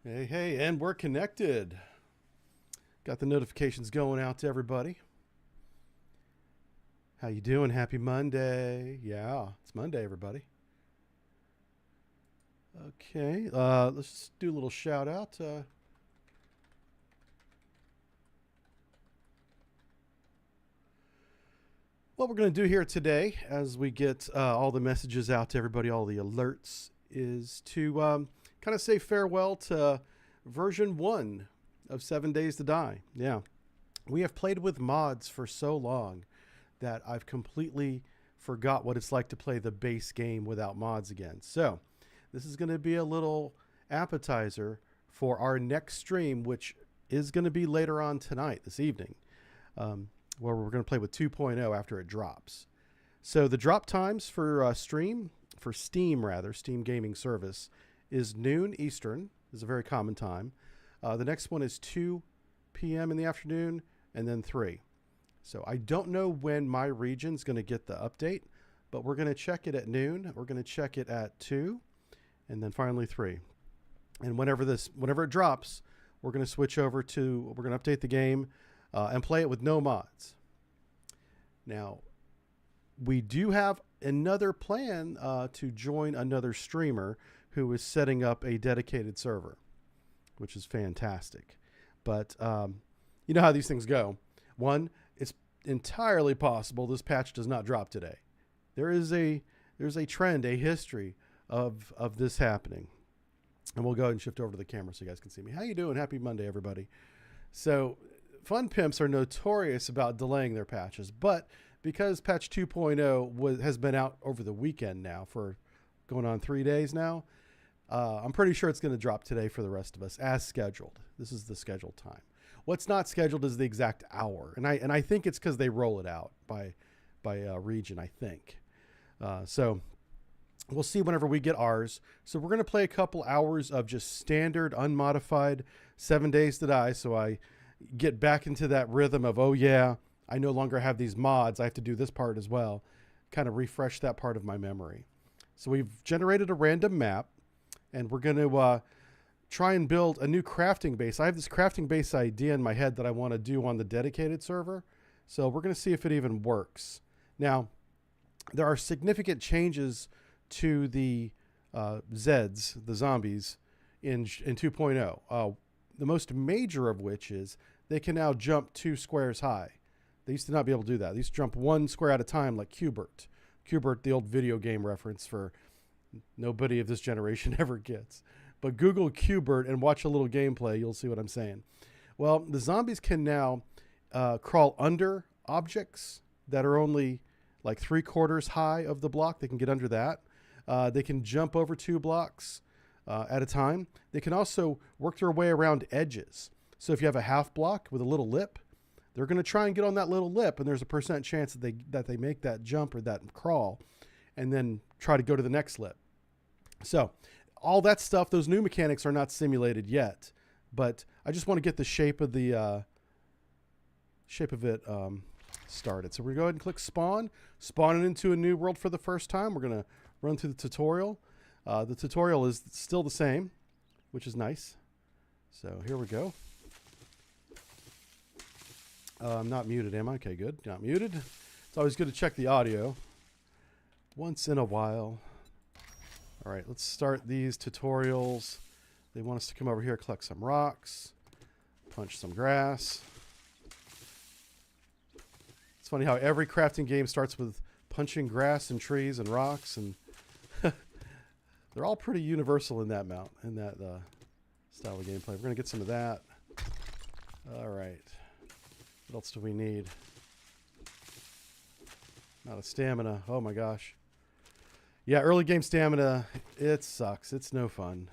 Hey, and we're connected. Got the notifications going out to everybody. How you doing? Happy Monday. Yeah, it's Monday, everybody. Okay, let's just do a little shout out. What we're going to do here today, as we get all the messages out to everybody, all the alerts, is to kind of say farewell to version 1 of 7 Days to Die. Yeah, we have played with mods for so long that I've completely forgot what it's like to play the base game without mods again. So this is going to be a little appetizer for our next stream, which is going to be later on tonight, this evening, where we're going to play with 2.0 after it drops. So the drop times for Steam Gaming Service, is noon Eastern. Is a very common time. The next one is 2 p.m. in the afternoon, and then 3. So I don't know when my region's going to get the update, but we're going to check it at noon. We're going to check it at 2, and then finally 3. And whenever it drops, we're going to switch over to, we're going to update the game and play it with no mods. Now, we do have another plan to join another streamer who is setting up a dedicated server, which is fantastic. But you know how these things go. One, it's entirely possible this patch does not drop today. There's a trend, a history of this happening. And we'll go ahead and shift over to the camera so you guys can see me. How you doing? Happy Monday, everybody. So Fun Pimps are notorious about delaying their patches, but because patch 2.0 has been out over the weekend now for going on 3 days now, I'm pretty sure it's going to drop today for the rest of us as scheduled. This is the scheduled time. What's not scheduled is the exact hour, and I think it's because they roll it out by region. I think so. We'll see whenever we get ours. So we're going to play a couple hours of just standard, unmodified 7 Days to Die. So I get back into that rhythm of, oh yeah, I no longer have these mods. I have to do this part as well. Kind of refresh that part of my memory. So we've generated a random map, and we're going to try and build a new crafting base. I have this crafting base idea in my head that I want to do on the dedicated server. So we're going to see if it even works. Now, there are significant changes to the Zeds, the zombies, in 2.0. The most major of which is they can now jump 2 squares high. They used to not be able to do that. They used to jump 1 square at a time like Q*bert. Q*bert, the old video game reference for nobody of this generation ever gets. But Google Q*bert and watch a little gameplay. You'll see what I'm saying. Well, the zombies can now crawl under objects that are only like 3/4 high of the block. They can get under that. They can jump over 2 blocks at a time. They can also work their way around edges. So if you have a half block with a little lip, they're going to try and get on that little lip, and there's a % chance that they make that jump or that crawl and then try to go to the next lip. So all that stuff, those new mechanics are not simulated yet, but I just want to get the shape of it started. So we're going to go ahead and click spawn it into a new world for the first time. We're going to run through the tutorial. The tutorial is still the same, which is nice. So here we go. I'm not muted, am I? Okay, good. Not muted. It's always good to check the audio once in a while. All right, let's start these tutorials. They want us to come over here, collect some rocks, punch some grass. It's funny how every crafting game starts with punching grass and trees and rocks, and they're all pretty universal in that style of gameplay. We're going to get some of that. All right. What else do we need? Not a stamina. Oh my gosh. Yeah, early game stamina, it sucks. It's no fun.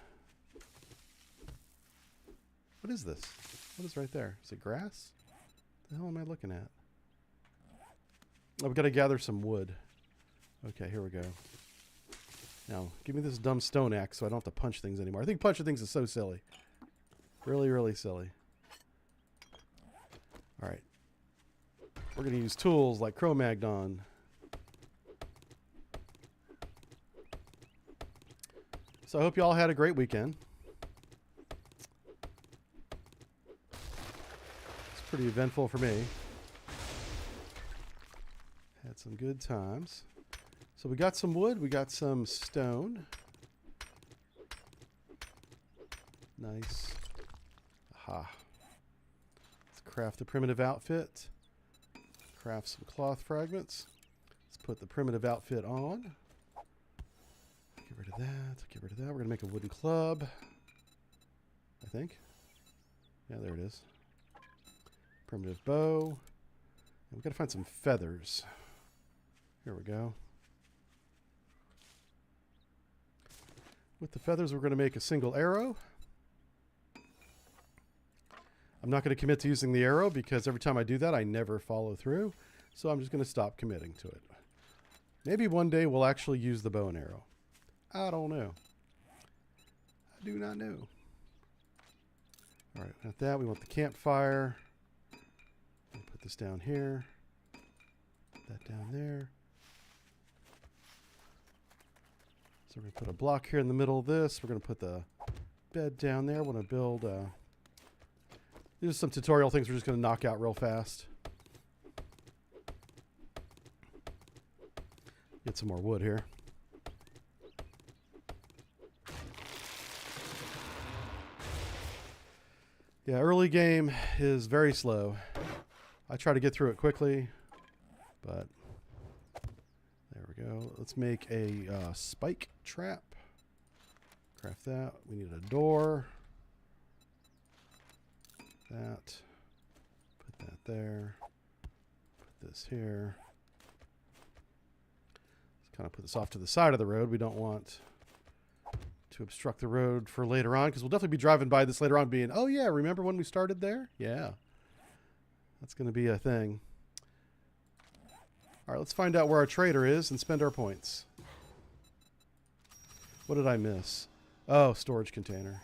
What is this? What is right there? Is it grass? What the hell am I looking at? Oh, we've got to gather some wood. Okay, here we go. Now, give me this dumb stone axe so I don't have to punch things anymore. I think punching things is so silly. Really, really silly. All right. We're going to use tools like Cro-Magnon. So I hope you all had a great weekend. pretty eventful for me. Had some good times. So we got some wood. We got some stone. Nice. Aha. Let's craft the primitive outfit. Craft some cloth fragments. Let's put the primitive outfit on. Get rid of that. Get rid of that. We're going to make a wooden club. I think. Yeah, there it is. Primitive bow. And we've got to find some feathers. Here we go. With the feathers, we're going to make a single arrow. I'm not going to commit to using the arrow because every time I do that, I never follow through. So I'm just going to stop committing to it. Maybe one day we'll actually use the bow and arrow. I don't know. I do not know. All right, with that, we want the campfire. Put this down here. Put that down there. So we're going to put a block here in the middle of this. We're going to put the bed down there. We're going to build... these are some tutorial things we're just going to knock out real fast. Get some more wood here. Yeah, early game is very slow. I try to get through it quickly, but there we go. Let's make a spike trap. Craft that. We need a door. That. Put that there. Put this here. Let's kind of put this off to the side of the road. We don't want to obstruct the road for later on, because we'll definitely be driving by this later on being, oh yeah, remember when we started there? Yeah. That's going to be a thing. All right, let's find out where our trader is and spend our points. What did I miss? Oh, storage container.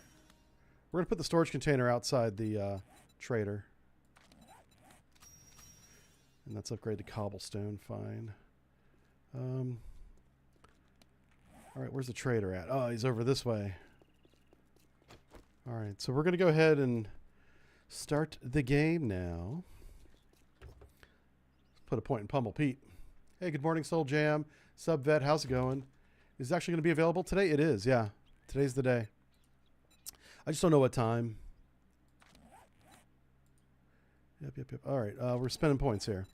We're going to put the storage container outside the trader. And let's upgrade to cobblestone. Fine. All right, where's the trader at? Oh, he's over this way. All right, so we're going to go ahead and start the game now. Let's put a point in Pummel Pete. Hey, good morning, Soul Jam. Subvet, how's it going? Is it actually going to be available today? It is, yeah. Today's the day. I just don't know what time. Yep. All right, we're spending points here.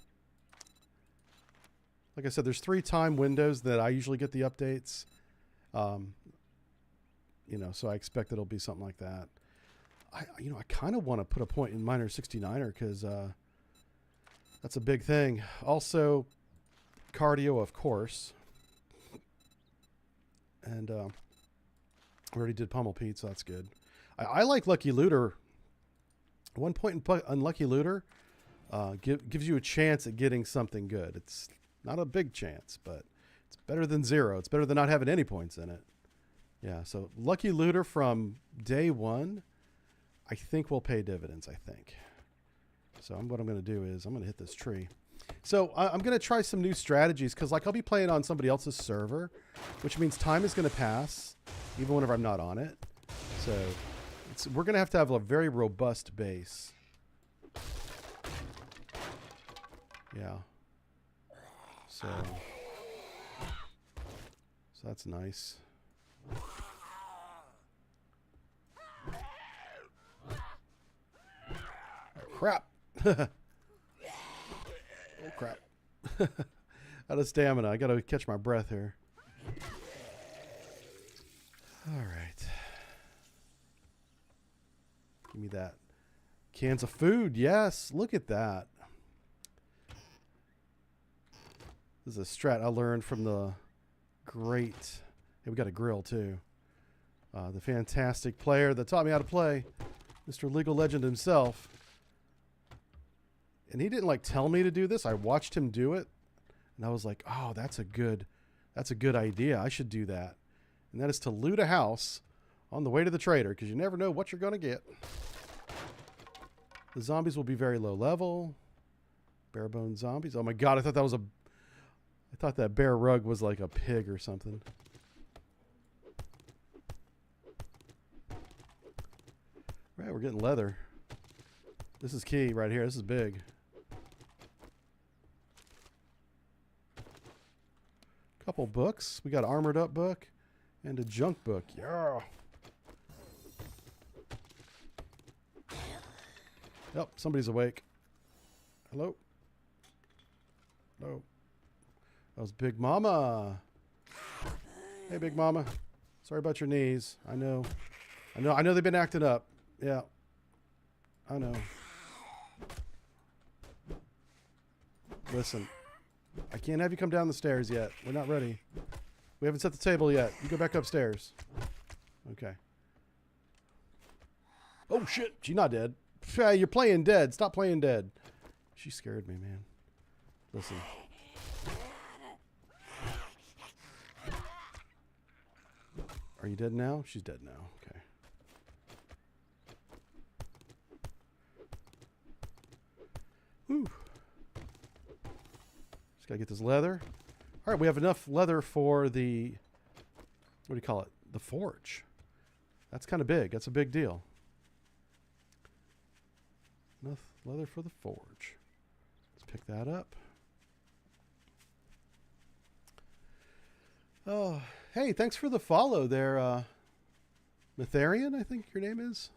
Like I said, there's 3 time windows that I usually get the updates. You know, so I expect it'll be something like that. I kind of want to put a point in Miner 69er because that's a big thing. Also, cardio, of course. And we already did Pummel Pete, so that's good. I like Lucky Looter. 1 point in Lucky Looter gives you a chance at getting something good. It's not a big chance, but it's better than 0. It's better than not having any points in it. Yeah, so Lucky Looter from day 1, I think will pay dividends, I think. So what I'm going to do is I'm going to hit this tree. So I'm going to try some new strategies because like I'll be playing on somebody else's server, which means time is going to pass even whenever I'm not on it. So we're going to have a very robust base. Yeah. So that's nice. Crap. Oh, crap. Out of stamina. I got to catch my breath here. All right. Give me that. Cans of food. Yes. Look at that. This is a strat I learned from the great... Hey, we got a grill, too. The fantastic player that taught me how to play. Mr. Legal Legend himself. And he didn't, like, tell me to do this. I watched him do it. And I was like, oh, that's a good idea. I should do that. And that is to loot a house on the way to the trader, because you never know what you're going to get. The zombies will be very low level. Bare bone zombies. Oh, my God. I thought that bear rug was like a pig or something. Right, we're getting leather. This is key right here. This is big. Couple books. We got an armored up book and a junk book. Yeah. Yep, somebody's awake. Hello? Hello? That was Big Mama. Hey, Big Mama. Sorry about your knees. I know they've been acting up. Yeah. I know. Listen. I can't have you come down the stairs yet. We're not ready. We haven't set the table yet. You go back upstairs. Okay. Oh, shit. She's not dead. You're playing dead. Stop playing dead. She scared me, man. Listen. Are you dead now? She's dead now. Okay. Whew. Just gotta get this leather. All right, we have enough leather for the, what do you call it? The forge. That's kind of big. That's a big deal. Enough leather for the forge. Let's pick that up. Oh, hey, thanks for the follow there, Mytharian, I think your name is.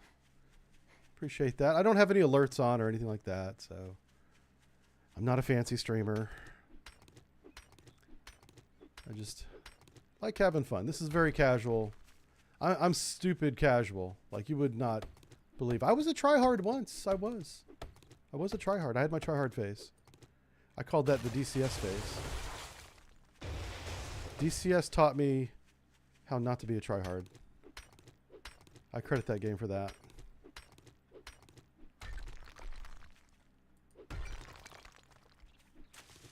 Appreciate that. I don't have any alerts on or anything like that, so I'm not a fancy streamer. I just like having fun. This is very casual. I'm stupid casual. Like you would not believe. I was a tryhard once. I was a tryhard. I had my tryhard phase. I called that the DCS phase. DCS taught me how not to be a tryhard. I credit that game for that.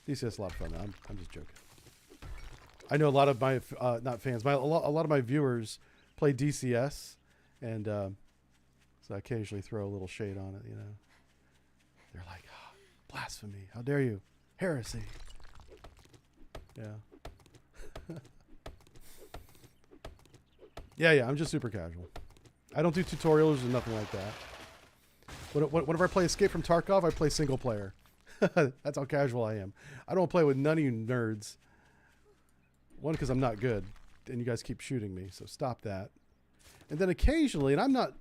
DCS is a lot of fun. I'm just joking. I know a lot of my not fans, a lot of my viewers play DCS, and so I occasionally throw a little shade on it. You know, they're like, oh, blasphemy! How dare you? Heresy! Yeah. Yeah. I'm just super casual. I don't do tutorials or nothing like that. Whenever I play Escape from Tarkov, I play single player. That's how casual I am. I don't play with none of you nerds. One, because I'm not good, and you guys keep shooting me, so stop that. And then occasionally, and I'm not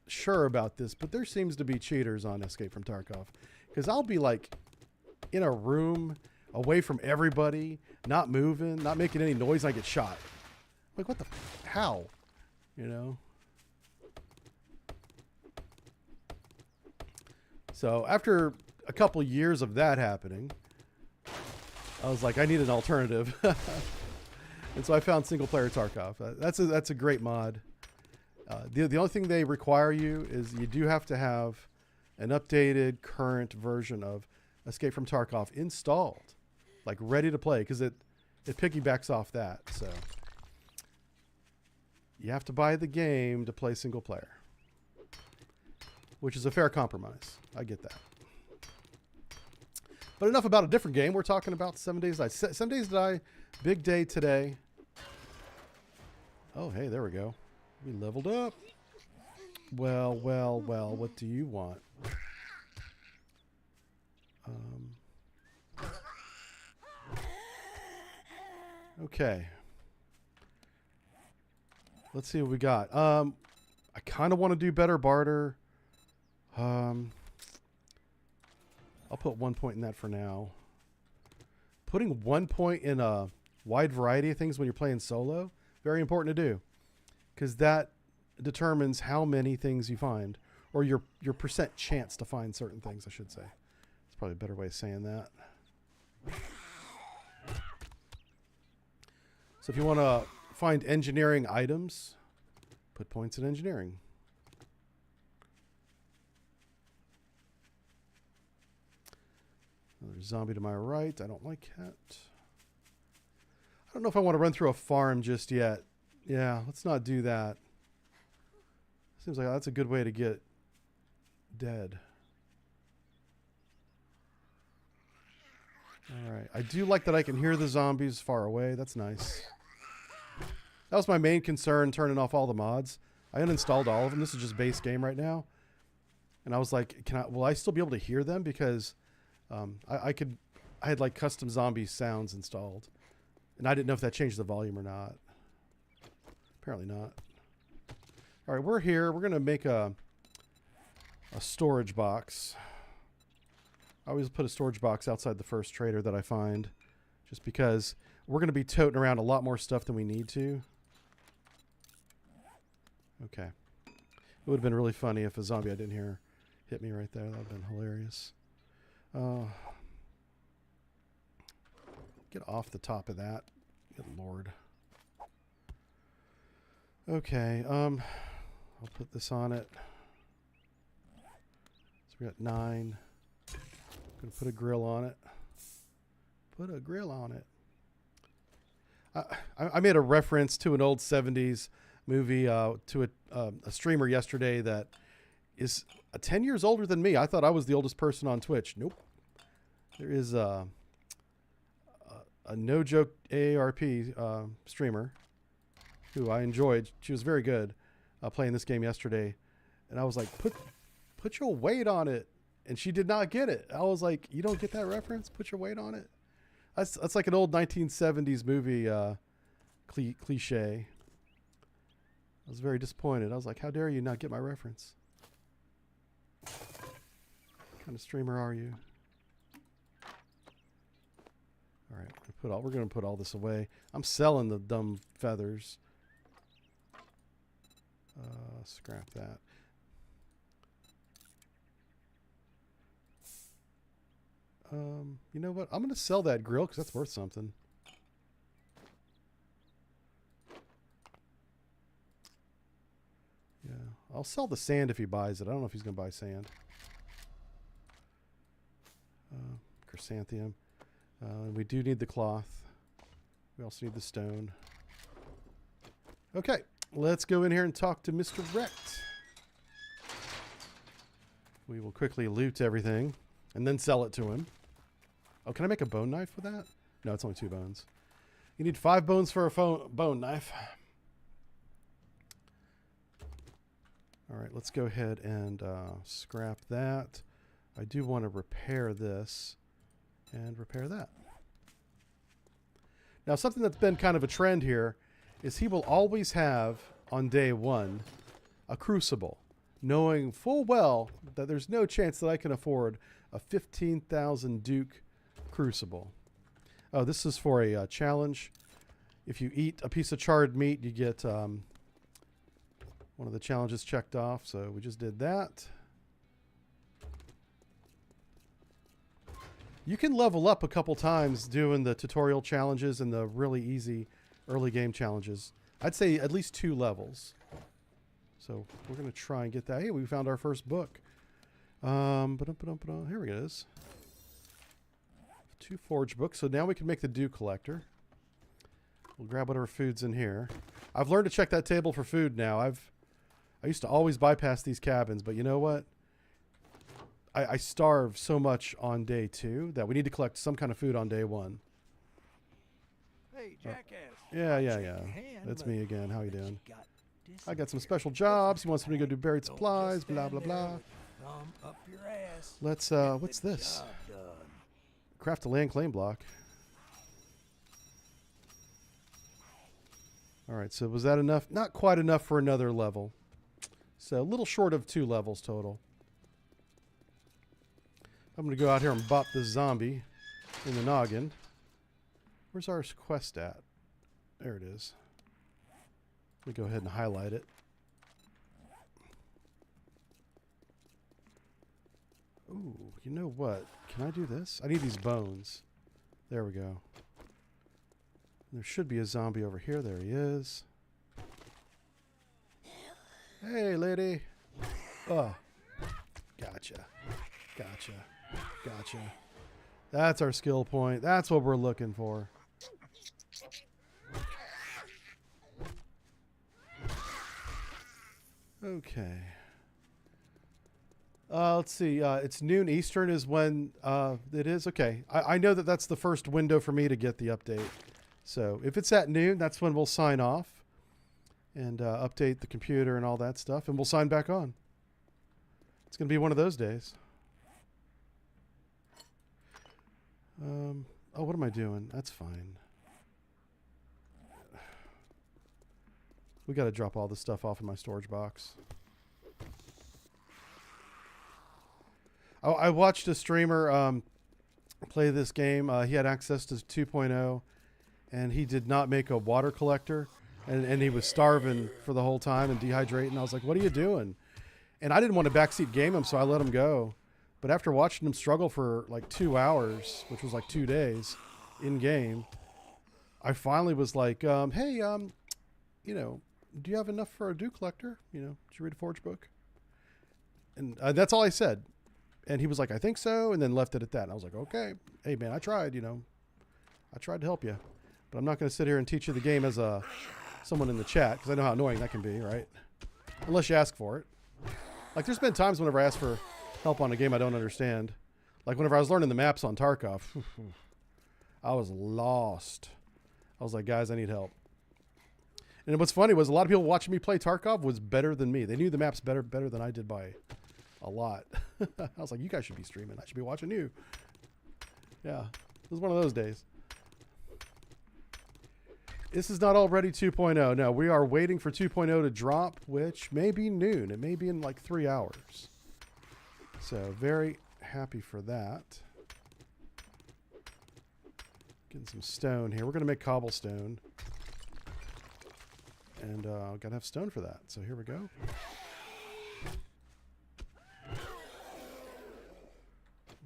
sure about this, but there seems to be cheaters on Escape from Tarkov. Because I'll be like in a room, away from everybody, not moving, not making any noise, and I get shot. Like, what the, how? You know? So after a couple years of that happening, I was like, I need an alternative. And so I found single player Tarkov. That's a great mod. The only thing they require you is you do have to have an updated current version of Escape from Tarkov installed, like ready to play, because it piggybacks off that. So you have to buy the game to play single player, which is a fair compromise. I get that. But enough about a different game. We're talking about 7 Days to Die. 7 Days to Die, big day today. Oh, hey, there we go. We leveled up. Well, what do you want? Okay. Let's see what we got. I kind of want to do better barter. I'll put 1 point in that for now. Putting 1 point in a wide variety of things when you're playing solo, very important to do. Because that determines how many things you find. Or your percent chance to find certain things, I should say. That's probably a better way of saying that. So if you want to find engineering items, put points in engineering. Another zombie to my right. I don't like that. I don't know if I want to run through a farm just yet. Yeah, let's not do that. Seems like that's a good way to get dead. All right. I do like that I can hear the zombies far away. That's nice. That was my main concern, turning off all the mods. I uninstalled all of them. This is just base game right now. And I was like, will I still be able to hear them? Because I had like custom zombie sounds installed. And I didn't know if that changed the volume or not. Apparently not. All right, we're here. We're going to make a storage box. I always put a storage box outside the first trader that I find, just because we're going to be toting around a lot more stuff than we need to. Okay. It would have been really funny if a zombie I didn't hear hit me right there. That would have been hilarious. Get off the top of that. Good Lord. Okay, I'll put this on it. So we got 9. Gonna put a grill on it. Put a grill on it. I made a reference to an old 70s movie to a streamer yesterday that is 10 years older than me. I thought I was the oldest person on Twitch. Nope. There is a no joke AARP streamer who I enjoyed. She was very good playing this game yesterday, and I was like, put your weight on it, and she did not get it. I was like, you don't get that reference? Put your weight on it. That's like an old 1970s movie cliche. I was very disappointed. I was like, how dare you not get my reference? What kind of streamer are you? All right, we're going to put all this away. I'm selling the dumb feathers. Scrap that. You know what? I'm going to sell that grill because that's worth something. Yeah, I'll sell the sand if he buys it. I don't know if he's going to buy sand. Chrysanthemum. We do need the cloth. We also need the stone. Okay, let's go in here and talk to Mr. Wrecked. We will quickly loot everything and then sell it to him. Oh, can I make a bone knife with that? No, it's only 2 bones. You need 5 bones for a bone knife. All right, let's go ahead and scrap that. I do want to repair this and repair that. Now, something that's been kind of a trend here is he will always have, on day 1, a crucible, knowing full well that there's no chance that I can afford a 15,000 Duke crucible. Oh, this is for a challenge. If you eat a piece of charred meat, you get one of the challenges checked off. So we just did that. You can level up a couple times doing the tutorial challenges and the really easy early game challenges. I'd say at least 2 levels. So we're going to try and get that. Hey, we found our first book. Here it is. 2 forge books. So now we can make the dew collector. We'll grab whatever food's in here. I've learned to check that table for food now. I used to always bypass these cabins, but you know what? I starve so much on day 2 that we need to collect some kind of food on day 1. Hey, jackass. Yeah. That's me again. How you doing? I got some special jobs. He wants me to go do buried supplies, blah, blah, blah. Up your ass. Let's, what's this? Craft a land claim block. All right, so was that enough? Not quite enough for another level. So a little short of 2 levels total. I'm going to go out here and bop this zombie in the noggin. Where's our quest at? There it is. Let me go ahead and highlight it. Ooh, you know what? Can I do this? I need these bones. There we go. There should be a zombie over here. There he is. Hey, lady. Oh, gotcha. That's our skill point. That's what we're looking for. Okay. Let's see. It's noon Eastern is when it is. Okay. I know that that's the first window for me to get the update. So if it's at noon, that's when we'll sign off and update the computer and all that stuff, and we'll sign back on. It's going to be one of those days. Oh, what am I doing? That's fine. We got to drop all this stuff off in my storage box. Oh, I watched a streamer play this game. He had access to 2.0, and he did not make a water collector, and he was starving for the whole time and dehydrating. I was like, what are you doing? And I didn't want to backseat game him, so I let him go. But after watching him struggle for like 2 hours, which was like 2 days in game, I finally was like, hey, you know, do you have enough for a dew collector? You know, did you read a Forge book? And that's all I said. And he was like, I think so. And then left it at that. And I was like, okay, hey man, I tried, you know, I tried to help you, but I'm not going to sit here and teach you the game as someone in the chat, because I know how annoying that can be, right? Unless you ask for it. Like, there's been times whenever I ask for help on a game I don't understand. Like whenever I was learning the maps on Tarkov, I was lost. I was like, guys, I need help. And what's funny was a lot of people watching me play Tarkov was better than me. They knew the maps better than I did by a lot. I was like, you guys should be streaming. I should be watching you. Yeah, it was one of those days. This is not already 2.0. No, we are waiting for 2.0 to drop, which may be noon. It may be in like 3 hours. So very happy for that. Getting some stone here. We're going to make cobblestone. And got to have stone for that. So here we go.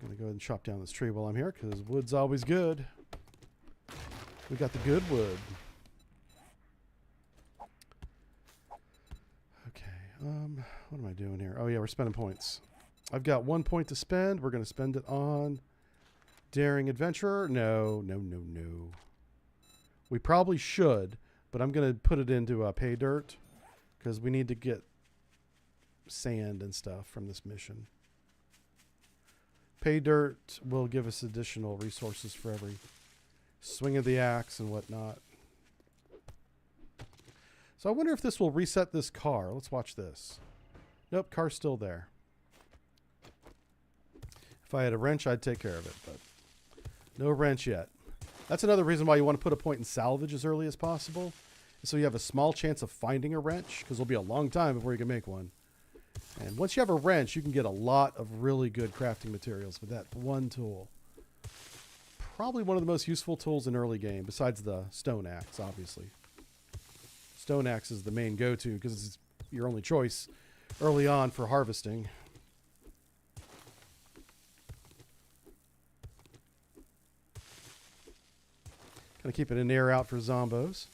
I'm going to go ahead and chop down this tree while I'm here, because wood's always good. We got the good wood. Okay, what am I doing here? Oh yeah, we're spending points. I've got 1 point to spend. We're going to spend it on Daring Adventurer. No. We probably should, but I'm going to put it into Pay Dirt, because we need to get sand and stuff from this mission. Pay Dirt will give us additional resources for every swing of the axe and whatnot. So I wonder if this will reset this car. Let's watch this. Nope, car's still there. If I had a wrench, I'd take care of it, but no wrench yet. That's another reason why you want to put a point in salvage as early as possible, so you have a small chance of finding a wrench, because it'll be a long time before you can make one. And once you have a wrench, you can get a lot of really good crafting materials with that one tool. Probably one of the most useful tools in early game, besides the stone axe, obviously. Stone axe is the main go-to, because it's your only choice early on for harvesting. Gonna keep it in air out for zombos.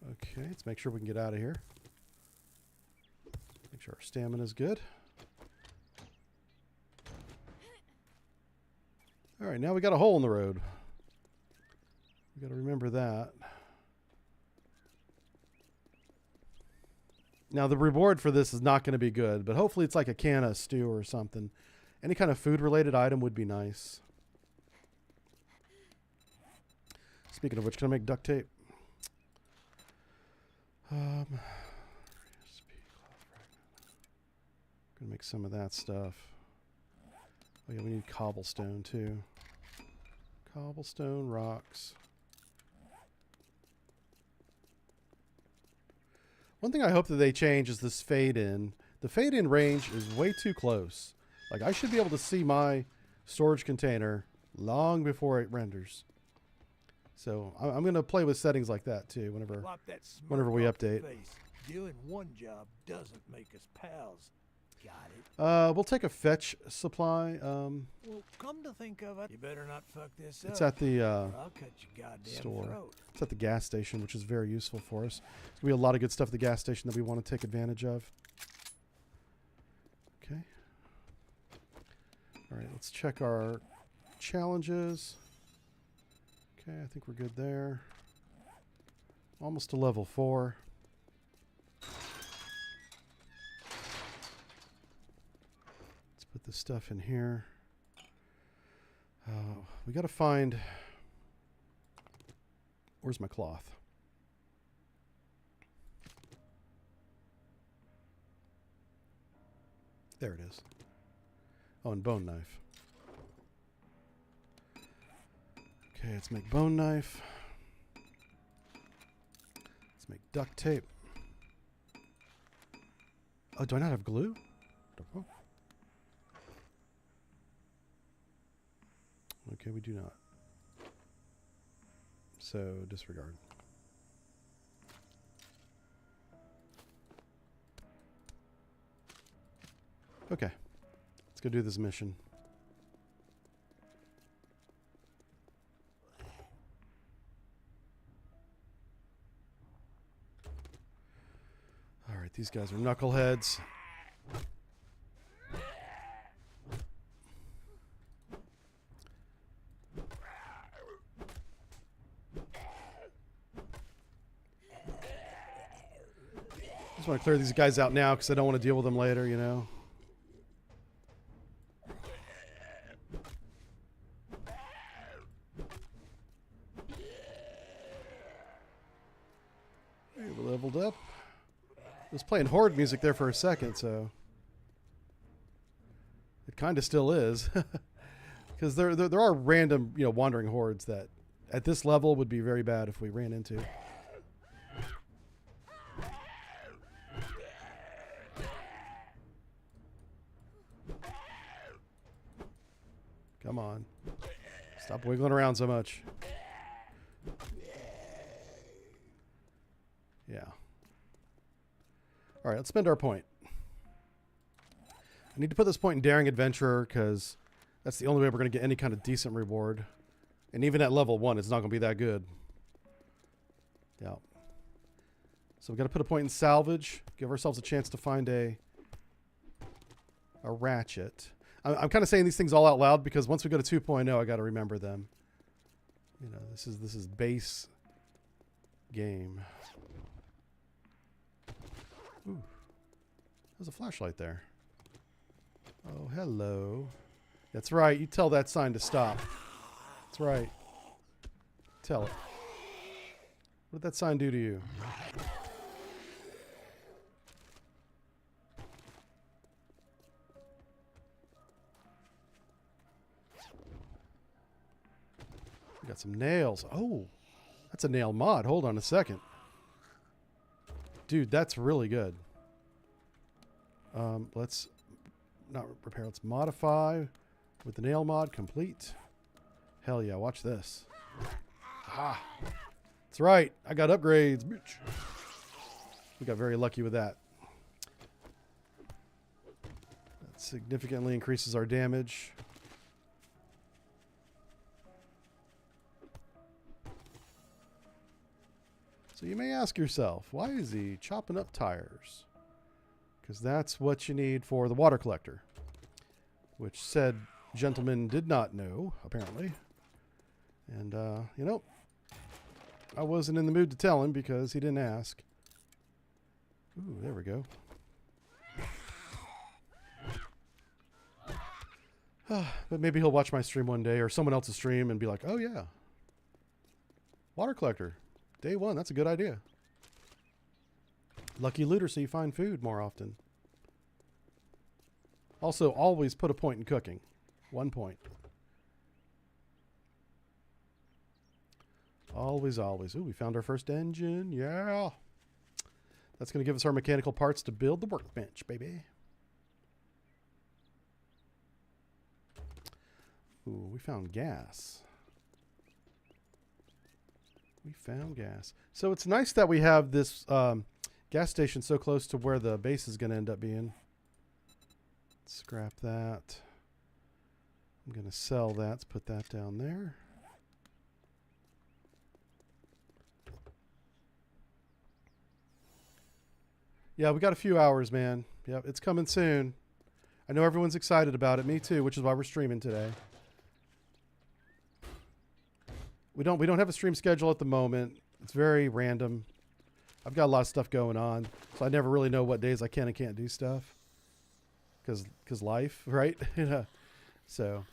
Okay, let's make sure we can get out of here. Make sure our stamina is good. All right, now we got a hole in the road. We got to remember that. Now, the reward for this is not going to be good, but hopefully it's like a can of stew or something. Any kind of food-related item would be nice. Speaking of which, can I make duct tape? Gonna make some of that stuff. Oh yeah, we need cobblestone too. Cobblestone, rocks. One thing I hope that they change is this fade in. The fade in range is way too close. Like, I should be able to see my storage container long before it renders. So I'm going to play with settings like that too whenever we update. Doing one job doesn't make us pals. Got it. We'll take a fetch supply. Well, come to think of it, you better not fuck this up. It's at the I'll cut your goddamn store. throat. It's at the gas station, which is very useful for us. There's going to be a lot of good stuff at the gas station that we want to take advantage of. Okay. All right, let's check our challenges. Okay, I think we're good there. Almost to level 4. Let's put this stuff in here. We got to find Where's my cloth? There it is. Oh, and bone knife. Okay, let's make bone knife. Let's make duct tape. Oh, do I not have glue? Oh. Okay, we do not. So, disregard. Okay. Let's go do this mission. Alright, these guys are knuckleheads. I just want to clear these guys out now because I don't want to deal with them later, you know. Okay, we're leveled up. I was playing horde music there for a second, so it kind of still is, because there are random, you know, wandering hordes that at this level would be very bad if we ran into. Come on. Stop wiggling around so much. Yeah. All right, let's spend our point. I need to put this point in Daring Adventurer because that's the only way we're going to get any kind of decent reward. And even at level 1, it's not going to be that good. Yeah. So we've got to put a point in Salvage. Give ourselves a chance to find a ratchet. I'm kind of saying these things all out loud because once we go to 2.0, I got to remember them. You know, this is base game. Ooh, there's a flashlight there. Oh, hello. That's right. You tell that sign to stop. That's right. Tell it. What did that sign do to you? We got some nails. Oh, that's a nail mod. Hold on a second. Dude, that's really good. Let's not repair. Let's modify with the nail mod complete. Hell yeah, watch this. Ah, that's right. I got upgrades, bitch. We got very lucky with that. That significantly increases our damage. So you may ask yourself, why is he chopping up tires? Because that's what you need for the water collector, which said gentleman did not know, apparently. And, you know, I wasn't in the mood to tell him because he didn't ask. Ooh, there we go. But maybe he'll watch my stream one day or someone else's stream and be like, oh, yeah. Water collector. Day 1, that's a good idea. Lucky looter so you find food more often. Also, always put a point in cooking. 1 point. Always, always. Ooh, we found our first engine. Yeah. That's going to give us our mechanical parts to build the workbench, baby. Ooh, we found gas. We found gas. So it's nice that we have this gas station so close to where the base is going to end up being. Scrap that. I'm going to sell that. Let's put that down there. Yeah, we got a few hours, man. Yep, it's coming soon. I know everyone's excited about it. Me too, which is why we're streaming today. We don't have a stream schedule at the moment. It's very random. I've got a lot of stuff going on, so I never really know what days I can and can't do stuff. Cause life, right? So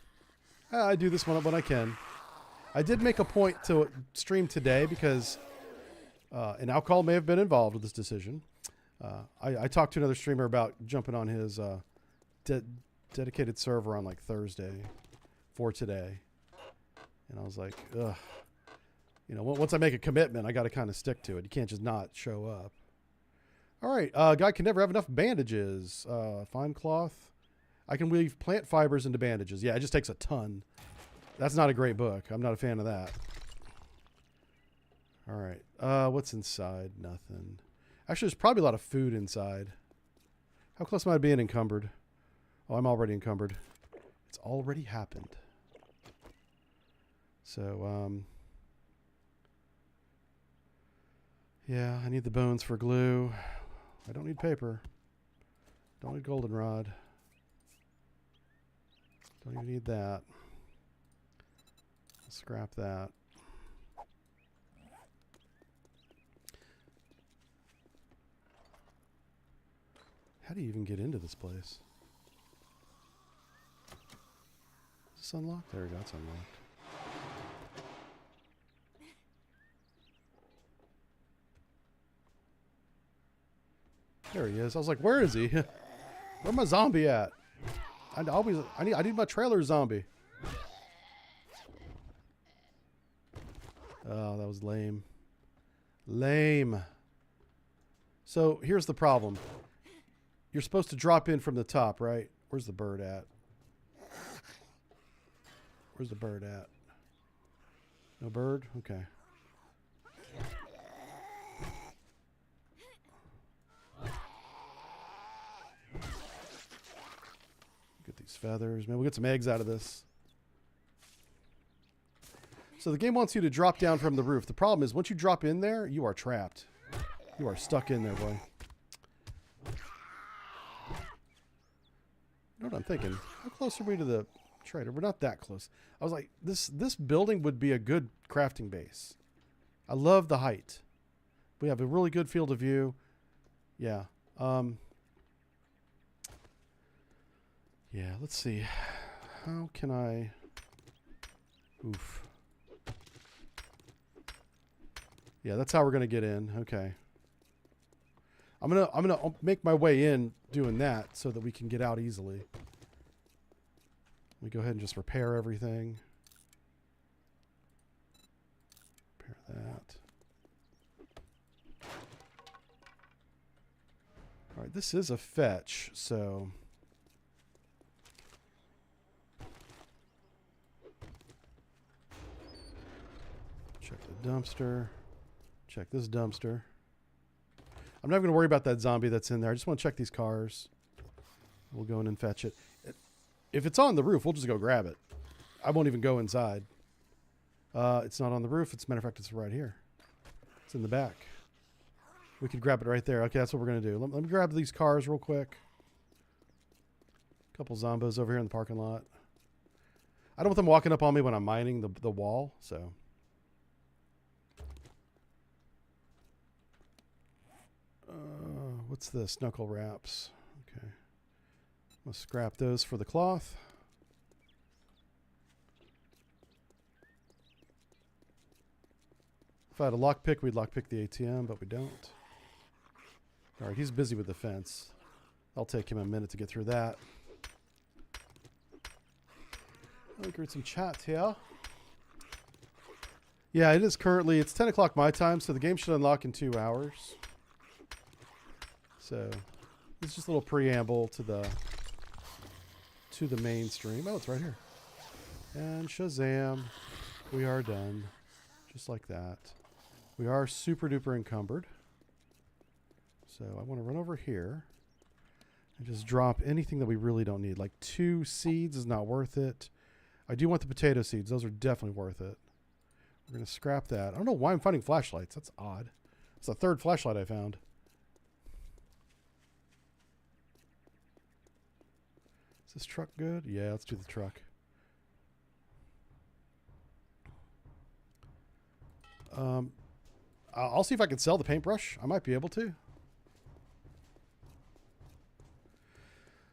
I do this one when I can. I did make a point to stream today because and alcohol may have been involved with this decision. I talked to another streamer about jumping on his dedicated server on like Thursday for today. And I was like, ugh. You know, once I make a commitment, I got to kind of stick to it. You can't just not show up. All right. Guy can never have enough bandages. Fine cloth. I can weave plant fibers into bandages. Yeah, it just takes a ton. That's not a great book. I'm not a fan of that. All right. What's inside? Nothing. Actually, there's probably a lot of food inside. How close am I to being encumbered? Oh, I'm already encumbered. It's already happened. So, yeah, I need the bones for glue. I don't need paper. Don't need goldenrod. Don't even need that. Scrap that. How do you even get into this place? Is this unlocked? There we go, it's unlocked. There he is. I was like, where is he? Where my zombie at? I need my trailer zombie. Oh, that was lame. Lame. So here's the problem. You're supposed to drop in from the top, right? Where's the bird at? Where's the bird at? No bird? Okay. Get these feathers. Maybe we'll get some eggs out of this. So the game wants you to drop down from the roof. The problem is once you drop in there, you are trapped. You are stuck in there, boy. You know what I'm thinking? How close are we to the trader? We're not that close. I was like, this building would be a good crafting base. I love the height. We have a really good field of view. Yeah. Yeah, let's see. How can I... Oof. Yeah, that's how we're going to get in. Okay. I'm gonna make my way in doing that so that we can get out easily. Let me go ahead and just repair everything. Repair that. All right, this is a fetch, so... Check the dumpster. Check this dumpster. I'm not going to worry about that zombie that's in there. I just want to check these cars. We'll go in and fetch it. If it's on the roof, we'll just go grab it. I won't even go inside. It's not on the roof. As a matter of fact, it's right here. It's in the back. We could grab it right there. Okay, that's what we're going to do. Let me grab these cars real quick. A couple zombos over here in the parking lot. I don't want them walking up on me when I'm mining the wall, so... what's this? Knuckle wraps. Okay. I'm going to scrap those for the cloth. If I had a lockpick, we'd lockpick the ATM, but we don't. All right, he's busy with the fence. I'll take him a minute to get through that. I'll get some chat here. Yeah, it is currently, it's 10 o'clock my time, so the game should unlock in 2 hours. So, it's just a little preamble to the mainstream. Oh, it's right here. And Shazam, we are done. Just like that. We are super duper encumbered. So I want to run over here and just drop anything that we really don't need. Like 2 seeds is not worth it. I do want the potato seeds. Those are definitely worth it. We're going to scrap that. I don't know why I'm finding flashlights. That's odd. It's the 3rd flashlight I found. Is this truck good? Yeah, let's do the truck. I'll see if I can sell the paintbrush. I might be able to.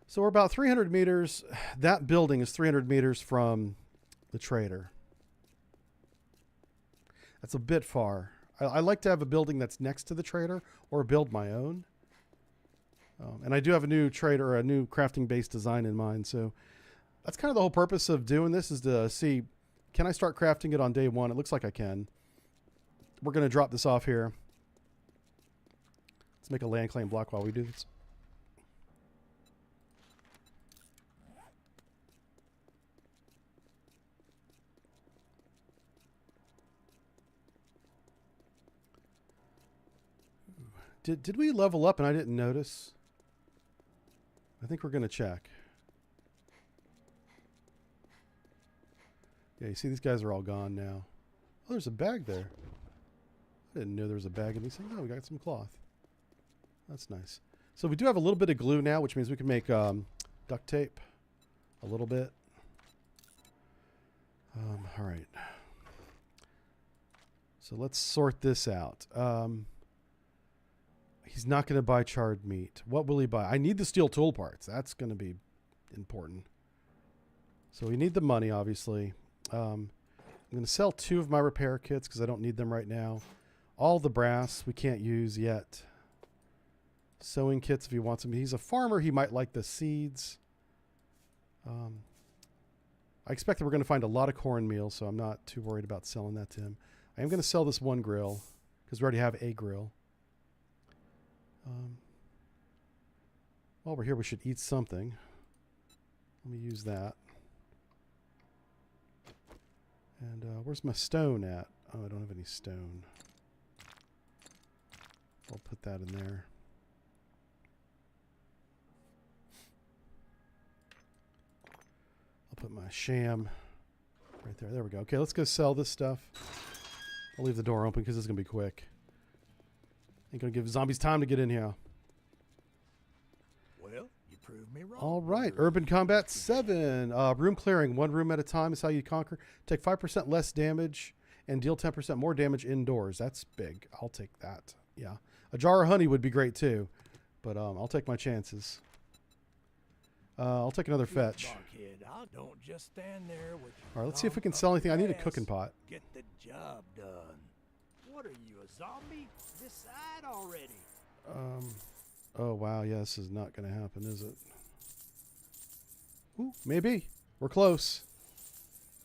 So we're about 300 meters. That building is 300 meters from the trader. That's a bit far. I like to have a building that's next to the trader or build my own. And I do have a new trader, a new crafting based design in mind. So that's kind of the whole purpose of doing this, is to see, can I start crafting it on day one? It looks like I can. We're going to drop this off here. Let's make a land claim block while we do this. Did we level up and I didn't notice? I think we're going to check. Yeah, you see these guys are all gone now. Oh, there's a bag there. I didn't know there was a bag in these things. Oh, we got some cloth. That's nice. So we do have a little bit of glue now, which means we can make duct tape a little bit. All right. So let's sort this out. He's not going to buy charred meat. What will he buy? I need the steel tool parts. That's going to be important. So we need the money, obviously. I'm going to sell 2 of my repair kits because I don't need them right now. All the brass we can't use yet. Sewing kits if he wants them. He's a farmer. He might like the seeds. I expect that we're going to find a lot of cornmeal, so I'm not too worried about selling that to him. I am going to sell this one grill because we already have a grill. While we're here, we should eat something. Let me use that. And where's my stone at? Oh, I don't have any stone. I'll put that in there. I'll put my sham right there. There we go. Okay, let's go sell this stuff. I'll leave the door open because it's going to be quick. Ain't going to give zombies time to get in here. Well, you proved me wrong. All right. Urban Combat 7. Room clearing. 1 room at a time is how you conquer. Take 5% less damage and deal 10% more damage indoors. That's big. I'll take that. Yeah. A jar of honey would be great too. But I'll take my chances. I'll take another fetch. Blockhead, I don't just stand there with All right. Let's see if we can sell anything. I need a cooking pot. Get the job done. What are you, a zombie? Decide already. Oh, wow. Yeah, this is not going to happen, is it? Ooh, maybe. We're close.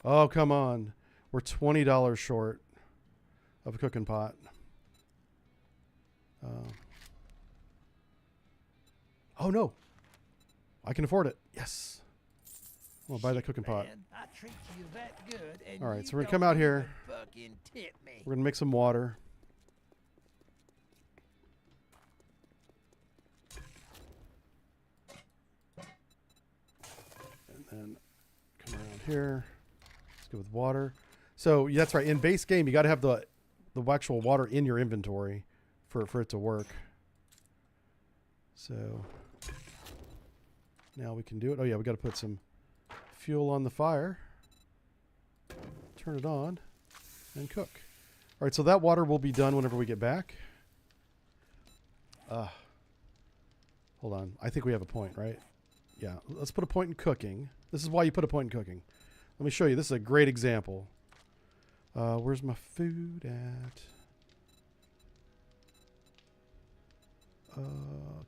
Oh, come on. We're $20 short of a cooking pot. Oh, no. I can afford it. Yes. I'll buy that cooking pot. Man, I treat you that good, and All right, you so we're going to don't come out here. even fucking tip me. We're going to make some water. And then come around here. Let's go with water. So that's right. In base game, you got to have the actual water in your inventory for it to work. So now we can do it. Oh yeah, we got to put some fuel on the fire. Turn it on and cook. All right, so that water will be done whenever we get back. Hold on. I think we have a point, right? Yeah, let's put a point in cooking. This is why you put a point in cooking. Let me show you. This is a great example. Where's my food at?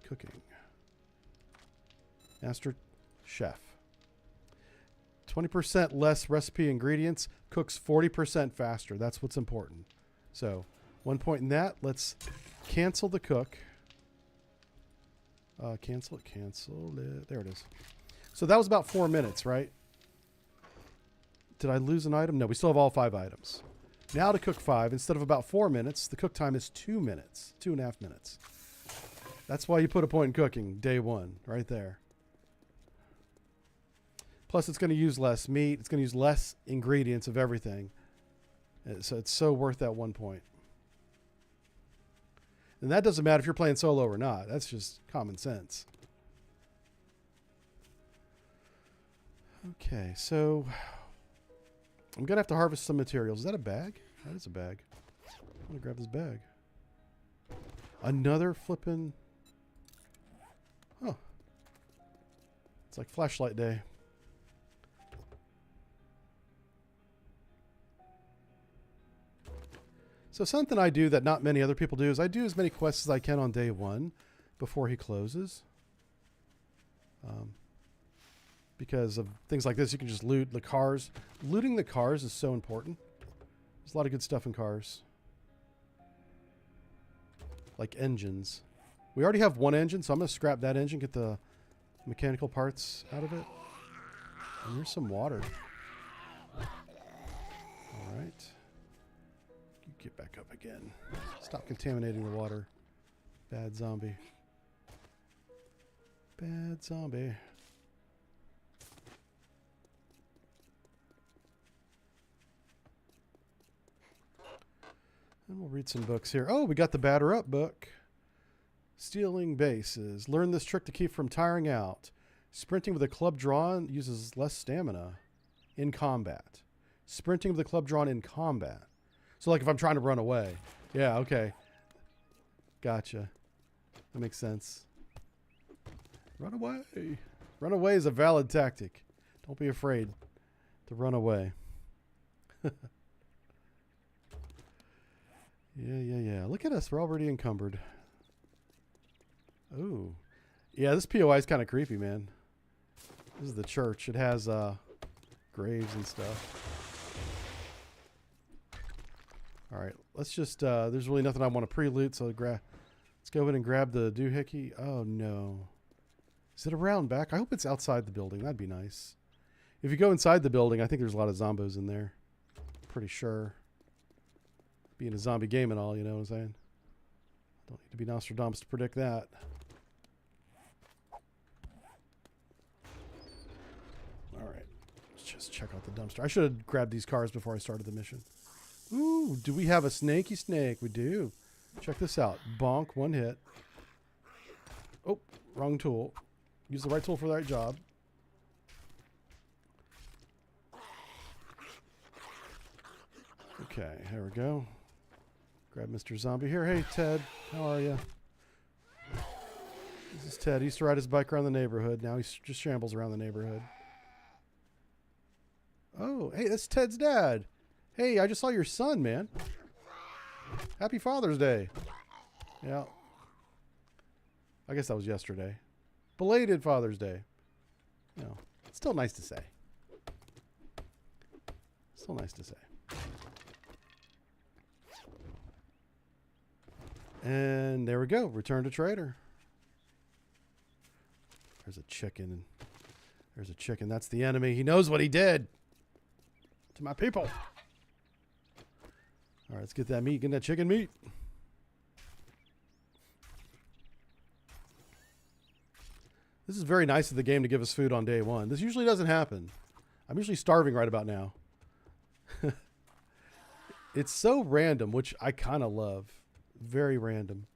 Cooking. Master Chef. 20% less recipe ingredients, cooks 40% faster. That's what's important. So, 1 point in that. Let's cancel the cook. Cancel it. There it is. So that was about 4 minutes, right? Did I lose an item? No, we still have all 5 items. Now to cook 5, instead of about 4 minutes, the cook time is 2 minutes, 2.5 minutes. That's why you put a point in cooking, day 1, right there. Plus, it's going to use less meat. It's going to use less ingredients of everything. So it's so worth that 1 point. And that doesn't matter if you're playing solo or not. That's just common sense. Okay, so I'm going to have to harvest some materials. Is that a bag? That is a bag. I'm going to grab this bag. Another flippin'... Oh. It's like flashlight day. So something I do that not many other people do is I do as many quests as I can on day one before he closes. Because of things like this, you can just loot the cars. Looting the cars is so important. There's a lot of good stuff in cars. Like engines. We already have one engine, so I'm going to scrap that engine, get the mechanical parts out of it. And here's some water. Alright. You get back up again. Stop contaminating the water. Bad zombie. Bad zombie. And we'll read some books here. Oh, we got the Batter Up book. Stealing bases. Learn this trick to keep from tiring out. Sprinting with a club drawn uses less stamina in combat. Sprinting with a club drawn in combat. So like if I'm trying to run away. Yeah, okay. Gotcha. That makes sense. Run away. Run away is a valid tactic. Don't be afraid to run away. Yeah. Look at us. We're already encumbered. Ooh. Yeah, this POI is kind of creepy, man. This is the church. It has graves and stuff. All right. Let's just... there's really nothing I want to pre-loot, so let's go in and grab the doohickey. Oh, no. Is it around back? I hope it's outside the building. That'd be nice. If you go inside the building, I think there's a lot of zombos in there. Pretty sure. Being a zombie game and all, you know what I'm saying? Don't need to be Nostradamus to predict that. Alright. Let's just check out the dumpster. I should have grabbed these cars before I started the mission. Ooh, do we have a snaky snake? We do. Check this out. Bonk, one hit. Oh, wrong tool. Use the right tool for the right job. Okay, here we go. Grab Mr. Zombie here. Hey, Ted. How are you? This is Ted. He used to ride his bike around the neighborhood. Now he just shambles around the neighborhood. Oh, hey, that's Ted's dad. Hey, I just saw your son, man. Happy Father's Day. Yeah. I guess that was yesterday. Belated Father's Day. You know, it's still nice to say. Still nice to say. And there we go. Return to trader. There's a chicken. There's a chicken. That's the enemy. He knows what he did to my people. All right, let's get that meat. Get that chicken meat. This is very nice of the game to give us food on day one. This usually doesn't happen. I'm usually starving right about now. It's so random, which I kind of love. Very random.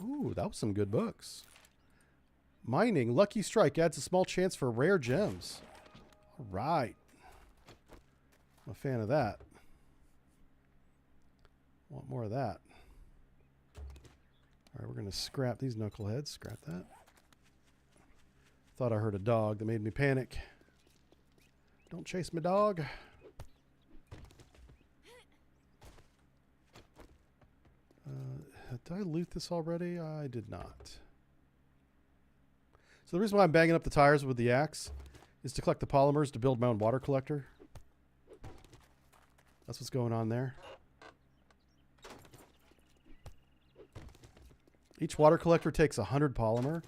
Ooh, that was some good books. Mining. Lucky Strike adds a small chance for rare gems. All right. I'm a fan of that. Want more of that. All right, we're going to scrap these knuckleheads. Scrap that. Thought I heard a dog that made me panic. Don't chase my dog. Did I loot this already? I did not. So the reason why I'm banging up the tires with the axe is to collect the polymers to build my own water collector. That's what's going on there. Each water collector takes 100 polymer,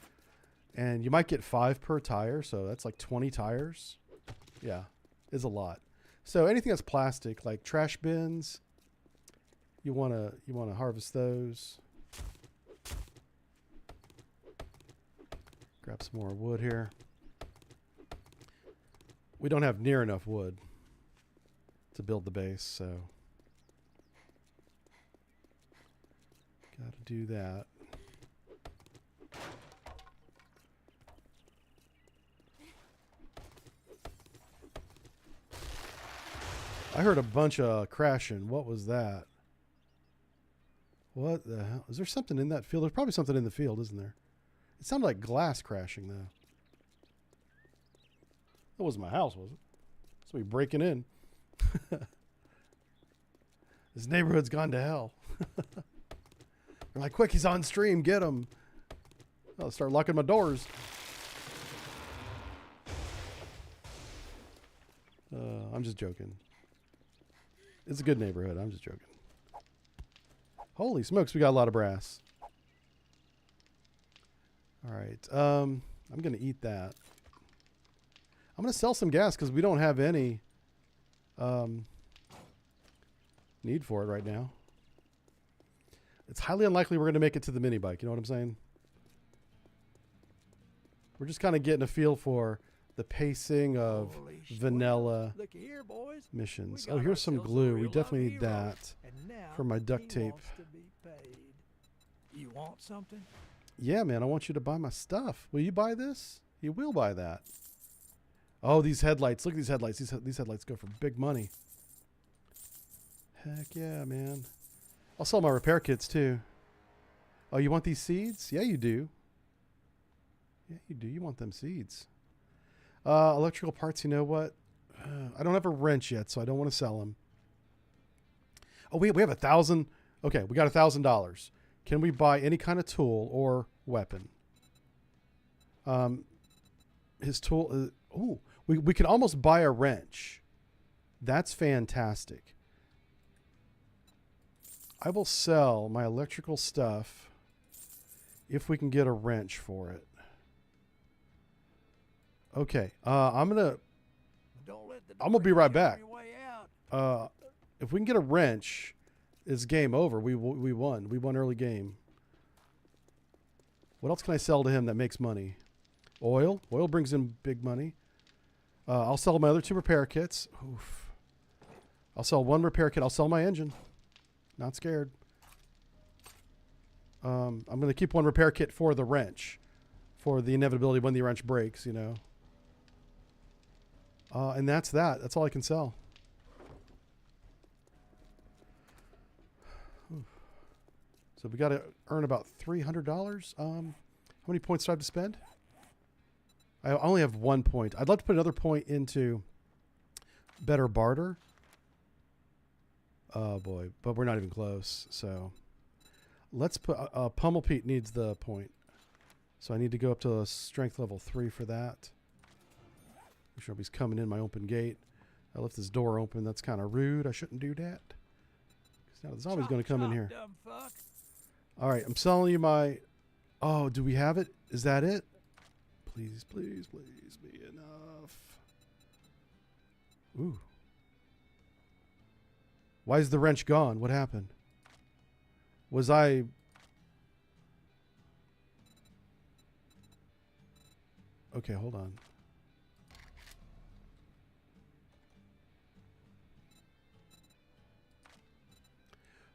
and you might get 5 per tire, so that's like 20 tires. Yeah, is a lot. So anything that's plastic, like trash bins, you wanna harvest those. Grab some more wood here. We don't have near enough wood to build the base, so gotta do that. I heard a bunch of crashing. What was that? What the hell? Is there something in that field? There's probably something in the field, isn't there? It sounded like glass crashing, though. That wasn't my house, was it? Somebody breaking in. This neighborhood's gone to hell. They're like, quick, he's on stream. Get him. I'll start locking my doors. I'm just joking. It's a good neighborhood. I'm just joking. Holy smokes, we got a lot of brass. All right. I'm going to eat that. I'm going to sell some gas because we don't have any need for it right now. It's highly unlikely we're going to make it to the mini bike. You know what I'm saying? We're just kind of getting a feel for the pacing of vanilla here, boys. missions. We Oh, got here's some ourselves a glue. We real definitely live need hero. that And now for my duct he tape. wants to be paid. You want something? Yeah, man, I want you to buy my stuff. Will you buy this? You will buy that. Oh, these headlights. Look at these headlights. These headlights go for big money. Heck yeah, man. I'll sell my repair kits too. Oh, you want these seeds? Yeah, you do. Yeah, you do. You want them seeds. Electrical parts, you know what? I don't have a wrench yet, so I don't want to sell them. Oh, we have 1,000. Okay, we got $1,000. Can we buy any kind of tool or weapon? His tool. We can almost buy a wrench. That's fantastic. I will sell my electrical stuff if we can get a wrench for it. Okay, I'm gonna be right back. If we can get a wrench, it's game over. We won. We won early game. What else can I sell to him that makes money? Oil. Oil brings in big money. I'll sell my other 2 repair kits. Oof. I'll sell 1 repair kit. I'll sell my engine. Not scared. I'm going to keep 1 repair kit for the wrench. For the inevitability when the wrench breaks, you know. And that's that. That's all I can sell. So we got to earn about $300. How many points do I have to spend? I only have 1 point. I'd like to put another point into better barter. Oh boy, but we're not even close. So let's put Pummel Pete needs the point. So I need to go up to a strength level 3 for that. Make sure nobody's coming in my open gate. I left this door open. That's kind of rude. I shouldn't do that. Because now the zombie's going to come in here. Dumb fuck. All right, I'm selling you my... Oh, do we have it? Is that it? Please, please, please be enough. Ooh. Why is the wrench gone? What happened? Was I... Okay, hold on.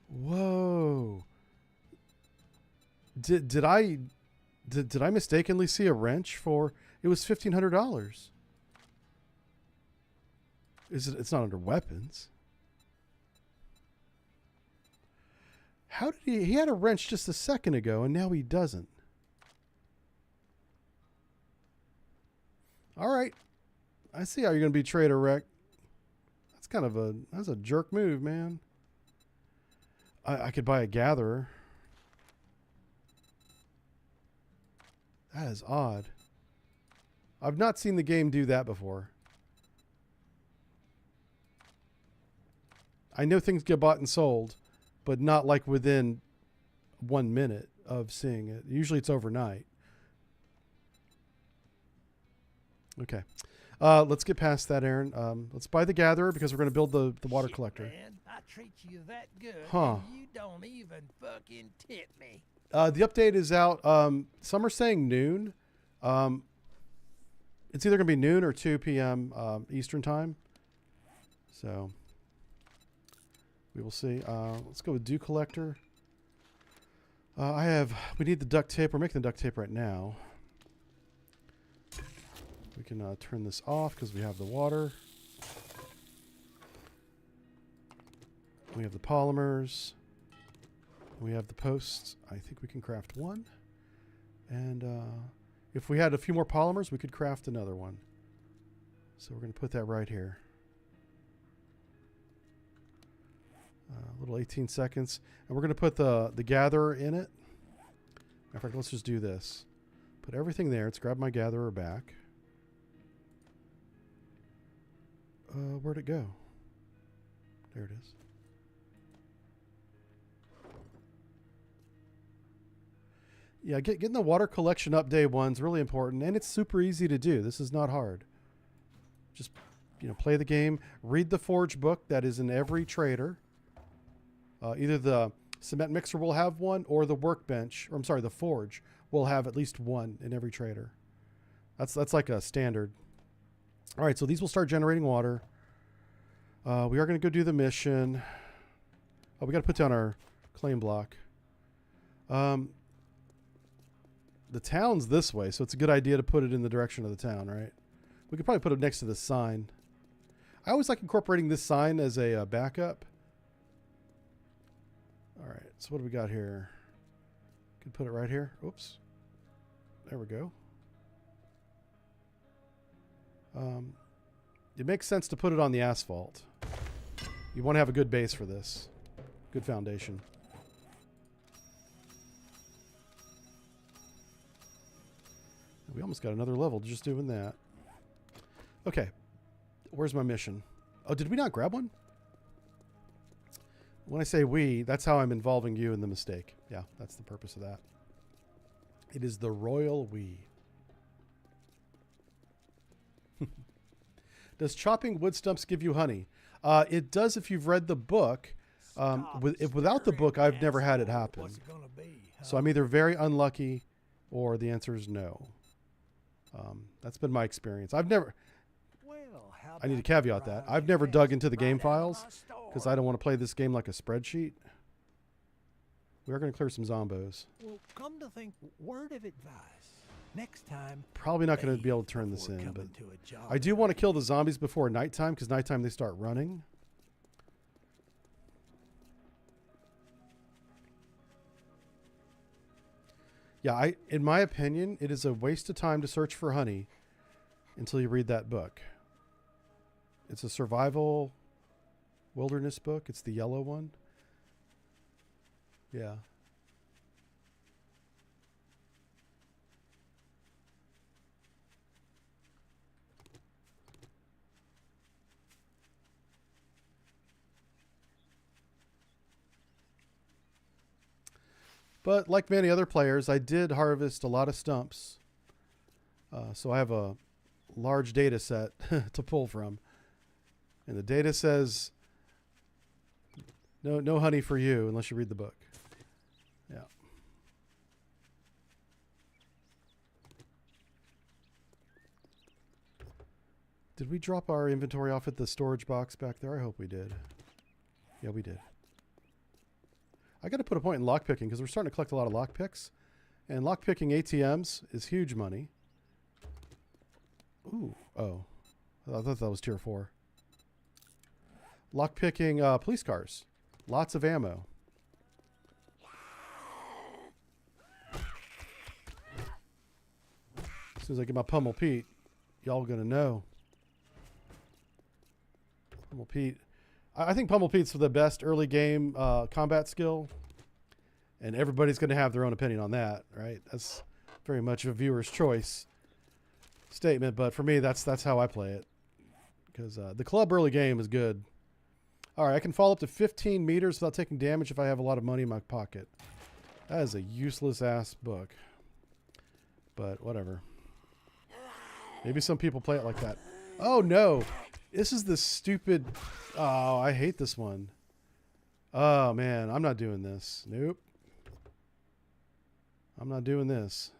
Whoa. Did I mistakenly see a wrench for... It was $1,500. It's not under weapons. How did he had a wrench just a second ago and now he doesn't? All right. I see how you're going to be Trader Wreck. That's a jerk move, man. I could buy a gatherer. That is odd. I've not seen the game do that before. I know things get bought and sold, but not like within 1 minute of seeing it. Usually it's overnight. Okay. Let's get past that, Aaron. Let's buy the gatherer because we're going to build the water collector. Man, I treat you that good. Huh. And you don't even fucking tip me. The update is out. Some are saying noon. It's either going to be noon or 2 p.m. Eastern time. So we will see. Let's go with dew collector. We need the duct tape. We're making the duct tape right now. We can turn this off because we have the water. We have the polymers. We have the posts. I think we can craft 1. And if we had a few more polymers, we could craft another one. So we're going to put that right here. A Total 18 seconds. And we're going to put the gatherer in it. In fact, let's just do this. Put everything there. Let's grab my gatherer back. Where'd it go? There it is. Yeah, getting the water collection up day one's really important, and it's super easy to do. This is not hard. Just, play the game. Read the Forge book that is in every trader. Either the cement mixer will have one, or the workbench, or I'm sorry, the Forge will have at least one in every trader. That's like a standard. All right, so these will start generating water. We are going to go do the mission. Oh, we got to put down our claim block. The town's this way, so it's a good idea to put it in the direction of the town, right? We could probably put it next to the sign. I always like incorporating this sign as a backup. All right, so what do we got here? Could put it right here. Oops. There we go. It makes sense to put it on the asphalt. You want to have a good base for this. Good foundation. We almost got another level just doing that. Okay. Where's my mission? Oh, did we not grab one? When I say we, that's how I'm involving you in the mistake. Yeah, that's the purpose of that. It is the royal we. Does chopping wood stumps give you honey? It does if you've read the book. Without the book, I've never had it happen. What's it gonna be, huh? So I'm either very unlucky or the answer is no. That's been my experience. I've never... Well, how I need to about caveat you that. ride I've never your dug best into the game right out of files my store? because I don't want to play this game like a spreadsheet. We are going to clear some zombos. Well, come to think, word of advice. Next time, Probably not going to be able to turn bathe this in, before but coming to a job I do want to kill the zombies before nighttime because nighttime they start running. Yeah, in my opinion, it is a waste of time to search for honey until you read that book. It's a survival wilderness book. It's the yellow one. Yeah. But like many other players, I did harvest a lot of stumps. So I have a large data set to pull from. And the data says no honey for you unless you read the book. Yeah. Did we drop our inventory off at the storage box back there? I hope we did. Yeah, we did. I got to put a point in lockpicking because we're starting to collect a lot of lockpicks. And lockpicking ATMs is huge money. Ooh. Oh. I thought that was tier 4. Lockpicking police cars. Lots of ammo. As soon as I get my Pummel Pete, y'all gonna know. Pummel Pete. I think Pummel Pete's the best early game combat skill. And everybody's going to have their own opinion on that, right? That's very much a viewer's choice statement. But for me, that's how I play it. Because the club early game is good. All right, I can fall up to 15 meters without taking damage if I have a lot of money in my pocket. That is a useless ass book. But whatever. Maybe some people play it like that. Oh, no. This is the stupid... Oh, I hate this one. Oh, man. I'm not doing this. Nope. I'm not doing this.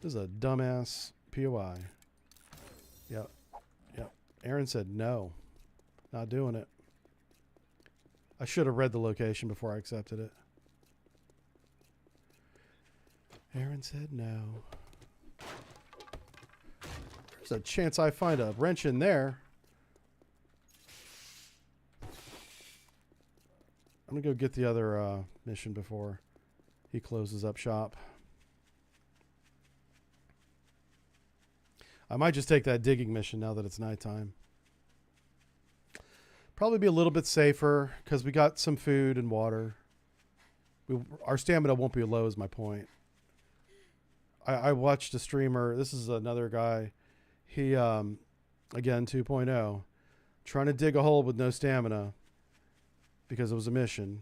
This is a dumbass POI. Yep. Yep. Aaron said no. Not doing it. I should have read the location before I accepted it. Aaron said no. There's a chance I find a wrench in there. I'm going to go get the other mission before he closes up shop. I might just take that digging mission now that it's nighttime. Probably be a little bit safer because we got some food and water. Our stamina won't be low is my point. I watched a streamer. This is another guy. He, again, 2.0, trying to dig a hole with no stamina because it was a mission.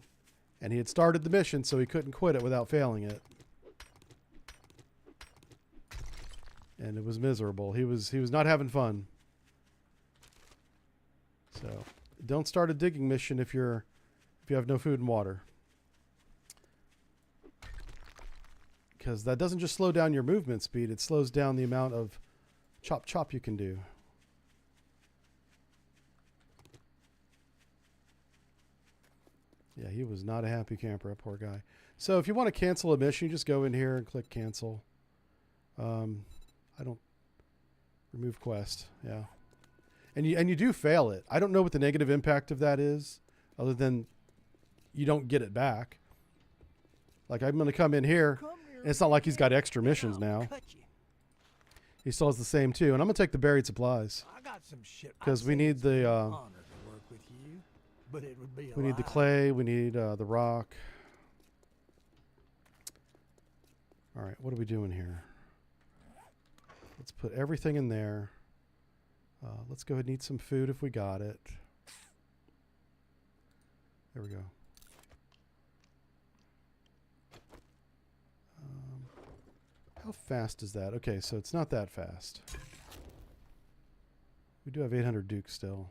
And he had started the mission, so he couldn't quit it without failing it. And it was miserable. He was not having fun. So don't start a digging mission if you have no food and water. Because that doesn't just slow down your movement speed, it slows down the amount of chop you can do. Yeah, he was not a happy camper, that poor guy. So if you want to cancel a mission, you just go in here and click cancel. I don't remove quest. Yeah. And you do fail it. I don't know what the negative impact of that is, other than you don't get it back. Like, I'm going to come in here, and it's not like he's got extra missions now. He still has the same too. And I'm going to take the buried supplies. Because we need the we need the clay, we need the rock. All right, what are we doing here? Let's put everything in there. Let's go ahead and eat some food if we got it. There we go. How fast is that? Okay, so it's not that fast. We do have 800 Duke still.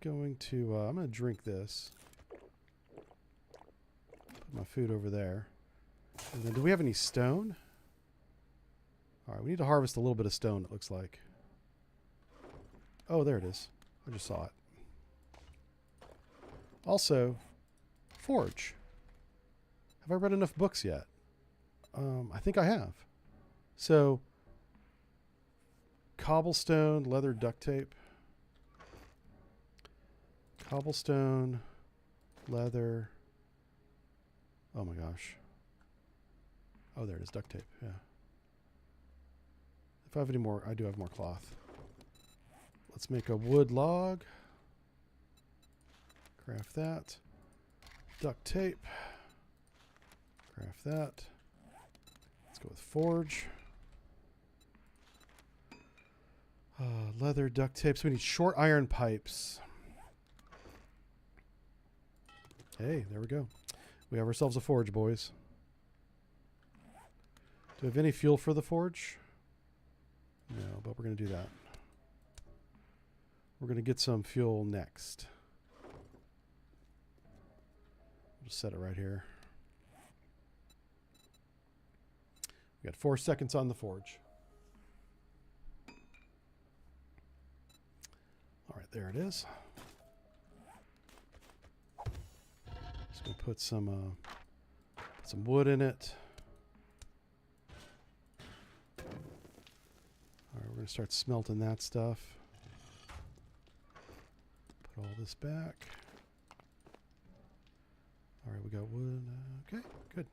I'm going to drink this. Put my food over there. And then do we have any stone? All right, we need to harvest a little bit of stone, it looks like. Oh, there it is. I just saw it. Also, forge. Have I read enough books yet? I think I have. So, cobblestone, leather duct tape. Cobblestone, leather. Oh my gosh. Oh, there it is, duct tape, yeah. If I have any more, I do have more cloth. Let's make a wood log. Craft that. Duct tape. Craft that. Let's go with forge. Leather, duct tape. So we need short iron pipes. Hey, there we go. We have ourselves a forge, boys. Do we have any fuel for the forge? No, but we're going to do that. We're going to get some fuel next. We'll just set it right here. We got 4 seconds on the forge. All right, there it is. Just going to put some wood in it. All right, we're going to start smelting that stuff. Put all this back. All right, we got wood. Okay, good.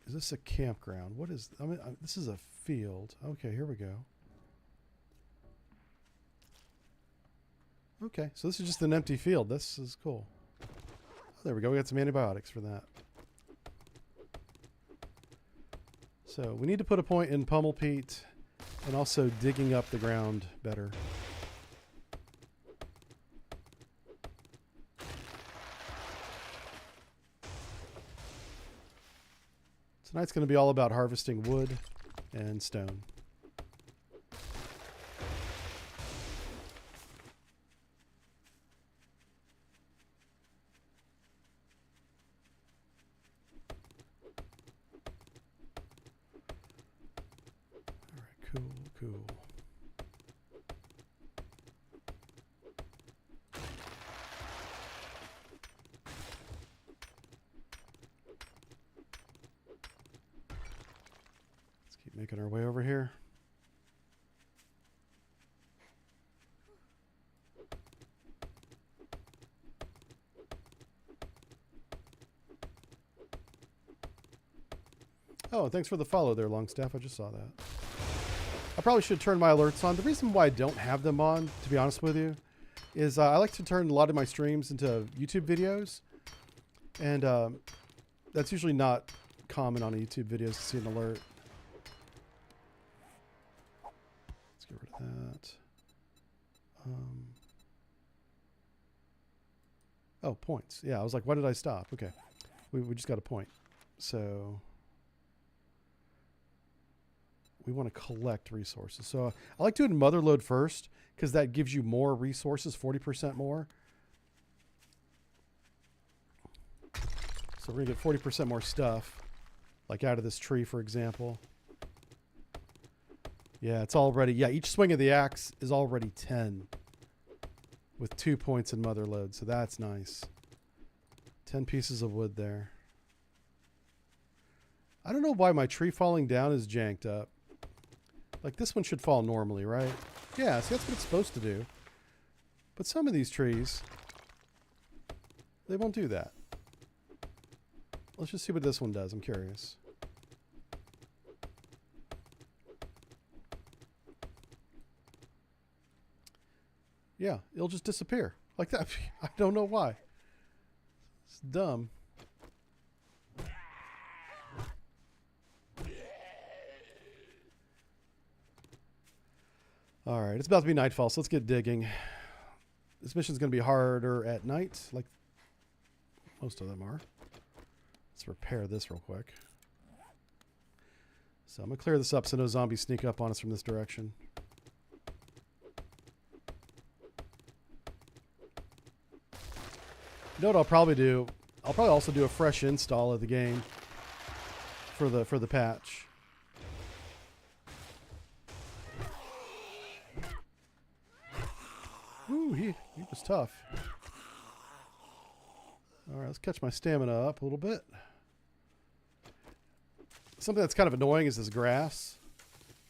Is this a campground? What is... I mean, this is a field. Okay, here we go. Okay, so this is just an empty field. This is cool. Oh, there we go. We got some antibiotics for that. So we need to put a point in pummel peat and also digging up the ground better. Tonight's going to be all about harvesting wood and stone. All right, cool. Making our way over here. Oh, thanks for the follow there, Longstaff. I just saw that. I probably should turn my alerts on. The reason why I don't have them on, to be honest with you, is I like to turn a lot of my streams into YouTube videos. And that's usually not common on a YouTube video to see an alert. Let's get rid of that. Oh, points. Yeah, I was like, why did I stop? Okay. We just got a point. So we want to collect resources. So I like doing motherload first because that gives you more resources, 40% more. So we're going to get 40% more stuff, like out of this tree, for example. Yeah, it's already, yeah, each swing of the axe is already 10 with 2 points in motherload. So that's nice. 10 pieces of wood there. I don't know why my tree falling down is janked up. Like this one should fall normally, right? Yeah, see, that's what it's supposed to do. But some of these trees, they won't do that. Let's just see what this one does. I'm curious. Yeah, it'll just disappear like that. I don't know why. It's dumb. All right, it's about to be nightfall, so let's get digging. This mission's going to be harder at night, like most of them are. Let's repair this real quick. So I'm going to clear this up so no zombies sneak up on us from this direction. You know what I'll probably do? I'll probably also do a fresh install of the game for the patch. Ooh, he was tough. All right, let's catch my stamina up a little bit. Something that's kind of annoying is this grass.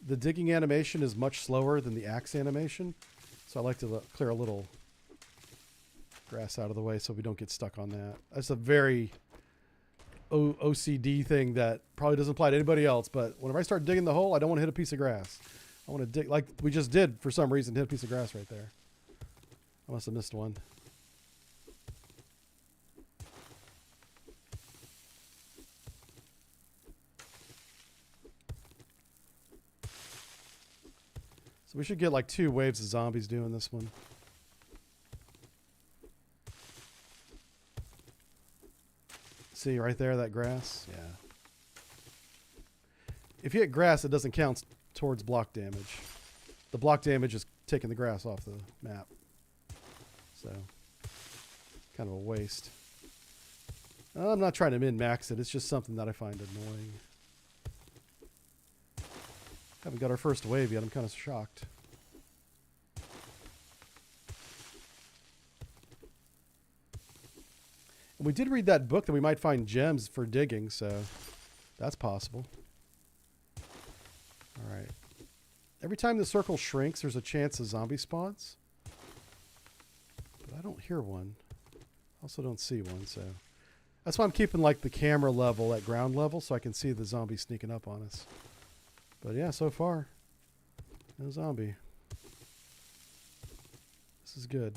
The digging animation is much slower than the axe animation, so I like to clear a little grass out of the way so we don't get stuck on that. That's a very OCD thing that probably doesn't apply to anybody else, but whenever I start digging the hole, I don't want to hit a piece of grass. I want to dig, like we just did for some reason, hit a piece of grass right there. I must have missed one. So we should get like 2 waves of zombies doing this one. See right there, that grass? Yeah. If you hit grass, it doesn't count towards block damage. The block damage is taking the grass off the map. So, kind of a waste. I'm not trying to min-max it. It's just something that I find annoying. Haven't got our first wave yet. I'm kind of shocked. And we did read that book that we might find gems for digging, so that's possible. All right. Every time the circle shrinks, there's a chance a zombie spawns. But I don't hear one. Also don't see one, so that's why I'm keeping like the camera level at ground level so I can see the zombie sneaking up on us. But yeah, so far, no zombie. This is good.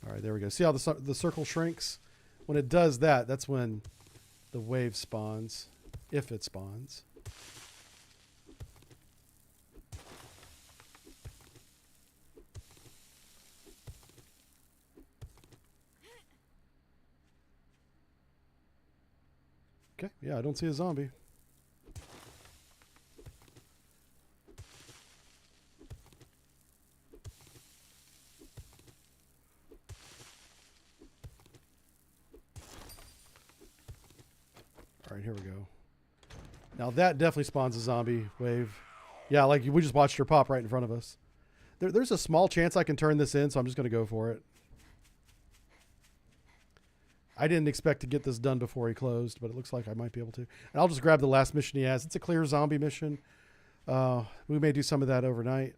All right, there we go. See how the circle shrinks? When it does that, that's when the wave spawns, if it spawns. Okay, yeah, I don't see a zombie. All right, here we go. Now that definitely spawns a zombie wave. Yeah, like we just watched her pop right in front of us. There's a small chance I can turn this in, so I'm just going to go for it. I didn't expect to get this done before he closed, but it looks like I might be able to. And I'll just grab the last mission he has. It's a clear zombie mission. We may do some of that overnight.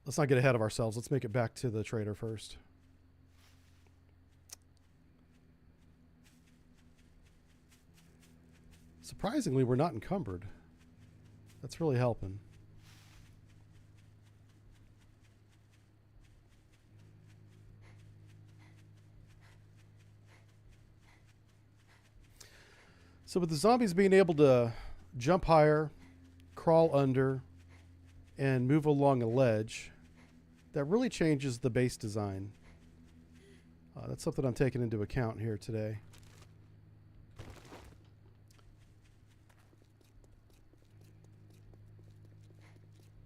Let's not get ahead of ourselves. Let's make it back to the trader first. Surprisingly, we're not encumbered. That's really helping. So with the zombies being able to jump higher, crawl under, and move along a ledge, that really changes the base design. That's something I'm taking into account here today.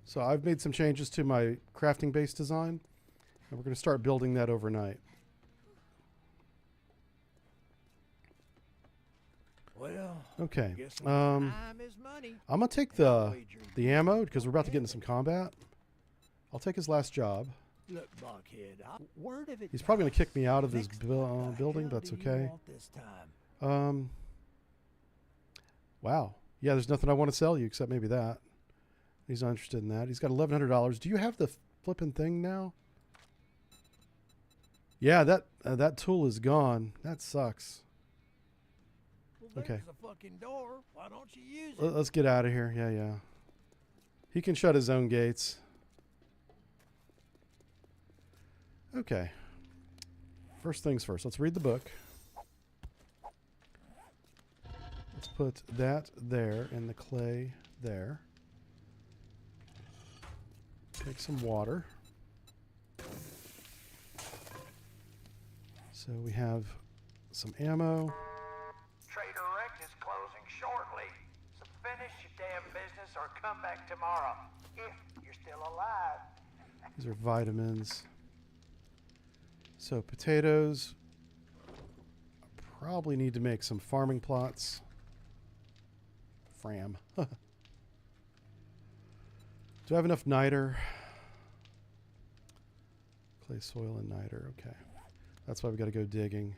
So I've made some changes to my crafting base design, and we're going to start building that overnight. Well, Okay. guess time is money. I'm going to take the ammo because we're about to get into some combat. I'll take his last job. Look, Buckhead, word of it. He's probably going to kick me out of his Next, building. what the That's hell do you okay. want this time? Wow. Yeah, there's nothing I want to sell you except maybe that. He's not interested in that. He's got $1,100. Do you have the flipping thing now? Yeah, that tool is gone. That sucks. Well, Okay. there's a fucking door. Why don't you use it? Let's get out of here. Yeah, yeah. He can shut his own gates. Okay. First things first. Let's read the book. Let's put that there and the clay there. Take some water. So we have some ammo. Trader Rex is closing shortly, so finish your damn business or come back tomorrow, if you're still alive. These are vitamins. So potatoes. Probably need to make some farming plots. Fram. Do I have enough niter? Clay soil and niter. Okay. That's why we got to go digging.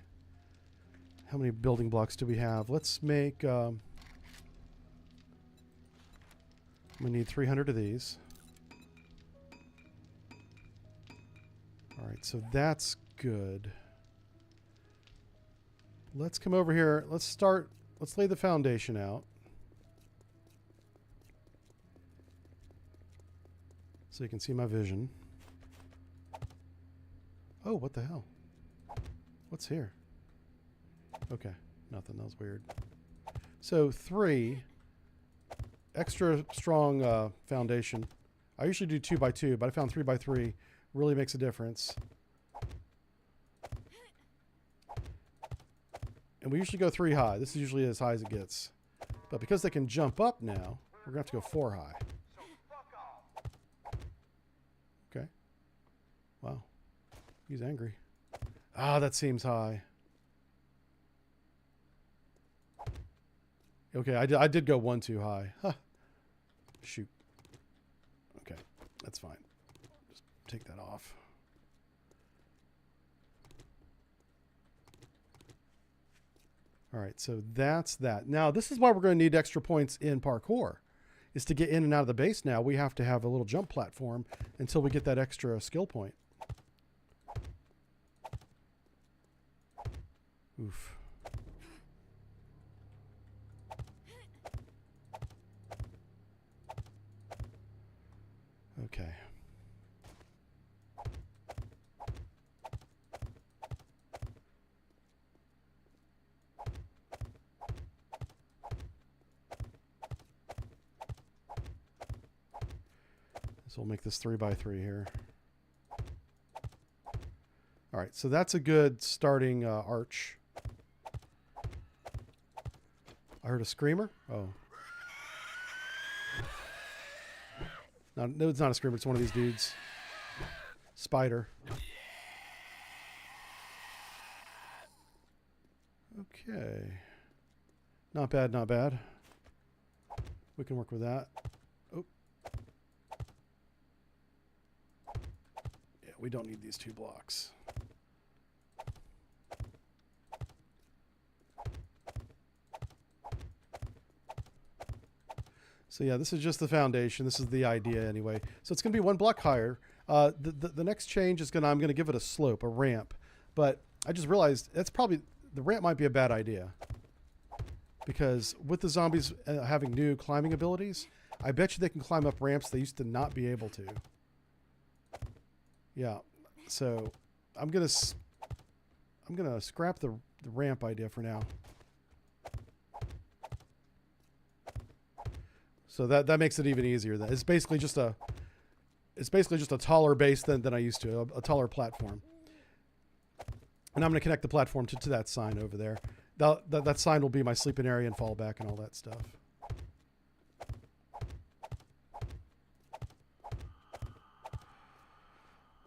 How many building blocks do we have? Let's make... we need 300 of these. All right, so that's good. Let's come over here. Let's lay the foundation out. So you can see my vision. Oh, what the hell? What's here? Okay, nothing. That was weird. So 3 extra strong foundation. I usually do 2 by 2, but I found 3 by 3 really makes a difference. And we usually go 3 high. This is usually as high as it gets. But because they can jump up now, we're going to have to go 4 high. Okay. Wow. He's angry. Ah, that seems high. Okay, I did go 1 too high. Huh. Shoot. Okay, that's fine. Just take that off. All right, so that's that. Now, this is why we're going to need extra points in parkour. Is to get in and out of the base now, we have to have a little jump platform until we get that extra skill point. Oof. Okay. So we'll make this 3 by 3 here. All right, so that's a good starting arch. I heard a screamer. Oh. No, it's not a screamer. It's one of these dudes. Spider. Okay. Not bad, not bad. We can work with that. Oh. Yeah, we don't need these 2 blocks. So yeah, this is just the foundation. This is the idea anyway. So it's going to be 1 block higher. The next change is I'm going to give it a slope, a ramp. But I just realized that's probably, the ramp might be a bad idea. because with the zombies having new climbing abilities, I bet you they can climb up ramps they used to not be able to. Yeah, so I'm gonna scrap the ramp idea for now. So that makes it even easier. Then it's basically just a taller base than I used to, a taller platform. And I'm going to connect the platform to that sign over there. That sign will be my sleeping area and fallback and all that stuff.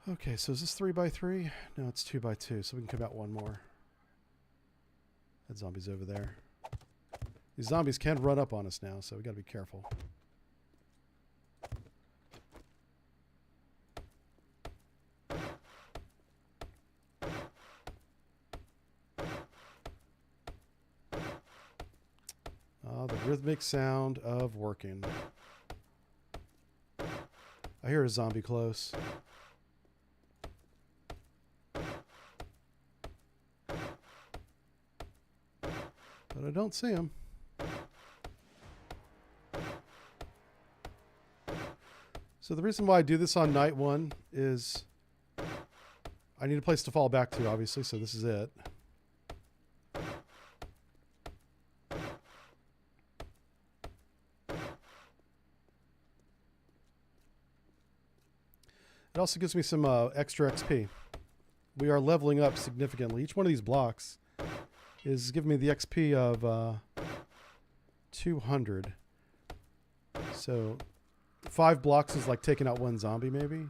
Okay, so is this 3x3? No, it's 2x2, so we can come out one more. That zombie's over there. These zombies can run up on us now, so we got to be careful. The rhythmic sound of working. I hear a zombie close. But I don't see him. So the reason why I do this on night one is I need a place to fall back to, obviously, so this is it. It also gives me some extra XP. We are leveling up significantly. Each one of these blocks is giving me the XP of 200. So 5 blocks is like taking out one zombie, maybe.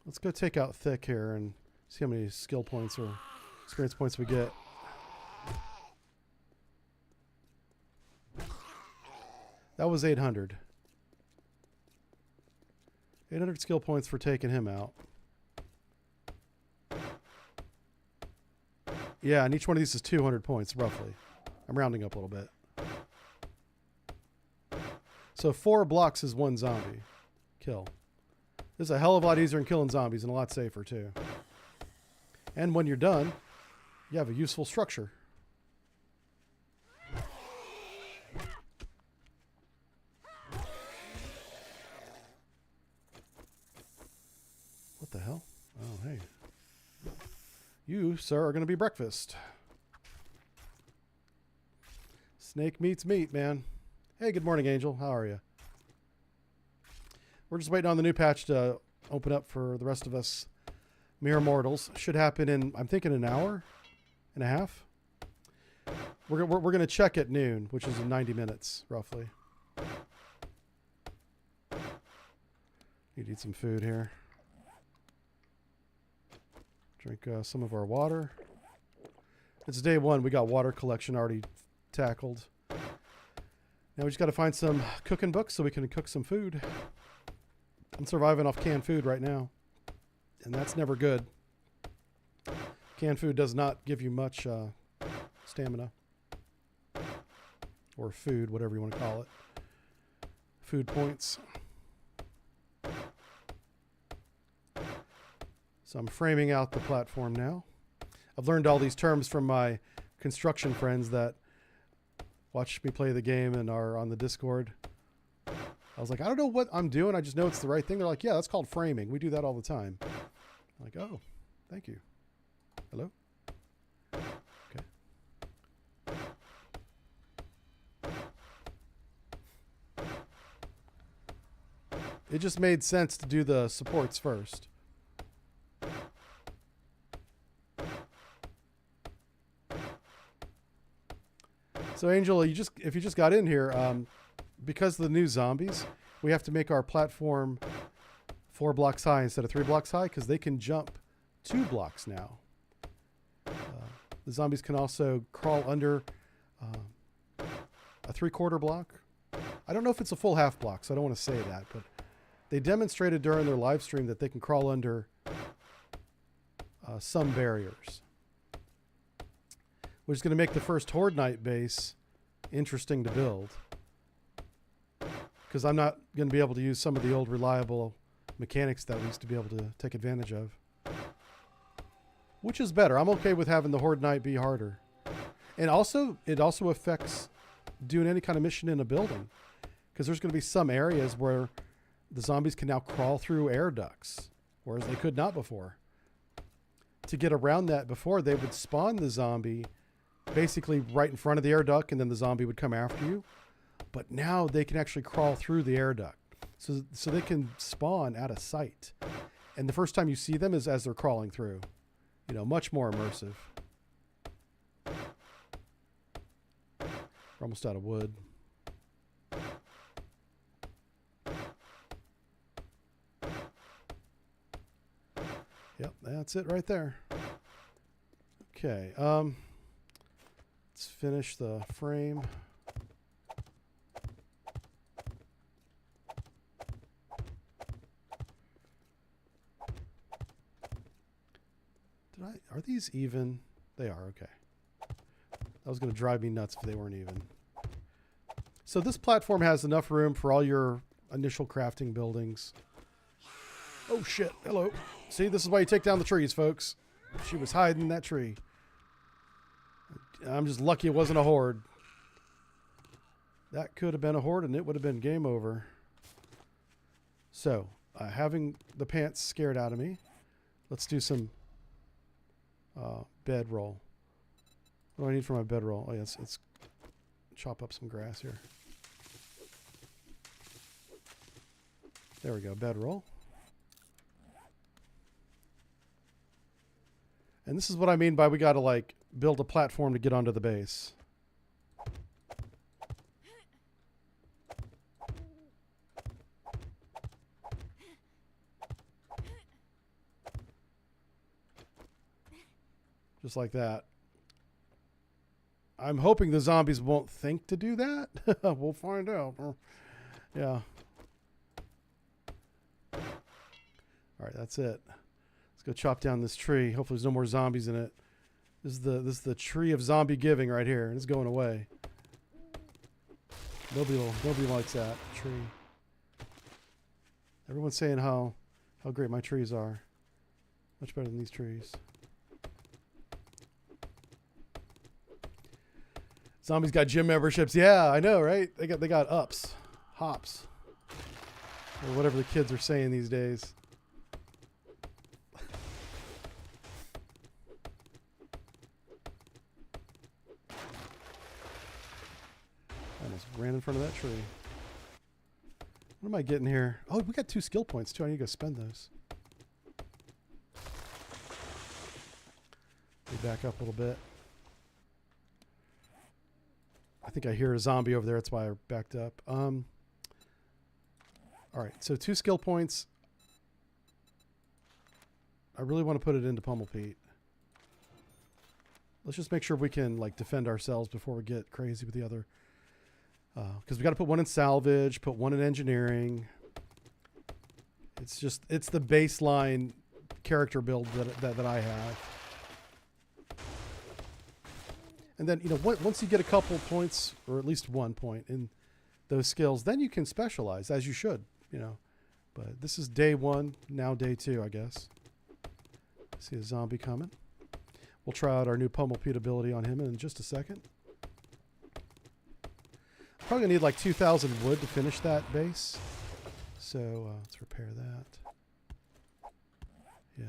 Let's go take out Thick here and see how many skill points or experience points we get. That was 800. 800 skill points for taking him out. Yeah, and each one of these is 200 points, roughly. I'm rounding up a little bit. So 4 blocks is 1 zombie kill. This is a hell of a lot easier than killing zombies and a lot safer, too. And when you're done, you have a useful structure. What the hell? Oh, hey. You, sir, are going to be breakfast. Snake meets meat, man. Hey, good morning, Angel. How are you? We're just waiting on the new patch to open up for the rest of us mere mortals. Should happen in, I'm thinking, an hour and a half. We're going to check at noon, which is in 90 minutes, roughly. You need some food here. Drink some of our water. It's day 1. We got water collection already tackled. Now we just got to find some cooking books so we can cook some food. I'm surviving off canned food right now, and that's never good. Canned food does not give you much stamina. Or food, whatever you want to call it. Food points. So I'm framing out the platform now. I've learned all these terms from my construction friends that watch me play the game and are on the Discord. I was like, I don't know what I'm doing. I just know it's the right thing. They're like, yeah, that's called framing. We do that all the time. I'm like, oh, thank you. Hello? Okay. It just made sense to do the supports first. So Angel, if you just got in here, because of the new zombies, we have to make our platform 4 blocks high instead of 3 blocks high because they can jump 2 blocks now. The zombies can also crawl under a 3/4 block. I don't know if it's a full half block, so I don't want to say that, but they demonstrated during their live stream that they can crawl under some barriers, which is going to make the first Horde Night base interesting to build. Because I'm not going to be able to use some of the old reliable mechanics that we used to be able to take advantage of. Which is better. I'm okay with having the Horde Night be harder. And also, it also affects doing any kind of mission in a building. Because there's going to be some areas where the zombies can now crawl through air ducts, whereas they could not before. To get around that before, they would spawn the zombie basically right in front of the air duct, and then the zombie would come after you. But now they can actually crawl through the air duct. So they can spawn out of sight. And the first time you see them is as they're crawling through. You know, much more immersive. We're almost out of wood. Yep, that's it right there. Okay, let's finish the frame. Are these even? They are, okay. That was going to drive me nuts if they weren't even. So this platform has enough room for all your initial crafting buildings. Oh shit, hello. See, this is why you take down the trees, folks. She was hiding in that tree. I'm just lucky it wasn't a horde. That could have been a horde and it would have been game over. So, having the pants scared out of me, let's do some bedroll. What do I need for my bedroll? Oh, yeah, let's chop up some grass here. There we go, bedroll. And this is what I mean by we got to like build a platform to get onto the base. Just like that. I'm hoping the zombies won't think to do that. We'll find out. Yeah. All right, that's it. Let's go chop down this tree. Hopefully there's no more zombies in it. This is the tree of zombie giving right here. It's going away. Nobody likes that tree. Everyone's saying how great my trees are. Much better than these trees. Zombies got gym memberships. Yeah, I know, right? They got ups, hops, or whatever the kids are saying these days. I almost ran in front of that tree. What am I getting here? Oh, we got 2 skill points too. I need to go spend those. Let me back up a little bit. I think I hear a zombie over there. That's why I backed up. All right, so 2 skill points. I really want to put it into Pummel Pete. Let's just make sure we can like defend ourselves before we get crazy with the other. Because we got to put 1 in salvage, put 1 in engineering. It's the baseline character build that I have. And then, you know, once you get a couple points, or at least 1 point in those skills, then you can specialize, as you should, you know. But this is day 1, now day 2, I guess. See a zombie coming. We'll try out our new Pummel Pete ability on him in just a second. Probably gonna need like 2,000 wood to finish that base. So let's repair that. Yeah.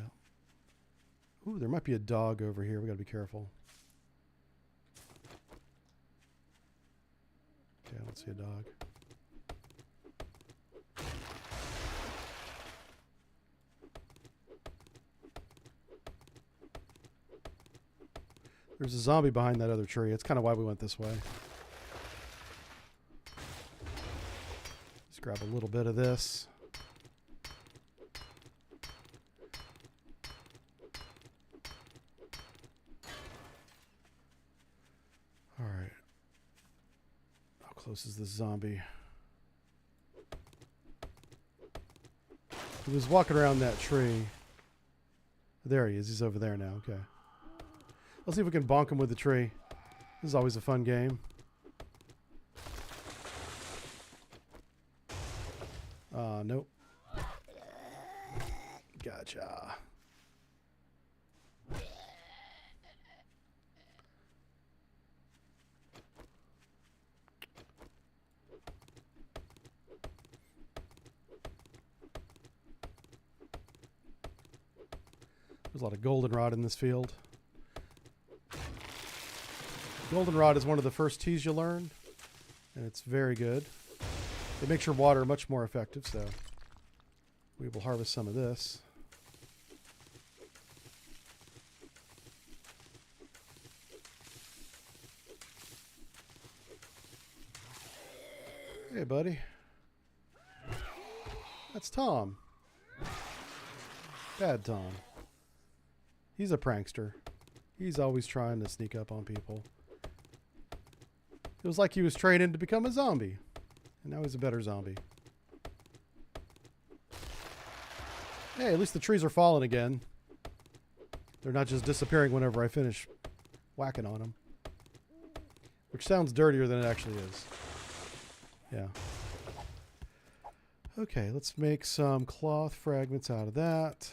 Ooh, there might be a dog over here. We gotta be careful. Okay, I don't see a dog. There's a zombie behind that other tree. It's kind of why we went this way. Let's grab a little bit of this. All right. How close is this zombie? He was walking around that tree. There he is. He's over there now. Okay. Let's see if we can bonk him with the tree. This is always a fun game. Nope. Gotcha. There's a lot of goldenrod in this field. Goldenrod is one of the first teas you learn, and it's very good. It makes your water much more effective, so we will harvest some of this. Hey, buddy. That's Tom. Bad Tom. He's a prankster. He's always trying to sneak up on people. It was like he was training to become a zombie. And now he's a better zombie. Hey, at least the trees are falling again. They're not just disappearing whenever I finish whacking on them. Which sounds dirtier than it actually is. Yeah. Okay, let's make some cloth fragments out of that.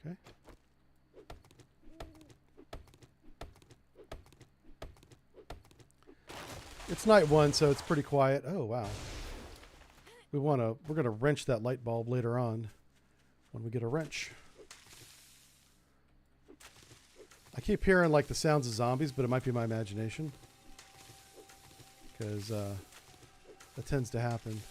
Okay. It's night one, so it's pretty quiet. Oh, wow. We're gonna wrench that light bulb later on when we get a wrench. I keep hearing like the sounds of zombies, but it might be my imagination. Because that tends to happen.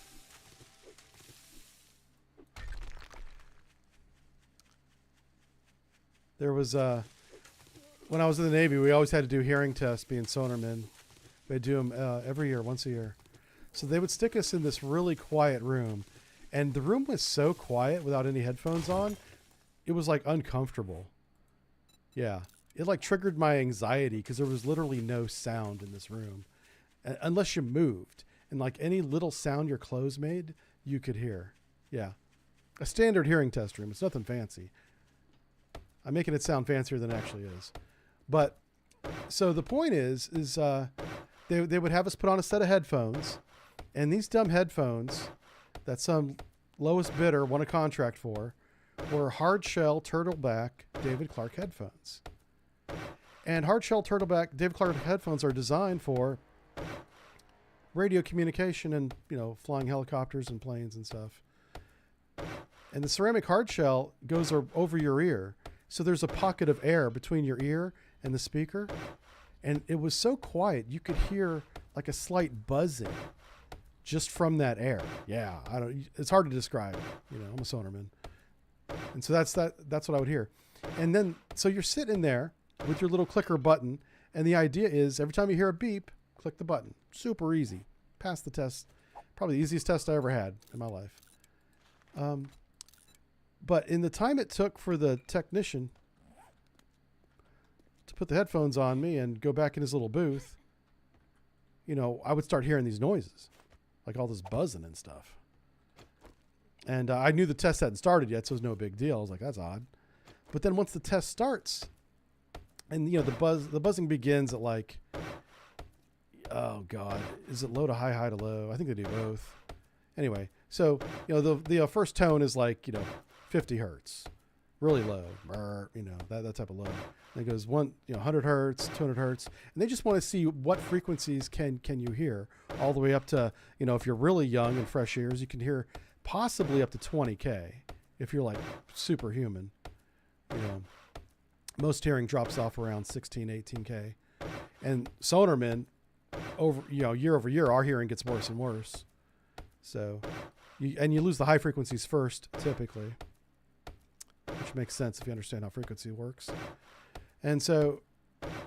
There was, when I was in the Navy, we always had to do hearing tests being sonarmen. We'd do them every year, once a year. So they would stick us in this really quiet room. And the room was so quiet without any headphones on, it was like uncomfortable. Yeah. It like triggered my anxiety because there was literally no sound in this room. Unless you moved. And like any little sound your clothes made, you could hear. Yeah. A standard hearing test room. It's nothing fancy. I'm making it sound fancier than it actually is. But, so the point is they would have us put on a set of headphones. And these dumb headphones that some lowest bidder won a contract for were hard-shell turtleback David Clark headphones. And hard-shell turtleback David Clark headphones are designed for radio communication and, you know, flying helicopters and planes and stuff. And the ceramic hardshell goes over your ear. So there's a pocket of air between your ear and the speaker. And it was so quiet, you could hear like a slight buzzing just from that air. Yeah, it's hard to describe. You know, I'm a sonarman. And so that's what I would hear. And then, so you're sitting there with your little clicker button. And the idea is every time you hear a beep, click the button. Super easy. Pass the test. Probably the easiest test I ever had in my life. But in the time it took for the technician to put the headphones on me and go back in his little booth, you know, I would start hearing these noises, like all this buzzing and stuff. And I knew the test hadn't started yet, so it was no big deal. I was like, that's odd. But then once the test starts, and you know, the buzzing begins at like, oh God, is it low to high, high to low? I think they do both. Anyway, so you know, the first tone is like, you know, 50 hertz, really low, you know, that type of low. And it goes 100 hertz, 200 hertz, and they just want to see what frequencies can you hear, all the way up to, you know, if you're really young and fresh ears, you can hear possibly up to 20K if you're like superhuman. You know, most hearing drops off around 16, 18K, and sonarmen over year over year, our hearing gets worse and worse. So, you lose the high frequencies first typically. Which makes sense if you understand how frequency works. And so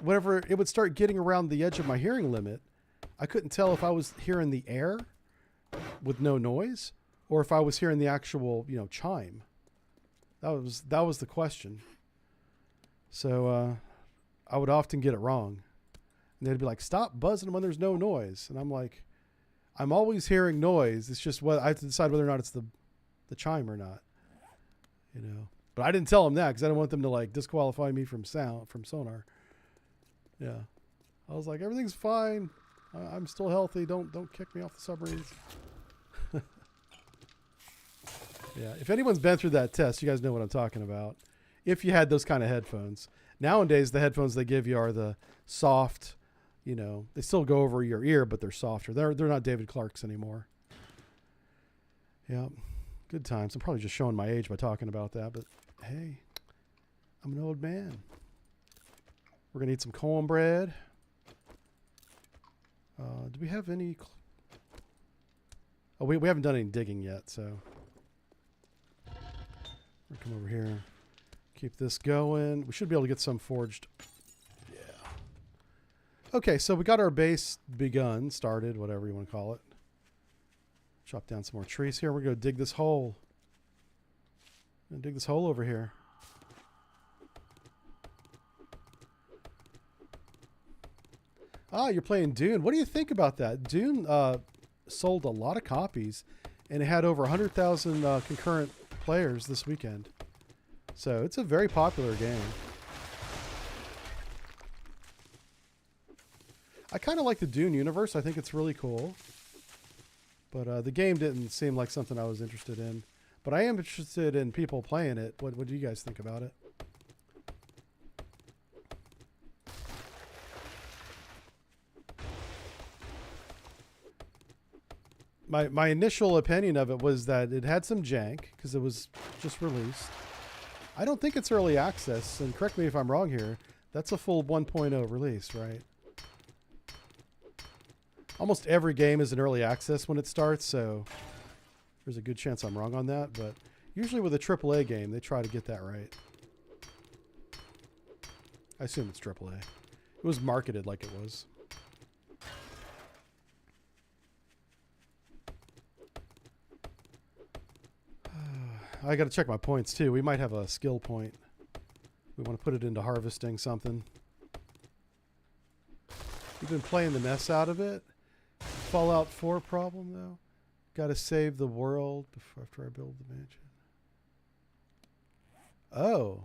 whenever it would start getting around the edge of my hearing limit, I couldn't tell if I was hearing the air with no noise or if I was hearing the actual, you know, chime. That was the question. So I would often get it wrong. And they'd be like, stop buzzing when there's no noise. And I'm like, I'm always hearing noise. It's just what I have to decide whether or not it's the chime or not. You know. But I didn't tell them that because I didn't want them to like disqualify me from sonar. Yeah. I was like, everything's fine. I'm still healthy. Don't kick me off the submarines. Yeah, if anyone's been through that test, you guys know what I'm talking about. If you had those kind of headphones. Nowadays, the headphones they give you are the soft, you know, they still go over your ear, but they're softer. They're not David Clark's anymore. Yeah, good times. I'm probably just showing my age by talking about that, but hey, I'm an old man. We're going to eat some cornbread. Do we have any... Oh, we haven't done any digging yet, so... We'll come over here. Keep this going. We should be able to get some forged. Yeah. Okay, so we got our base begun, started, whatever you want to call it. Chop down some more trees here. We're going to dig this hole. I'm going to dig this hole over here. Ah, you're playing Dune. What do you think about that? Dune sold a lot of copies, and it had over 100,000 concurrent players this weekend. So it's a very popular game. I kind of like the Dune universe. I think it's really cool. But the game didn't seem like something I was interested in. But I am interested in people playing it. What do you guys think about it? My initial opinion of it was that it had some jank because it was just released. I don't think it's early access, and correct me if I'm wrong here. That's a full 1.0 release, right? Almost every game is in early access when it starts, so there's a good chance I'm wrong on that. But usually with a AAA game, they try to get that right. I assume it's AAA. It was marketed like it was. I got to check my points too. We might have a skill point. We want to put it into harvesting something. You've been playing the mess out of it. Fallout 4 problem though. Got to save the world after I build the mansion. Oh.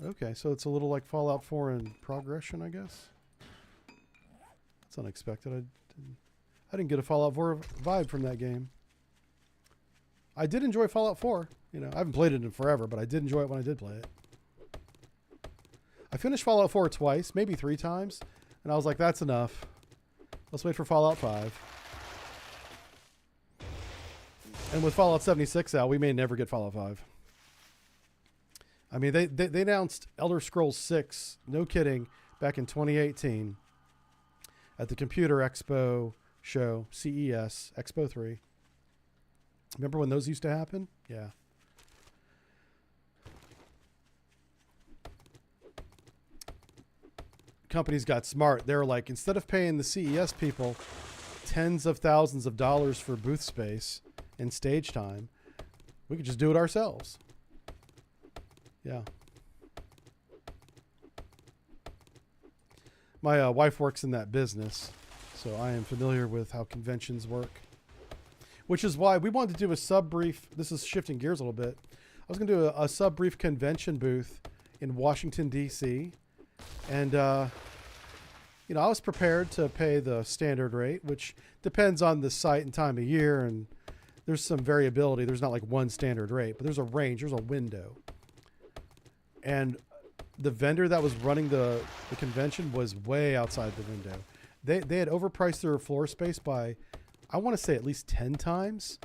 Okay, so it's a little like Fallout 4 in progression, I guess. That's unexpected. I didn't get a Fallout 4 vibe from that game. I did enjoy Fallout 4. You know, I haven't played it in forever, but I did enjoy it when I did play it. I finished Fallout 4 twice, maybe 3 times, and I was like, that's enough. Let's wait for Fallout 5. And with Fallout 76 out, we may never get Fallout 5. I mean, they announced Elder Scrolls 6, no kidding, back in 2018 at the Computer Expo show, CES, Expo 3. Remember when those used to happen? Yeah. Companies got smart. They were like, instead of paying the CES people tens of thousands of dollars for booth space and stage time, we could just do it ourselves. Yeah. My wife works in that business, so I am familiar with how conventions work. Which is why we wanted to do a sub-brief. This is shifting gears a little bit. I was going to do a sub-brief convention booth in Washington, D.C. And, you know, I was prepared to pay the standard rate, which depends on the site and time of year. And there's some variability. There's not like one standard rate, but there's a range. There's a window. And the vendor that was running the convention was way outside the window. They had overpriced their floor space by, I want to say, at least 10 times.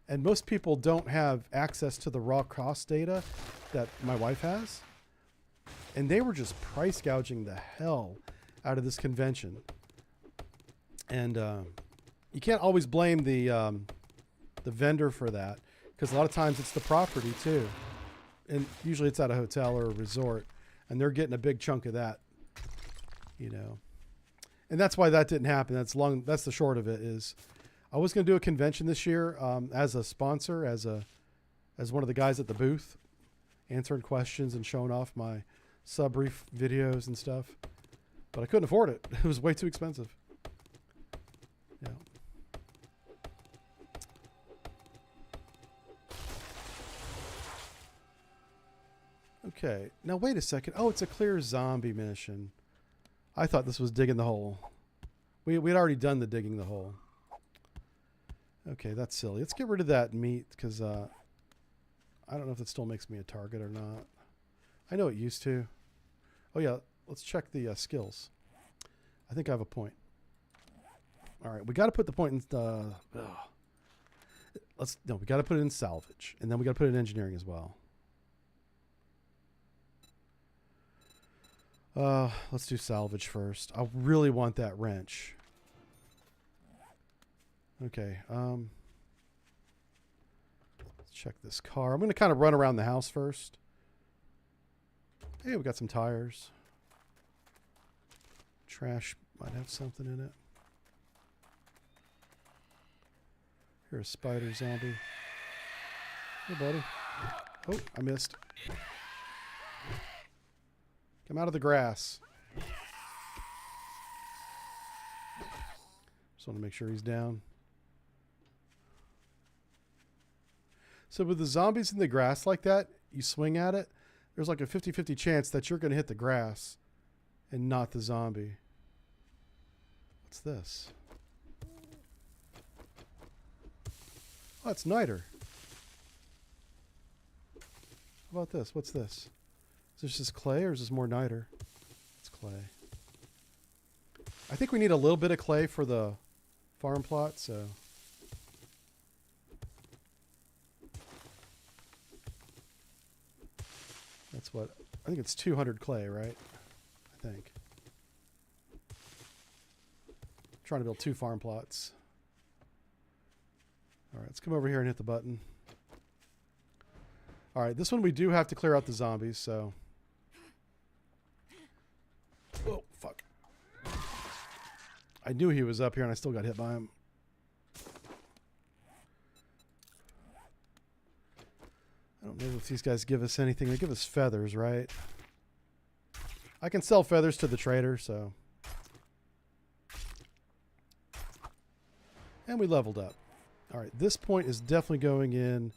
And most people don't have access to the raw cost data that my wife has. And they were just price gouging the hell out of this convention. And you can't always blame the vendor for that, because a lot of times it's the property too. And usually it's at a hotel or a resort, and they're getting a big chunk of that, you know. And that's why that didn't happen. That's the short of it. Is I was going to do a convention this year as a sponsor, as one of the guys at the booth, answering questions and showing off my sub-brief videos and stuff. But I couldn't afford it. It was way too expensive. Yeah. Okay. Now, wait a second. Oh, it's a clear zombie mission. I thought this was digging the hole. We'd already done the digging the hole. Okay, that's silly. Let's get rid of that meat because I don't know if it still makes me a target or not. I know it used to. Oh, yeah. Let's check the skills. I think I have a point. All right. We got to put the point in the... we got to put it in salvage. And then we got to put it in engineering as well. Let's do salvage first. I really want that wrench. Okay. Let's check this car. I'm going to kind of run around the house first. Hey, we got some tires. Trash might have something in it. Here's a spider zombie. Hey, buddy. Oh, I missed. Come out of the grass. Just want to make sure he's down. So with the zombies in the grass like that, you swing at it, there's like a 50-50 chance that you're going to hit the grass and not the zombie. What's this? Oh, it's niter. How about this? What's this? Is this just clay or is this more niter? It's clay. I think we need a little bit of clay for the farm plot, so... That's what... I think it's 200 clay, right? I think. I'm trying to build 2 farm plots. Alright, let's come over here and hit the button. Alright, this one we do have to clear out the zombies, so... Oh, fuck. I knew he was up here and I still got hit by him. I don't know if these guys give us anything. They give us feathers, right? I can sell feathers to the trader, so... And we leveled up. Alright, this point is definitely going in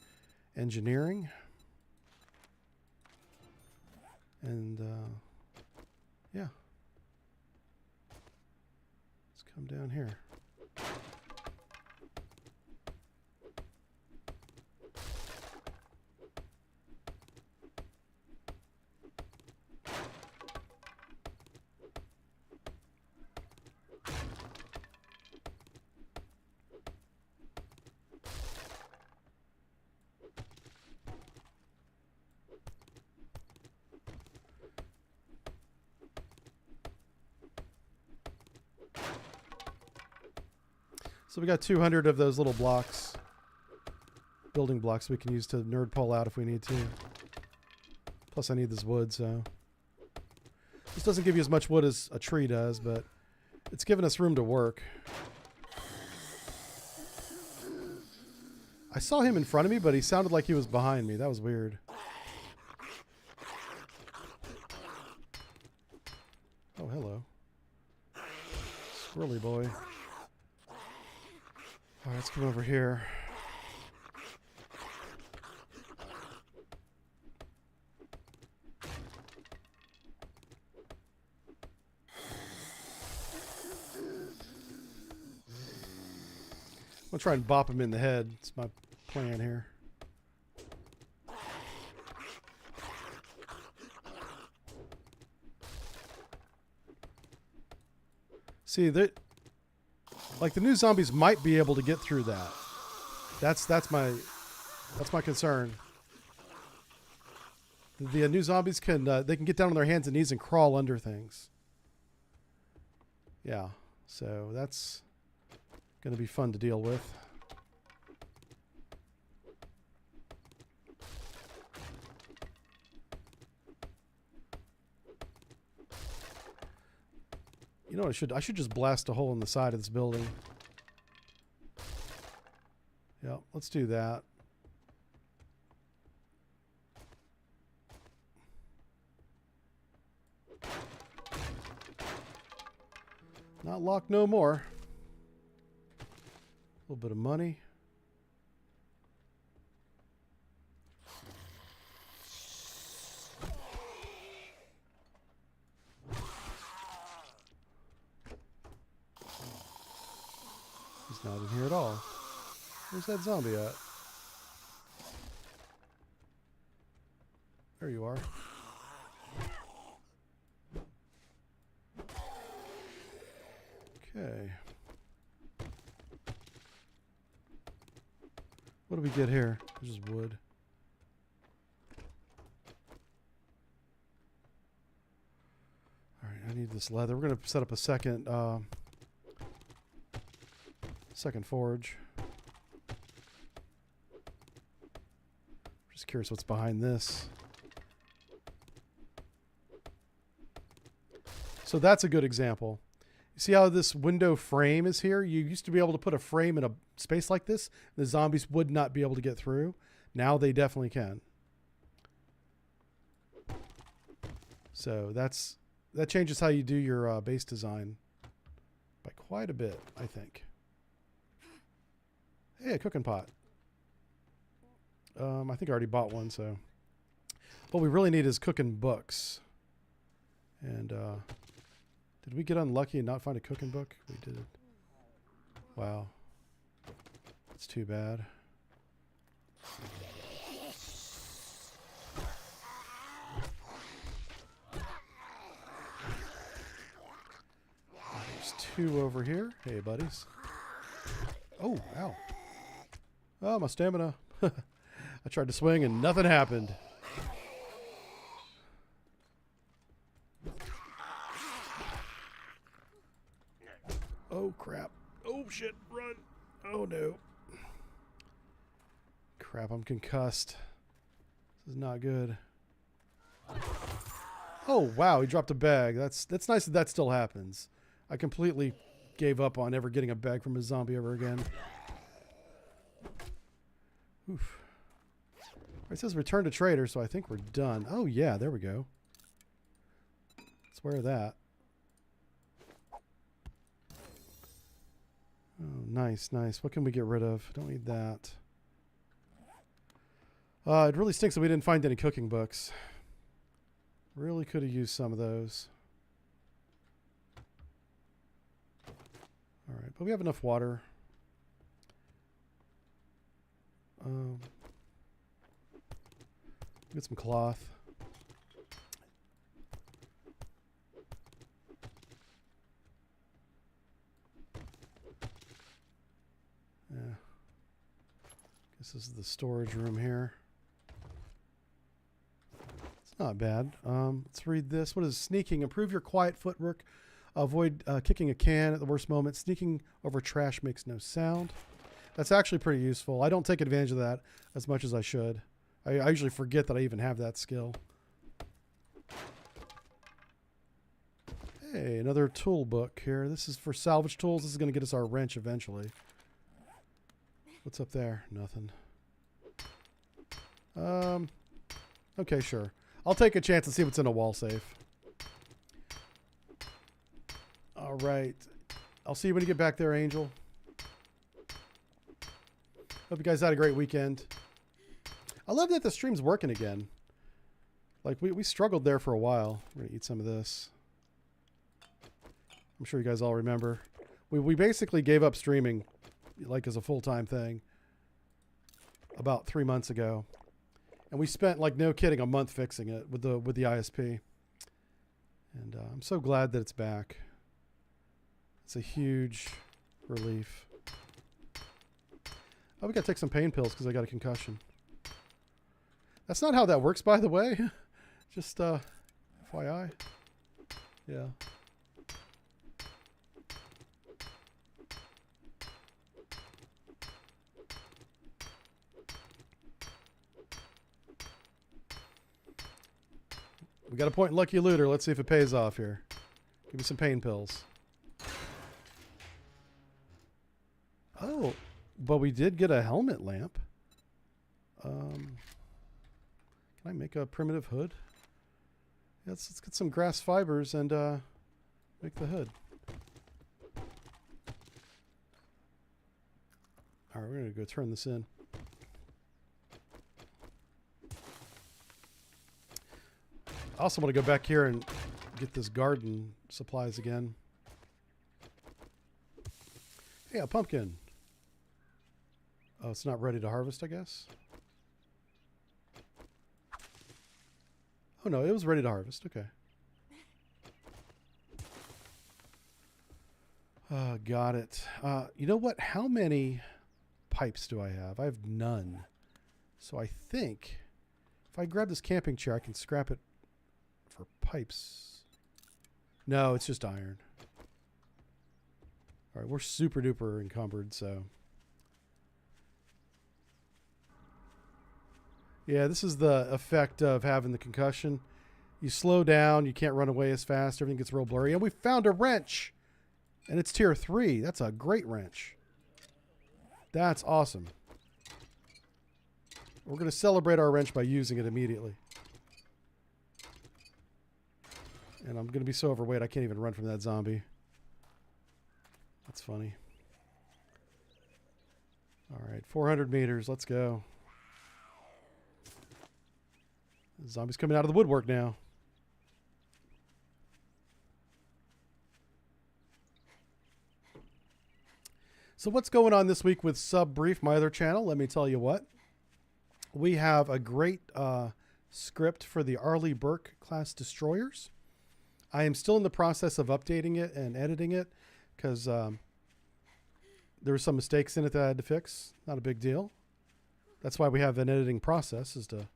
engineering. And, yeah. Let's come down here. So we got 200 of those little blocks, building blocks we can use to nerd pull out if we need to. Plus I need this wood, so. This doesn't give you as much wood as a tree does, but it's giving us room to work. I saw him in front of me, but he sounded like he was behind me. That was weird. Oh, hello. Squirrely boy. Alright, let's come over here. I'm gonna try and bop him in the head. It's my plan here. See, that, like, the new zombies might be able to get through that. That's my concern. The new zombies can they can get down on their hands and knees and crawl under things. Yeah, so that's going to be fun to deal with. You know what I should just blast a hole in the side of this building. Yeah, let's do that. Not locked no more. A little bit of money. He's not in here at all. Where's that zombie at? There you are. Okay. What do we get here? There's just wood. Alright, I need this leather. We're going to set up a second forge. Just curious what's behind this. So that's a good example. You see how this window frame is here? You used to be able to put a frame in a space like this. The zombies would not be able to get through. Now they definitely can. So that changes how you do your base design by quite a bit, I think. Hey, a cooking pot. I think I already bought one, so. What we really need is cooking books. And did we get unlucky and not find a cooking book? We did. Wow. That's too bad. There's two over here. Hey, buddies. Oh, ow. Oh, my stamina. I tried to swing and nothing happened. Oh, crap. Oh, shit. Run. Oh, no. Crap, I'm concussed. This is not good. Oh, wow. He dropped a bag. That's nice that still happens. I completely gave up on ever getting a bag from a zombie ever again. Oof. It says return to trader, so I think we're done. Oh, yeah. There we go. Let's wear that. Oh, nice, nice. What can we get rid of? Don't need that. It really stinks that we didn't find any cooking books. Really could have used some of those. All right, but we have enough water. Get some cloth. Yeah. This is the storage room here. It's not bad. Let's read this. What is sneaking? Improve your quiet footwork. Avoid kicking a can at the worst moment. Sneaking over trash makes no sound. That's actually pretty useful. I don't take advantage of that as much as I should. I usually forget that I even have that skill. Hey, another tool book here. This is for salvage tools. This is going to get us our wrench eventually. What's up there? Nothing. Okay, sure. I'll take a chance and see what's in a wall safe. All right. I'll see you when you get back there, Angel. Hope you guys had a great weekend. I love that the stream's working again. Like, we struggled there for a while. We're going to eat some of this. I'm sure you guys all remember. We basically gave up streaming, like, as a full-time thing about 3 months ago. And we spent, like, no kidding, a month fixing it with the ISP. And I'm so glad that it's back. It's a huge relief. Oh, we got to take some pain pills because I got a concussion. That's not how that works, by the way. Just FYI. Yeah. We got a point in Lucky Looter. Let's see if it pays off here. Give me some pain pills. Oh, but we did get a helmet lamp. Can I make a primitive hood? Yeah, let's get some grass fibers and make the hood. All right, we're going to go turn this in. I also want to go back here and get this garden supplies again. Hey, a pumpkin. Oh, it's not ready to harvest, I guess. Oh, no, it was ready to harvest. Okay. Got it. You know what? How many pipes do I have? I have none. So I think if I grab this camping chair, I can scrap it for pipes. No, it's just iron. All right, we're super duper encumbered, so. Yeah, this is the effect of having the concussion. You slow down, you can't run away as fast, everything gets real blurry. And we found a wrench! And it's tier 3. That's a great wrench. That's awesome. We're going to celebrate our wrench by using it immediately. And I'm going to be so overweight I can't even run from that zombie. That's funny. All right, 400 meters. Let's go. The zombie's coming out of the woodwork now. So what's going on this week with Sub Brief, my other channel? Let me tell you what. We have a great script for the Arleigh Burke class destroyers. I am still in the process of updating it and editing it because there were some mistakes in it that I had to fix. Not a big deal. That's why we have an editing process, is to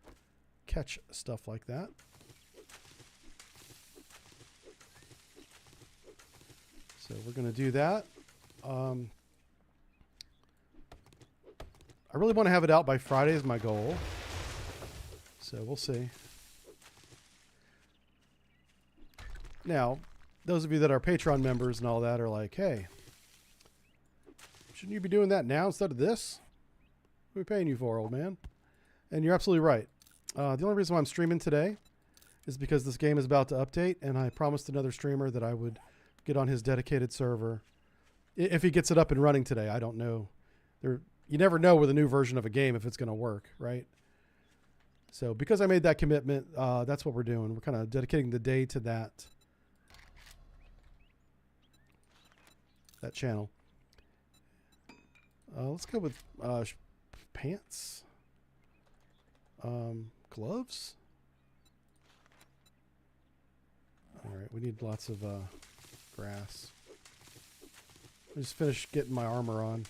catch stuff like that. So we're going to do that. I really want to have it out by Friday is my goal. So we'll see. Now, those of you that are Patreon members and all that are like, hey, shouldn't you be doing that now instead of this? What are we paying you for, old man? And you're absolutely right. The only reason why I'm streaming today is because this game is about to update, and I promised another streamer that I would get on his dedicated server. If he gets it up and running today, I don't know. You never know with a new version of a game if it's going to work, right? So because I made that commitment, that's what we're doing. We're kind of dedicating the day to that channel. Let's go with pants. Gloves. All right, we need lots of grass. I just finished getting my armor on.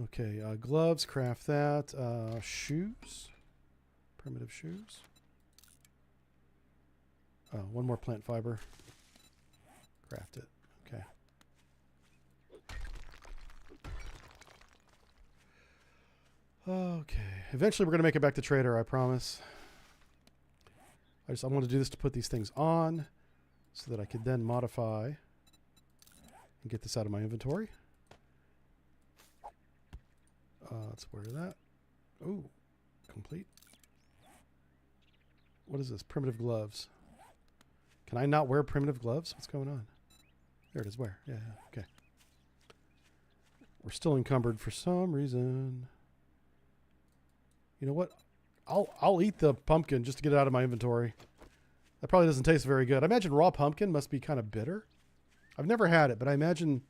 Okay, gloves, craft that. Shoes. Primitive shoes. Oh, one more plant fiber. Craft it. Okay. Okay. Eventually we're going to make it back to trader, I promise. I want to do this to put these things on so that I could then modify and get this out of my inventory. Let's wear that. Oh, complete. What is this? Primitive gloves. Can I not wear primitive gloves? What's going on? There it is. Where? Yeah, okay. We're still encumbered for some reason. You know what? I'll eat the pumpkin just to get it out of my inventory. That probably doesn't taste very good. I imagine raw pumpkin must be kind of bitter. I've never had it, but I imagine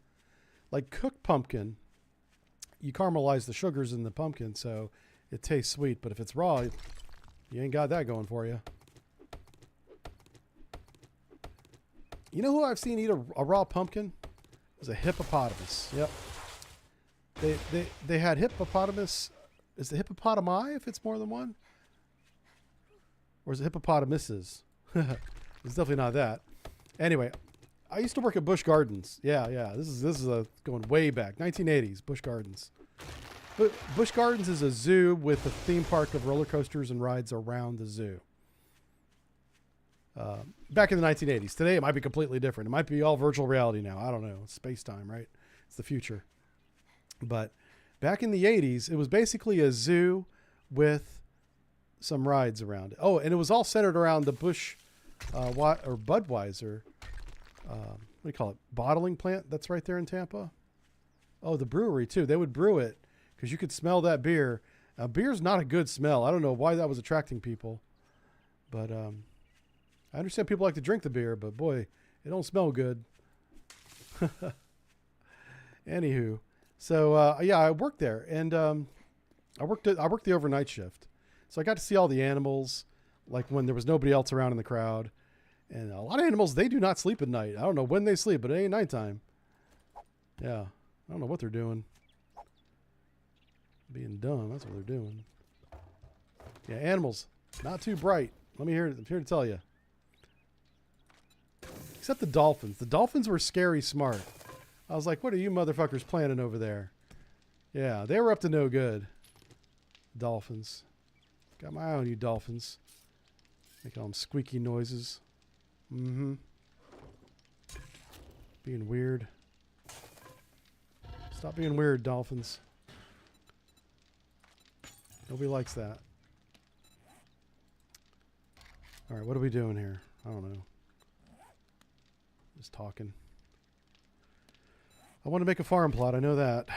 like cooked pumpkin, you caramelize the sugars in the pumpkin, so it tastes sweet. But if it's raw, you ain't got that going for you. You know who I've seen eat a raw pumpkin? It was a hippopotamus. Yep. They had hippopotamus. Is it hippopotami if it's more than one? Or is it hippopotamuses? It's definitely not that. Anyway, I used to work at Busch Gardens. Yeah. This is going way back. 1980s, Busch Gardens. But Busch Gardens is a zoo with a theme park of roller coasters and rides around the zoo. Back in the 1980s. Today it might be completely different. It might be all virtual reality now. I don't know. It's space-time, right? It's the future. But back in the 80s, it was basically a zoo with some rides around it. Oh, and it was all centered around the Busch or Budweiser, what do you call it? Bottling plant that's right there in Tampa. Oh, the brewery too. They would brew it because you could smell that beer. Beer's not a good smell. I don't know why that was attracting people, but I understand people like to drink the beer, but boy, it don't smell good. Anywho, so yeah, I worked there, and I worked the overnight shift, so I got to see all the animals, like when there was nobody else around in the crowd, and a lot of animals, they do not sleep at night. I don't know when they sleep, but it ain't nighttime. Yeah, I don't know what they're doing. Being dumb, that's what they're doing. Yeah, animals, not too bright. I'm here to tell you. Except the dolphins. The dolphins were scary smart. I was like, what are you motherfuckers planning over there? Yeah, they were up to no good. Dolphins. Got my eye on you, dolphins. Making all them squeaky noises. Mm-hmm. Being weird. Stop being weird, dolphins. Nobody likes that. Alright, what are we doing here? I don't know. Just talking. I want to make a farm plot, I know that.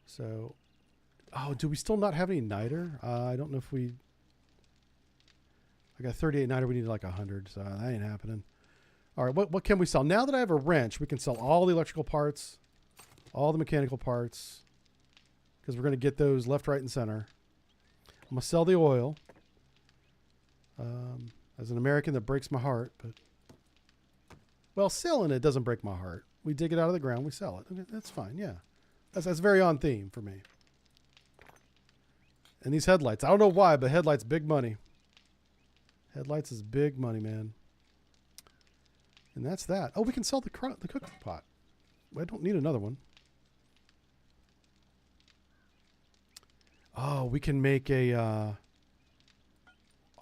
So, oh, do we still not have any niter? I don't know if we... I got 38 niter, we need like 100, so that ain't happening. Alright, what can we sell? Now that I have a wrench, we can sell all the electrical parts, all the mechanical parts, because we're going to get those left, right, and center. I'm going to sell the oil. As an American, that breaks my heart, but... Well, selling it doesn't break my heart. We dig it out of the ground, we sell it. That's fine, yeah. That's very on theme for me. And these headlights, I don't know why, but headlights, big money. Headlights is big money, man. And that's that. Oh, we can sell the cooking pot. I don't need another one. Oh, we can make a...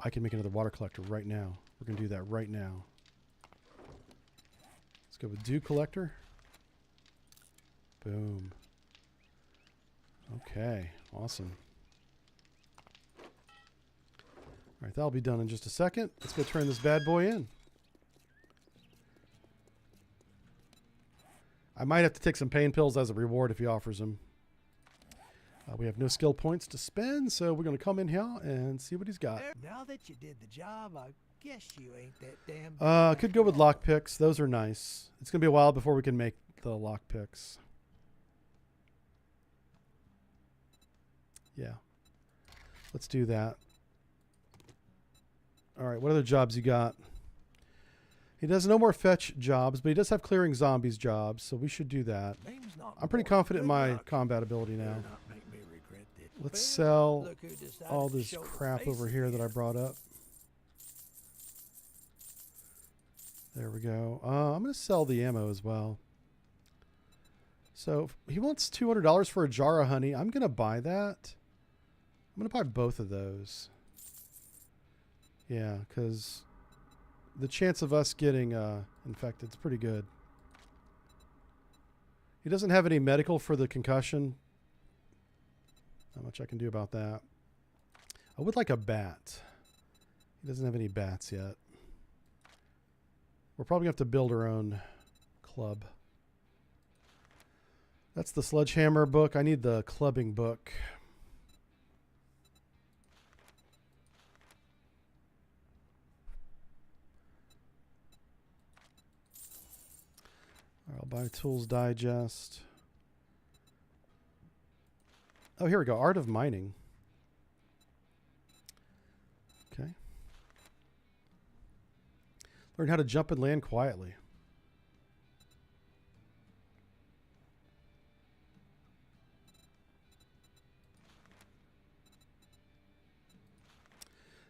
I can make another water collector right now. We're going to do that right now. Let's go with dew collector. Boom. Okay, awesome. All right, that'll be done in just a second. Let's go turn this bad boy in. I might have to take some pain pills as a reward if he offers them. We have no skill points to spend, so we're going to come in here and see what he's got. Now that you did the job, I guess you ain't that damn... Could go with lockpicks. Those are nice. It's going to be a while before we can make the lockpicks. Yeah. Let's do that. All right, what other jobs you got? He does no more fetch jobs, but he does have clearing zombies jobs, so we should do that. I'm pretty confident in my combat ability now. Let's sell all this crap over here that I brought up. There we go. I'm going to sell the ammo as well. So he wants $200 for a jar of honey. I'm going to buy that. I'm going to buy both of those. Yeah, because the chance of us getting infected is pretty good. He doesn't have any medical for the concussion. Not much I can do about that. I would like a bat. He doesn't have any bats yet. We're probably going to have to build our own club. That's the sledgehammer book. I need the clubbing book. I'll buy Tools Digest. Oh, here we go. Art of Mining. Okay. Learn how to jump and land quietly.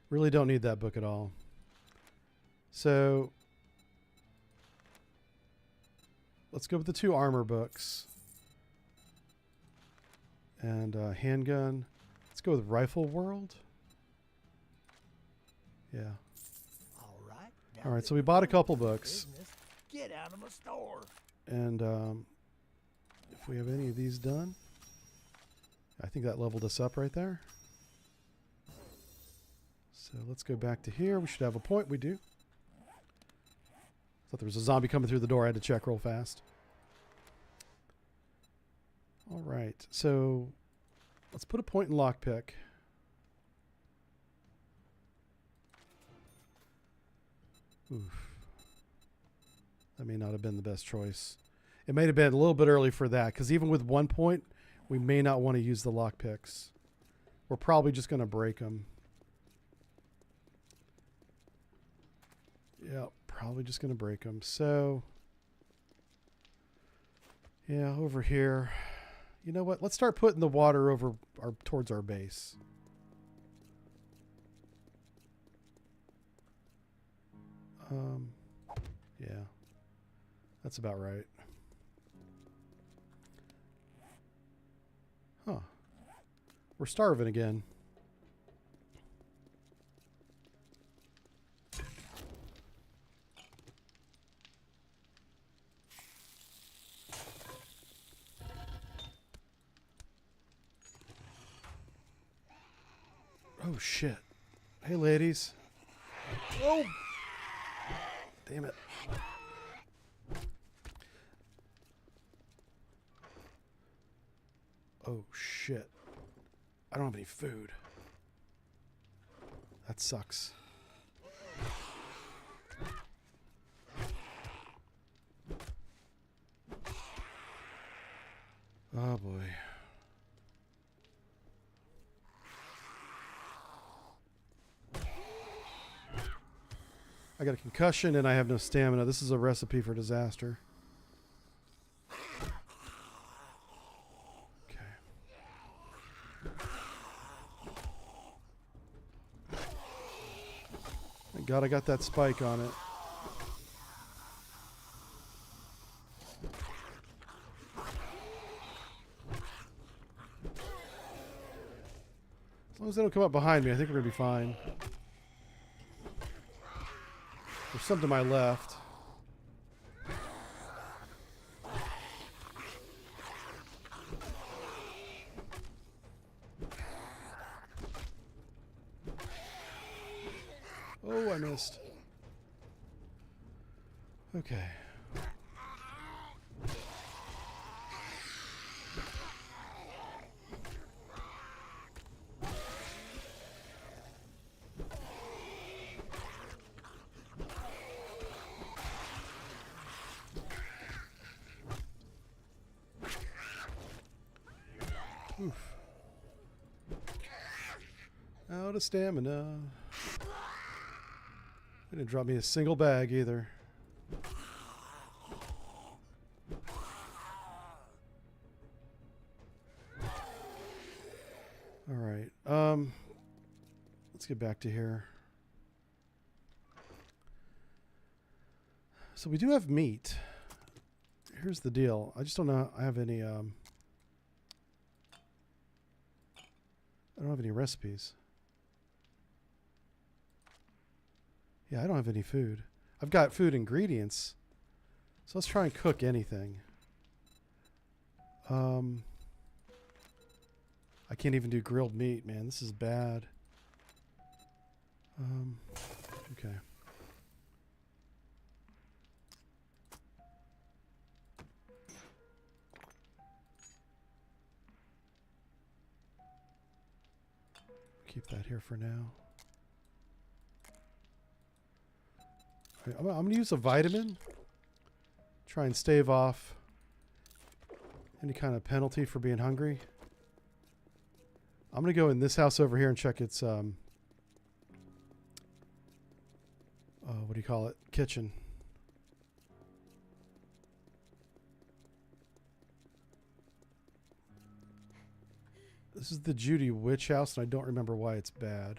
Really don't need that book at all. So let's go with the 2 armor books. And handgun. Let's go with Rifle World. Yeah. All right, so we bought a couple books. Get out of my store. And if we have any of these done, I think that leveled us up right there. So let's go back to here. We should have a point. We do. Thought there was a zombie coming through the door. I had to check real fast. All right, so let's put a point in lockpick. Oof. That may not have been the best choice. It may have been a little bit early for that, because even with 1 point, we may not want to use the lockpicks. We're probably just going to break them. Yeah, probably just going to break them. So, yeah, over here. You know what? Let's start putting the water over towards our base. Yeah, that's about right. Huh. We're starving again. Oh, shit. Hey, ladies. Oh! Damn it. Oh, shit. I don't have any food. That sucks. Oh, boy. I got a concussion and I have no stamina. This is a recipe for disaster. Okay. Thank God I got that spike on it. As long as they don't come up behind me, I think we're going to be fine. There's some to my left. Oh, I missed. Okay. Oof. Out of stamina. They didn't drop me a single bag either. All right. Let's get back to here. So we do have meat. Here's the deal. I just don't know. I have any. I don't have any recipes. Yeah, I don't have any food. I've got food ingredients. So let's try and cook anything. I can't even do grilled meat, man. This is bad. Okay. Keep that here for now. Okay, I'm going to use a vitamin. Try and stave off any kind of penalty for being hungry. I'm going to go in this house over here and check its, what do you call it? Kitchen. This is the Judy Witch house, and I don't remember why it's bad.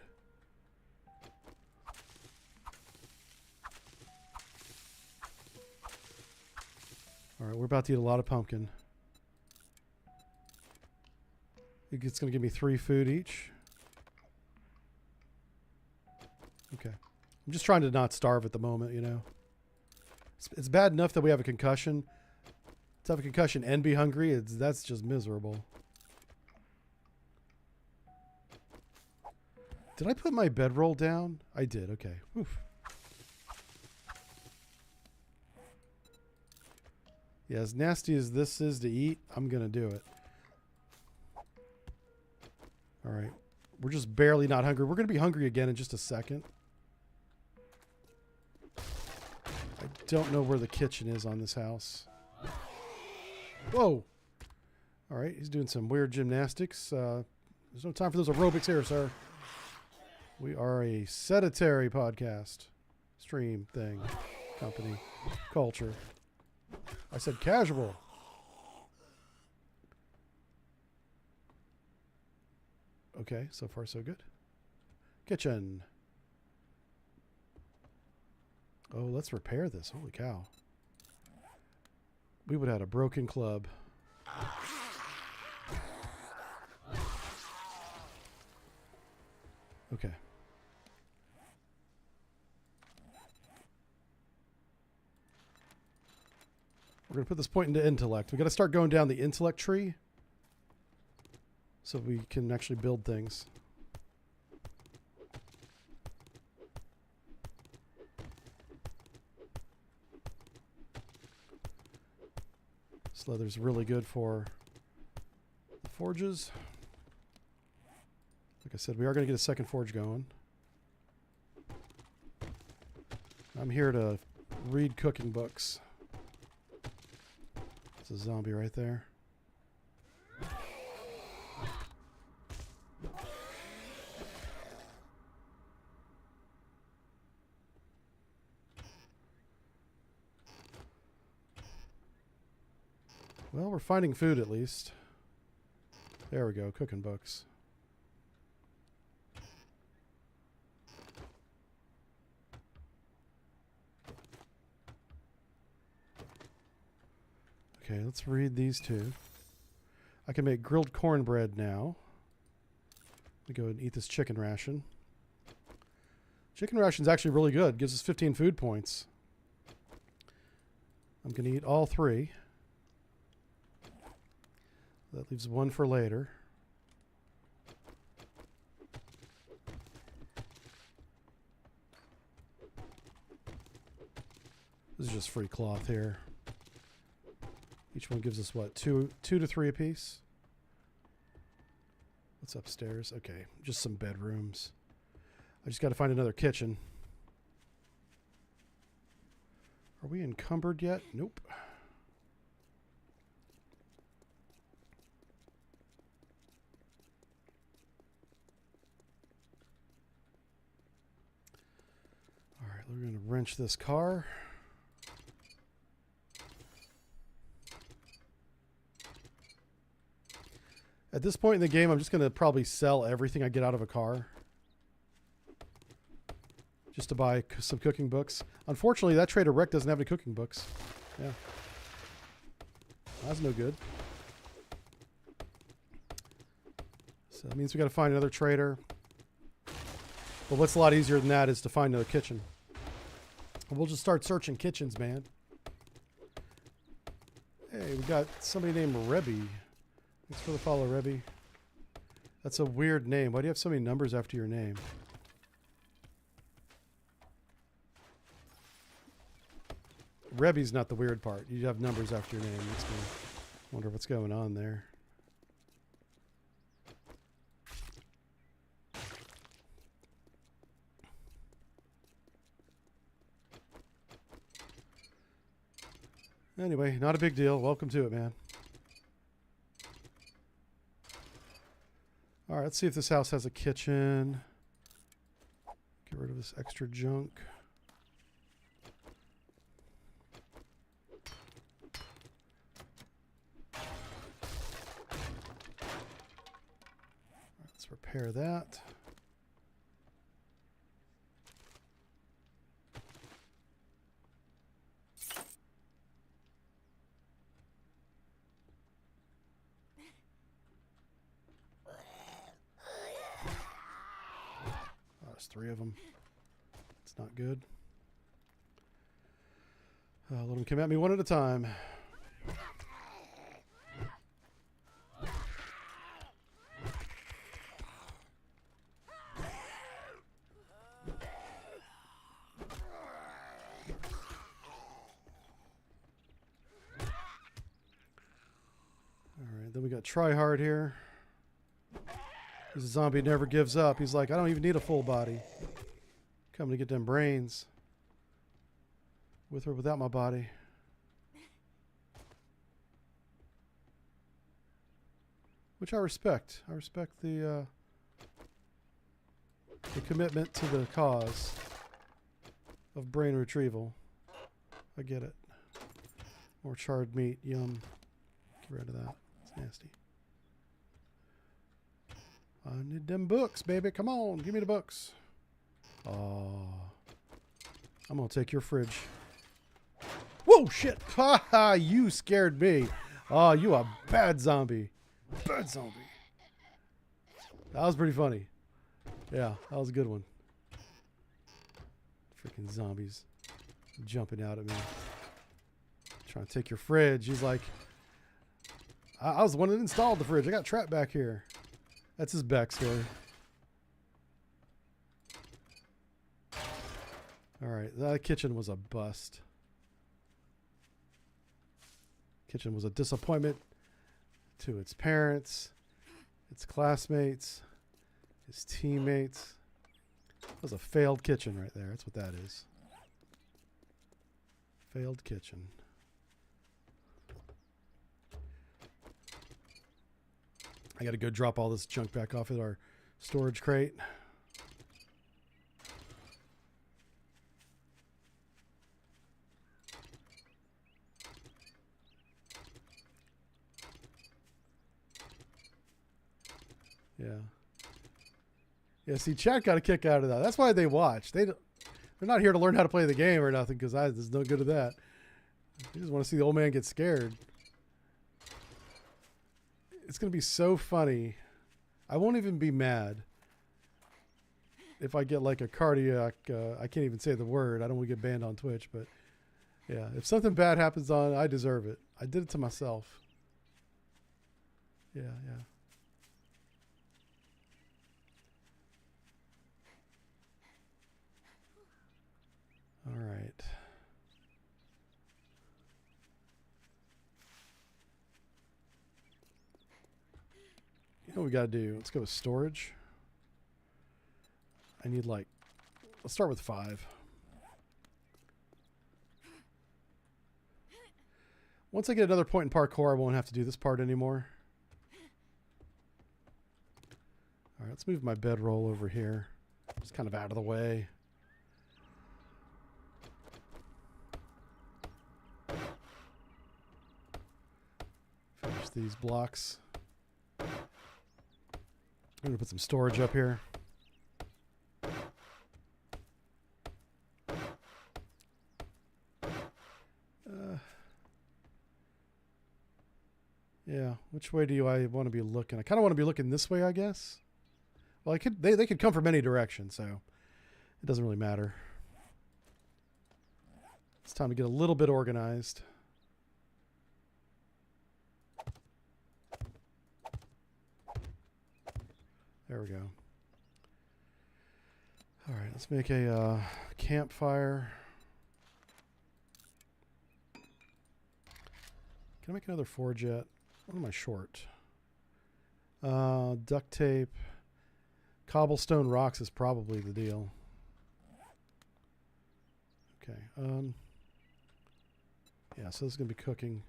All right, we're about to eat a lot of pumpkin. It's going to give me 3 food each. Okay. I'm just trying to not starve at the moment, you know. It's bad enough that we have a concussion. To have a concussion and be hungry, that's just miserable. Did I put my bedroll down? I did. Okay. Oof. Yeah, as nasty as this is to eat, I'm going to do it. All right. We're just barely not hungry. We're going to be hungry again in just a second. I don't know where the kitchen is on this house. Whoa. All right, he's doing some weird gymnastics. There's no time for those aerobics here, sir. We are a sedentary podcast. Stream thing. Company. Culture. I said casual. Okay, so far so good. Kitchen. Oh, let's repair this. Holy cow. We would have had a broken club. Okay. We're going to put this point into intellect. We got to start going down the intellect tree so we can actually build things. This leather's really good for the forges. Like I said, we are going to get a second forge going. I'm here to read cooking books. There's a zombie right there. Well, we're finding food at least. There we go, cooking books. Okay, let's read these two. I can make grilled cornbread now. Let me go and eat this chicken ration. Chicken ration's actually really good. Gives us 15 food points. I'm going to eat all 3. That leaves 1 for later. This is just free cloth here. Each one gives us what, 2 to 3 apiece? What's upstairs? Okay, just some bedrooms. I just got to find another kitchen. Are we encumbered yet? Nope. All right, we're going to wrench this car. At this point in the game, I'm just going to probably sell everything I get out of a car. Just to buy some cooking books. Unfortunately, that Trader Rick doesn't have any cooking books. Yeah. That's no good. So that means we got to find another trader. But what's a lot easier than that is to find another kitchen. We'll just start searching kitchens, man. Hey, we got somebody named Rebby. Thanks for the follow, Rebby. That's a weird name. Why do you have so many numbers after your name? Rebby's not the weird part. You have numbers after your name. Makes me wonder what's going on there. Anyway, not a big deal. Welcome to it, man. All right, let's see if this house has a kitchen. Get rid of this extra junk. Let's repair that. There's 3 of them. It's not good. Let them come at me one at a time. Alright, then we got Try Hard here. This zombie never gives up. He's like, I don't even need a full body. Coming to get them brains. With or without my body. which I respect. I respect the commitment to the cause of brain retrieval. I get it. More charred meat. Yum. Get rid of that. It's nasty. I need them books, baby. Come on. Give me the books. Oh. I'm going to take your fridge. Whoa, shit. Ha ha. You scared me. Oh, you a bad zombie. Bad zombie. That was pretty funny. Yeah, that was a good one. Freaking zombies jumping out at me. Trying to take your fridge. He's like, I was the one that installed the fridge. I got trapped back here. That's his backstory. Alright, that kitchen was a bust. Kitchen was a disappointment to its parents, its classmates, his teammates. It was a failed kitchen right there. That's what that is. Failed kitchen. I got to go drop all this junk back off at our storage crate. Yeah. Yeah, see, chat got a kick out of that. That's why they watch. They're not here to learn how to play the game or nothing, because there's no good at that. They just want to see the old man get scared. It's going to be so funny. I won't even be mad if I get like a cardiac, I can't even say the word. I don't want to get banned on Twitch, but yeah, if something bad happens I deserve it. I did it to myself. Yeah, yeah. All right. You know what we got to do? Let's go with storage. I need let's start with 5. Once I get another point in parkour, I won't have to do this part anymore. All right, let's move my bedroll over here. It's kind of out of the way. Finish these blocks. I'm going to put some storage up here. Yeah, which way do I want to be looking? I kind of want to be looking this way, I guess. Well, they could come from any direction, so it doesn't really matter. It's time to get a little bit organized. There we go. All right, let's make a campfire. Can I make another forge yet? What am I short? Duct tape. Cobblestone rocks is probably the deal. Okay. Yeah, so this is going to be cooking.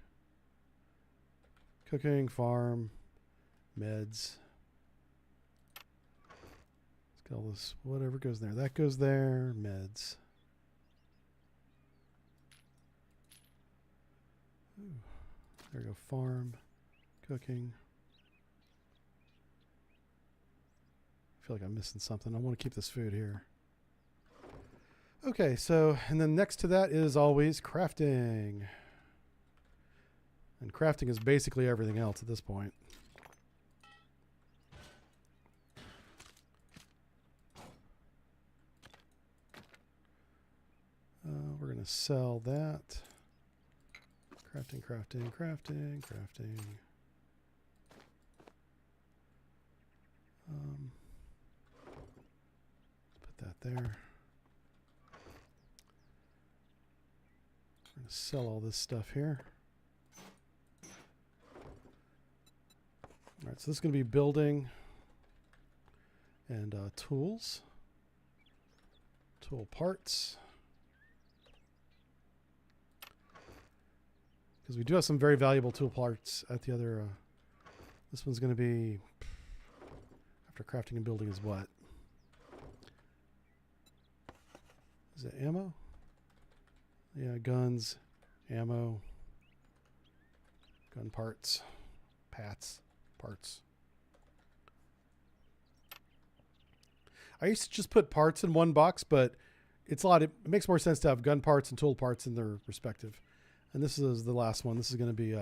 Cooking, farm, meds. Let's get all this, whatever goes there. That goes there, meds. Ooh, there we go, farm, cooking. I feel like I'm missing something. I want to keep this food here. Okay, so, and then next to that is always crafting. And crafting is basically everything else at this point. We're going to sell that. Crafting, crafting, crafting, crafting. Put that there. We're going to sell all this stuff here. All right, so this is going to be building and tools, tool parts. Because we do have some very valuable tool parts at the other This one's going to be, after crafting and building is what? Is it ammo? Yeah, guns, ammo, gun parts, parts. I used to just put parts in one box, but it makes more sense to have gun parts and tool parts in their respective. And this is the last one. This is going to be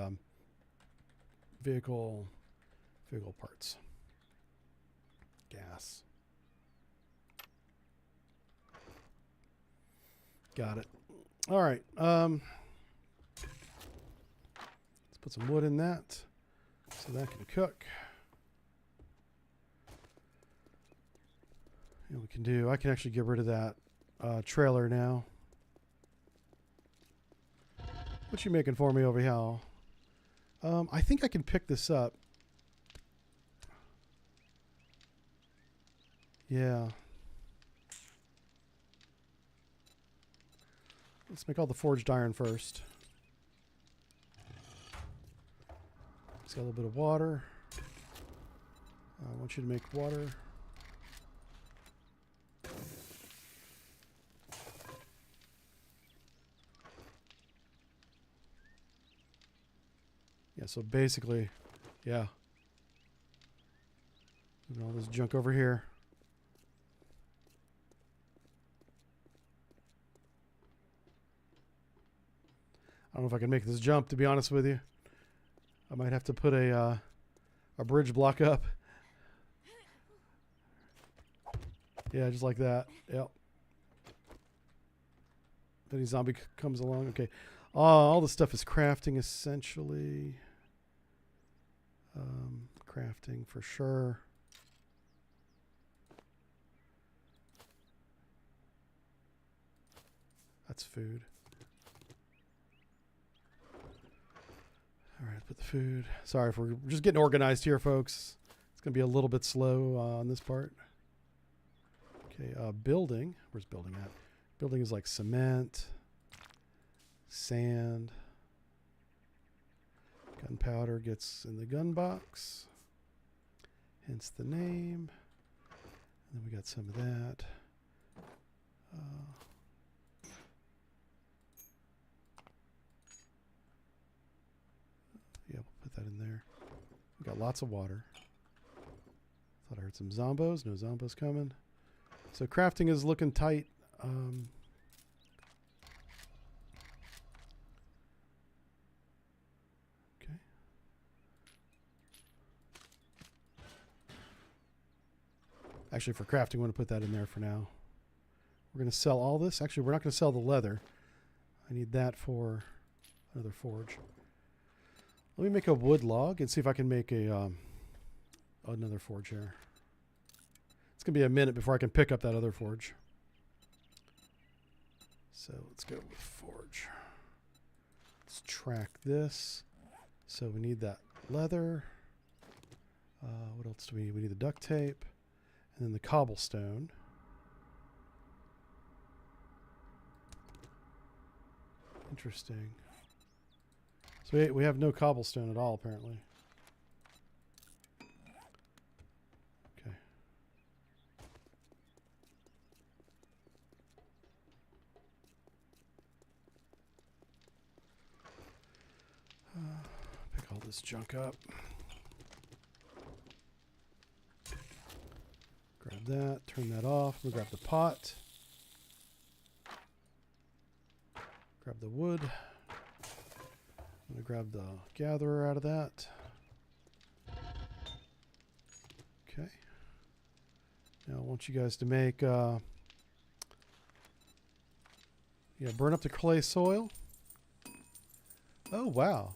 vehicle parts. Gas. Got it. All right. Let's put some wood in that so that can cook. And I can actually get rid of that trailer now. What you making for me over here? I think I can pick this up. Yeah. Let's make all the forged iron first. It's got a little bit of water. I want you to make water. Yeah, so basically, yeah. Moving all this junk over here. I don't know if I can make this jump, to be honest with you. I might have to put a bridge block up. Yeah, just like that. Yep. If any zombie comes along. Okay. All the stuff is crafting, essentially. Crafting for sure. That's food. All right, put the food. Sorry if we're just getting organized here, folks. It's going to be a little bit slow on this part. Okay, building. Where's building at? Building is like cement, sand. Gunpowder gets in the gun box. Hence the name. And then we got some of that. Yeah, we'll put that in there. We got lots of water. Thought I heard some zombos. No zombos coming. So crafting is looking tight. Okay. Actually, for crafting, I want to put that in there for now. We're going to sell all this. Actually, we're not going to sell the leather. I need that for another forge. Let me make a wood log and see if I can make a another forge here. It's going to be a minute before I can pick up that other forge. So let's go with forge. Let's track this. So we need that leather. What else do we need? We need the duct tape and then the cobblestone. Interesting. So we have no cobblestone at all, apparently. Okay. Pick all this junk up. Grab that, turn that off. We'll grab the pot. Grab the wood. I'm going to grab the gatherer out of that. Okay. Now I want you guys to make, burn up the clay soil. Oh, wow.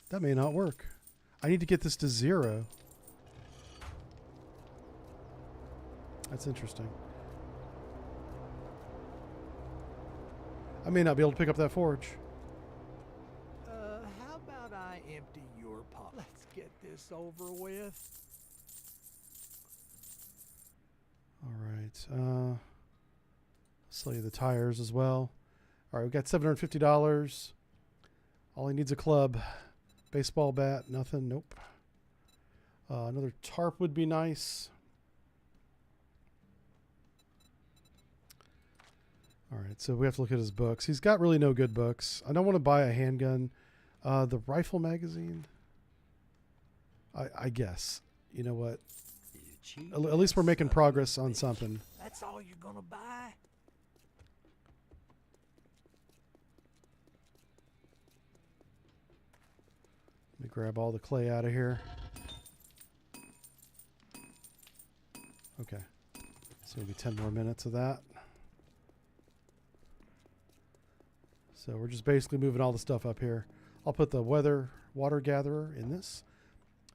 That may not work. I need to get this to 0. That's interesting. I may not be able to pick up that forge. How about I empty your pot? Let's get this over with. All right. Sell you the tires as well. All right, we've got $750. All he needs a club. Baseball bat, nothing. Nope. Another tarp would be nice. All right, so we have to look at his books. He's got really no good books. I don't want to buy a handgun. The rifle magazine, I guess. You know what? At least we're making progress on something. That's all you're gonna buy? Let me grab all the clay out of here. Okay. So maybe 10 more minutes of that. So we're just basically moving all the stuff up here. I'll put the water gatherer in this.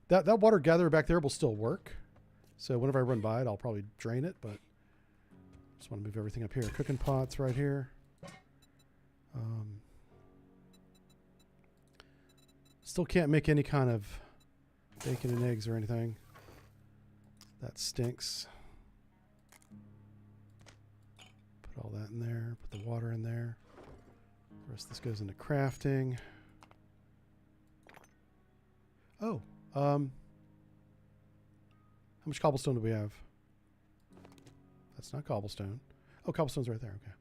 That water gatherer back there will still work. So whenever I run by it, I'll probably drain it, but just want to move everything up here. Cooking pots right here. Still can't make any kind of bacon and eggs or anything. That stinks. Put all that in there. Put the water in there. The rest of this goes into crafting. Oh, how much cobblestone do we have? That's not cobblestone. Oh, cobblestone's right there. Okay.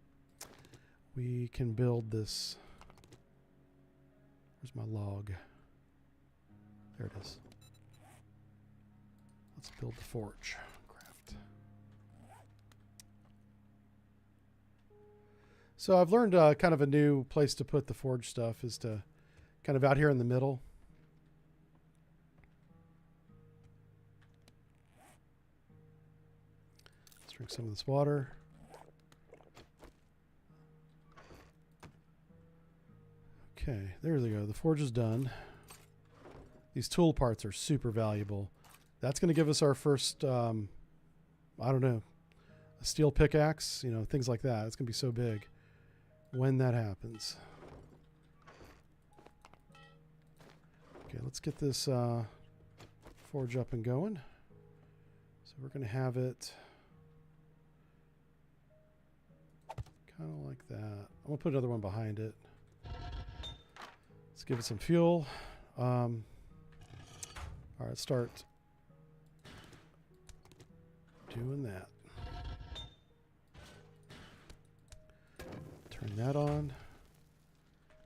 We can build this. Where's my log? There it is. Let's build the forge. Craft. So I've learned kind of a new place to put the forge stuff is to kind of out here in the middle. Let's drink some of this water. Okay, there we go. The forge is done. These tool parts are super valuable. That's going to give us our first, I don't know, a steel pickaxe, you know, things like that. It's going to be so big when that happens. Okay, let's get this forge up and going. So we're going to have it kind of like that. I'm going to put another one behind it. Let's give it some fuel. All right, start doing that. Turn that on.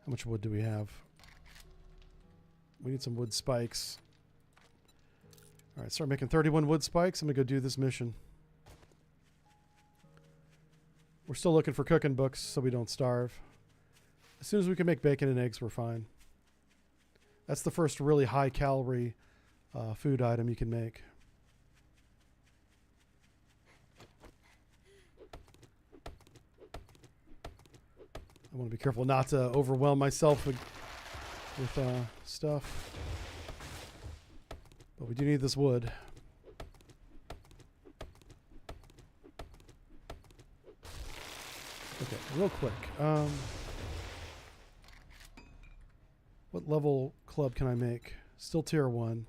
How much wood do we have? We need some wood spikes. All right, start making 31 wood spikes. I'm going to go do this mission. We're still looking for cooking books so we don't starve. As soon as we can make bacon and eggs, we're fine. That's the first really high calorie food item you can make. I want to be careful not to overwhelm myself with stuff. But we do need this wood. Okay, real quick. What level club can I make? Still tier 1.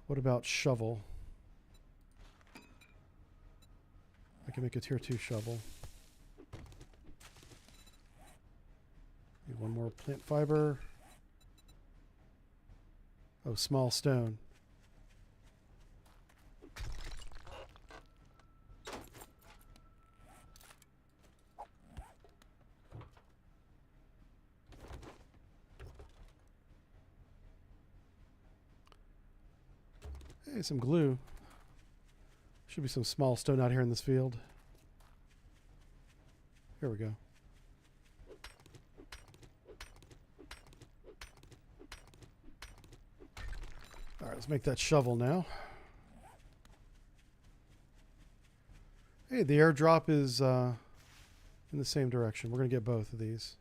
What about shovel? I can make a tier 2 shovel. Need one more plant fiber. Oh, small stone. Hey, some glue. Should be some small stone out here in this field. Here we go. All right, let's make that shovel now. Hey, the airdrop is in the same direction. We're going to get both of these.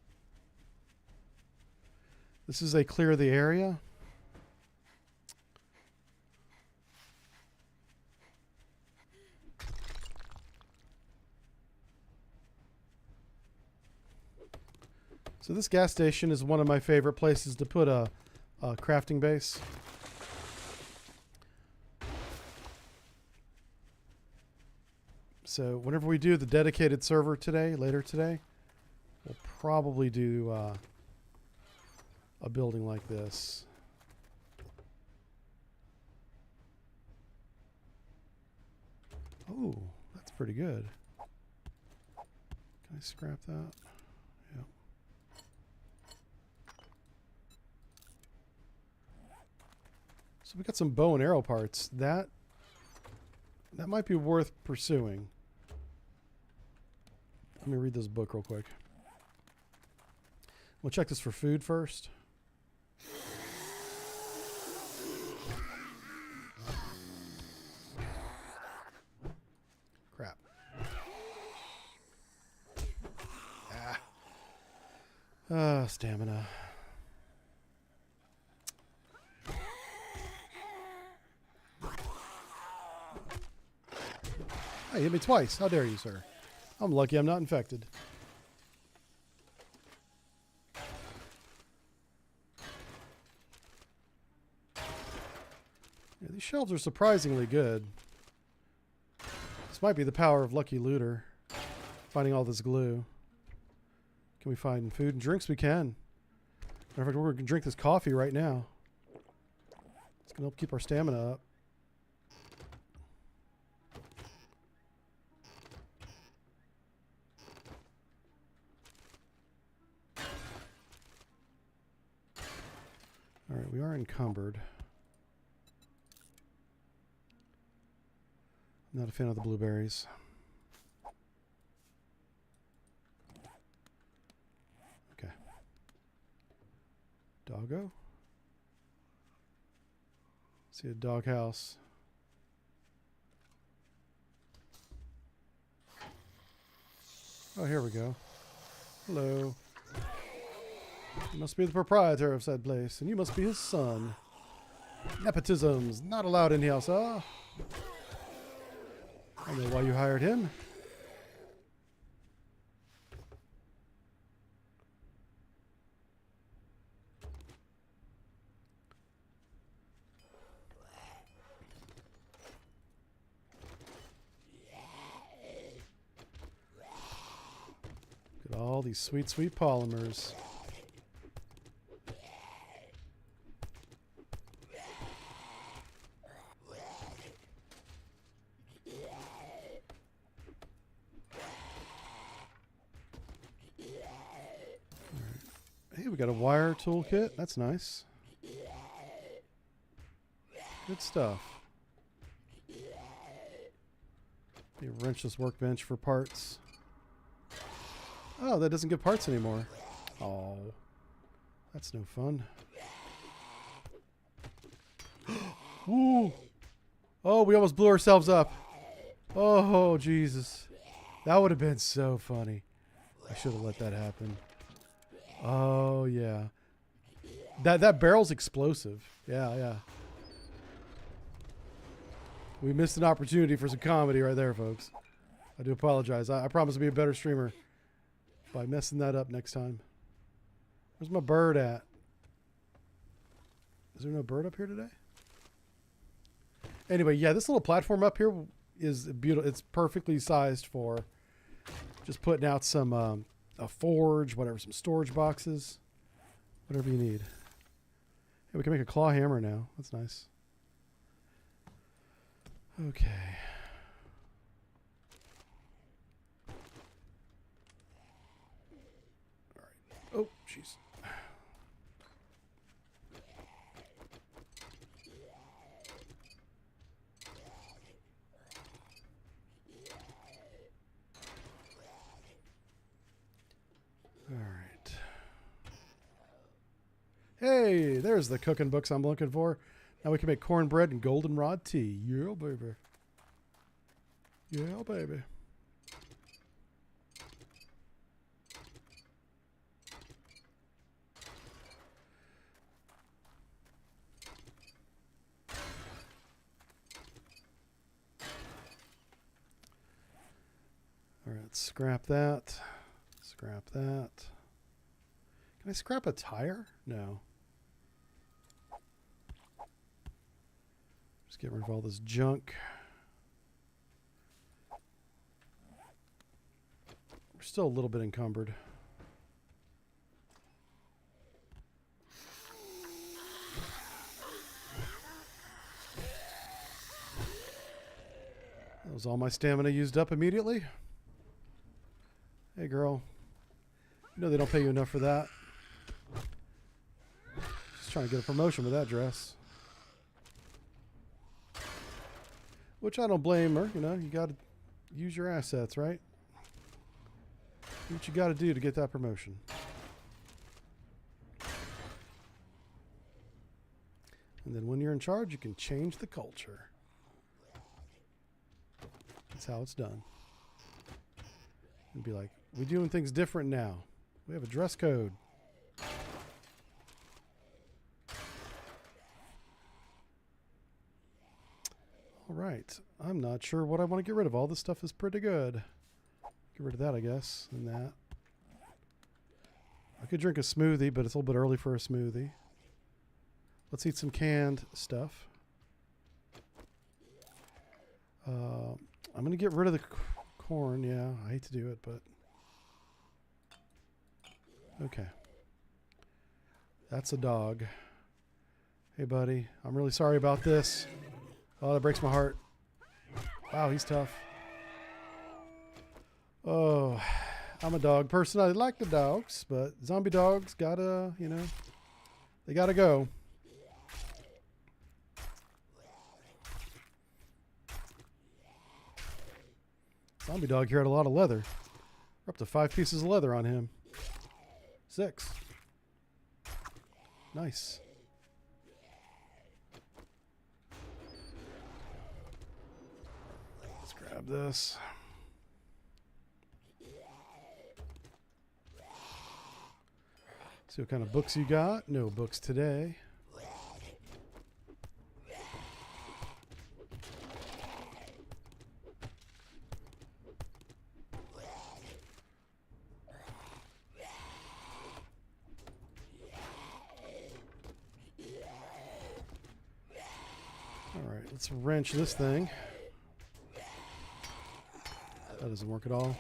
This is a clear the area. So this gas station is one of my favorite places to put a crafting base. So whenever we do the dedicated server today, later today, we'll probably do a building like this. Oh, that's pretty good. Can I scrap that? Yeah. So we got some bow and arrow parts. That might be worth pursuing. Let me read this book real quick. We'll check this for food first. Crap. Stamina. Hey, hit me twice. How dare you, sir? I'm lucky I'm not infected. Yeah, these shelves are surprisingly good. This might be the power of Lucky Looter. Finding all this glue. Can we find food and drinks? We can. Matter of fact, we're going to drink this coffee right now. It's going to help keep our stamina up. All right, we are encumbered. I'm not a fan of the blueberries. Okay. Doggo? See a doghouse. Oh, here we go. Hello. You must be the proprietor of said place, and you must be his son. Nepotism's not allowed in here, sir. I know why you hired him. Look at all these sweet, sweet polymers. Hey, we got a wire toolkit. That's nice. Good stuff. You wrench this workbench for parts. Oh, that doesn't give parts anymore. Oh, that's no fun. Woo! Oh, we almost blew ourselves up. Oh, Jesus. That would have been so funny. I should have let that happen. Oh, yeah. That barrel's explosive. Yeah. We missed an opportunity for some comedy right there, folks. I do apologize. I promise to be a better streamer by messing that up next time. Where's my bird at? Is there no bird up here today? Anyway, yeah, this little platform up here is beautiful. It's perfectly sized for just putting out some a forge, whatever, some storage boxes, whatever you need. Hey, we can make a claw hammer now. That's nice. Okay. All right. Oh, jeez. All right. Hey, there's the cooking books I'm looking for. Now we can make cornbread and goldenrod tea. Yeah, baby. Yeah, baby. All right, let's scrap that. Scrap that. Can I scrap a tire? No. Just get rid of all this junk. We're still a little bit encumbered. Was all my stamina used up immediately? Hey, girl. You know they don't pay you enough for that. Just trying to get a promotion with that dress. Which I don't blame her. You know, you got to use your assets, right? Do what you got to do to get that promotion. And then when you're in charge, you can change the culture. That's how it's done. And be like, we're doing things different now. We have a dress code. All right. I'm not sure what I want to get rid of. All this stuff is pretty good. Get rid of that, I guess, and that. I could drink a smoothie, but it's a little bit early for a smoothie. Let's eat some canned stuff. I'm going to get rid of the corn. Yeah, I hate to do it, but... Okay. That's a dog. Hey, buddy. I'm really sorry about this. Oh, that breaks my heart. Wow, he's tough. Oh, I'm a dog person. I like the dogs, but zombie dogs gotta, you know, they gotta go. Zombie dog here had a lot of leather. We're up to 5 pieces of leather on him. 6. Nice. Let's grab this. See what kind of books you got. No books today. All right, let's wrench this thing. That doesn't work at all.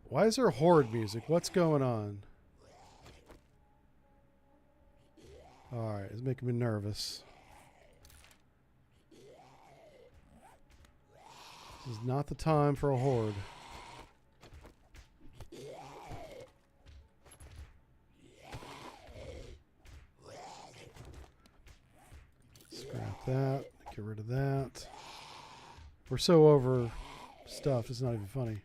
Why is there horde music? What's going on? Alright, it's making me nervous. This is not the time for a horde. Scrap that. Get rid of that. We're so over stuff, it's not even funny.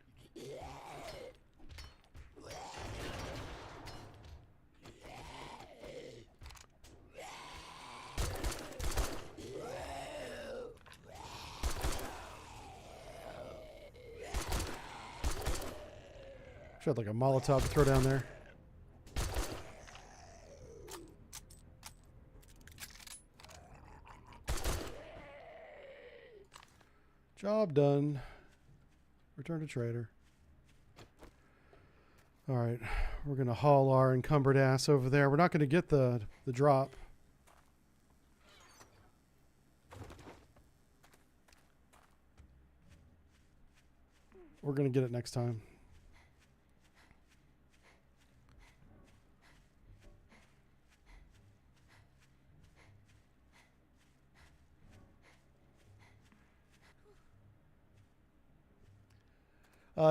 Should have like a Molotov to throw down there. Job done. Return to trader. All right, we're gonna haul our encumbered ass over there. We're not gonna get the drop. We're gonna get it next time.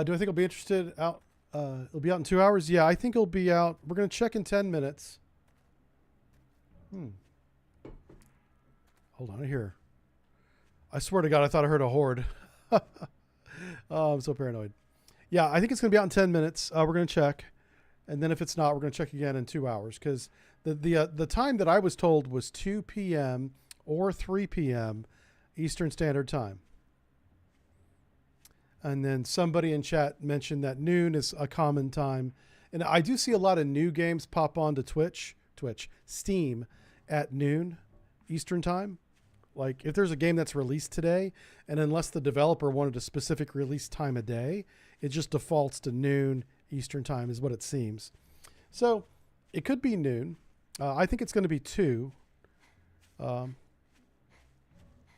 Do I think I'll be interested out? It'll be out in 2 hours. Yeah, I think it'll be out. We're going to check in 10 minutes. Hold on here. I swear to God, I thought I heard a horde. Oh, I'm so paranoid. Yeah, I think it's going to be out in 10 minutes. We're going to check. And then if it's not, we're going to check again in 2 hours. Because the time that I was told was 2 p.m. or 3 p.m. Eastern Standard Time. And then somebody in chat mentioned that noon is a common time. And I do see a lot of new games pop onto Steam at noon Eastern Time. Like if there's a game that's released today, and unless the developer wanted a specific release time of day, it just defaults to noon Eastern Time is what it seems. So it could be noon. I think it's going to be 2. And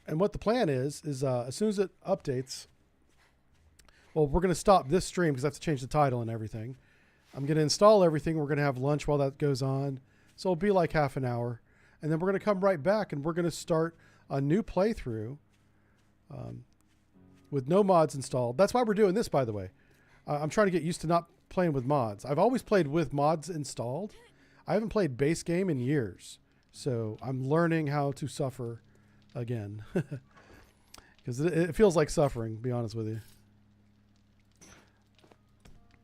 what the plan is as soon as it updates, well, we're going to stop this stream because I have to change the title and everything. I'm going to install everything. We're going to have lunch while that goes on. So it'll be like half an hour. And then we're going to come right back and we're going to start a new playthrough with no mods installed. That's why we're doing this, by the way. I'm trying to get used to not playing with mods. I've always played with mods installed. I haven't played base game in years. So I'm learning how to suffer again. Because it feels like suffering, to be honest with you.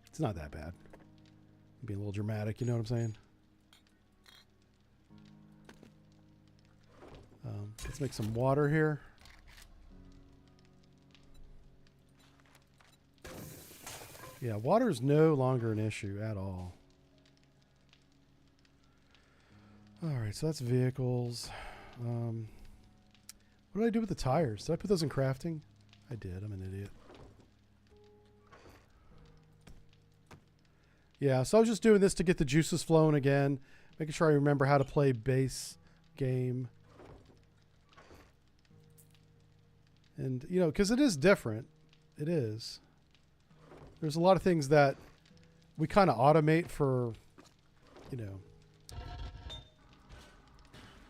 It's not that bad. I'm being a little dramatic, you know what I'm saying? Let's make some water here. Yeah, water is no longer an issue at all. All right, so that's vehicles. What did I do with the tires? Did I put those in crafting? I did. I'm an idiot. Yeah, so I was just doing this to get the juices flowing again, making sure I remember how to play base game. And, you know, because it is different. It is. There's a lot of things that we kind of automate for, you know,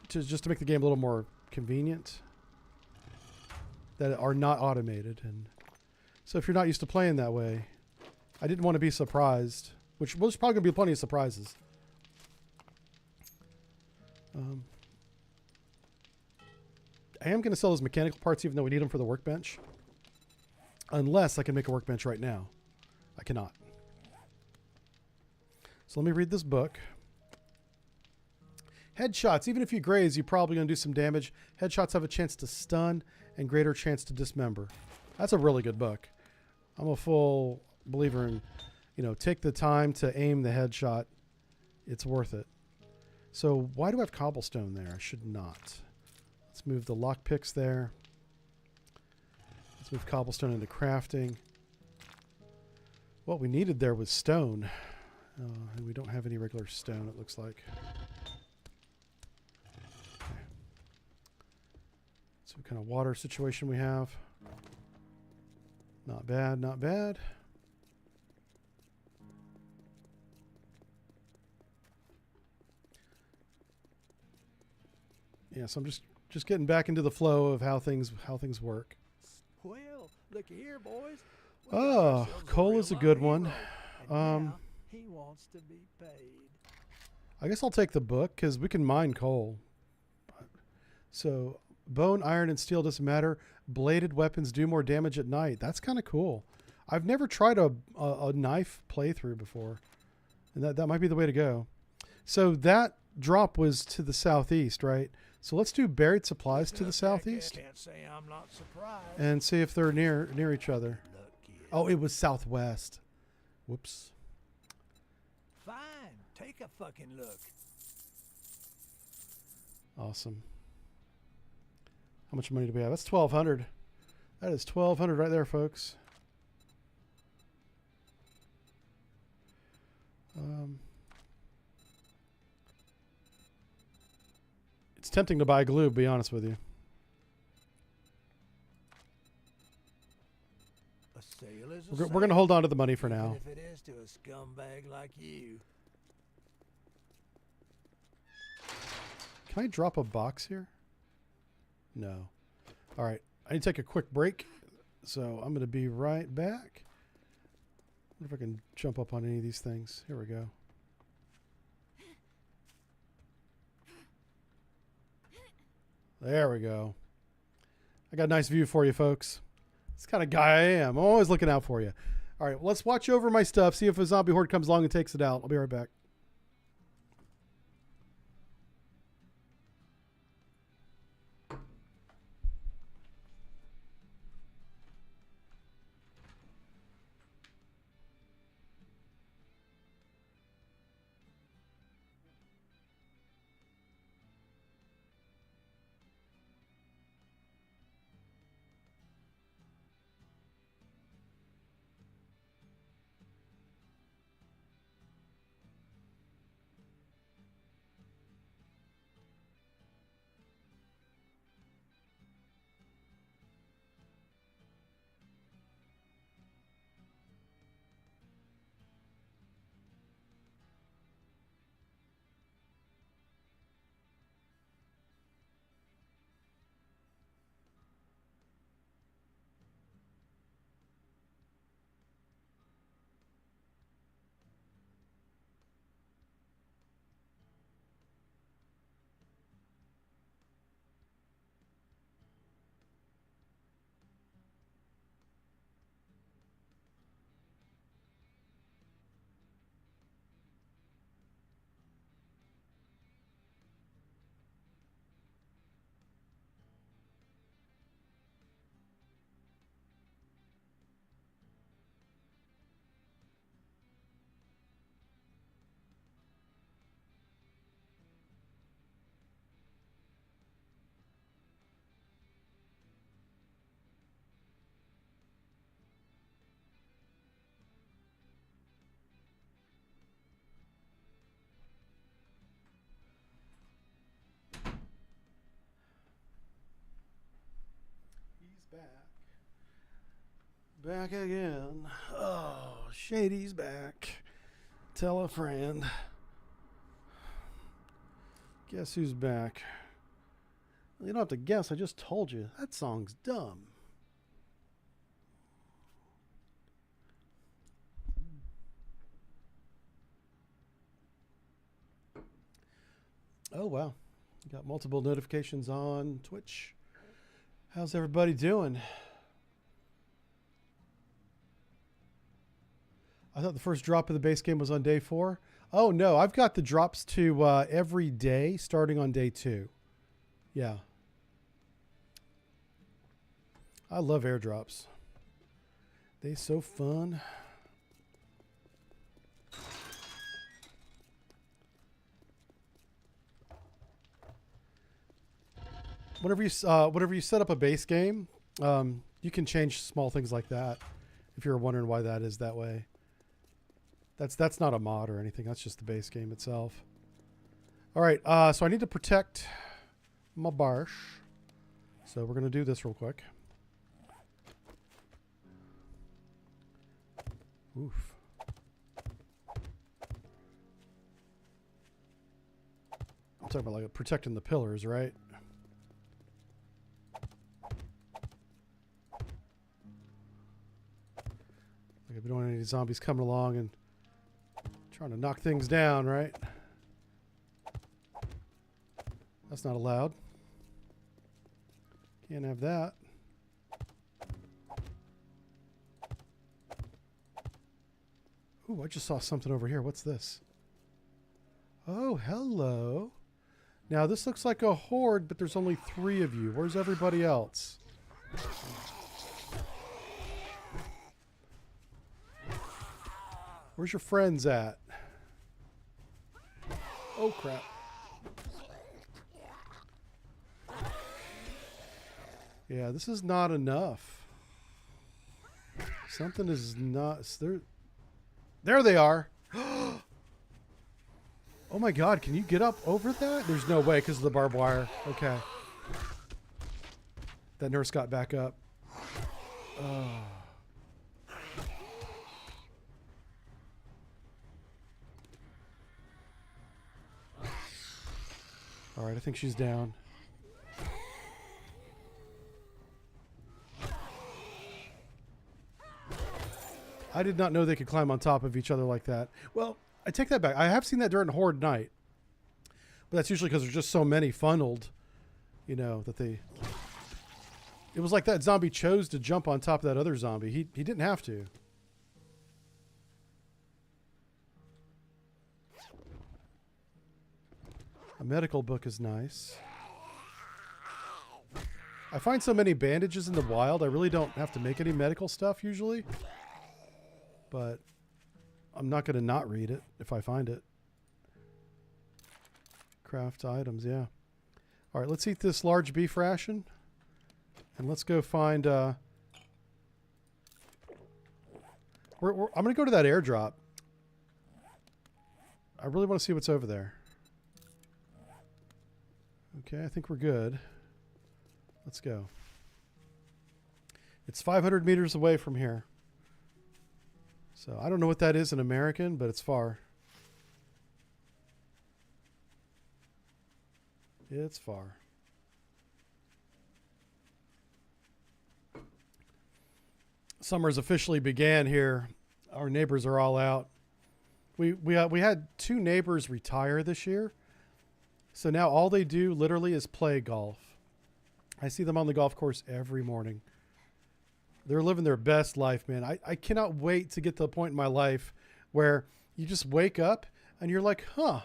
just to make the game a little more convenient, that are not automated. And so if you're not used to playing that way, I didn't want to be surprised, which was probably going to be plenty of surprises. I am going to sell those mechanical parts even though we need them for the workbench. Unless I can make a workbench right now. I cannot. So let me read this book. Headshots. Even if you graze, you're probably going to do some damage. Headshots have a chance to stun and greater chance to dismember. That's a really good book. I'm a full believer in, you know, take the time to aim the headshot. It's worth it. So why do I have cobblestone there? I should not. Let's move the lockpicks there. Let's move cobblestone into crafting. What we needed there was stone. And we don't have any regular stone, it looks like. Okay. So what kind of water situation we have? Not bad, not bad. Yeah, so I'm just getting back into the flow of how things work. Well, look here, boys. Oh, coal is a good one. He wants to be paid. I guess I'll take the book because we can mine coal. So bone, iron, and steel doesn't matter. Bladed weapons do more damage at night. That's kind of cool. I've never tried a knife playthrough before, and that might be the way to go. So that drop was to the southeast, right? So let's do buried supplies to the southeast. Can't say I'm not surprised. And see if they're near each other. Oh, it was southwest. Whoops. Fine. Take a fucking look. Awesome. How much money do we have? That's 1,200. That is 1,200 right there, folks. It's tempting to buy glue, to be honest with you. A sale is a We're going to hold on to the money for sale, now. even if it is to a scumbag like you. Can I drop a box here? No. All right. I need to take a quick break. So I'm going to be right back. I wonder if I can jump up on any of these things. Here we go. There we go. I got a nice view for you, folks. That's the kind of guy I am. I'm always looking out for you. All right, well, let's watch over my stuff, see if a zombie horde comes along and takes it out. I'll be right back. Back again. Oh, Shady's back. Tell a friend. Guess who's back? You don't have to guess. I just told you. That song's dumb. Oh, wow. Got multiple notifications on Twitch. How's everybody doing? I thought the first drop of the base game was on day 4. Oh, no. I've got the drops to every day starting on day 2. Yeah. I love airdrops. They so fun. Whenever you set up a base game, you can change small things like that. If you're wondering why that is that way, that's not a mod or anything. That's just the base game itself. All right, so I need to protect my barsh, so we're gonna do this real quick. Oof. I'm talking about like protecting the pillars, right? Like we don't want any zombies coming along and trying to knock things down, right? That's not allowed. Can't have that. Ooh, I just saw something over here. What's this? Oh, hello. Now, this looks like a horde, but there's only 3 of you. Where's everybody else? Where's your friends at? Oh, crap. Yeah, this is not enough. Something is not... There they are. Oh my god, can you get up over that? There's no way because of the barbed wire. Okay. That nurse got back up. Oh. Alright, I think she's down. I did not know they could climb on top of each other like that. Well, I take that back. I have seen that during Horde Night. But that's usually because there's just so many funneled, you know, that they... It was like that zombie chose to jump on top of that other zombie. He didn't have to. A medical book is nice. I find so many bandages in the wild, I really don't have to make any medical stuff usually. But I'm not going to not read it if I find it. Craft items, yeah. All right, let's eat this large beef ration. And let's go find... I'm going to go to that airdrop. I really want to see what's over there. Okay, I think we're good. Let's go. It's 500 meters away from here. So I don't know what that is in American, but it's far. It's far. Summer's officially began here. Our neighbors are all out. We had 2 neighbors retire this year. So now all they do literally is play golf. I see them on the golf course every morning. They're living their best life, man. I cannot wait to get to the point in my life where you just wake up and you're like, huh,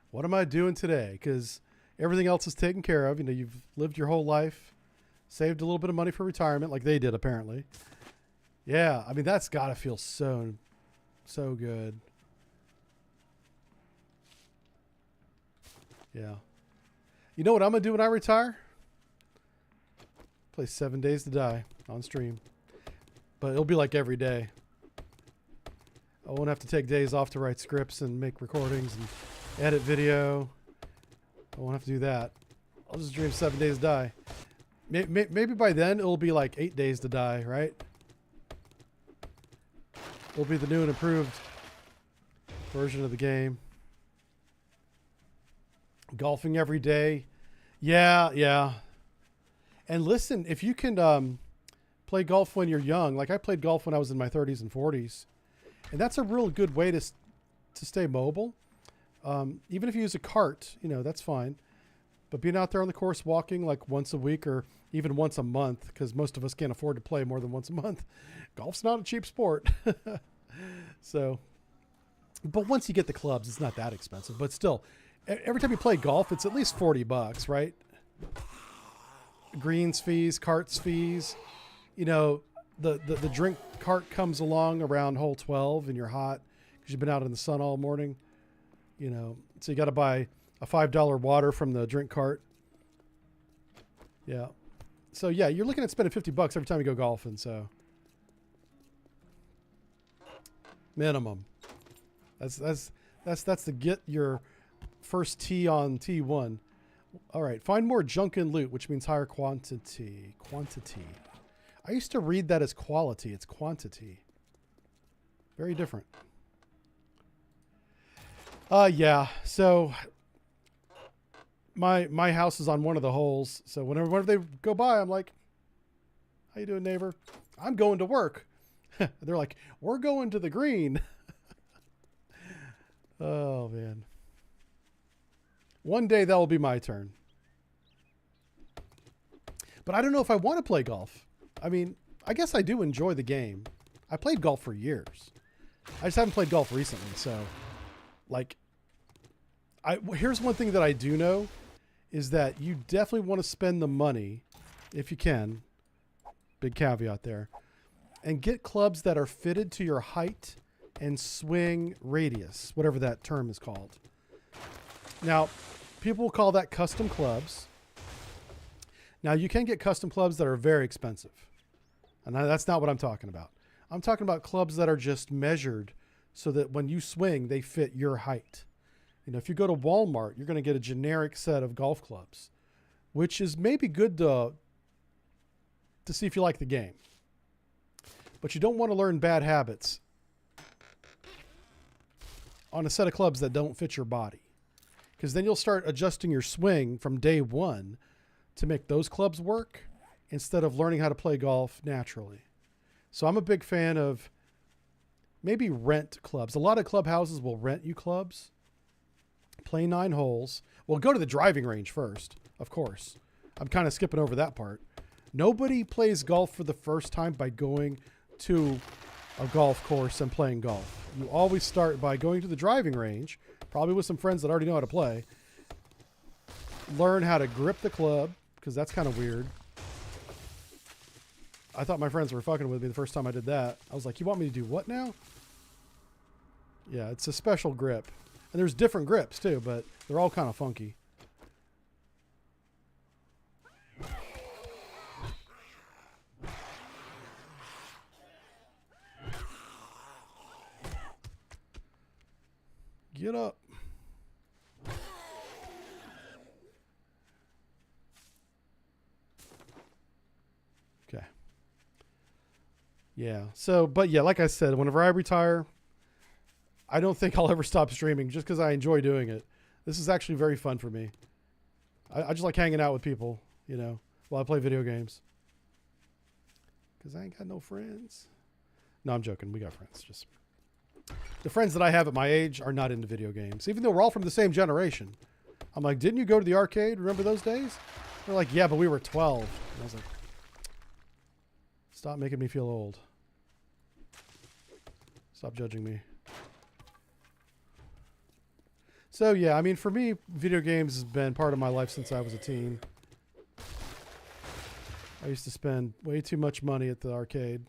what am I doing today? Because everything else is taken care of. You know, you've lived your whole life, saved a little bit of money for retirement like they did, apparently. Yeah, I mean, that's got to feel so good. Yeah. You know what I'm going to do when I retire? Play 7 Days to Die on stream. But it'll be like every day. I won't have to take days off to write scripts and make recordings and edit video. I won't have to do that. I'll just stream 7 Days to Die. Maybe by then it'll be like 8 days to die, right? It'll be the new and improved version of the game. Golfing every day. Yeah. And listen, if you can play golf when you're young, like I played golf when I was in my 30s and 40s, and that's a real good way to stay mobile. Even if you use a cart, that's fine. But being out there on the course walking like once a week or even once a month, because most of us can't afford to play more than once a month. Golf's not a cheap sport. So, but once you get the clubs, it's not that expensive. But still, every time you play golf, it's at least $40, right? Greens fees, carts fees. The drink cart comes along around hole 12 and you're hot because you've been out in the sun all morning. So you got to buy a $5 water from the drink cart. Yeah. So yeah, you're looking at spending $50 every time you go golfing. So minimum. That's to get your first tee on T1. All right. Find more junk and loot, which means higher quantity. I used to read that as quality. It's quantity. Very different. Yeah. So my house is on one of the holes. So whenever they go by, I'm like, how you doing, neighbor? I'm going to work. They're like, we're going to the green. Oh, man. One day that will be my turn. But I don't know if I want to play golf. I mean, I guess I do enjoy the game. I played golf for years. I just haven't played golf recently. So, like, here's one thing that I do know is that you definitely want to spend the money, if you can, big caveat there, and get clubs that are fitted to your height and swing radius, whatever that term is called. Now, people will call that custom clubs. Now, you can get custom clubs that are very expensive. And that's not what I'm talking about. I'm talking about clubs that are just measured so that when you swing, they fit your height. If you go to Walmart, you're going to get a generic set of golf clubs, which is maybe good to see if you like the game. But you don't want to learn bad habits on a set of clubs that don't fit your body. Because then you'll start adjusting your swing from day one to make those clubs work instead of learning how to play golf naturally. So I'm a big fan of maybe rent clubs. A lot of clubhouses will rent you clubs. Play 9 holes. Well, go to the driving range first, of course. I'm kind of skipping over that part. Nobody plays golf for the first time by going to a golf course and playing golf. You always start by going to the driving range, probably with some friends that already know how to play. Learn how to grip the club, because that's kind of weird. I thought my friends were fucking with me the first time I did that. I was like, you want me to do what now? Yeah, it's a special grip. And there's different grips too, but they're all kind of funky. Get up. Okay. Yeah. So, but yeah, like I said, whenever I retire, I don't think I'll ever stop streaming just because I enjoy doing it. This is actually very fun for me. I just like hanging out with people, while I play video games. Because I ain't got no friends. No, I'm joking. We got friends. Just the friends that I have at my age are not into video games, even though we're all from the same generation. I'm like, didn't you go to the arcade? Remember those days? They're like, yeah, but we were 12. And I was like, stop making me feel old. Stop judging me. So yeah, I mean, for me, video games has been part of my life since I was a teen. I used to spend way too much money at the arcade.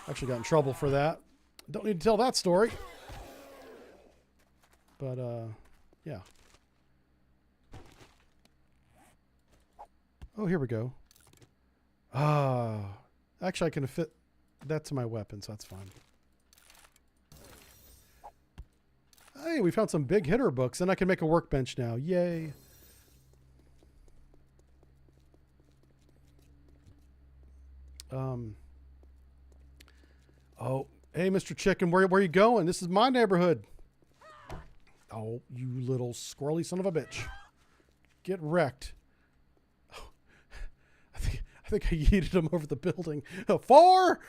Actually got in trouble for that. Don't need to tell that story. But, yeah. Oh, here we go. Actually, I can fit that to my weapon, so that's fine. Hey, we found some big hitter books, and I can make a workbench now. Yay. Oh, hey, Mr. Chicken, where you going? This is my neighborhood. Oh, you little squirrely son of a bitch. Get wrecked. Oh, I think I yeeted him over the building. 4!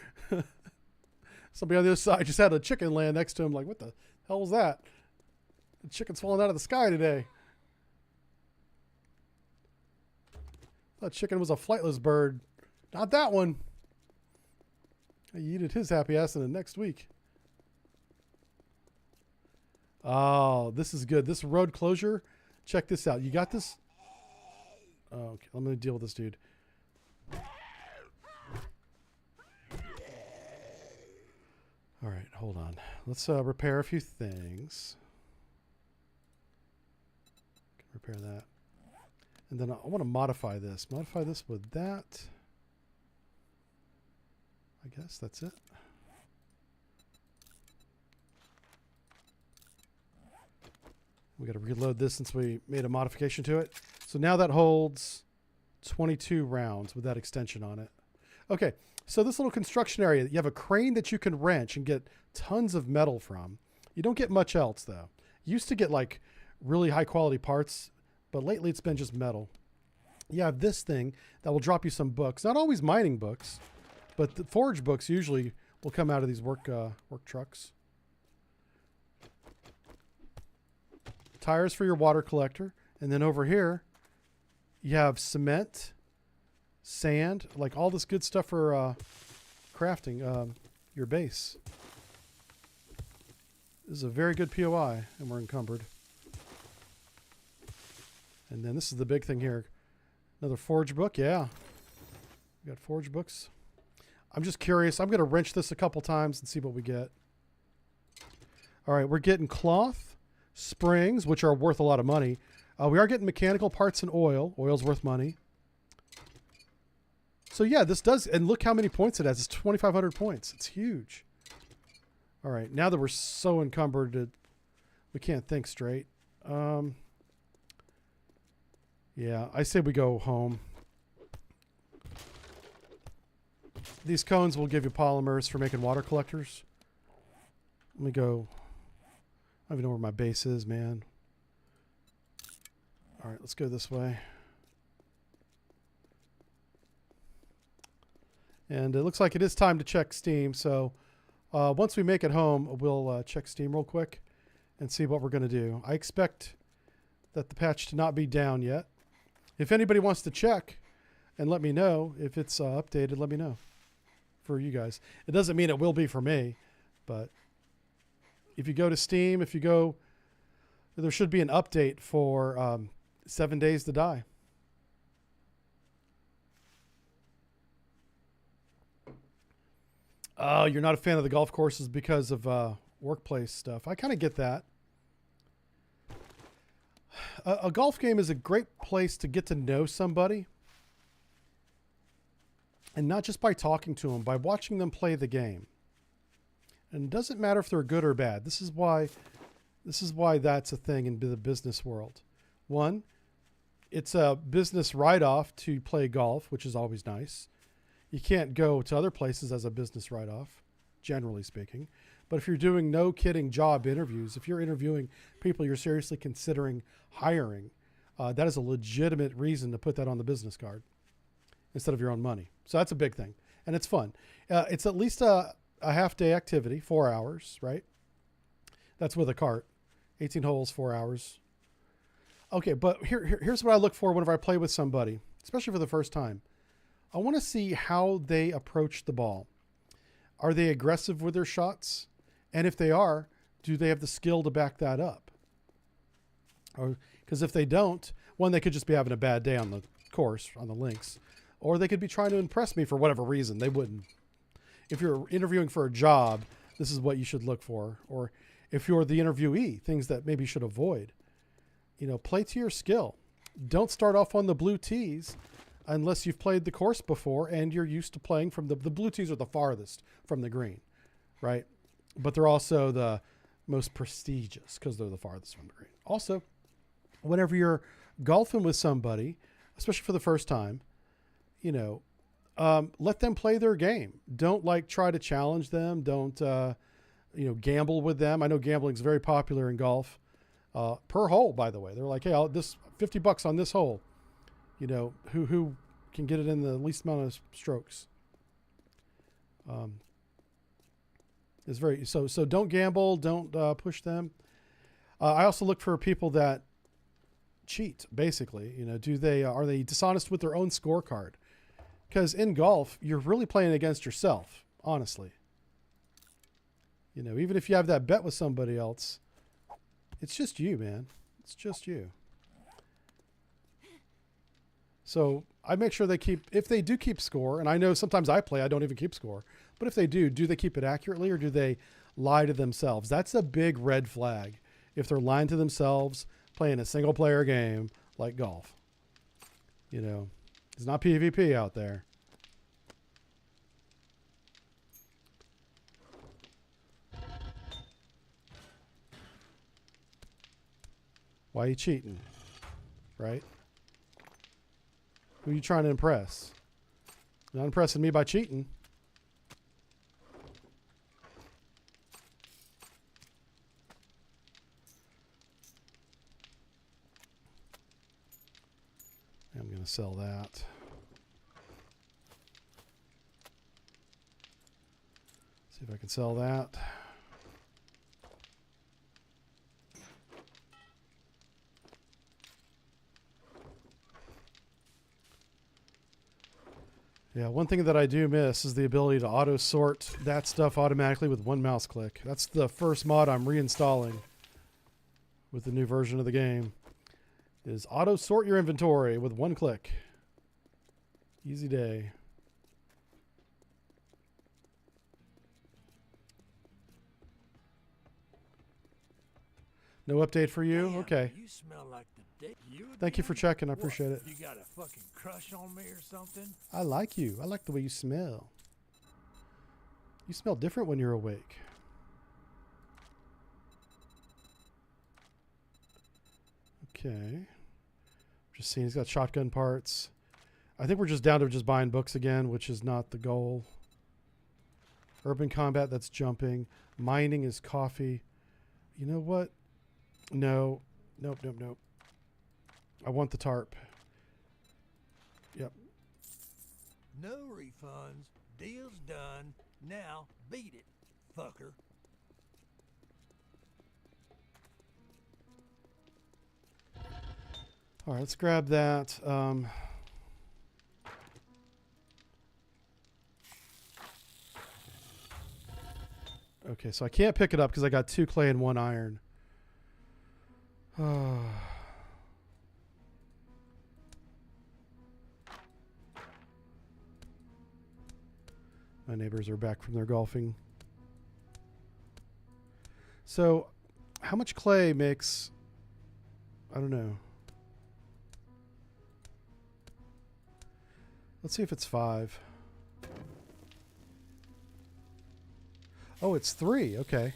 Somebody on the other side just had a chicken land next to him. Like, what the hell was that? The chicken's falling out of the sky today. That chicken was a flightless bird. Not that one. I yeeted his happy ass in the next week. Oh, this is good. This road closure. Check this out. You got this? Oh, okay. I'm going to deal with this dude. All right, hold on. Let's repair a few things. Can repair that. And then I want to modify this. Modify this with that. I guess that's it. We got to reload this since we made a modification to it. So now that holds 22 rounds with that extension on it. Okay, so this little construction area, you have a crane that you can wrench and get tons of metal from. You don't get much else though. You used to get like really high quality parts, but lately it's been just metal. You have this thing that will drop you some books. Not always mining books, but the forge books usually will come out of these work trucks. Tires for your water collector. And then over here, you have cement, sand, like all this good stuff for crafting your base. This is a very good POI, and we're encumbered. And then this is the big thing here. Another forge book, yeah. We got forge books. I'm just curious. I'm going to wrench this a couple times and see what we get. All right, we're getting cloth, springs, which are worth a lot of money. We are getting mechanical parts and oil. Oil's worth money. So yeah, this does, and look how many points it has. It's 2,500 points. It's huge. All right, now that we're so encumbered that we can't think straight. Yeah, I say we go home. These cones will give you polymers for making water collectors. Let me go. I don't even know where my base is, man. All right, let's go this way. And it looks like it is time to check Steam. So once we make it home, we'll check Steam real quick and see what we're going to do. I expect that the patch to not be down yet. If anybody wants to check and let me know if it's updated, let me know for you guys. It doesn't mean it will be for me, but if you go to Steam, if you go, there should be an update for 7 Days to Die. Oh, you're not a fan of the golf courses because of workplace stuff. I kind of get that. A golf game is a great place to get to know somebody. And not just by talking to them, by watching them play the game. And it doesn't matter if they're good or bad. This is why that's a thing in the business world. One, it's a business write-off to play golf, which is always nice. You can't go to other places as a business write-off, generally speaking. But if you're doing no kidding job interviews, if you're interviewing people you're seriously considering hiring, that is a legitimate reason to put that on the business card instead of your own money. So that's a big thing. And it's fun. It's at least a half-day activity, 4 hours, right? That's with a cart. 18 holes, 4 hours. Okay, but here's what I look for whenever I play with somebody, especially for the first time. I want to see how they approach the ball. Are they aggressive with their shots? And if they are, do they have the skill to back that up? Because if they don't, one, they could just be having a bad day on the course, on the links. Or they could be trying to impress me for whatever reason. They wouldn't. If you're interviewing for a job, this is what you should look for. Or if you're the interviewee, things that maybe you should avoid. You know, play to your skill. Don't start off on the blue tees unless you've played the course before and you're used to playing from the blue tees are the farthest from the green, right? But they're also the most prestigious because they're the farthest from the green. Also, whenever you're golfing with somebody, especially for the first time, you know, let them play their game. Don't like try to challenge them. Don't gamble with them. I know gambling is very popular in golf. Per hole, by the way. They're like, hey, this $50 on this hole. Who can get it in the least amount of strokes. It's very so don't gamble, don't push them. I also look for people that cheat, basically. Are they dishonest with their own scorecard? Because in golf, you're really playing against yourself, honestly. Even if you have that bet with somebody else, it's just you, man. It's just you. So I make sure if they do keep score, and I know sometimes I don't even keep score, but if they do they keep it accurately or do they lie to themselves? That's a big red flag. If they're lying to themselves, playing a single player game like golf. It's not PvP out there. Why are you cheating? Right? Who are you trying to impress? You're not impressing me by cheating. I'm going to sell that. See if I can sell that. Yeah, one thing that I do miss is the ability to auto sort that stuff automatically with one mouse click. That's the first mod I'm reinstalling with the new version of the game. Is auto sort your inventory with one click. Easy day. No update for you? Damn, Okay. You smell like the day. Thank you for checking. I appreciate it. You got a fucking crush on me or something? I like you. I like the way you smell. You smell different when you're awake. Okay. Just seeing, he's got shotgun parts. I think we're just down to just buying books again, which is not the goal. Urban combat, that's jumping. Mining is coffee. You know what? No. Nope. I want the tarp. Yep. No refunds. Deal's done. Now beat it, fucker. All right, let's grab that. Okay, so I can't pick it up because I got 2 clay and 1 iron. My neighbors are back from their golfing. So, how much clay makes... I don't know. Let's see if it's 5. Oh, it's 3. Okay.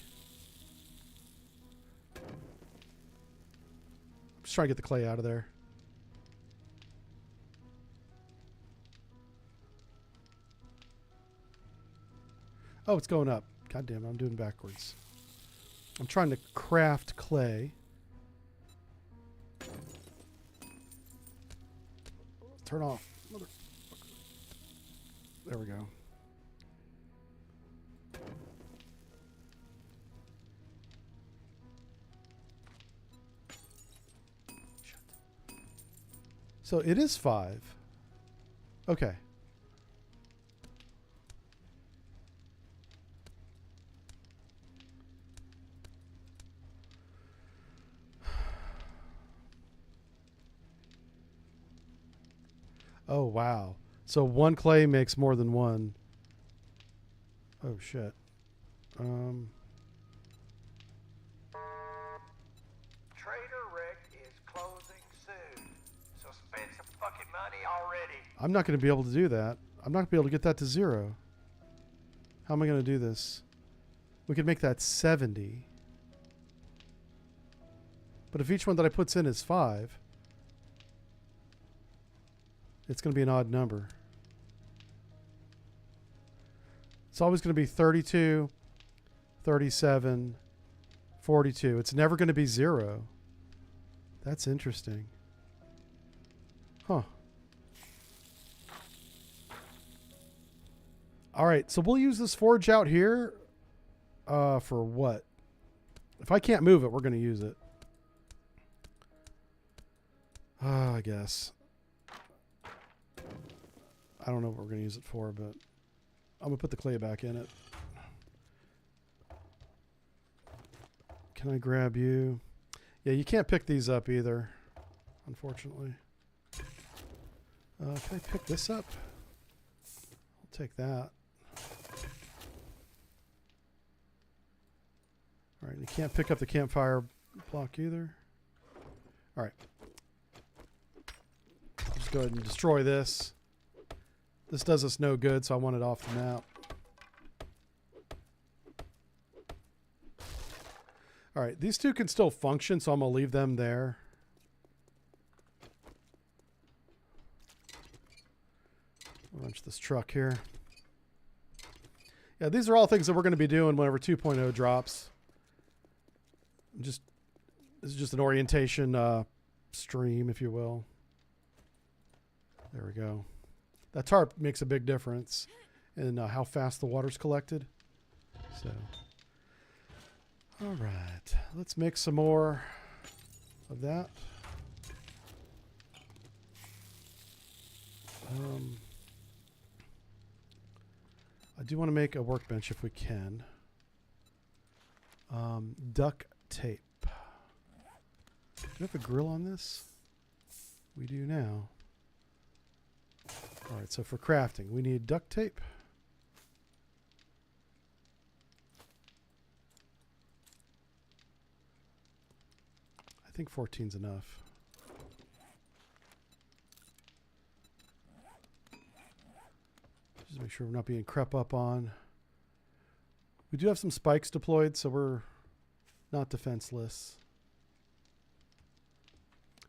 Just trying to get the clay out of there. Oh, it's going up. God damn it, I'm doing backwards. I'm trying to craft clay. Turn off. Motherfucker. There we go. So it is 5. Okay. Oh, wow. So 1 clay makes more than 1. Oh, shit. Trader Rick is closing soon, so spend some fucking money already. I'm not going to be able to do that. I'm not going to be able to get that to 0. How am I going to do this? We could make that 70. But if each one that I puts in is 5, it's going to be an odd number. It's always going to be 32, 37, 42. It's never going to be 0. That's interesting. Huh. All right, so we'll use this forge out here for what? If I can't move it, we're going to use it. I guess. I don't know what we're going to use it for, but I'm going to put the clay back in it. Can I grab you? Yeah, you can't pick these up either, unfortunately. Can I pick this up? I'll take that. All right, you can't pick up the campfire block either. All right. Just go ahead and destroy this. This does us no good, so I want it off the map. All right, these two can still function, so I'm going to leave them there. Launch this truck here. Yeah, these are all things that we're going to be doing whenever 2.0 drops. This is just an orientation stream, if you will. There we go. That tarp makes a big difference in how fast the water's collected. So, all right, let's make some more of that. I do want to make a workbench if we can. Duct tape. Do we have a grill on this? We do now. All right, so for crafting, we need duct tape. I think 14's enough. Just make sure we're not being crept up on. We do have some spikes deployed, so we're not defenseless.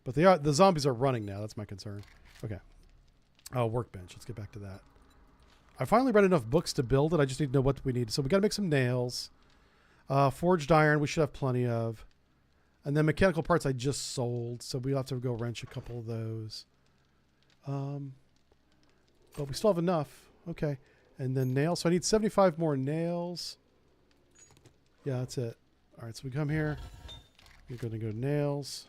But the zombies are running now. That's my concern. Okay. Oh, workbench. Let's get back to that. I finally read enough books to build it. I just need to know what we need. So we got to make some nails. Forged iron we should have plenty of. And then mechanical parts I just sold. So we'll have to go wrench a couple of those. But we still have enough. Okay. And then nails. So I need 75 more nails. Yeah, that's it. All right, so we come here. We're going to go nails.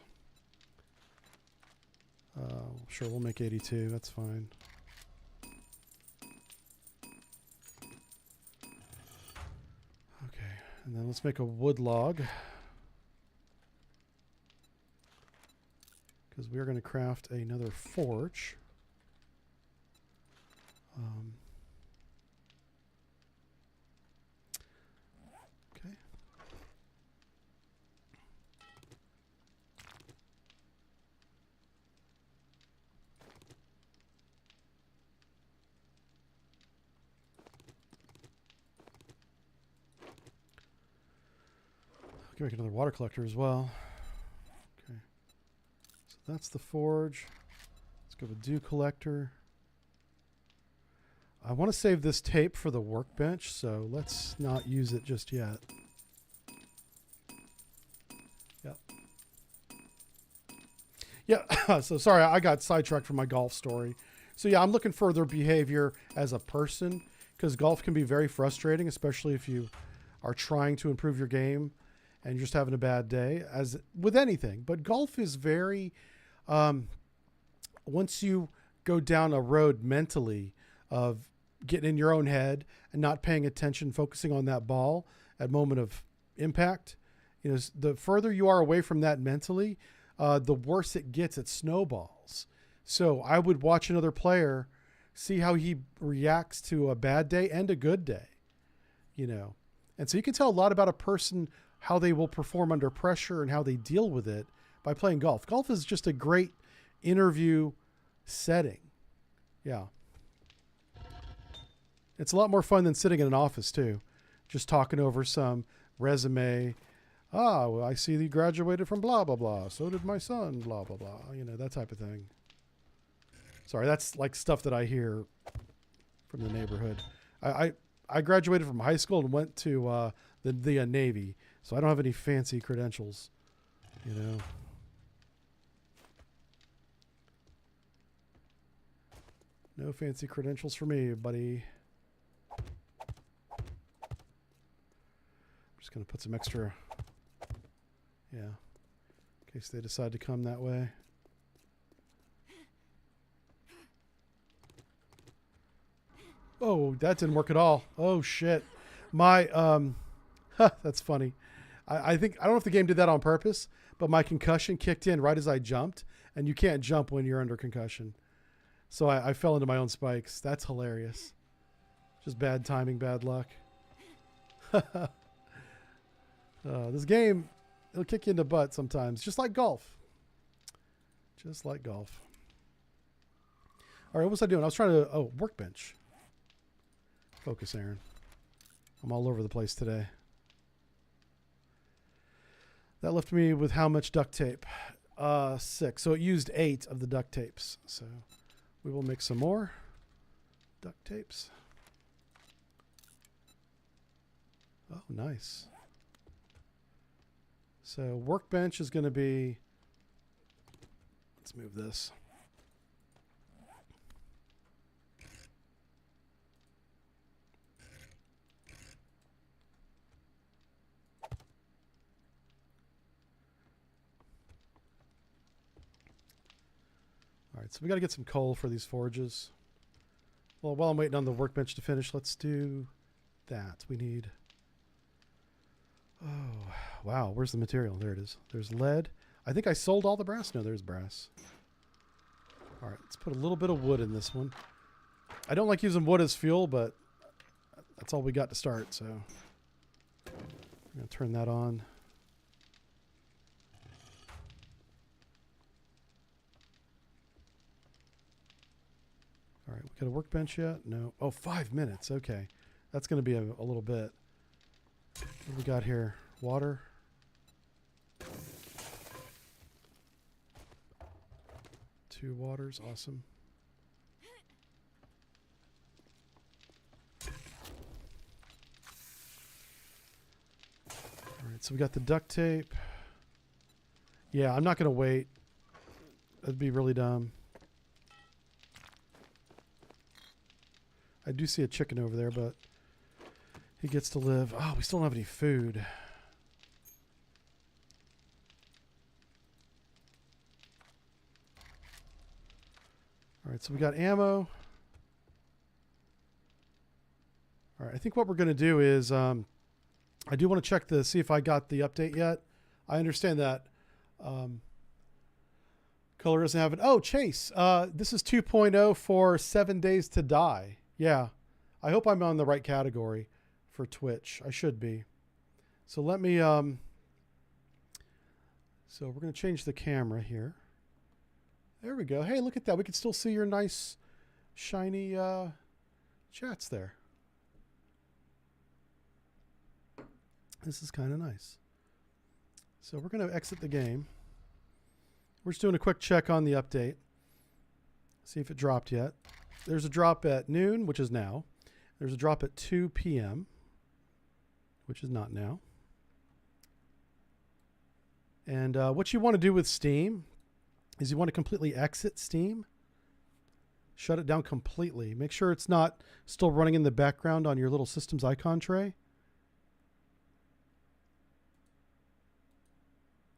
Sure, we'll make 82. That's fine. Okay, and then let's make a wood log. Because we are going to craft another forge. Okay. I can make another water collector as well. Okay. So that's the forge. Let's go with dew collector. I want to save this tape for the workbench, so let's not use it just yet. Yep. Yeah, so sorry, I got sidetracked from my golf story. So yeah, I'm looking for their behavior as a person, because golf can be very frustrating, especially if you are trying to improve your game and you're just having a bad day, as with anything. But golf is very, once you go down a road mentally of getting in your own head and not paying attention, focusing on that ball at moment of impact, you know, the further you are away from that mentally, the worse it gets. It snowballs. So I would watch another player, see how he reacts to a bad day and a good day, you know. And so you can tell a lot about a person, how they will perform under pressure and how they deal with it by playing golf. Golf is just a great interview setting. Yeah. It's a lot more fun than sitting in an office too. Just talking over some resume. Ah, well, I see that you graduated from blah, blah, blah. So did my son, blah, blah, blah. You know, that type of thing. Sorry, that's like stuff that I hear from the neighborhood. I I graduated from high school and went to the Navy, so I don't have any fancy credentials, you know. No fancy credentials for me, buddy. I'm just going to put some extra, yeah, in case they decide to come that way. Oh, that didn't work at all. Oh, shit. My, that's funny. I think, I don't know if the game did that on purpose, but my concussion kicked in right as I jumped, and you can't jump when you're under concussion. So I fell into my own spikes. That's hilarious. Just bad timing, bad luck. This game, it'll kick you in the butt sometimes, just like golf. Just like golf. All right, what was I doing? I was trying to, workbench. Focus, Aaron. I'm all over the place today. That left me with how much duct tape? 6. So it used 8 of the duct tapes. So we will make some more duct tapes. Oh, nice. So workbench is going to be, let's move this. All right, so we got to get some coal for these forges. Well, while I'm waiting on the workbench to finish, let's do that. We need... Oh, wow. Where's the material? There it is. There's lead. I think I sold all the brass. No, there's brass. All right, let's put a little bit of wood in this one. I don't like using wood as fuel, but that's all we got to start, so... I'm going to turn that on. All right, we got a workbench yet? No. Oh, 5 minutes. Okay. That's going to be a little bit. What do we got here? Water. Two waters. Awesome. All right, so we got the duct tape. Yeah, I'm not going to wait. That'd be really dumb. I do see a chicken over there, but he gets to live. Oh, we still don't have any food. All right, so we got ammo. All right, I think what we're going to do is I do want to check to see if I got the update yet. I understand that Color doesn't have it. Oh, Chase, this is 2.0 for 7 Days to Die. Yeah, I hope I'm on the right category for Twitch. I should be. So let me, so we're going to change the camera here. There we go. Hey, look at that. We can still see your nice, shiny chats there. This is kind of nice. So we're going to exit the game. We're just doing a quick check on the update. See if it dropped yet. There's a drop at noon, which is now. There's a drop at 2 p.m., which is not now. And what you want to do with Steam is you want to completely exit Steam. Shut it down completely. Make sure it's not still running in the background on your little systems icon tray.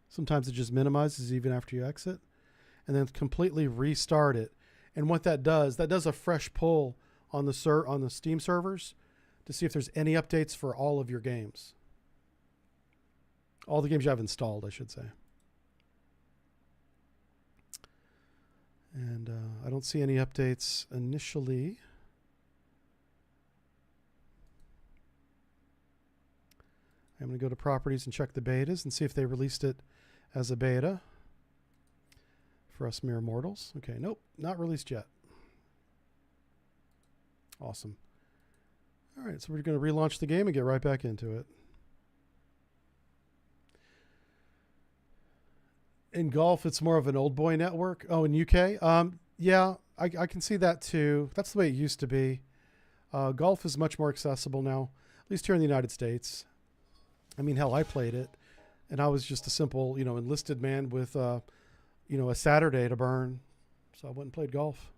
Sometimes it just minimizes even after you exit. And then completely restart it. And what that does a fresh pull on the Steam servers to see if there's any updates for all of your games. All the games you have installed, I should say. And I don't see any updates initially. I'm going to go to properties and check the betas and see if they released it as a beta for us mere mortals. Okay, nope, not released yet. Awesome. All right, so we're going to relaunch the game and get right back into it. In golf, it's more of an old boy network. Oh, in UK? Yeah, I can see that too. That's the way it used to be. Golf is much more accessible now, at least here in the United States. I mean, hell, I played it, and I was just a simple, enlisted man with, a Saturday to burn. So I went and played golf.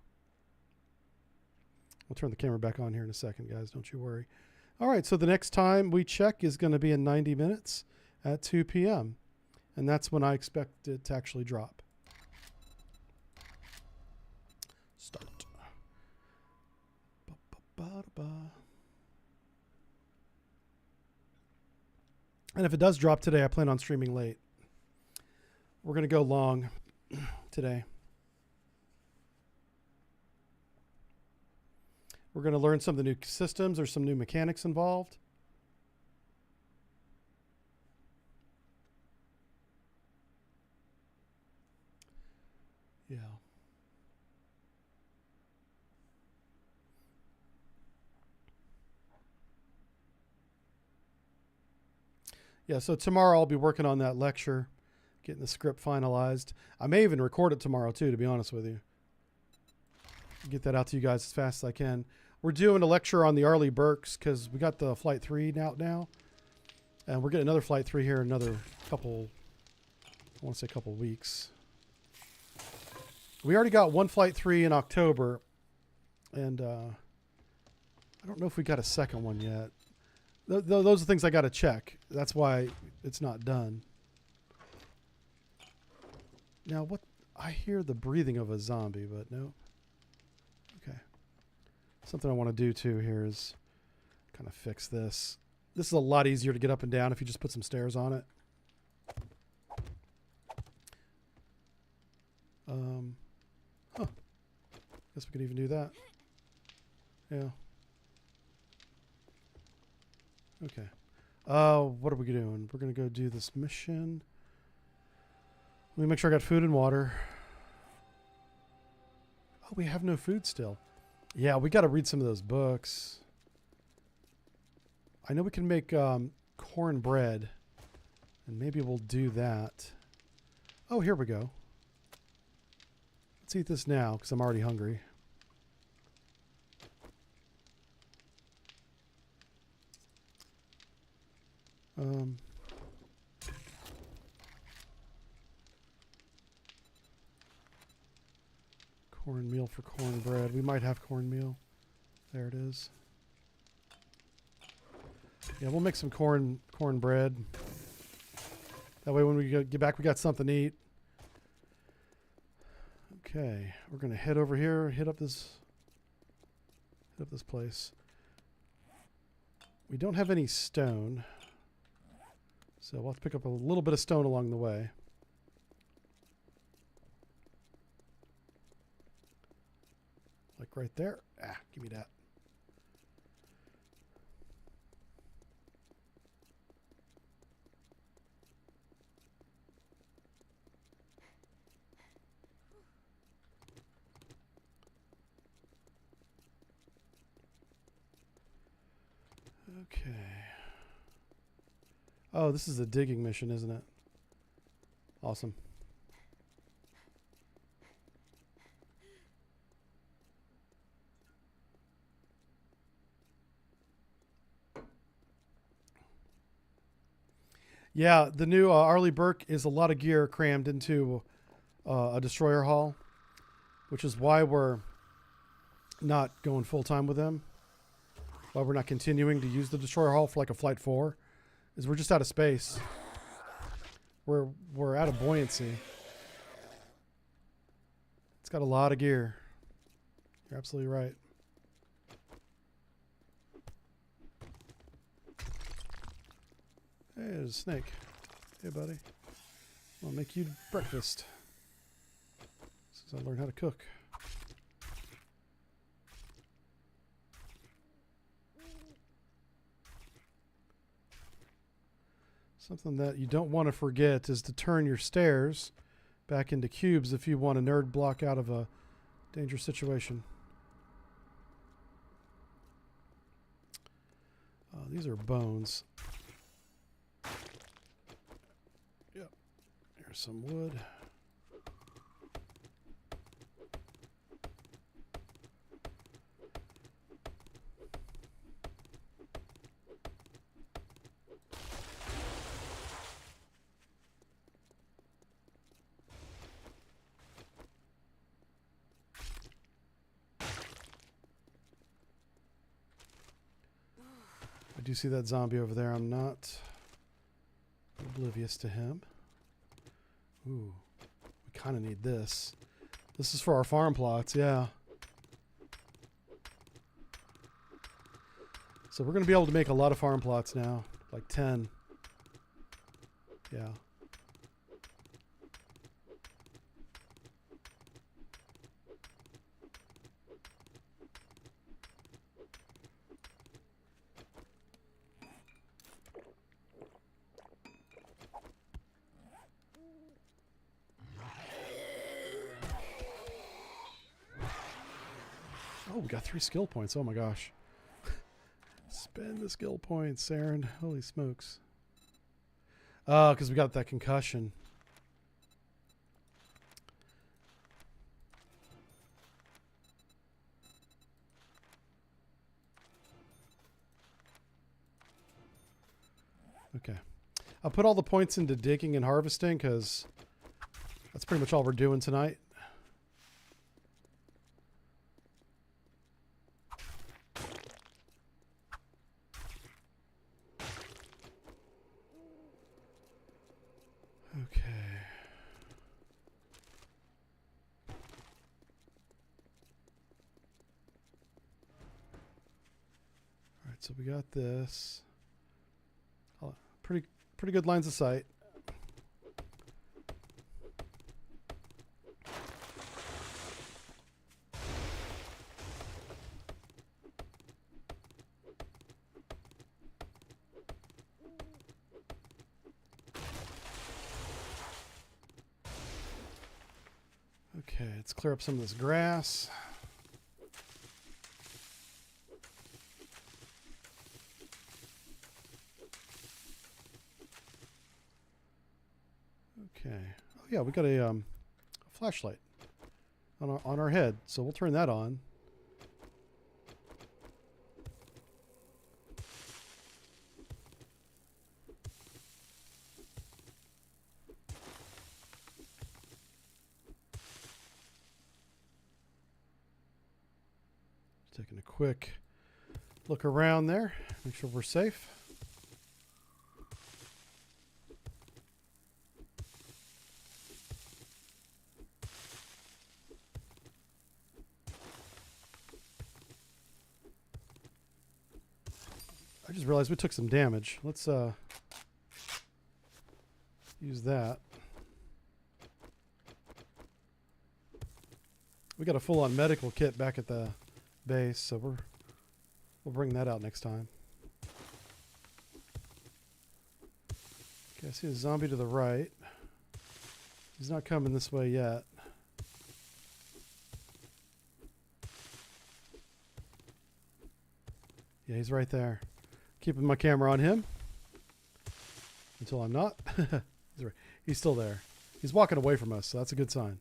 I'll turn the camera back on here in a second, guys. Don't you worry. All right, so the next time we check is going to be in 90 minutes at 2 p.m., and that's when I expect it to actually drop. Start. Ba-ba-ba-da-ba. And if it does drop today, I plan on streaming late. We're going to go long today. We're going to learn some of the new systems. There's some new mechanics involved. Yeah. Yeah, so tomorrow I'll be working on that lecture, getting the script finalized. I may even record it tomorrow too, to be honest with you. Get that out to you guys as fast as I can. We're doing a lecture on the Arleigh Burkes because we got the Flight 3 out now. And we're getting another Flight 3 here in another couple, I want to say couple weeks. We already got one Flight 3 in October. And I don't know if we got a second one yet. Those are things I got to check. That's why it's not done. Now, what? I hear the breathing of a zombie, but no. Okay. Something I want to do too here is kind of fix this. This is a lot easier to get up and down if you just put some stairs on it. Huh. Guess we could even do that. Yeah. Okay. What are we doing? We're going to go do this mission. Let me make sure I got food and water. Oh, we have no food still. Yeah, we got to read some of those books. I know we can make cornbread, and maybe we'll do that. Oh, here we go. Let's eat this now because I'm already hungry. Cornmeal for cornbread. We might have cornmeal. There it is. Yeah, we'll make some cornbread. That way when we get back, we got something to eat. Okay, we're gonna head over here, hit up this place. We don't have any stone, so we'll have to pick up a little bit of stone along the way. Like right there. Ah, give me that. Okay. Oh, this is a digging mission, isn't it? Awesome. Yeah, the new Arleigh Burke is a lot of gear crammed into a destroyer hull, which is why we're not going full-time with them. Why we're not continuing to use the destroyer hull for like a Flight 4 is we're just out of space. We're out of buoyancy. It's got a lot of gear. You're absolutely right. Hey, there's a snake. Hey, buddy. I'll make you breakfast. Since I learned how to cook. Something that you don't want to forget is to turn your stairs back into cubes if you want a nerd block out of a dangerous situation. These are bones. Yep. Here's some wood. do see that zombie over there. I'm not oblivious to him. Ooh, we kind of need this. This is for our farm plots, yeah. So we're going to be able to make a lot of farm plots now, like 10. Yeah. Oh, we got 3 skill points. Oh my gosh. Spend the skill points, Aaron. Holy smokes. Oh, because we got that concussion. Okay. I'll put all the points into digging and harvesting because that's pretty much all we're doing tonight. Okay. All right, so we got this. Pretty good lines of sight. Okay, let's clear up some of this grass. Okay. Oh yeah, we got a flashlight on our head, so we'll turn that on. Taking a quick look around there, make sure we're safe. I just realized we took some damage. Let's use that. We got a full-on medical kit back at the base, so we'll bring that out next time. Okay, I see a zombie to the right. He's not coming this way yet. Yeah, he's right there. Keeping my camera on him until I'm not. He's still there. He's walking away from us, so that's a good sign.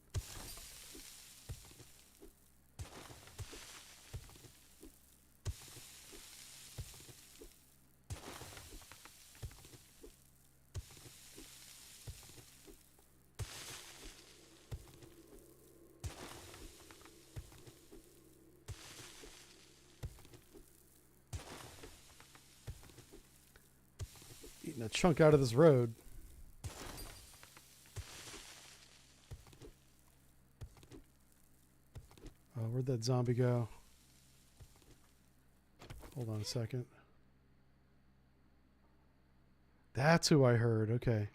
Eating a chunk out of this road. Oh, where'd that zombie go? Hold on a second. That's who I heard. Okay.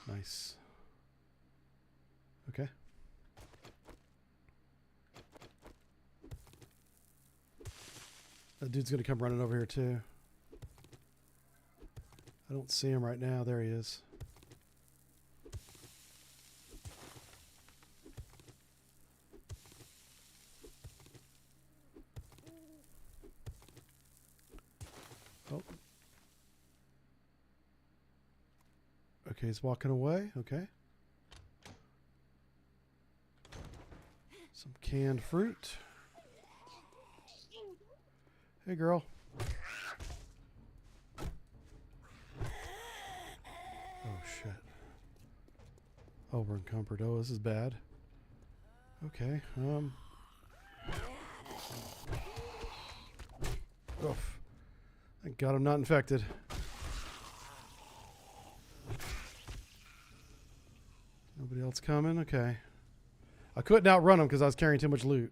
Nice. Okay. That dude's gonna come running over here too. I don't see him right now. There he is. Oh. Okay, he's walking away. Okay. Some canned fruit. Hey, girl. Oh, shit. Oh, we're encumbered. Oh, this is bad. Okay. Oof. Thank God I'm not infected. Nobody else coming? Okay. I couldn't outrun them because I was carrying too much loot.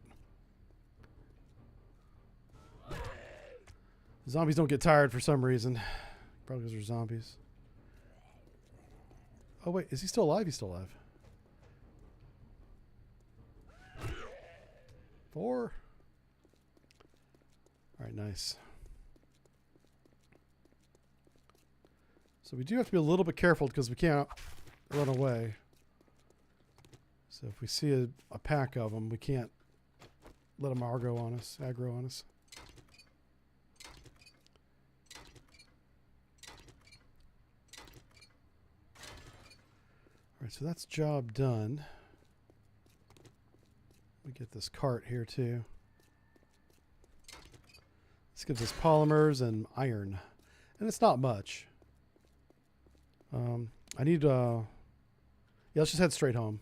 Zombies don't get tired for some reason. Probably because they're zombies. Oh, wait. Is he still alive? He's still alive. 4. All right, nice. So we do have to be a little bit careful because we can't run away. So if we see a pack of them, we can't let them aggro on us. All right, so that's job done. We get this cart here too. This gives us polymers and iron, and it's not much. I need yeah, let's just head straight home.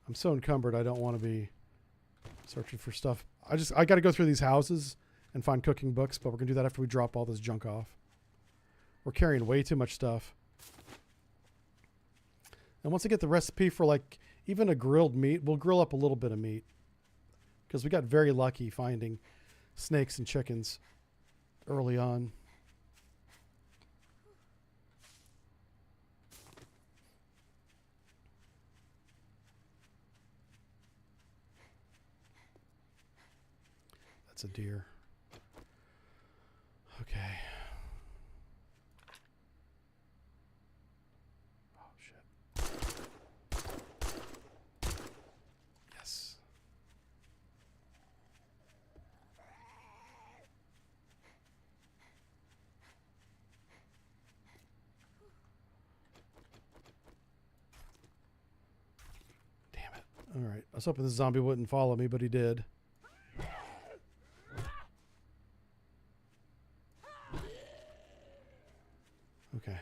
I'm so encumbered I don't want to be searching for stuff. I got to go through these houses and find cooking books, but we're gonna do that after we drop all this junk off. We're carrying way too much stuff. And once I get the recipe for like even a grilled meat, we'll grill up a little bit of meat. Because we got very lucky finding snakes and chickens early on. That's a deer. Okay. Oh, shit. Yes. Damn it. All right. I was hoping the zombie wouldn't follow me, but he did. Okay.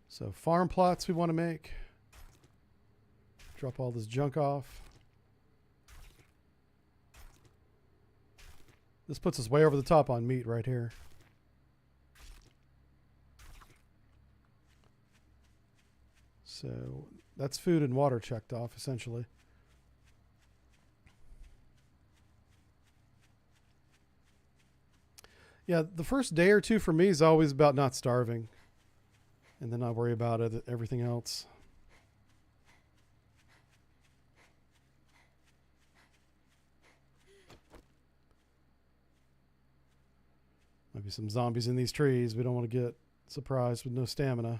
So farm plots we want to make. Drop all this junk off. This puts us way over the top on meat right here. So that's food and water checked off essentially. Yeah, the first day or two for me is always about not starving. And then I worry about everything else. Maybe some zombies in these trees. We don't want to get surprised with no stamina.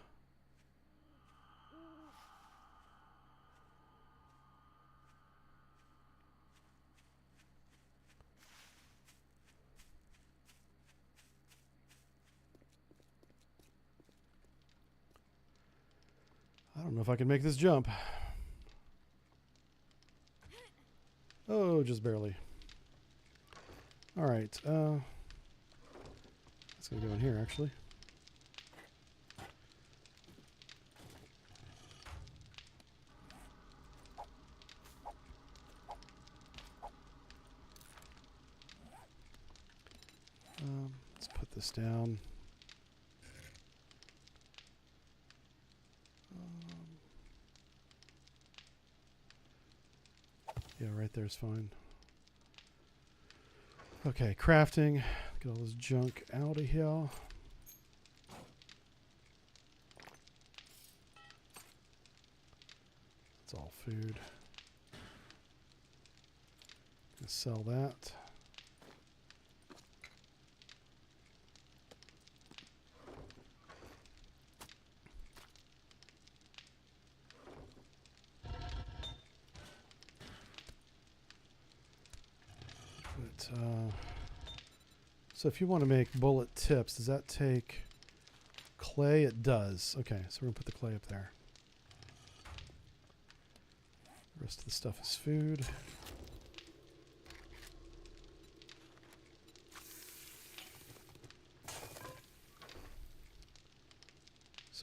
I don't know if I can make this jump. Oh, just barely. All right. Let's go in here, actually. Let's put this down. Yeah, right there's fine. Okay, crafting. Get all this junk out of here. It's all food. Gonna sell that. So if you want to make bullet tips, does that take clay? It does. Okay, so we're going to put the clay up there. The rest of the stuff is food.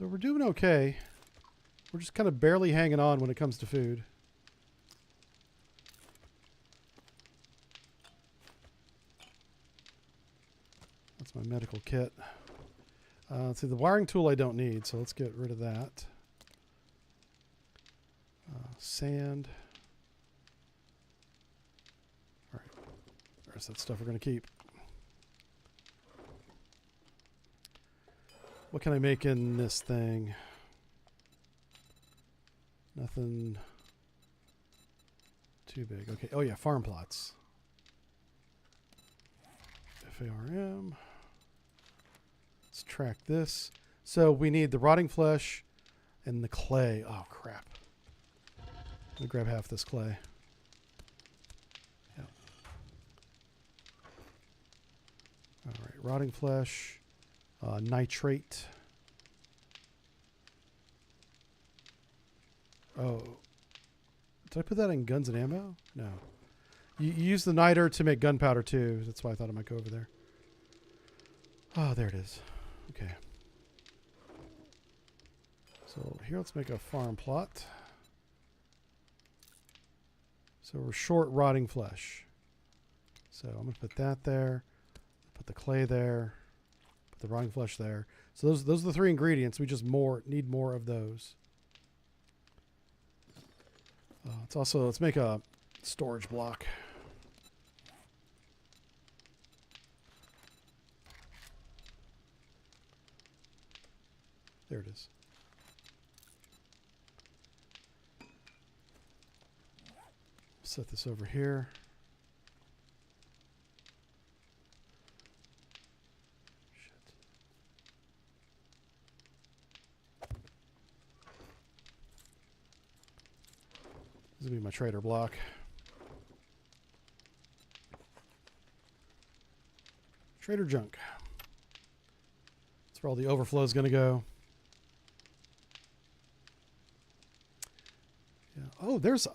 So we're doing okay. We're just kind of barely hanging on when it comes to food. That's my medical kit. Let's see, the wiring tool I don't need, so let's get rid of that. Sand. All right, there's that stuff we're going to keep. What can I make in this thing? Nothing too big. Okay. Oh yeah, farm plots. FARM. Let's track this. So we need the rotting flesh and the clay. Oh crap. Let me grab half this clay. Yeah. All right, rotting flesh. Nitrate. Oh. Did I put that in guns and ammo? No. You use the niter to make gunpowder too. That's why I thought I might go over there. Oh, there it is. Okay. So here, let's make a farm plot. So we're short rotting flesh. So I'm going to put that there. Put the clay there. The rotting flesh there. So those are the 3 ingredients. We just need more of those. Let's make a storage block. There it is. Set this over here. This will be my trader block. Trader junk. That's where all the overflow is going to go. Yeah.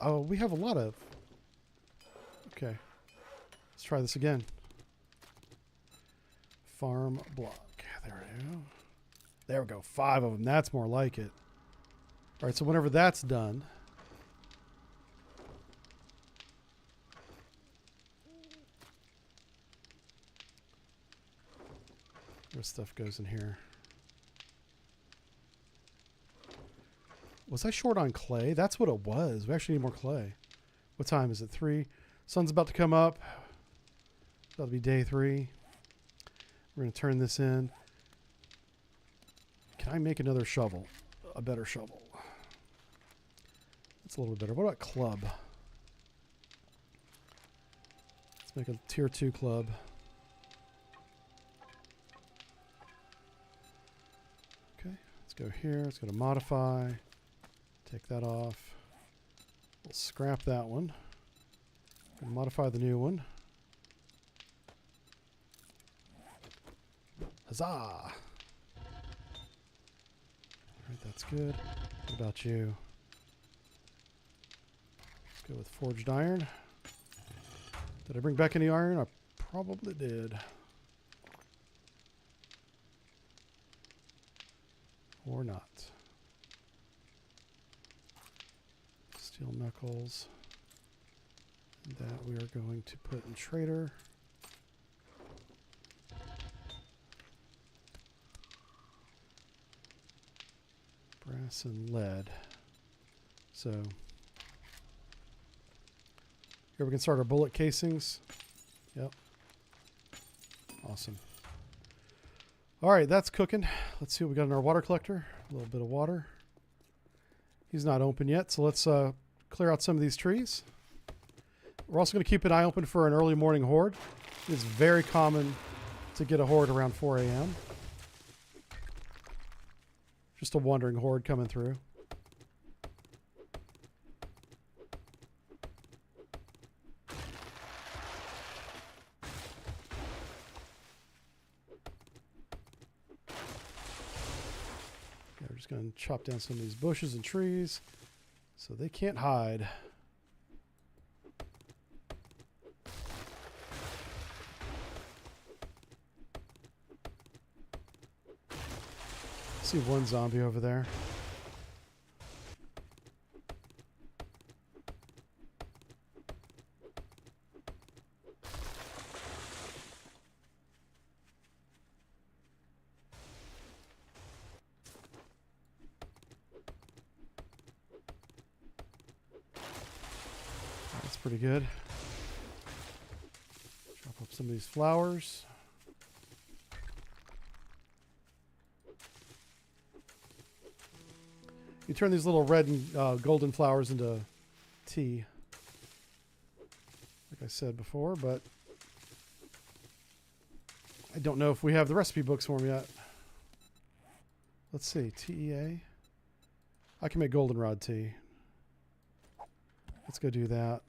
Oh, we have a lot of. Okay. Let's try this again. Farm block. There we go. There we go. 5 of them. That's more like it. All right. So whenever that's done. This stuff goes in here. Was I short on clay? That's what it was. We actually need more clay. What time is it? 3. Sun's about to come up. That'll be day 3. We're going to turn this in. Can I make another shovel? A better shovel. That's a little bit better. What about club? Let's make a tier 2 club. Go here. Let's go to modify. Take that off. We'll scrap that one. And modify the new one. Huzzah! All right, that's good. What about you? Let's go with forged iron. Did I bring back any iron? I probably did. Or not. Steel knuckles. And that we are going to put in trader. Brass and lead. So here we can start our bullet casings. Yep. Awesome. All right, that's cooking. Let's see what we got in our water collector. A little bit of water. He's not open yet, so let's clear out some of these trees. We're also going to keep an eye open for an early morning horde. It's very common to get a horde around 4 a.m. Just a wandering horde coming through. We're just going to chop down some of these bushes and trees so they can't hide. See one zombie over there. That's pretty good. Chop up some of these flowers. You turn these little red and golden flowers into tea, like I said before, but I don't know if we have the recipe books for them yet. Let's see, TEA. I can make goldenrod tea. Let's go do that.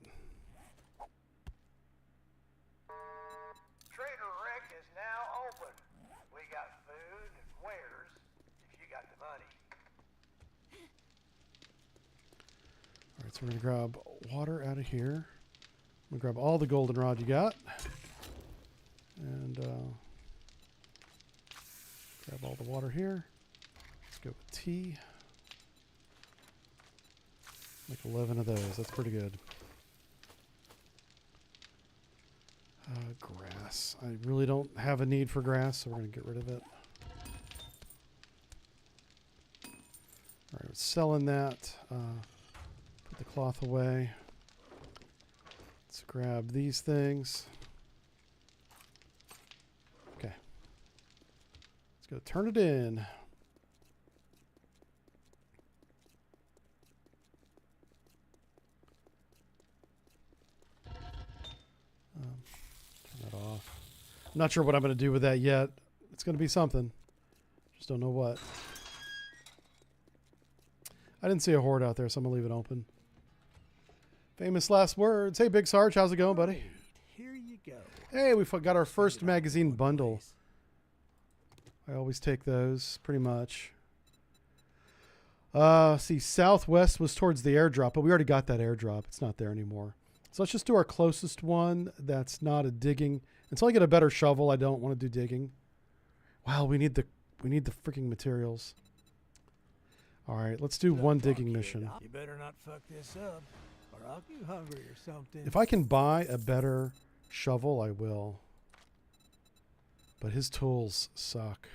Trader Rick is now open. We got food and wares if you got the money. All right, so we're going to grab water out of here. I'm going to grab all the goldenrod you got. And grab all the water here. Let's go with tea. Make 11 of those. That's pretty good. Grass. I really don't have a need for grass, so we're going to get rid of it. All right, we're selling that. Put the cloth away. Let's grab these things. Okay. Let's go turn it in. Turn that off. I'm not sure what I'm going to do with that yet. It's going to be something. Just don't know what. I didn't see a horde out there, so I'm going to leave it open. Famous last words. Hey, Big Sarge. How's it going, buddy? Here you go. Hey, we got our first magazine bundle. I always take those, pretty much. See, Southwest was towards the airdrop, but we already got that airdrop. It's not there anymore. So let's just do our closest one that's not a digging. Until I get a better shovel, I don't want to do digging. Wow, we need the freaking materials. All right, let's do one digging mission. You better not fuck this up, or I'll get hungry or something. If I can buy a better shovel, I will. But his tools suck.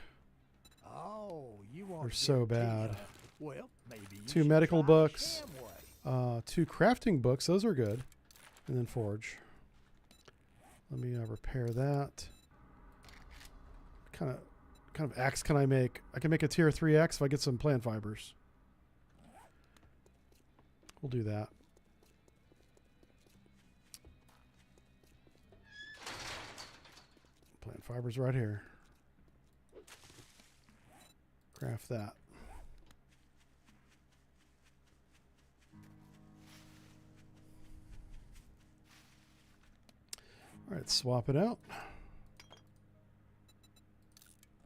Oh, you want? They're so bad. Well, maybe you 2 should medical try books. Shamway. 2 crafting books. Those are good. And then forge. Let me repair that. Kind of axe can I make? I can make a tier 3 axe if I get some plant fibers. We'll do that. Plant fibers right here. Craft that. All right, swap it out.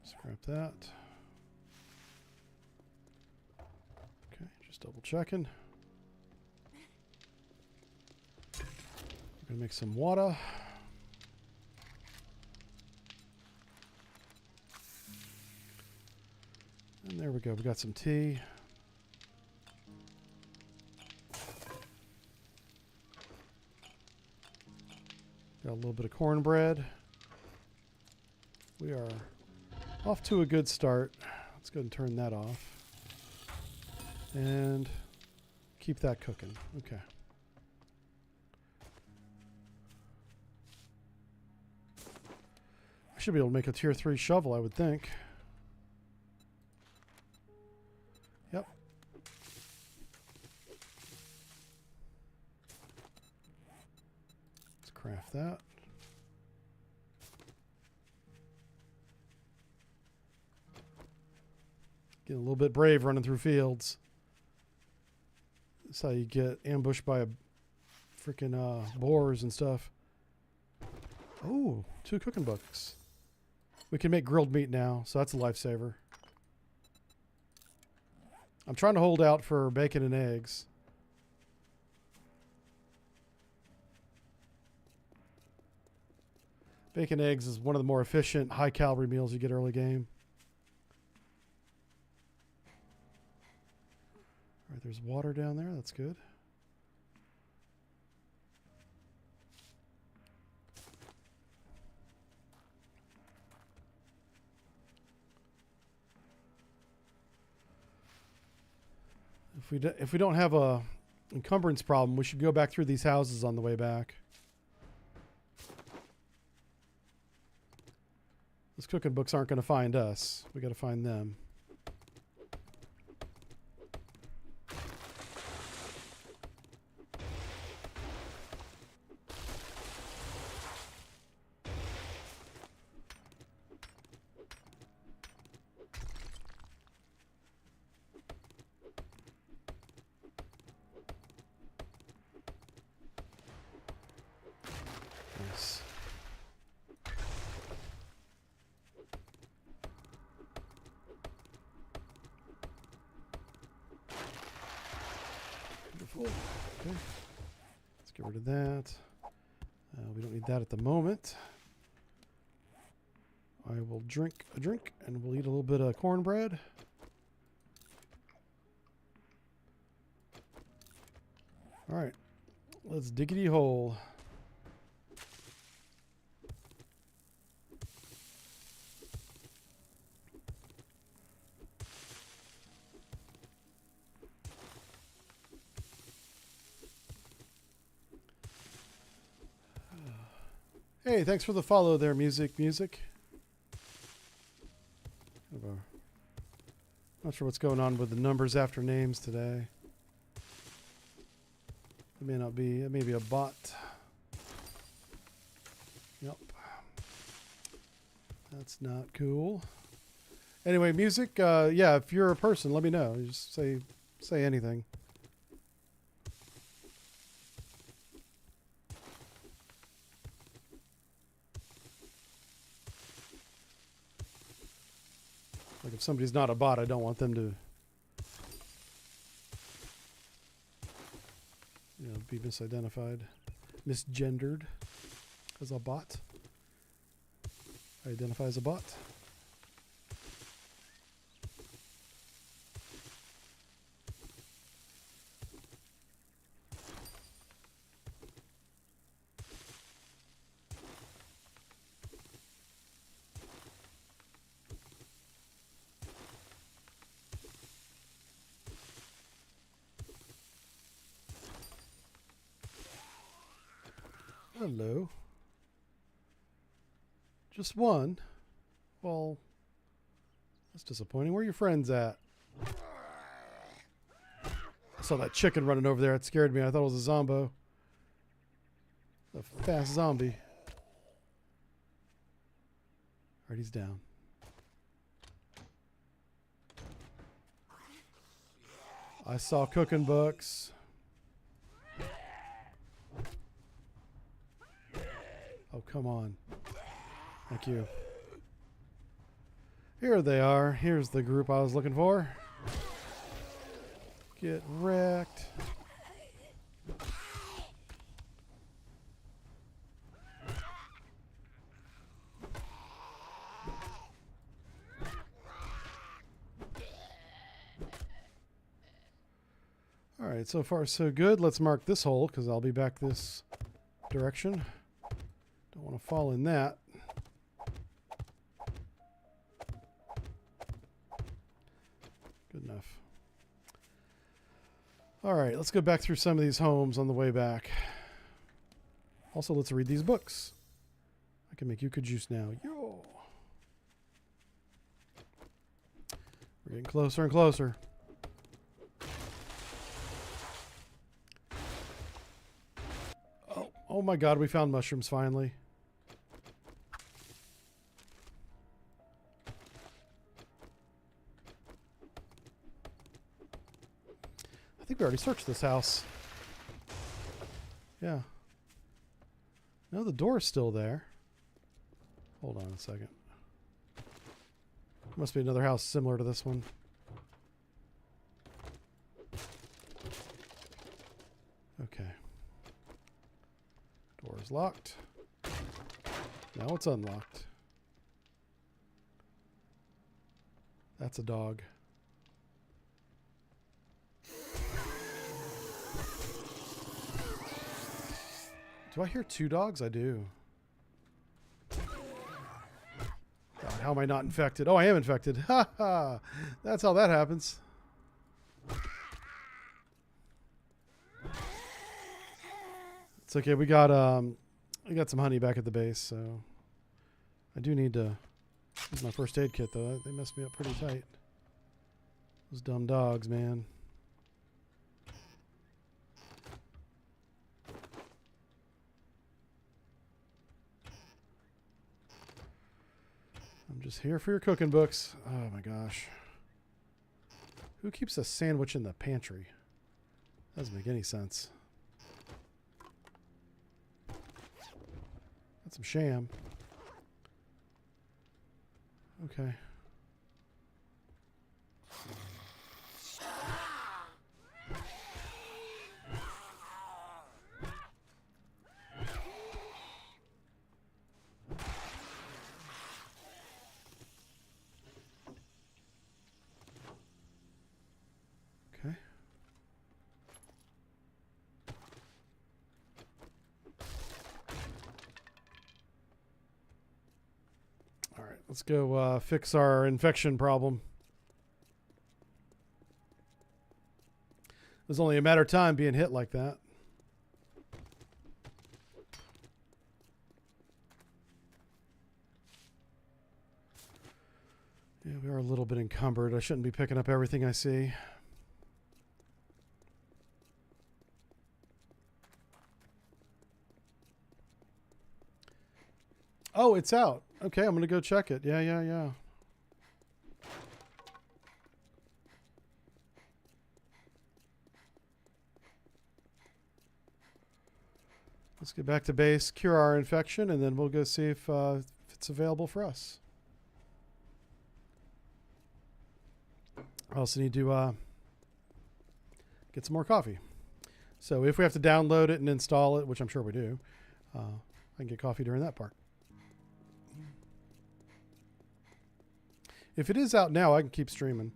Scrap that. Okay, just double checking. We're gonna make some water. And there we go. We got some tea. Got a little bit of cornbread. We are off to a good start. Let's go ahead and turn that off. And keep that cooking. Okay. I should be able to make a tier 3 shovel, I would think. Yep. Let's craft that. Getting a little bit brave running through fields. That's how you get ambushed by a freaking boars and stuff. Oh, 2 cooking books. We can make grilled meat now, so that's a lifesaver. I'm trying to hold out for bacon and eggs. Bacon eggs is one of the more efficient, high-calorie meals you get early game. there's water down there. That's good. If we don't have a encumbrance problem, we should go back through these houses on the way back. Those cooking books aren't going to find us. We got to find them. Nice. Beautiful. Okay. Let's get rid of that. We don't need that at the moment. I will drink a drink and we'll eat a little bit of cornbread. All right. Let's diggity hole. Hey, thanks for the follow there, Music. Not sure what's going on with the numbers after names today. It may not be. It may be a bot. Yep. That's not cool. Anyway, Music. Yeah, if you're a person, let me know. Just say anything. Like if somebody's not a bot, I don't want them to, be misidentified, misgendered as a bot. I identify as a bot. Hello. Just one? Well, that's disappointing. Where are your friends at? I saw that chicken running over there. It scared me. I thought it was a zombo. A fast zombie. Alright, he's down. I saw cooking books. Oh, come on. Thank you. Here they are. Here's the group I was looking for. Get wrecked. All right, so far so good. Let's mark this hole because I'll be back this direction. Don't want to fall in that. Good enough. All right, let's go back through some of these homes on the way back. Also, let's read these books. I can make yucca juice now. Yo! We're getting closer and closer. Oh my God, we found mushrooms finally. I think we already searched this house. Yeah. No, the door's still there. Hold on a second. Must be another house similar to this one. Okay. Door's locked. Now it's unlocked. That's a dog. Do I hear 2 dogs? I do. God, how am I not infected? Oh, I am infected. Ha ha. That's how that happens. It's okay. We got some honey back at the base, so I do need to use my first aid kit though. They messed me up pretty tight. Those dumb dogs, man. I'm just here for your cooking books. Oh my gosh. Who keeps a sandwich in the pantry? Doesn't make any sense. Got some sham. Okay. Okay. All right, let's go fix our infection problem. It was only a matter of time being hit like that. Yeah, we are a little bit encumbered. I shouldn't be picking up everything I see. Oh, it's out. Okay, I'm going to go check it. Yeah. Let's get back to base, cure our infection, and then we'll go see if it's available for us. I also need to get some more coffee. So if we have to download it and install it, which I'm sure we do, I can get coffee during that part. If it is out now, I can keep streaming.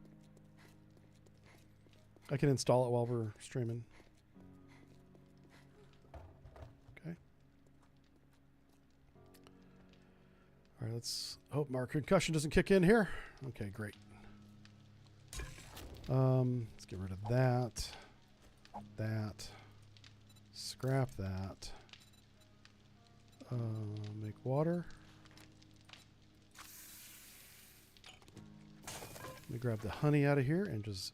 I can install it while we're streaming. Okay. All right, let's hope our concussion doesn't kick in here. Okay, great. Let's get rid of that. That. Scrap that. Make water. Let me grab the honey out of here and just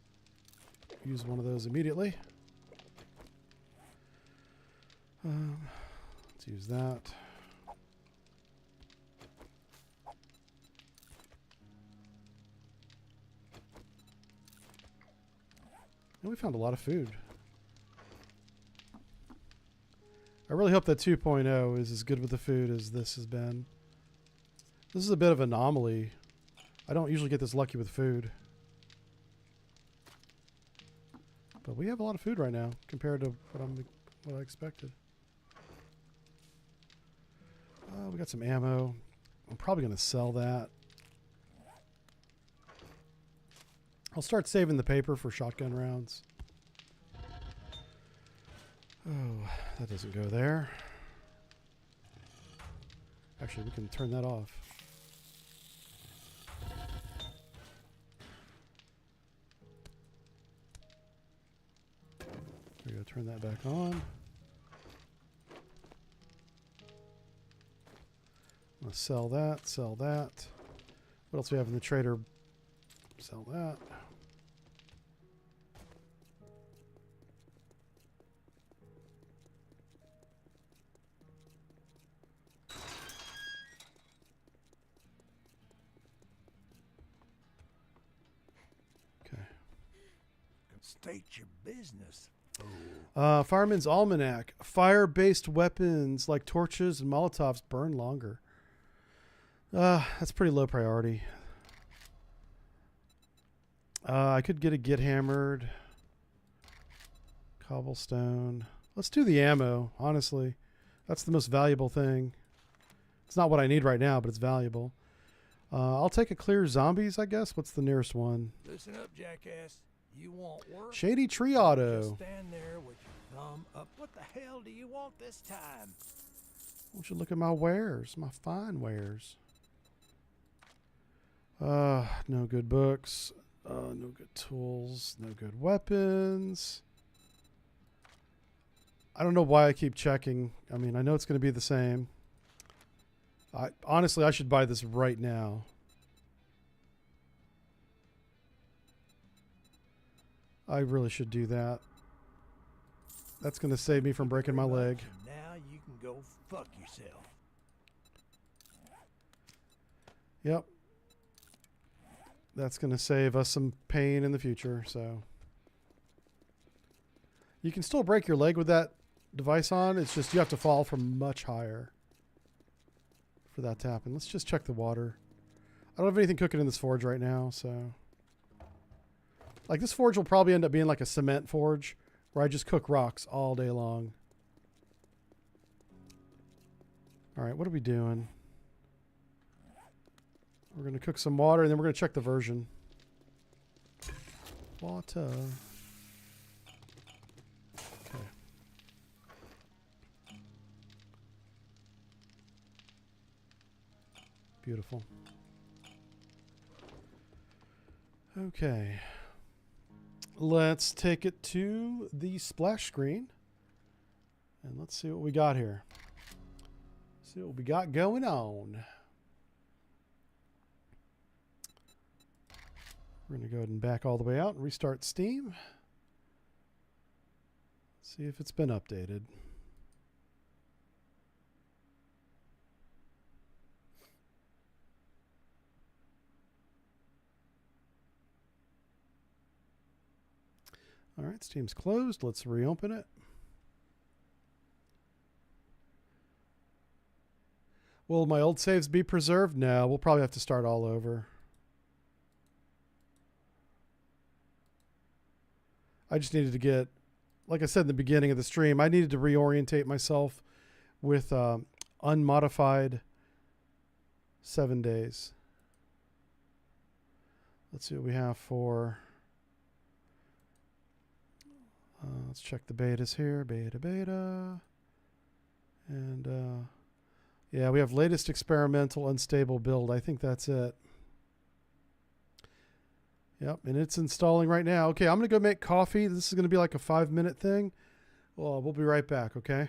use one of those immediately. Let's use that. And we found a lot of food. I really hope that 2.0 is as good with the food as this has been. This is a bit of an anomaly. I don't usually get this lucky with food. But we have a lot of food right now compared to what I expected. We got some ammo. I'm probably going to sell that. I'll start saving the paper for shotgun rounds. Oh, that doesn't go there. Actually, we can turn that off. There we go, turn that back on. I'm going to sell that, sell that. What else do we have in the trader? Sell that. State your business. Fireman's Almanac. Fire-based weapons like torches and Molotovs burn longer. That's pretty low priority. I could get hammered. Cobblestone. Let's do the ammo, honestly. That's the most valuable thing. It's not what I need right now, but it's valuable. I'll take a clear zombies, I guess. What's the nearest one? Listen up, jackass. You want work? Shady Tree Auto. Just stand there with your Come up. What the hell do you want this time? Won't you look at my wares, my fine wares? No good books. No good tools. No good weapons. I don't know why I keep checking. I mean, I know it's going to be the same. Honestly, I should buy this right now. I really should do that. That's going to save me from breaking my leg. Now you can go fuck yourself. Yep. That's going to save us some pain in the future, so. You can still break your leg with that device on. It's just you have to fall from much higher for that to happen. Let's just check the water. I don't have anything cooking in this forge right now, so. Like, this forge will probably end up being like a cement forge where I just cook rocks all day long. All right, what are we doing? We're going to cook some water, and then we're going to check the version. Water. Okay. Beautiful. Okay. Let's take it to the splash screen. And let's see what we got here. See what we got going on. We're going to go ahead and back all the way out and restart Steam. See if it's been updated. All right, Steam's closed. Let's reopen it. Will my old saves be preserved? No, we'll probably have to start all over. I just needed to get, like I said in the beginning of the stream, I needed to reorientate myself with unmodified 7 days. Let's see what we have for... let's check the betas here. Beta. And yeah, we have latest experimental unstable build. I think that's it. Yep, and it's installing right now. Okay, I'm going to go make coffee. This is going to be like a 5-minute thing. Well, we'll be right back, okay?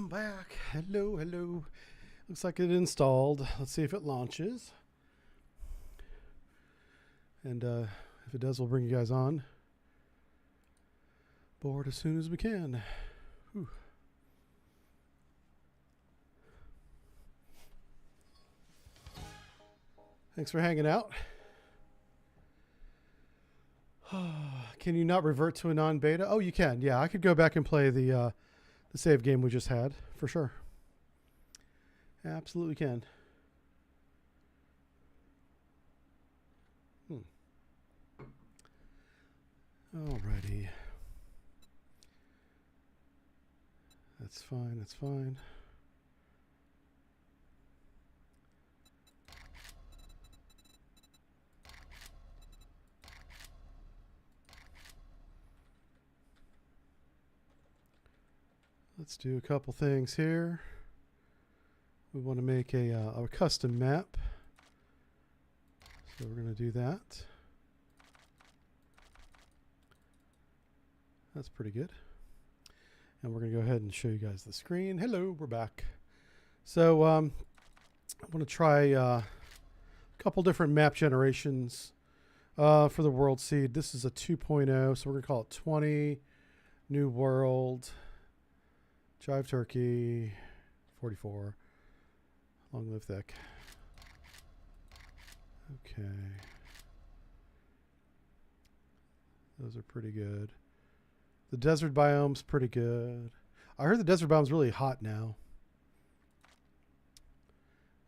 I'm back. Hello, hello. Looks like it installed. Let's see if it launches. And if it does, we'll bring you guys on board as soon as we can. Whew. Thanks for hanging out. Can you not revert to a non-beta? Oh, you can. Yeah, I could go back and play the save game we just had for sure. Absolutely can. Alrighty. That's fine. That's fine. Let's do a couple things here. We want to make a custom map. So we're going to do that. That's pretty good. And we're going to go ahead and show you guys the screen. Hello, we're back. So I want to try a couple different map generations for the World Seed. This is a 2.0, so we're going to call it 20, New World, Jive Turkey, 44, Long Live Thick. Okay. Those are pretty good. The desert biome's pretty good. I heard the desert biome's really hot now.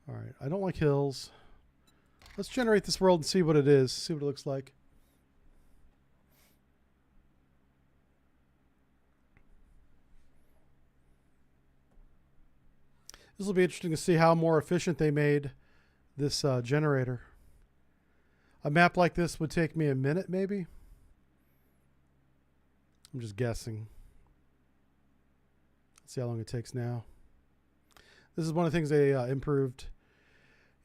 All right. I don't like hills. Let's generate this world and see what it is. See what it looks like. This will be interesting to see how more efficient they made this generator. A map like this would take me a minute, maybe. I'm just guessing. Let's see how long it takes now. This is one of the things they improved,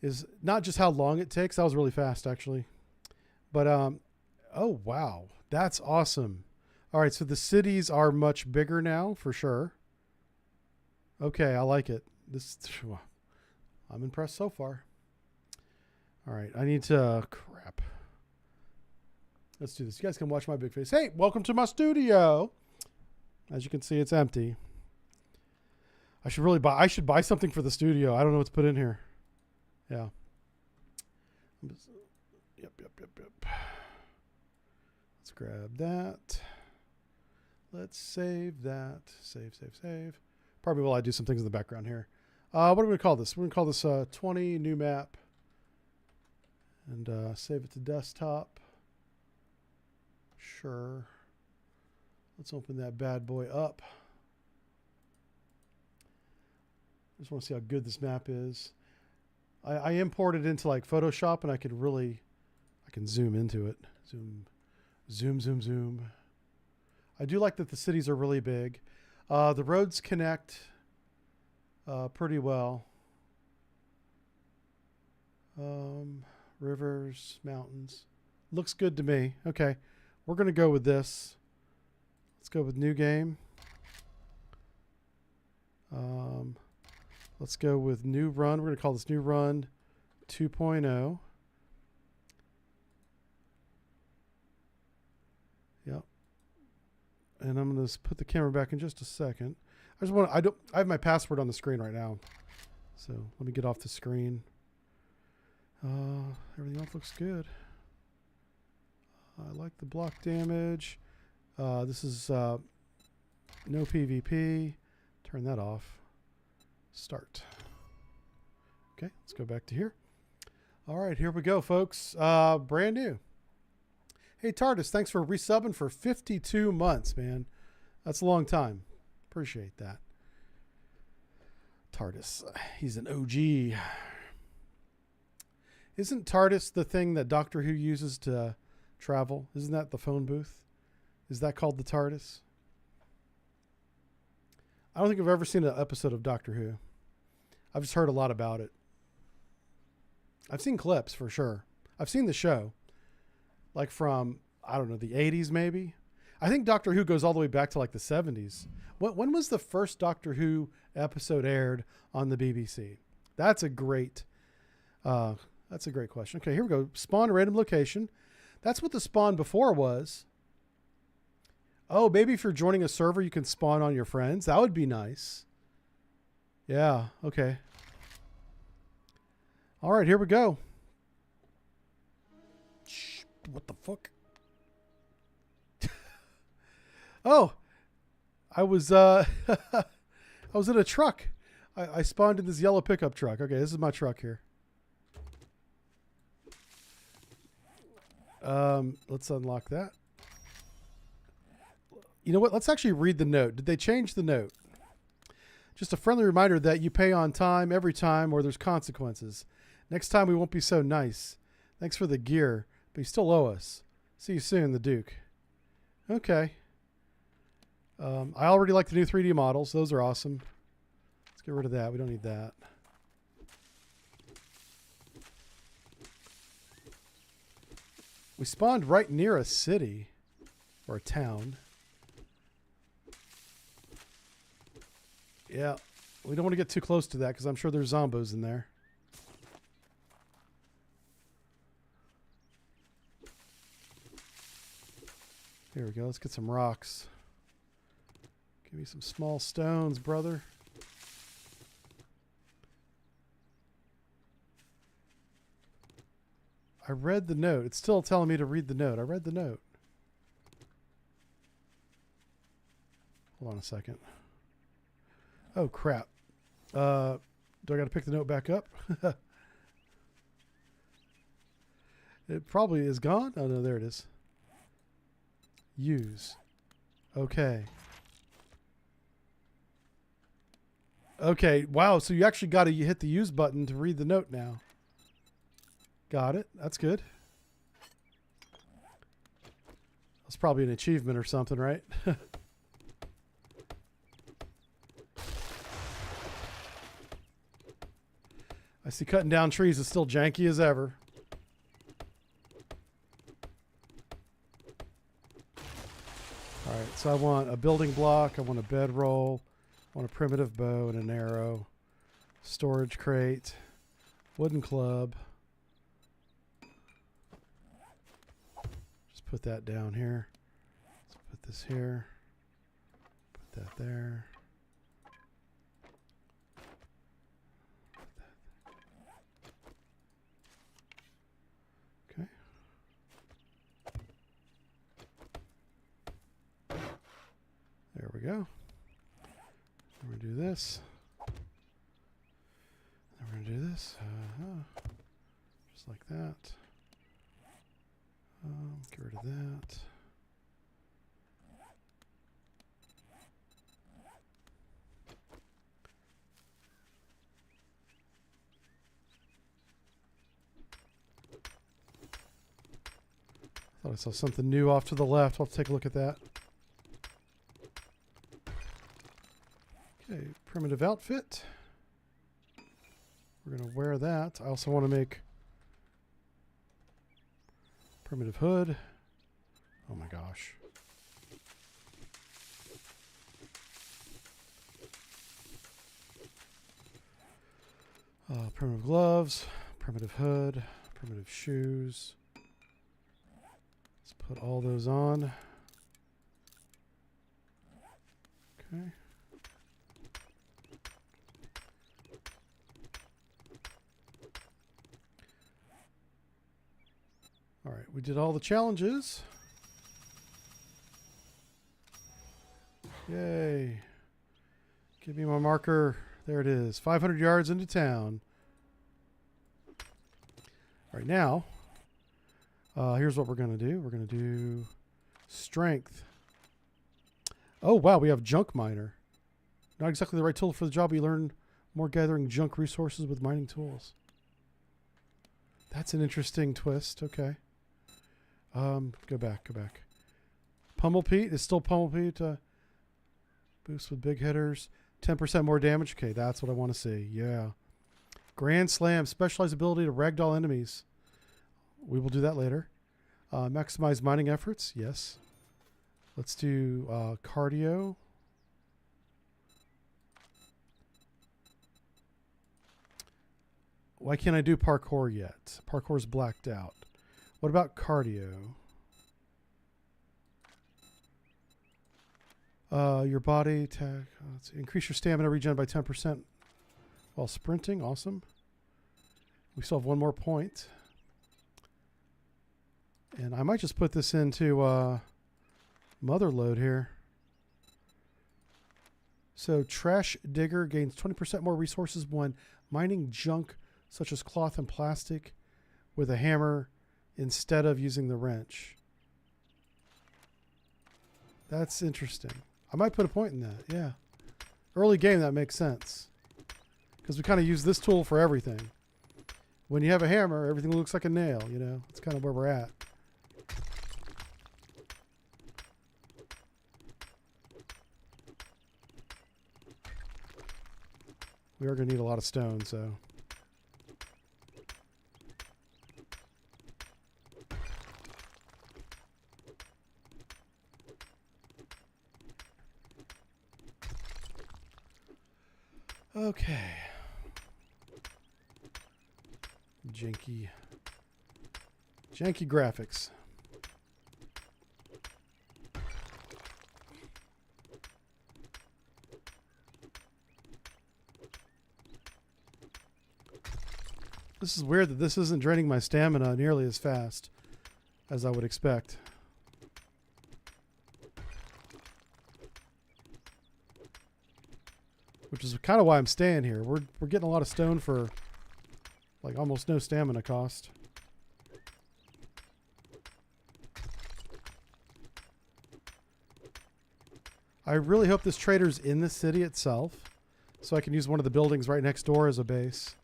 is not just how long it takes. That was really fast, actually. But, oh, wow. That's awesome. All right, so the cities are much bigger now, for sure. Okay, I like it. I'm impressed so far. All right, I need to... crap. Let's do this. You guys can watch my big face. Hey, welcome to my studio. As you can see, it's empty. I should buy something for the studio. I don't know what to put in here. Yeah. Yep. Let's grab that. Let's save that. Save. Probably while I do some things in the background here. What are we going to call this? We're going to call this 20 new map. And save it to desktop. Sure. Let's open that bad boy up. I just want to see how good this map is. I imported into like Photoshop, and I can zoom into it. Zoom. I do like that the cities are really big. The roads connect pretty well. Rivers, mountains. Looks good to me. Okay. We're going to go with this. Let's go with new game. Let's go with new run. We're going to call this new run 2.0. Yep. And I'm going to put the camera back in just a second. I have my password on the screen right now. So let me get off the screen. Everything else looks good. I like the block damage. This is no PvP. Turn that off. Start. Okay, let's go back to here. All right, here we go, folks. Brand new. Hey, TARDIS, thanks for resubbing for 52 months, man. That's a long time. Appreciate that. TARDIS, he's an OG. Isn't TARDIS the thing that Doctor Who uses to travel? Isn't that the phone booth? Is that called the TARDIS? I don't think I've ever seen an episode of Doctor Who. I've just heard a lot about it. I've seen clips for sure. I've seen the show. Like from, I don't know, the 80s maybe. I think Doctor Who goes all the way back to like the 70s. When was the first Doctor Who episode aired on the BBC? That's a great question. Okay, here we go. Spawn random location. That's what the spawn before was. Oh, maybe if you're joining a server, you can spawn on your friends. That would be nice. Yeah, okay. All right, here we go. Shh, what the fuck? Oh, I was I was in a truck. I spawned in this yellow pickup truck. Okay, this is my truck here. Let's unlock that. You know what? Let's actually read the note. Did they change the note? Just a friendly reminder that you pay on time every time or there's consequences. Next time we won't be so nice. Thanks for the gear, but you still owe us. See you soon, the Duke. Okay. I already like the new 3D models. Those are awesome. Let's get rid of that. We don't need that. We spawned right near a city or a town. Yeah, we don't want to get too close to that because I'm sure there's zombos in there. Here we go. Let's get some rocks. Give me some small stones, brother. I read the note. It's still telling me to read the note. I read the note. Hold on a second. Oh, crap. Do I got to pick the note back up? It probably is gone. Oh, no, there it is. Use. Okay. Okay. Wow. So you actually got to hit the use button to read the note now. Got it. That's good. That's probably an achievement or something, right? I see cutting down trees is still janky as ever. All right, so I want a building block, I want a bedroll, I want a primitive bow and an arrow, storage crate, wooden club. Just put that down here. Let's put this here. Put that there. There we go. We're going to do this. Then we're going to do this. Just like that. Get rid of that. Thought I saw something new off to the left. I'll take a look at that. Okay, primitive outfit. We're going to wear that. I also want to make primitive hood. Oh my gosh. Primitive gloves, primitive hood, primitive shoes. Let's put all those on. Okay. All right, we did all the challenges. Yay. Give me my marker. There it is. 500 yards into town. All right, now, here's what we're going to do. We're going to do strength. Oh, wow, we have junk miner. Not exactly the right tool for the job. We learn more gathering junk resources with mining tools. That's an interesting twist. Okay. Go back. Pummel Pete is still Pummel Pete. Boost with big hitters. 10% more damage. Okay, that's what I want to see. Yeah. Grand Slam. Specialized ability to ragdoll enemies. We will do that later. Maximize mining efforts. Yes. Let's do cardio. Why can't I do parkour yet? Parkour's blacked out. What about cardio? Your body attack. Let's see, increase your stamina regen by 10% while sprinting. Awesome. We still have one more point. And I might just put this into mother load here. So trash digger gains 20% more resources when mining junk such as cloth and plastic with a hammer instead of using the wrench. That's interesting. I might put a point in that. Yeah. Early game, that makes sense. Because we kind of use this tool for everything. When you have a hammer, everything looks like a nail, you know. That's kind of where we're at. We are going to need a lot of stone, so. Okay. Janky graphics. This is weird that this isn't draining my stamina nearly as fast as I would expect. Which is kind of why I'm staying here. We're getting a lot of stone for like almost no stamina cost. I really hope this trader's in the city itself so I can use one of the buildings right next door as a base.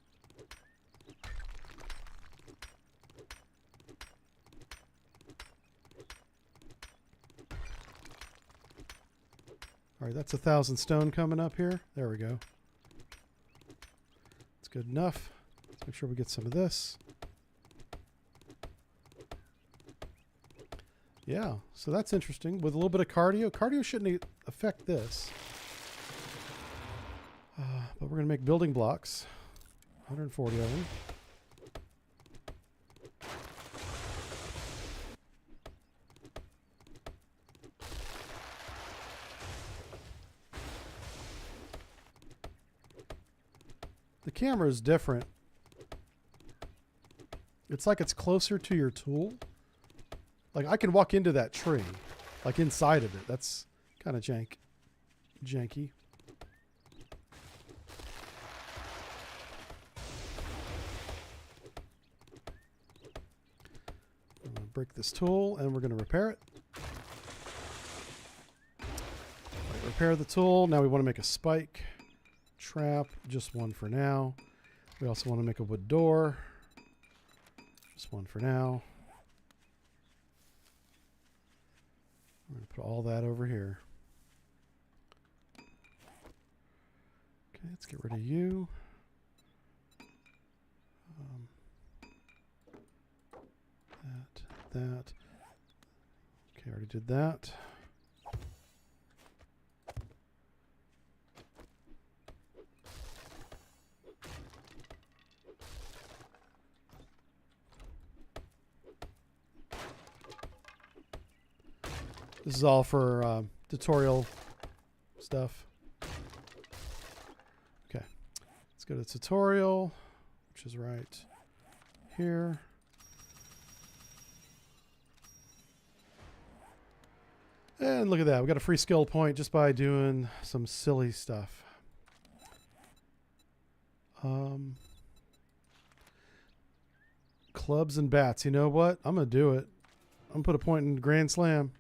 All right, that's 1,000 stone coming up here. There we go. That's good enough. Let's make sure we get some of this. Yeah, so that's interesting. With a little bit of cardio. Cardio shouldn't affect this. But we're going to make building blocks. 140 of them. The camera is different. It's like it's closer to your tool. Like I can walk into that tree, like inside of it. That's kind of janky. I'm going to break this tool and we're going to repair it. Right, repair the tool. Now we want to make a spike. Trap, just one for now. We also want to make a wood door. Just one for now. I'm going to put all that over here. Okay, let's get rid of you. That. Okay, I already did that. This is all for tutorial stuff. Okay, let's go to tutorial, which is right here. And look at that, we got a free skill point just by doing some silly stuff. Clubs and bats, you know what? I'm gonna do it. I'm gonna put a point in Grand Slam.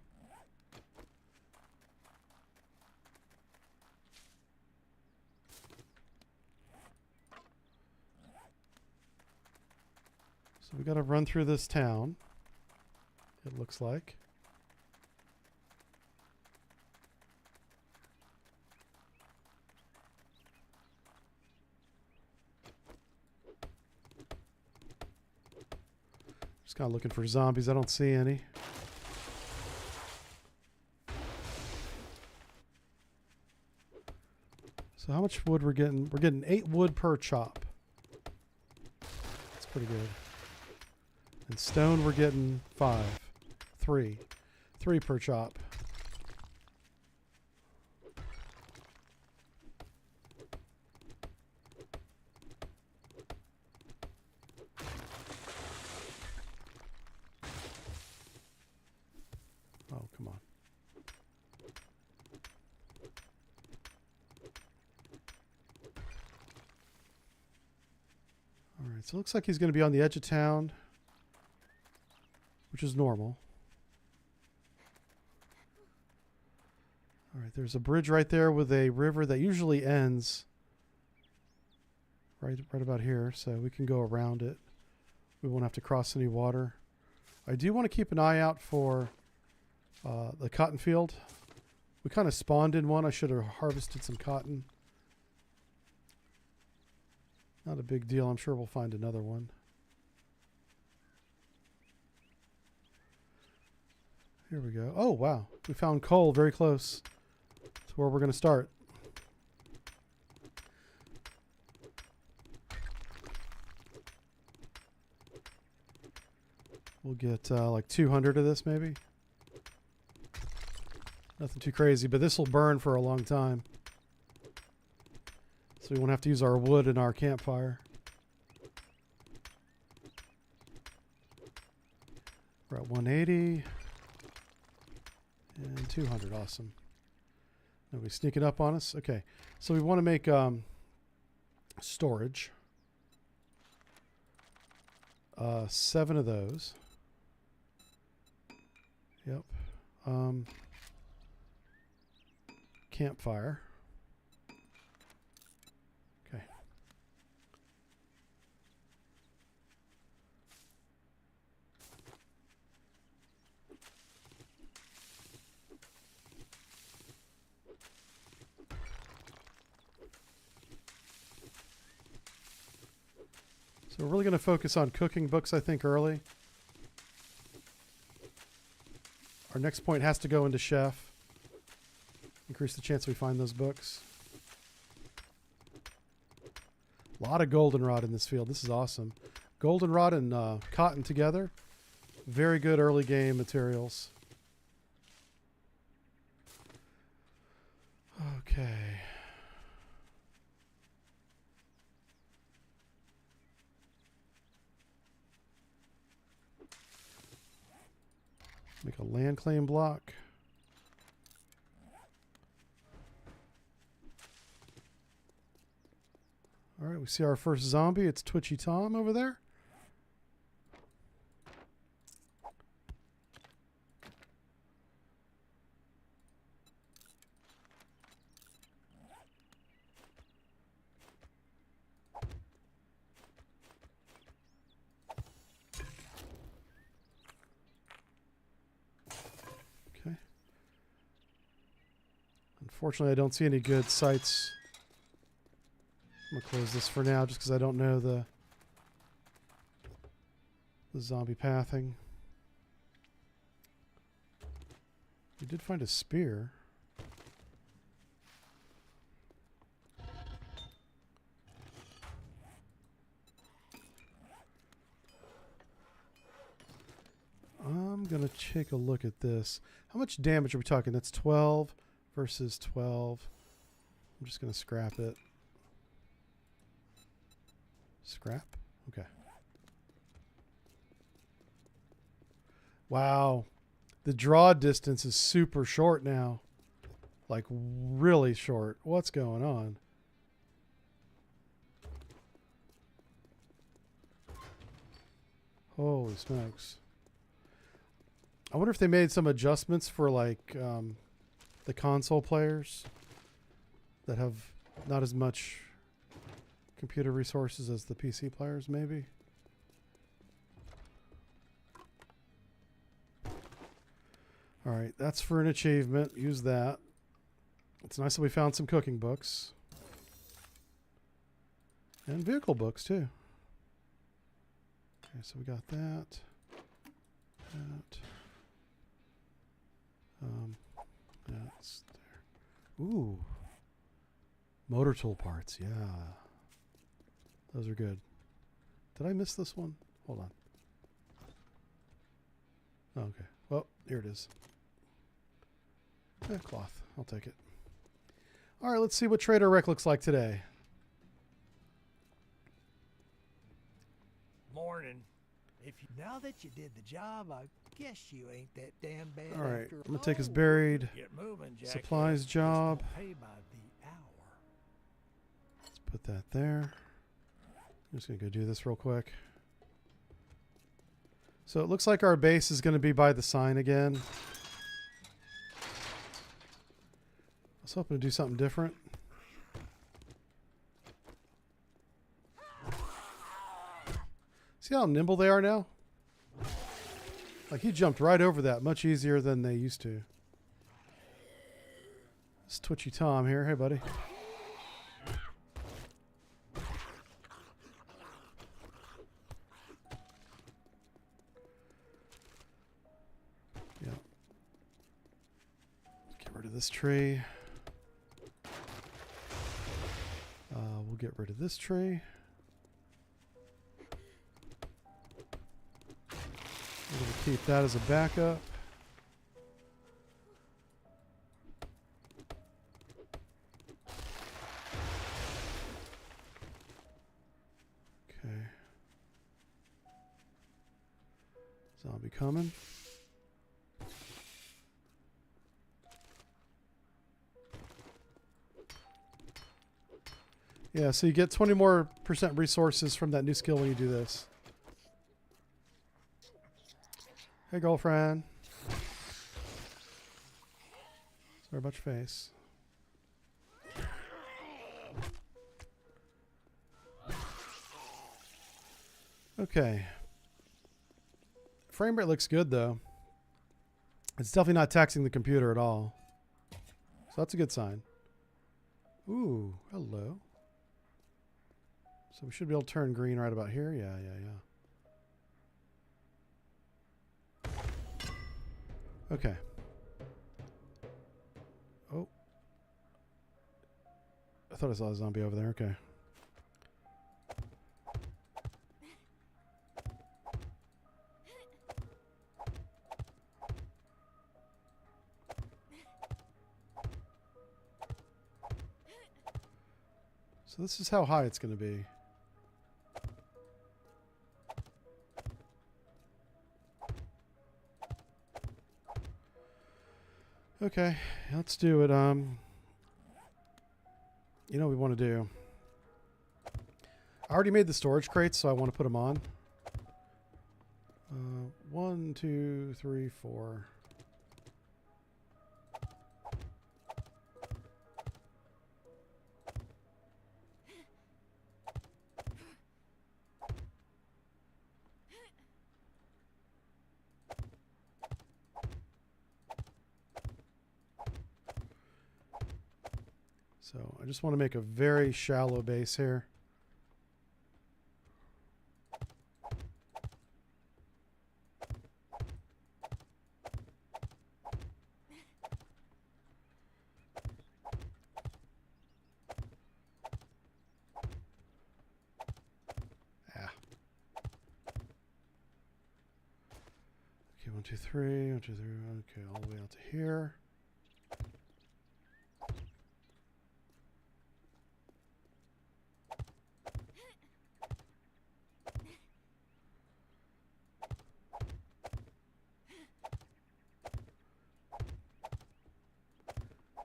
So we got to run through this town, it looks like. Just kind of looking for zombies. I don't see any. So how much wood we're getting? We're getting 8 wood per chop. pretty good. And stone, we're getting 5. 3. 3 per chop. Oh, come on. All right, so it looks like he's going to be on the edge of town, which is normal. All right, there's a bridge right there with a river that usually ends right about here, so we can go around it. We won't have to cross any water. I do want to keep an eye out for the cotton field. We kind of spawned in one. I should have harvested some cotton. Not a big deal. I'm sure we'll find another one. Here we go. Oh, wow. We found coal very close to where we're going to start. We'll get like 200 of this maybe. Nothing too crazy, but this will burn for a long time. So we won't have to use our wood in our campfire. We're at 180. And 200, awesome. Nobody sneaking up on us? Okay, so we want to make storage. 7 of those. Yep. Campfire. Okay. So we're really going to focus on cooking books, I think, early. Our next point has to go into chef. Increase the chance we find those books. A lot of goldenrod in this field. This is awesome. Goldenrod and cotton together. Very good early game materials. Okay. Make a land claim block. All right, we see our first zombie. It's Twitchy Tom over there. Okay. Unfortunately, I don't see any good sights. I'm gonna close this for now just because I don't know the zombie pathing. We did find a spear. I'm gonna take a look at this. How much damage are we talking? That's 12 versus 12. I'm just gonna scrap it. Scrap? Okay. Wow. The draw distance is super short now. Like really short. What's going on? Holy smokes. I wonder if they made some adjustments for like the console players that have not as much computer resources as the PC players, maybe. All right, that's for an achievement. Use that. It's nice that we found some cooking books. And vehicle books, too. Okay, so we got that. That. That's there. Ooh. Motor tool parts, yeah. Those are good. Did I miss this one? Hold on. Oh, okay. Well, here it is. Cloth. I'll take it. All right, let's see what Trader Rick looks like today. Morning. Now that you did the job, I guess you ain't that damn bad. All right, after I'm going to take his all. buried Get moving, Jack. supplies job. Pay by the hour. Let's put that there. I'm just going to go do this real quick. So it looks like our base is going to be by the sign again. I was hoping to do something different. See how nimble they are now? Like he jumped right over that much easier than they used to. It's Twitchy Tom here. Hey, buddy. Yeah. Get rid of this tree. We'll get rid of this tree. We're going to keep that as a backup. Okay. Zombie coming. Yeah, so you get 20% more resources from that new skill when you do this. Hey, girlfriend. Sorry about your face. Okay. Frame rate looks good, though. It's definitely not taxing the computer at all. So that's a good sign. Ooh, hello. So we should be able to turn green right about here. Yeah. Okay. Oh. I thought I saw a zombie over there. Okay. So this is how high it's going to be. Okay, let's do it. You know what we want to do? I already made the storage crates, so I want to put them on. 1, 2, 3, 4. So I just want to make a very shallow base here. Okay, 1, 2, 3, 1, 2, 3, okay, all the way out to here.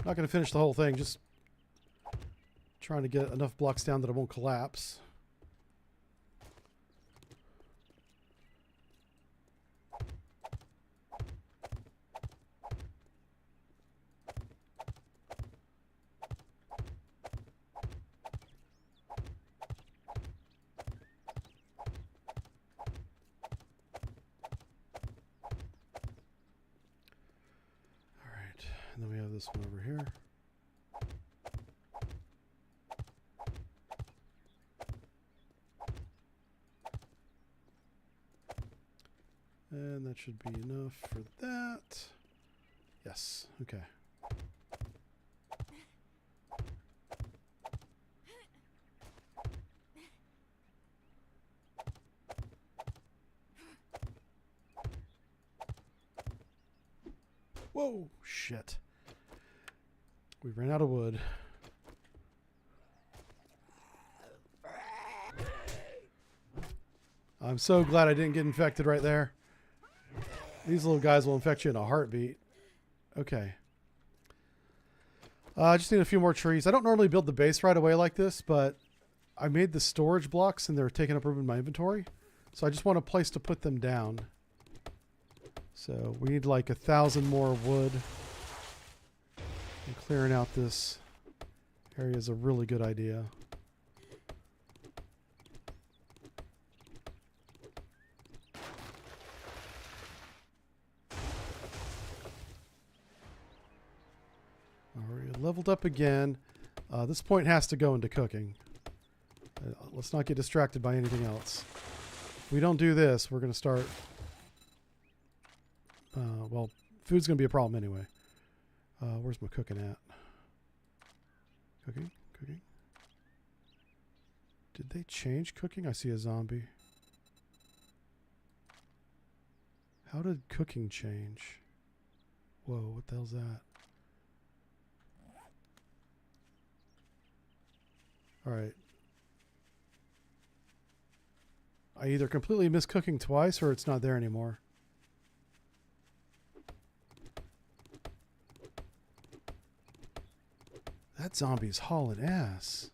Not going to finish the whole thing, just trying to get enough blocks down that it won't collapse. And then we have this one over here. And that should be enough for that. Yes, okay. Whoa, shit. We ran out of wood. I'm so glad I didn't get infected right there. These little guys will infect you in a heartbeat. Okay. I just need a few more trees. I don't normally build the base right away like this, but I made the storage blocks and they're taking up room in my inventory. So I just want a place to put them down. So we need like 1,000 more wood. And clearing out this area is a really good idea. Alright, leveled up again. This point has to go into cooking. Let's not get distracted by anything else. If we don't do this, we're going to start... well, food's going to be a problem anyway. Where's my cooking at? Cooking? Cooking? Did they change cooking? I see a zombie. How did cooking change? Whoa, what the hell's that? Alright. I either completely missed cooking twice or it's not there anymore. That zombie's hauling ass.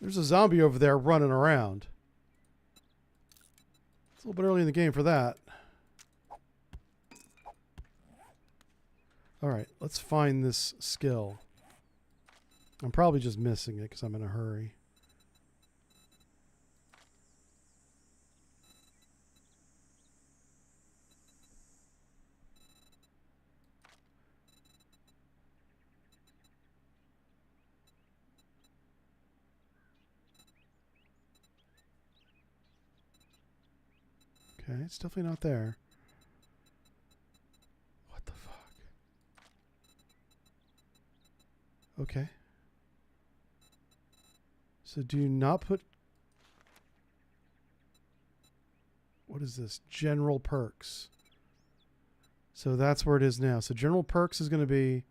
There's a zombie over there running around. It's a little bit early in the game for that. Alright, let's find this skill. I'm probably just missing it because I'm in a hurry. Okay, it's definitely not there. What the fuck? Okay. So do you not put... What is this? General perks. So that's where it is now. So general perks is going to be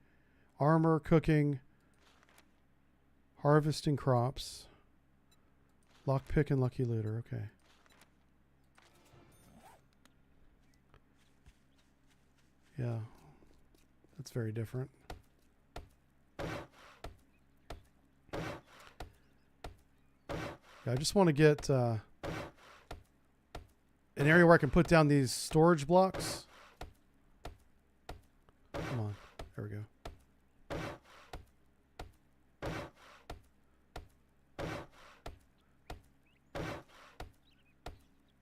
armor, cooking, harvesting crops, lockpick, and lucky looter. Okay. Yeah. That's very different. I just want to get an area where I can put down these storage blocks. Come on. There we go.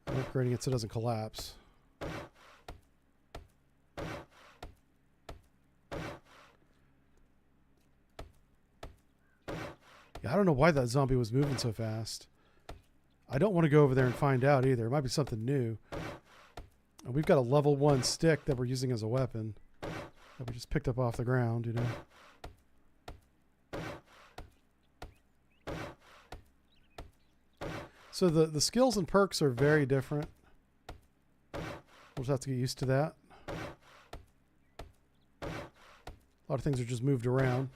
I'm upgrading it so it doesn't collapse. Yeah, I don't know why that zombie was moving so fast. I don't want to go over there and find out either. It might be something new. And we've got a level 1 stick that we're using as a weapon that we just picked up off the ground, you know. So the skills and perks are very different. We'll just have to get used to that. A lot of things are just moved around.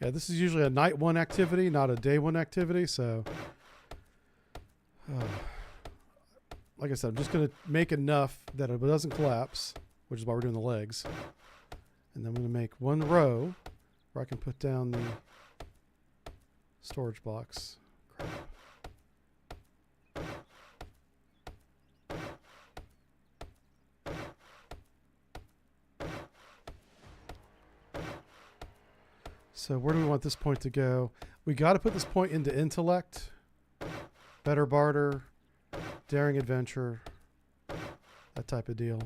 Yeah, this is usually a night 1 activity, not a day 1 activity, so... like I said, I'm just going to make enough that it doesn't collapse, which is why we're doing the legs. And then I'm going to make 1 row where I can put down the storage blocks. Crap. So where do we want this point to go? We got to put this point into intellect Better barter, daring adventure, that type of deal.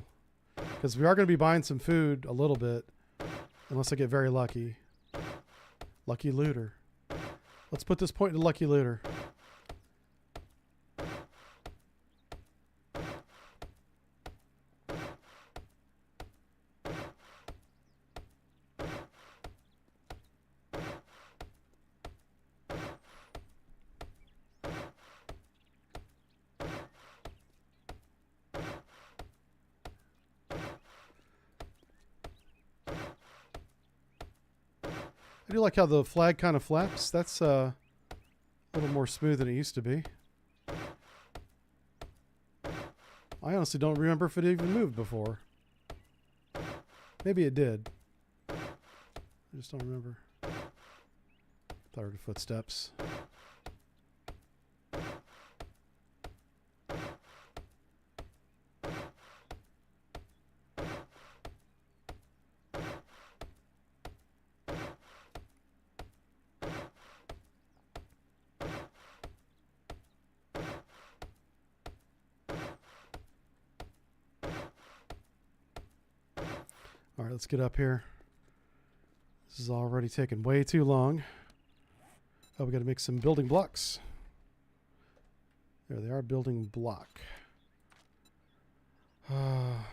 Because we are going to be buying some food a little bit, unless I get very lucky. Lucky looter. Let's put this point into lucky looter. I do like how the flag kind of flaps. That's a little more smooth than it used to be. I honestly don't remember if it even moved before. Maybe it did. I just don't remember. Thought I heard footsteps. All right, let's get up here. This is already taking way too long. Oh, we got to make some building blocks. There they are, building block.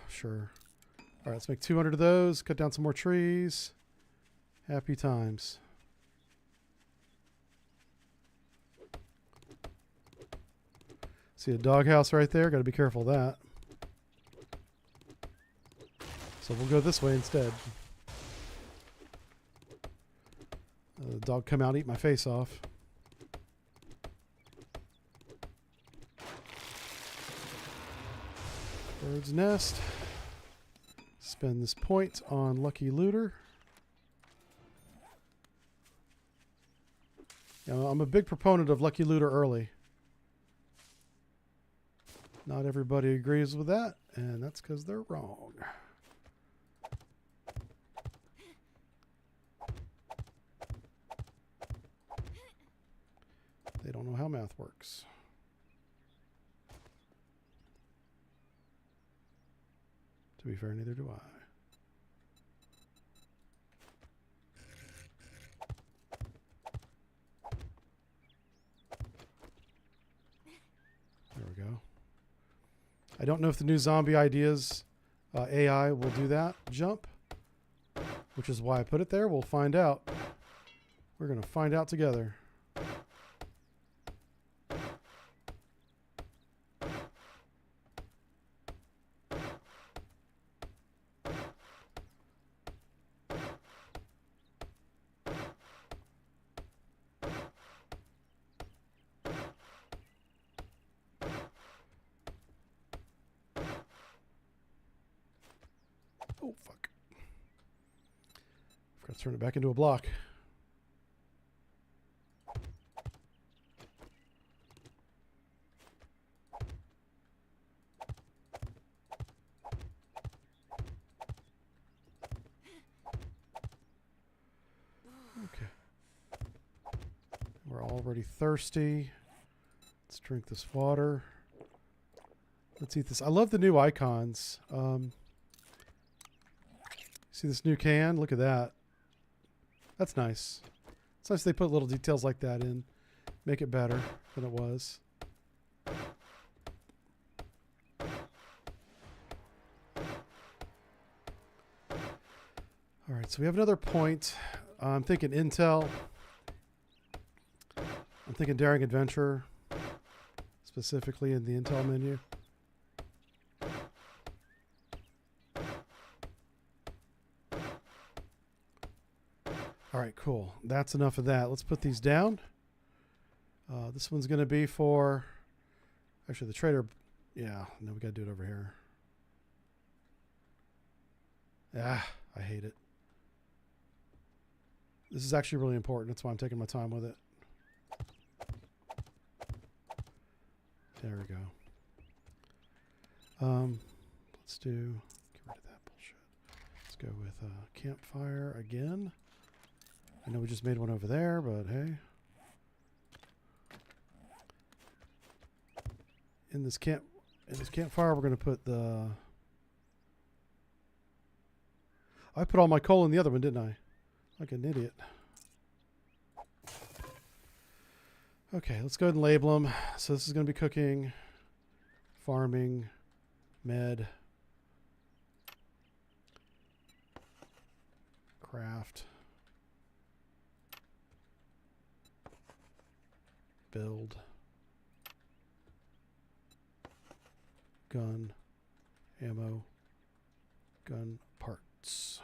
Sure. All right, let's make 200 of those. Cut down some more trees. Happy times. See a doghouse right there? Got to be careful of that. So we'll go this way instead. The dog come out and eat my face off. Bird's nest. Spend this point on lucky looter. Now, I'm a big proponent of lucky looter early. Not everybody agrees with that, and that's because they're wrong. They don't know how math works. To be fair, neither do I. There we go. I don't know if the new zombie ideas AI will do that jump, which is why I put it there. We'll find out. We're going to find out together. Oh, fuck. Forgot to turn it back into a block. Okay. We're already thirsty. Let's drink this water. Let's eat this. I love the new icons. See this new can? Look at that. That's nice. It's nice they put little details like that in. Make it better than it was. All right, so we have another point. I'm thinking Intel. I'm thinking Daring Adventure, specifically in the Intel menu. All right, cool. That's enough of that. Let's put these down. This one's going to be for... Actually, the trader... Yeah, no, we got to do it over here. Ah, I hate it. This is actually really important. That's why I'm taking my time with it. There we go. Let's do... Get rid of that bullshit. Let's go with campfire again. I know we just made one over there, but hey. in this campfire, we're going to put the... I put all my coal in the other one, didn't I? Like an idiot. Okay, let's go ahead and label them. So this is going to be cooking, farming, med, craft, build, gun, ammo, gun parts.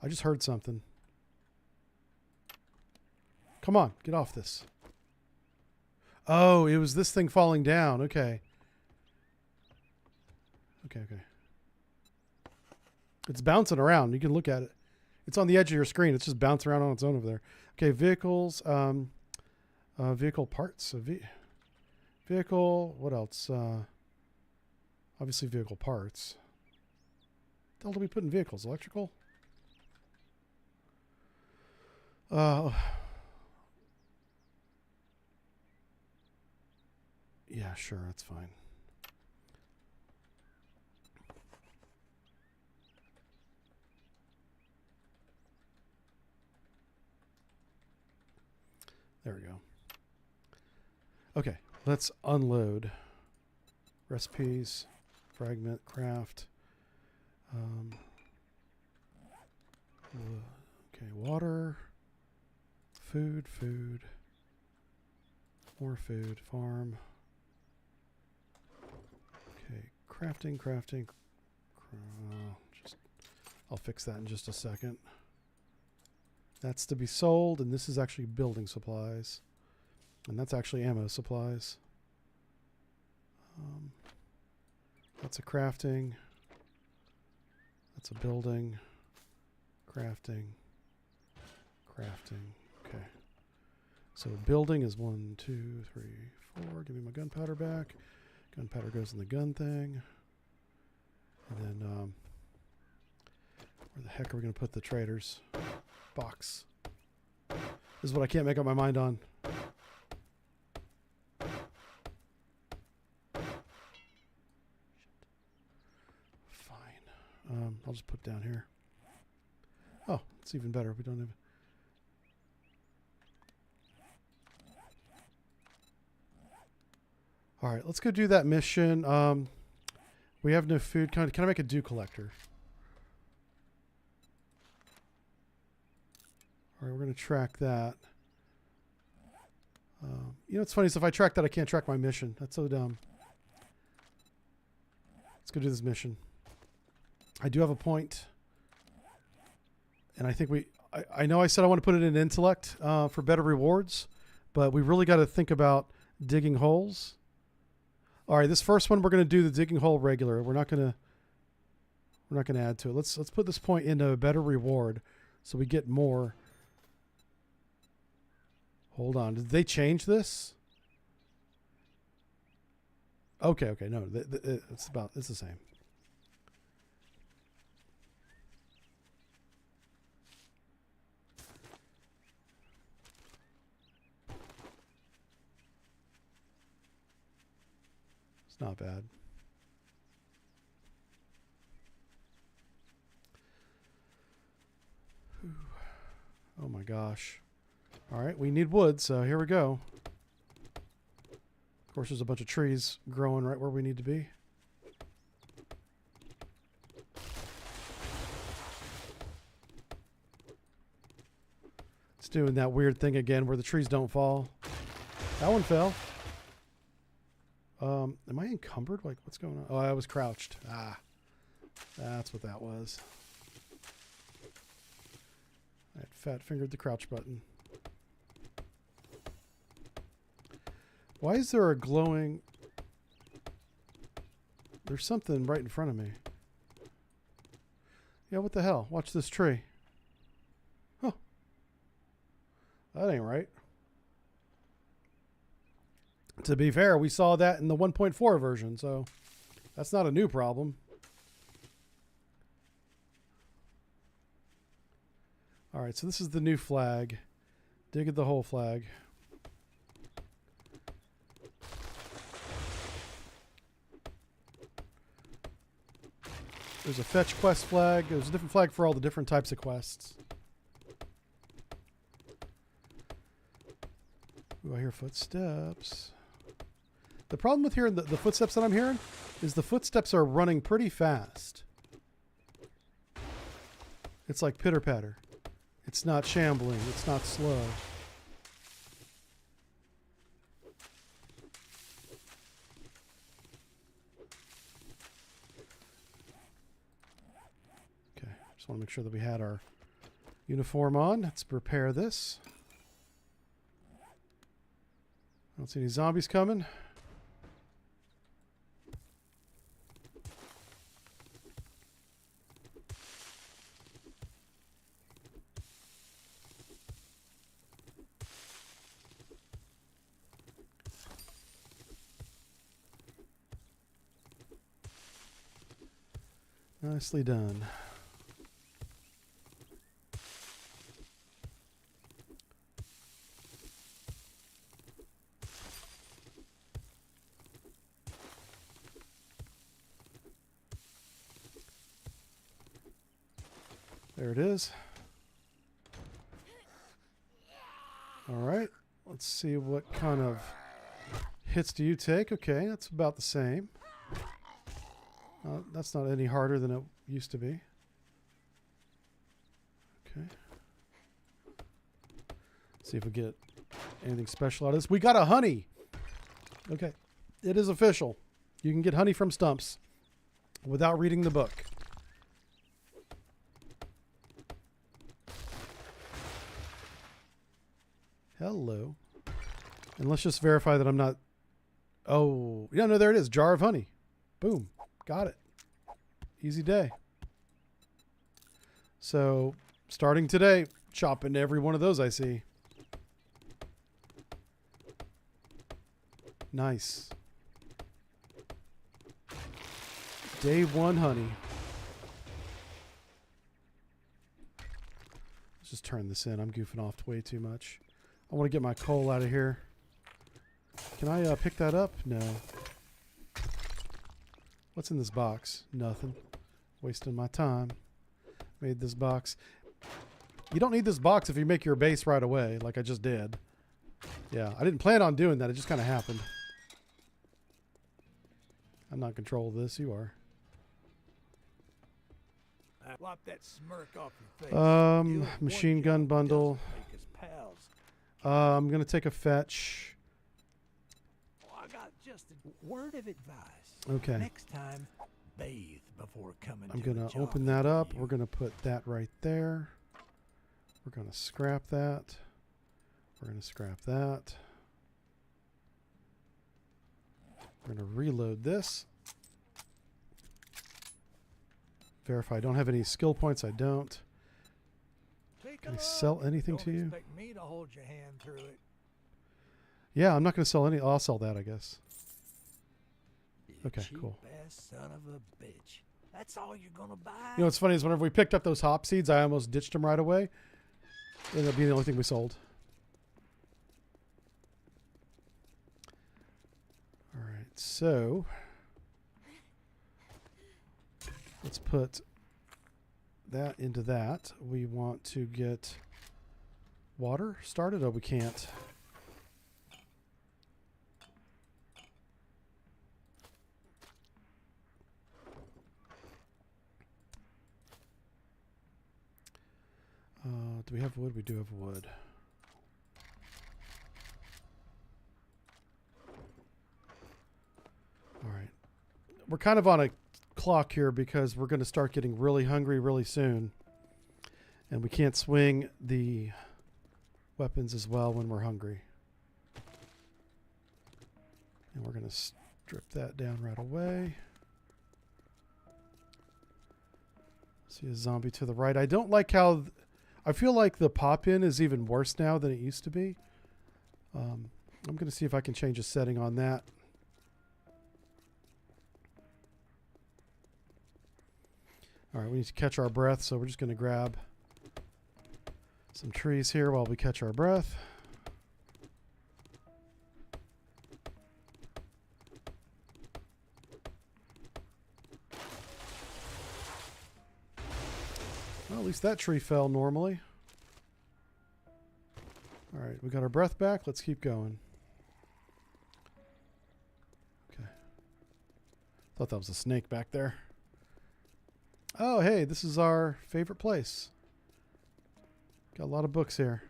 I just heard something. Come on, get off this. Oh, it was this thing falling down. Okay. Okay. It's bouncing around. You can look at it. It's on the edge of your screen. It's just bouncing around on its own over there. Okay, vehicles. Vehicle parts. Vehicle. What else? Obviously vehicle parts. What the hell do we put in vehicles? Electrical? Yeah, sure, that's fine. There we go. Okay, let's unload. Recipes, fragment, craft. Okay, water. Food, more food, farm. Okay, crafting. I'll fix that in just a second. That's to be sold, and this is actually building supplies. And that's actually ammo supplies. That's a crafting. That's a building. Crafting. Okay. So building is 1, 2, 3, 4. Give me my gunpowder back. Gunpowder goes in the gun thing. And then where the heck are we going to put the traders? Box. This is what I can't make up my mind on. Fine. I'll just put it down here. Oh, it's even better. We don't have... All right, let's go do that mission. We have no food. Can I make a dew collector? All right, we're going to track that. You know what's funny is if I track that, I can't track my mission. That's so dumb. Let's go do this mission. I do have a point. And I think I know I said I want to put it in intellect for better rewards, but we really got to think about digging holes. All right, this first one we're going to do the digging hole regular. We're not going to add to it. Let's put this point into a better reward so we get more. Hold on. Did they change this? Okay. No, it's the same. It's not bad. Oh my gosh. All right, we need wood, so here we go. Of course, there's a bunch of trees growing right where we need to be. It's doing that weird thing again where the trees don't fall. That one fell. Am I encumbered? Like, what's going on? Oh, I was crouched. Ah, that's what that was. I had fat fingered the crouch button. Why is there a glowing... There's something right in front of me. Yeah, what the hell? Watch this tree. Huh. That ain't right. To be fair, we saw that in the 1.4 version, so that's not a new problem. All right, so this is the new flag. Dig at the whole flag. There's a fetch quest flag. There's a different flag for all the different types of quests. Ooh, I hear footsteps. The problem with hearing the footsteps that I'm hearing is the footsteps are running pretty fast. It's like pitter-patter. It's not shambling. It's not slow. Okay, just want to make sure that we had our uniform on. Let's prepare this. I don't see any zombies coming. Nicely done. There it is. All right. Let's see what kind of hits do you take. Okay, that's about the same. That's not any harder than it used to be. Okay. See if we get anything special out of this. We got a honey. Okay. It is official. You can get honey from stumps without reading the book. Hello. And let's just verify that I'm not... Oh, yeah, no, there it is. Jar of honey. Boom. Got it. Easy day. So, starting today, chopping every one of those I see. Nice. Day 1 honey. Let's just turn this in. I'm goofing off way too much. I want to get my coal out of here. Can I pick that up? No. What's in this box? Nothing. Wasting my time. Made this box. You don't need this box if you make your base right away, like I just did. Yeah, I didn't plan on doing that. It just kind of happened. I'm not in control of this. You are. Wipe that smirk off your face. Machine gun bundle. Make us pals. I'm going to take a fetch. Oh, I got just a word of advice. Okay. Next time, bathe before coming. I'm to going a to job open that up. interview. We're going to put that right there. We're going to scrap that. We're going to scrap that. We're going to reload this. Verify I don't have any skill points. I don't. Take Can I a sell look. anything Don't to you? expect me to hold your hand through it. Yeah, I'm not going to sell any. I'll sell that, I guess. You Okay, cheap cool. ass son of a bitch. That's all you're gonna buy. You know what's funny is whenever we picked up those hop seeds, I almost ditched them right away. It ended up being the only thing we sold. All right, so let's put that into that. We want to get water started. Oh, we can't. Do we have wood? We do have wood. All right. We're kind of on a clock here because we're going to start getting really hungry really soon. And we can't swing the weapons as well when we're hungry. And we're going to strip that down right away. See a zombie to the right. I don't like how... I feel like the pop-in is even worse now than it used to be. I'm going to see if I can change a setting on that. All right, we need to catch our breath, so we're just going to grab Some trees here while we catch our breath. Well, at least that tree fell normally. All right, we got our breath back. Let's keep going. Okay. Thought that was a snake back there. Oh, hey, this is our favorite place. Got a lot of books here.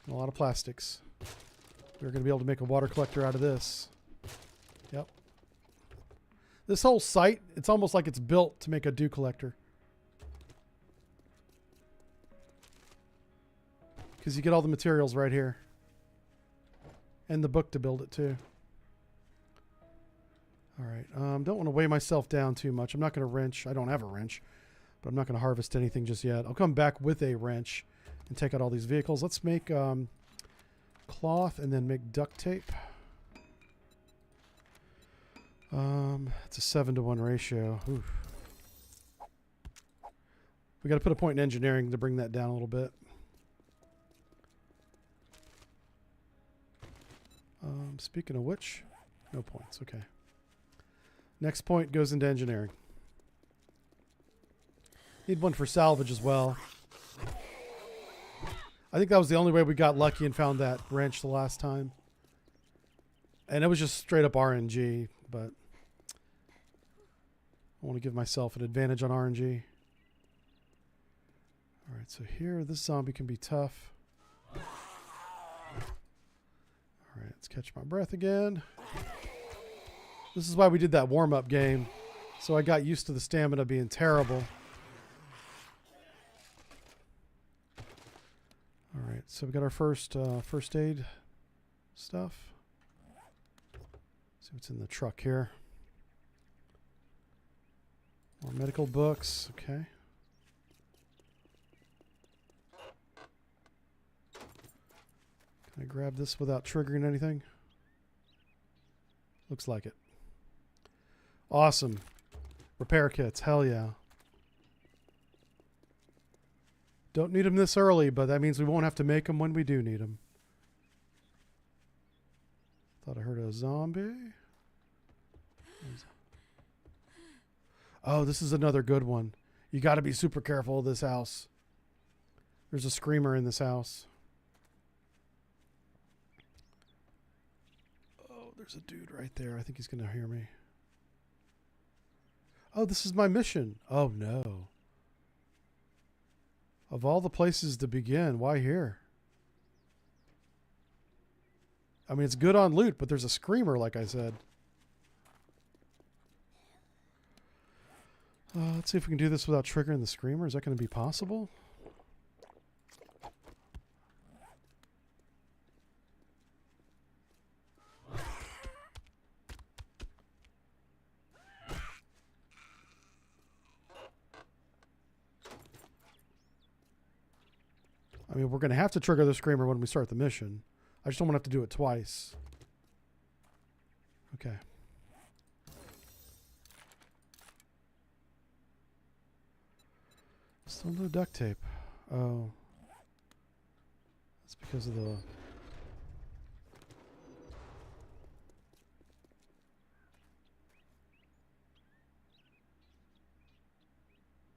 And a lot of plastics. We're going to be able to make a water collector out of this. Yep. This whole site, it's almost like it's built to make a dew collector. Because you get all the materials right here. And the book to build it too. Alright, don't want to weigh myself down too much. I'm not going to wrench. I don't have a wrench. But I'm not going to harvest anything just yet. I'll come back with a wrench and take out all these vehicles. Let's make cloth and then make duct tape. It's a 7-to-1 ratio. Oof. We got to put a point in engineering to bring that down a little bit. Speaking of which, no points. Okay. Next point goes into engineering. Need one for salvage as well. I think that was the only way we got lucky and found that wrench the last time. And it was just straight up RNG, but I want to give myself an advantage on RNG. Alright, so here, this zombie can be tough. Alright, let's catch my breath again. This is why we did that warm-up game. So I got used to the stamina being terrible. Alright, so we got our first first aid stuff. See what's in the truck here. More medical books, okay. Can I grab this without triggering anything? Looks like it. Awesome. Repair kits, hell yeah. Don't need them this early, but that means we won't have to make them when we do need them. Thought I heard a zombie. Oh, this is another good one. You got to be super careful of this house. There's a screamer in this house. Oh, there's a dude right there. I think he's going to hear me. Oh, this is my mission. Oh, no. Of all the places to begin, why here? I mean, it's good on loot, but there's a screamer, like I said. Let's see if we can do this without triggering the screamer. Is that going to be possible? I mean, we're going to have to trigger the screamer when we start the mission. I just don't want to have to do it twice. Okay. Still no duct tape. Oh. That's because of the...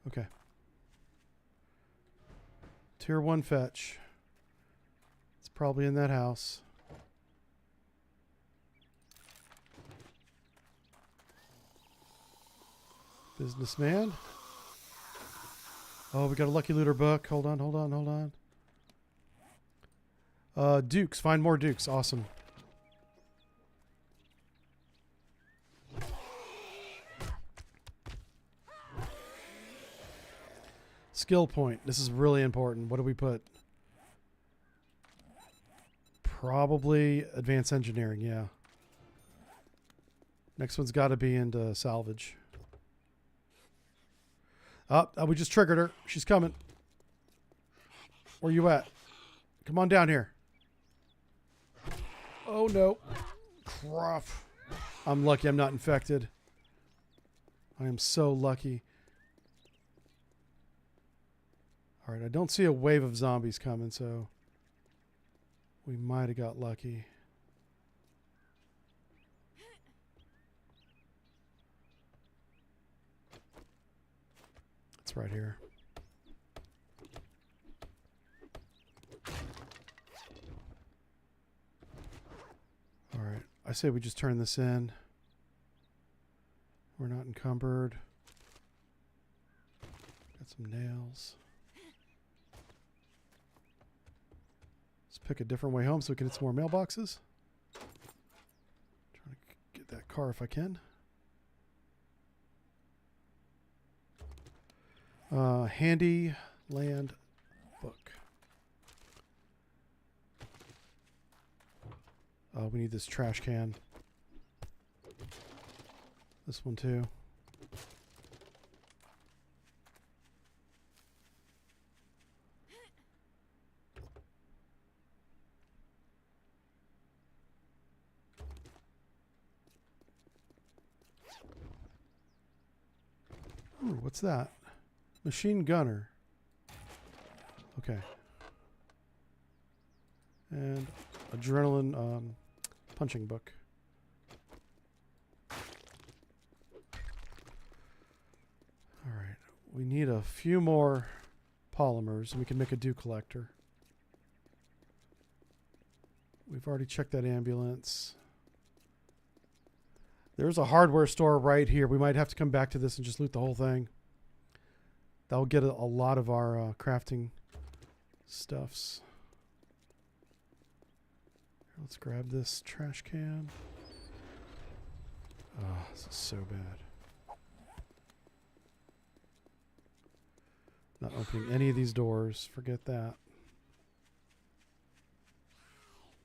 Okay. Tier 1 fetch. It's probably in that house. Businessman. Oh, we got a Lucky Looter book. Hold on, hold on, hold on. Dukes. Find more Dukes. Awesome. Skill point. This is really important. What do we put? Probably advanced engineering, yeah. Next one's got to be into salvage. Oh, we just triggered her. She's coming. Where you at? Come on down here. Oh, no. Crap. I'm lucky I'm not infected. I am so lucky. All right, I don't see a wave of zombies coming, so we might have got lucky. It's right here. All right, I say we just turn this in. We're not encumbered. Got some nails. Let's pick a different way home so we can hit some more mailboxes. Trying to get that car if I can. Handy land book. We need this trash can. This one too. Ooh, what's that? Machine gunner. Okay. And adrenaline punching book. All right. We need a few more polymers and we can make a dew collector. We've already checked that ambulance. There's a hardware store right here. We might have to come back to this and just loot the whole thing. That'll get a lot of our crafting stuffs. Let's grab this trash can. Oh, this is so bad. Not opening any of these doors. Forget that.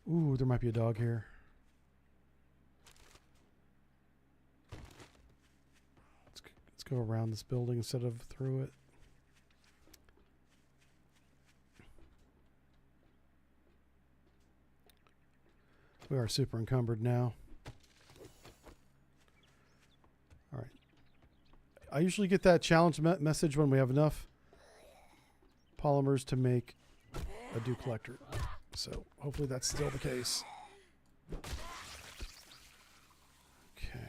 Ooh, there might be a dog here. Let's go around this building instead of through it. We are super encumbered now. All right. I usually get that challenge message when we have enough polymers to make a dew collector. So hopefully that's still the case. Okay.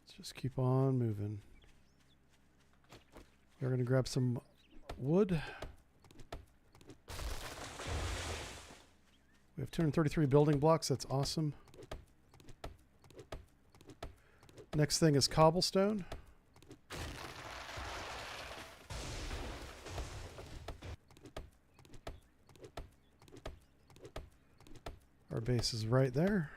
Let's just keep on moving. We're going to grab some wood. We have 233 building blocks. That's awesome. Next thing is cobblestone. Our base is right there.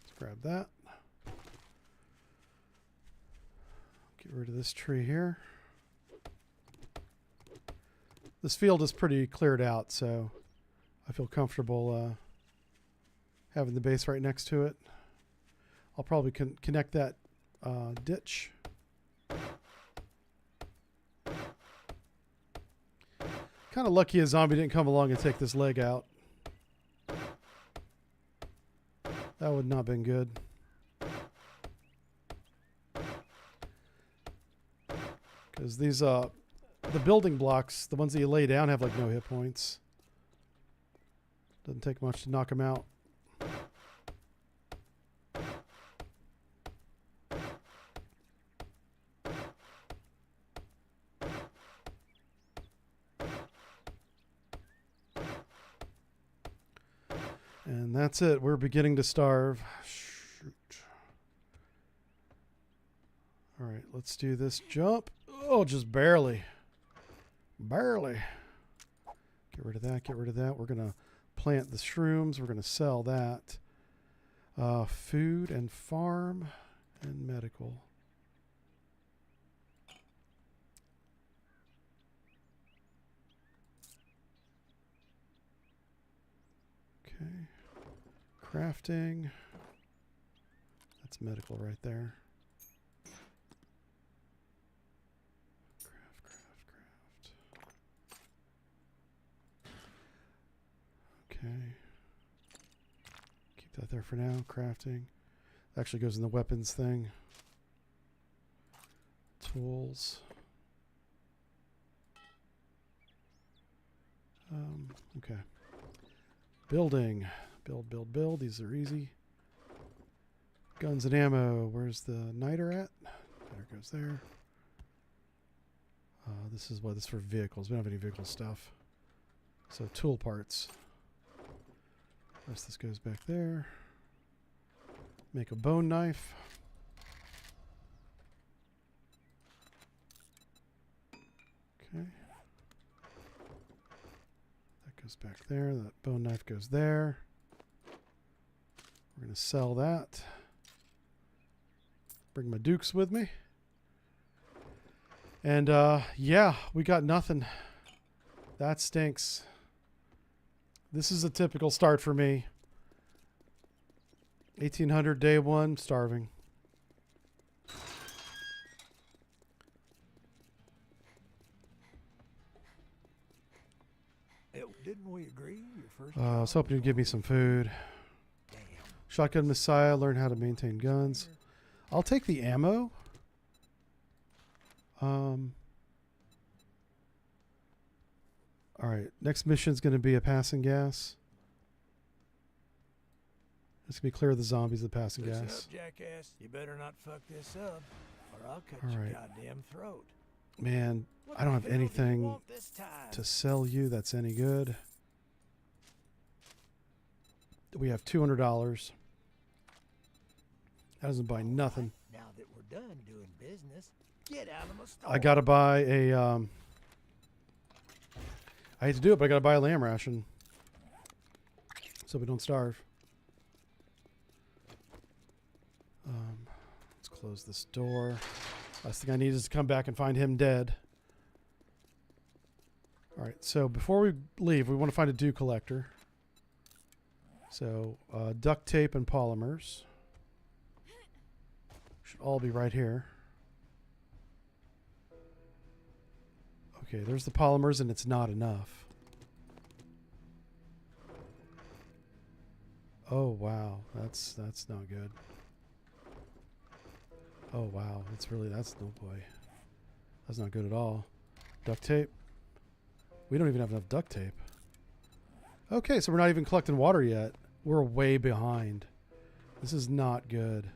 Let's grab that. Get rid of this tree here. This field is pretty cleared out, so I feel comfortable having the base right next to it. I'll probably connect that ditch. Kind of lucky a zombie didn't come along and take this leg out. That would not have been good. Because these the building blocks, the ones that you lay down, have like no hit points. Doesn't take much to knock them out. And that's it. We're beginning to starve. Shoot. All right, let's do this jump. Oh, just barely. Barely. Get rid of that. Get rid of that. We're going to plant the shrooms. We're going to sell that. Food and farm and medical. Okay. Crafting. That's medical right there. Craft. Okay. Keep that there for now. Crafting. Actually goes in the weapons thing. Tools. Okay. Building. Build. These are easy. Guns and ammo. Where's the niter at? There it goes there. This is what this is for vehicles. We don't have any vehicle stuff. So tool parts. Rest this goes back there. Make a bone knife. Okay. That goes back there. That bone knife goes there. We're going to sell that. Bring my dukes with me. And yeah, we got nothing. That stinks. This is a typical start for me. 1800 day one, starving. Didn't we agree? Your first I was hoping you'd give me some food. Damn. Shotgun Messiah, learn how to maintain guns. I'll take the ammo. All right, next mission is going to be a passing gas. It's going to be clear of the zombies of the passing Listen gas. up, jackass. You better not fuck this up, or I'll cut All your right. goddamn throat. Man, What I don't the have hell do you anything want this time? to sell you that's any good. We have $200. That doesn't buy nothing. Now that we're done doing business, get out of my store. I gotta buy a. I hate to do it, but I gotta buy a lamb ration so we don't starve. Let's close this door. Last thing I need is to come back and find him dead. All right, so before we leave, we want to find a dew collector. So duct tape and polymers should all be right here. Okay, there's the polymers, and it's not enough. Oh wow, that's not good. Oh wow, that's no boy. That's not good at all. Duct tape. We don't even have enough duct tape. Okay, so we're not even collecting water yet. We're way behind. This is not good.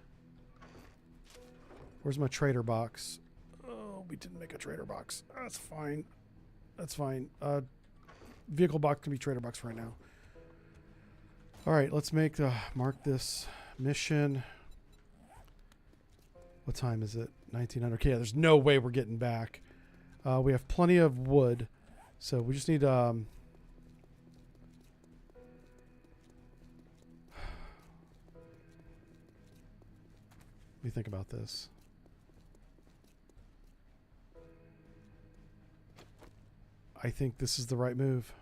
Where's my trader box? Oh, we didn't make a trader box. That's fine. That's fine. Vehicle box can be trader box right now. All right, let's mark this mission. What time is it? 1900. Okay, there's no way we're getting back. We have plenty of wood, so we just need Let me think about this. I think this is the right move.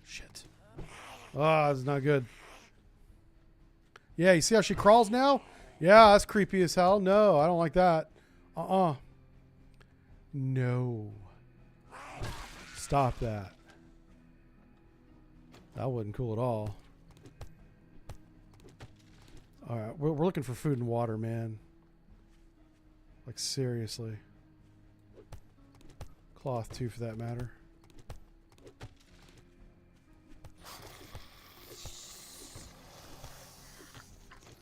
Shit. Ah, it's not good. Yeah, you see how she crawls now? Yeah, that's creepy as hell. No, I don't like that. No. Stop that. That wasn't cool at all. All right, we're looking for food and water, man. Like, seriously. Cloth, too, for that matter.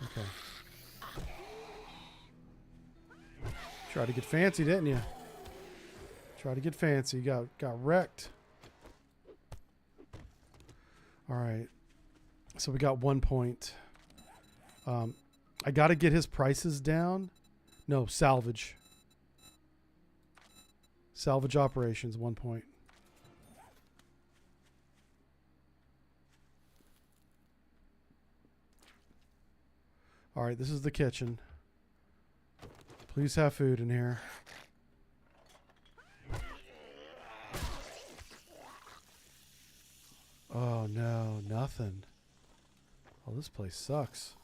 Okay. Tried to get fancy, didn't you? Tried to get fancy. Got wrecked. All right. So we got 1 point. I got to get his prices down. No, salvage. Salvage operations, 1 point. All right, this is the kitchen. Please have food in here. no, nothing. Oh, this place sucks.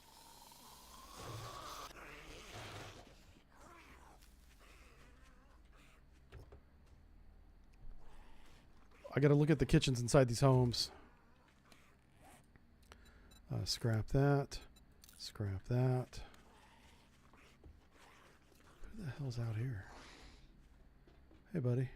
I gotta look at the kitchens inside these homes. Scrap that. Scrap that. Who the hell's out here? Hey, buddy.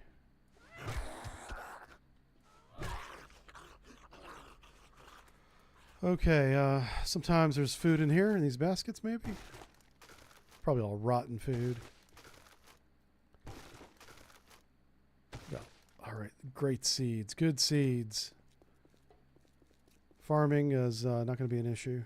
Okay, sometimes there's food in here in these baskets, maybe? Probably all rotten food. Yeah. All right, great seeds, good seeds. Farming is not going to be an issue.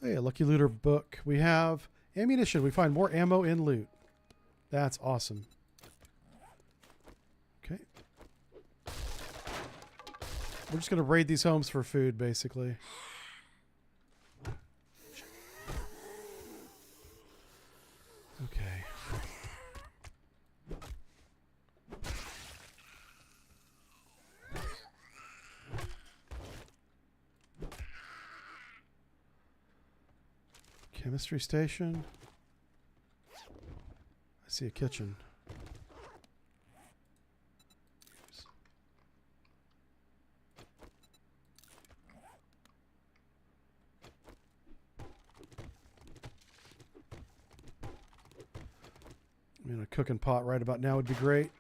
Hey, a Lucky Looter book. We have ammunition. We find more ammo in loot. That's awesome. Okay. We're just going to raid these homes for food, basically. Okay. Chemistry station. I see a kitchen. I mean, a cooking pot right about now would be great.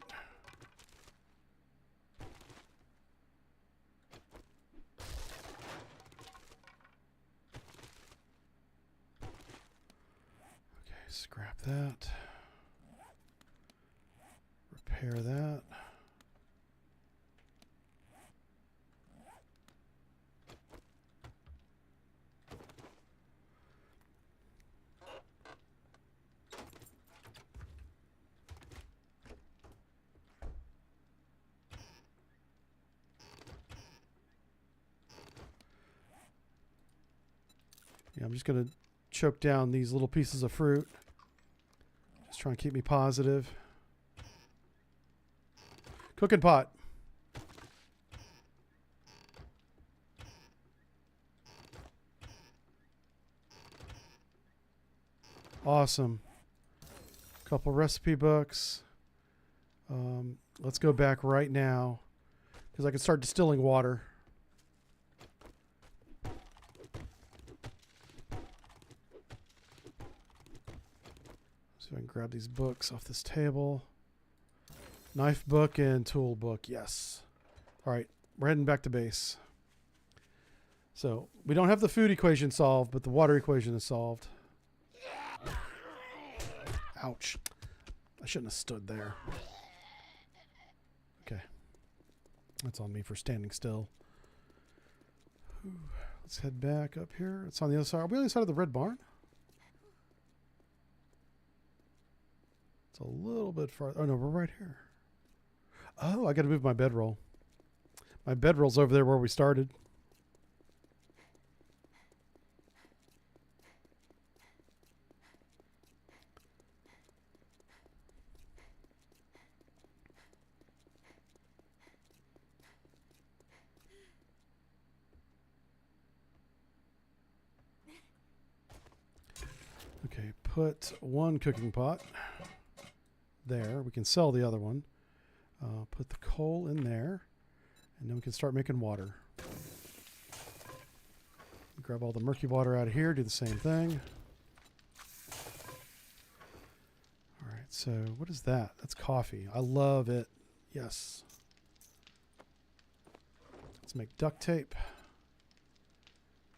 Scrap that. Repair that. Yeah, I'm just going to choke down these little pieces of fruit. Just trying to keep me positive. Cooking pot. Awesome. Couple recipe books. Let's go back right now because I can start distilling water. So I can grab these books off this table. Knife book and tool book. Yes. All right. We're heading back to base. So we don't have the food equation solved, but the water equation is solved. Ouch. I shouldn't have stood there. Okay. That's on me for standing still. Let's head back up here. It's on the other side. Are we on the other side of the red barn? It's a little bit far. Oh, no, we're right here. Oh, I got to move my bedroll. My bedroll's over there where we started. Okay, put one cooking pot there. We can sell the other one. Put the coal in there, and then we can start making water. Grab all the murky water out of here, do the same thing. All right, so what is that? That's coffee. I love it. Yes. Let's make duct tape.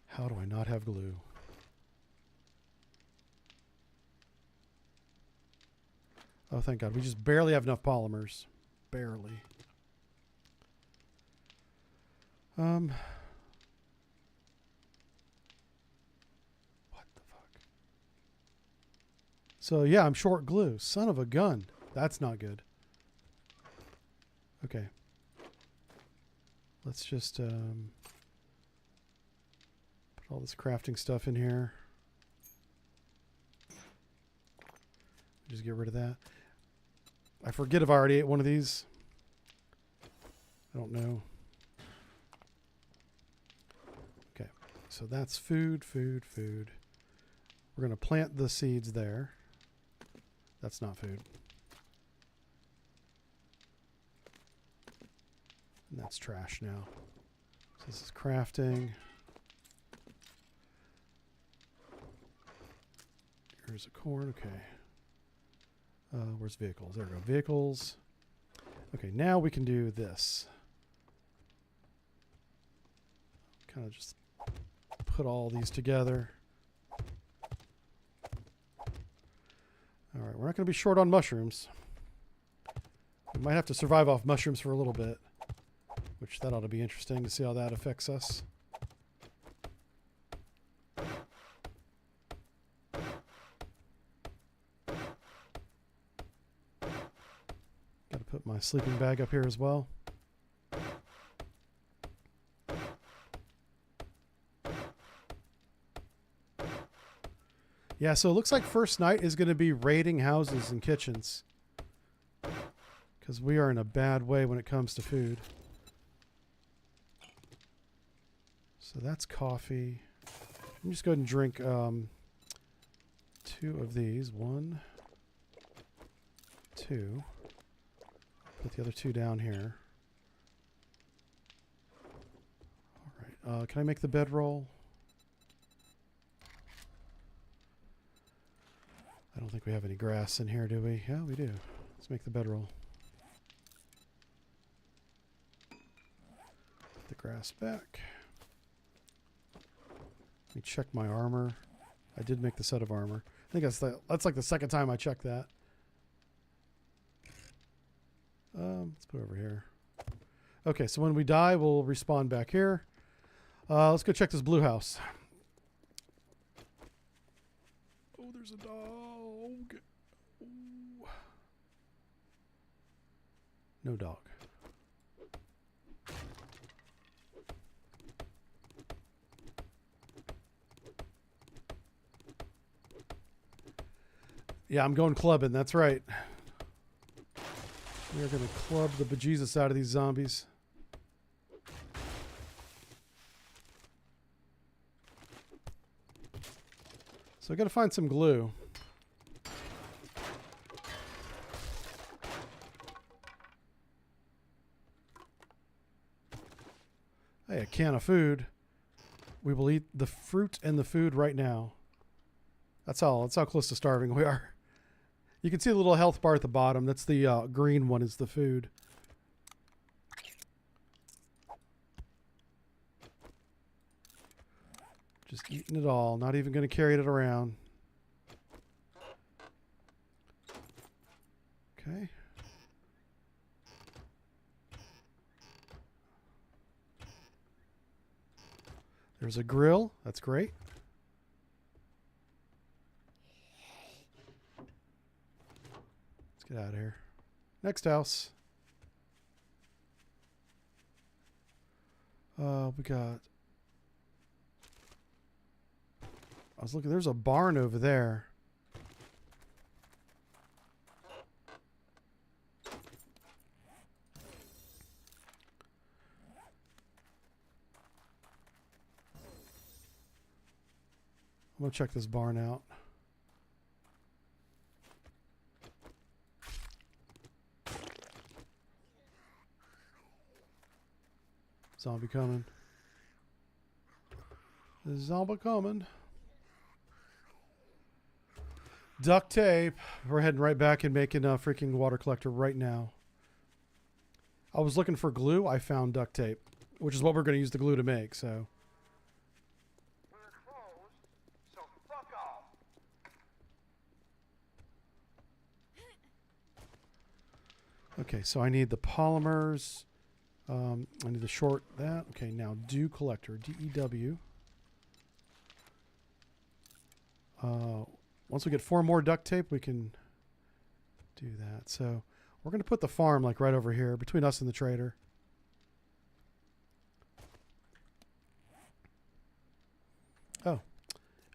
How do I not have glue? Oh, thank God. We just barely have enough polymers. Barely. What the fuck? So, yeah, I'm short glue. Son of a gun. That's not good. Okay. Let's just, all this crafting stuff in here. Just get rid of that. I forget if I already ate one of these. I don't know. Okay, so that's food, food, food. We're going to plant the seeds there. That's not food. And that's trash now. So this is crafting. Here's a corn. Okay. Where's vehicles? There we go. Vehicles. Okay, now we can do this. Kind of just put all these together. All right, we're not going to be short on mushrooms. We might have to survive off mushrooms for a little bit, which that ought to be interesting to see how that affects us. Got to put my sleeping bag up here as well. Yeah, so it looks like first night is going to be raiding houses and kitchens. Because we are in a bad way when it comes to food. So that's coffee. Let me just go ahead and drink 2 of these. 1, 2. Put the other 2 down here. All right. Can I make the bedroll? I don't think we have any grass in here, do we? Yeah, we do. Let's make the bedroll. Put the grass back. Let me check my armor. I did make the set of armor. I think that's like the second time I checked that. Let's put it over here. Okay, so when we die, we'll respawn back here. Let's go check this blue house. Oh, there's a dog. Ooh. No dog. Yeah, I'm going clubbing. That's right. We are going to club the bejesus out of these zombies. So I got to find some glue. Hey, a can of food. We will eat the fruit and the food right now. That's how close to starving we are. You can see the little health bar at the bottom. That's the green one is the food. Just eating it all. Not even going to carry it around. Okay. There's a grill. That's great. Let's get out of here. Next house. We got... I was looking, there's a barn over there. I'm going to check this barn out. Zombie coming. The zombie coming. Duct tape. We're heading right back and making a freaking water collector right now. I was looking for glue. I found duct tape, which is what we're going to use the glue to make, so. We're closed, so fuck off. Okay, so I need the polymers. I need to short that. Okay, now dew collector, DEW. Once we get 4 more duct tape, we can do that. So we're going to put the farm like right over here between us and the trader.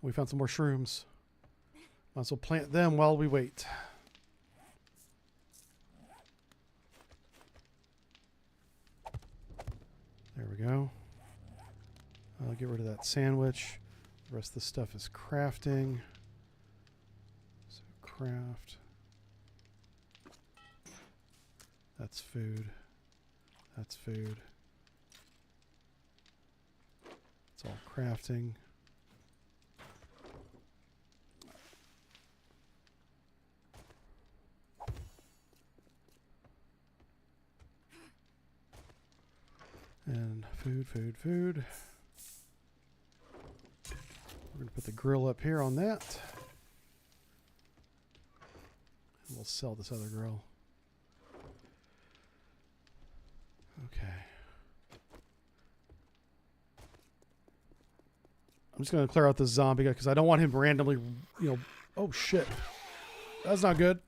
We found some more shrooms. Might as well plant them while we wait. There we go. I'll get rid of that sandwich. The rest of the stuff is crafting. So craft. That's food. That's food. It's all crafting. And food, food, food. We're going to put the grill up here on that. And we'll sell this other grill. Okay. I'm just going to clear out this zombie guy because I don't want him randomly, you know... Oh, shit. That's not good.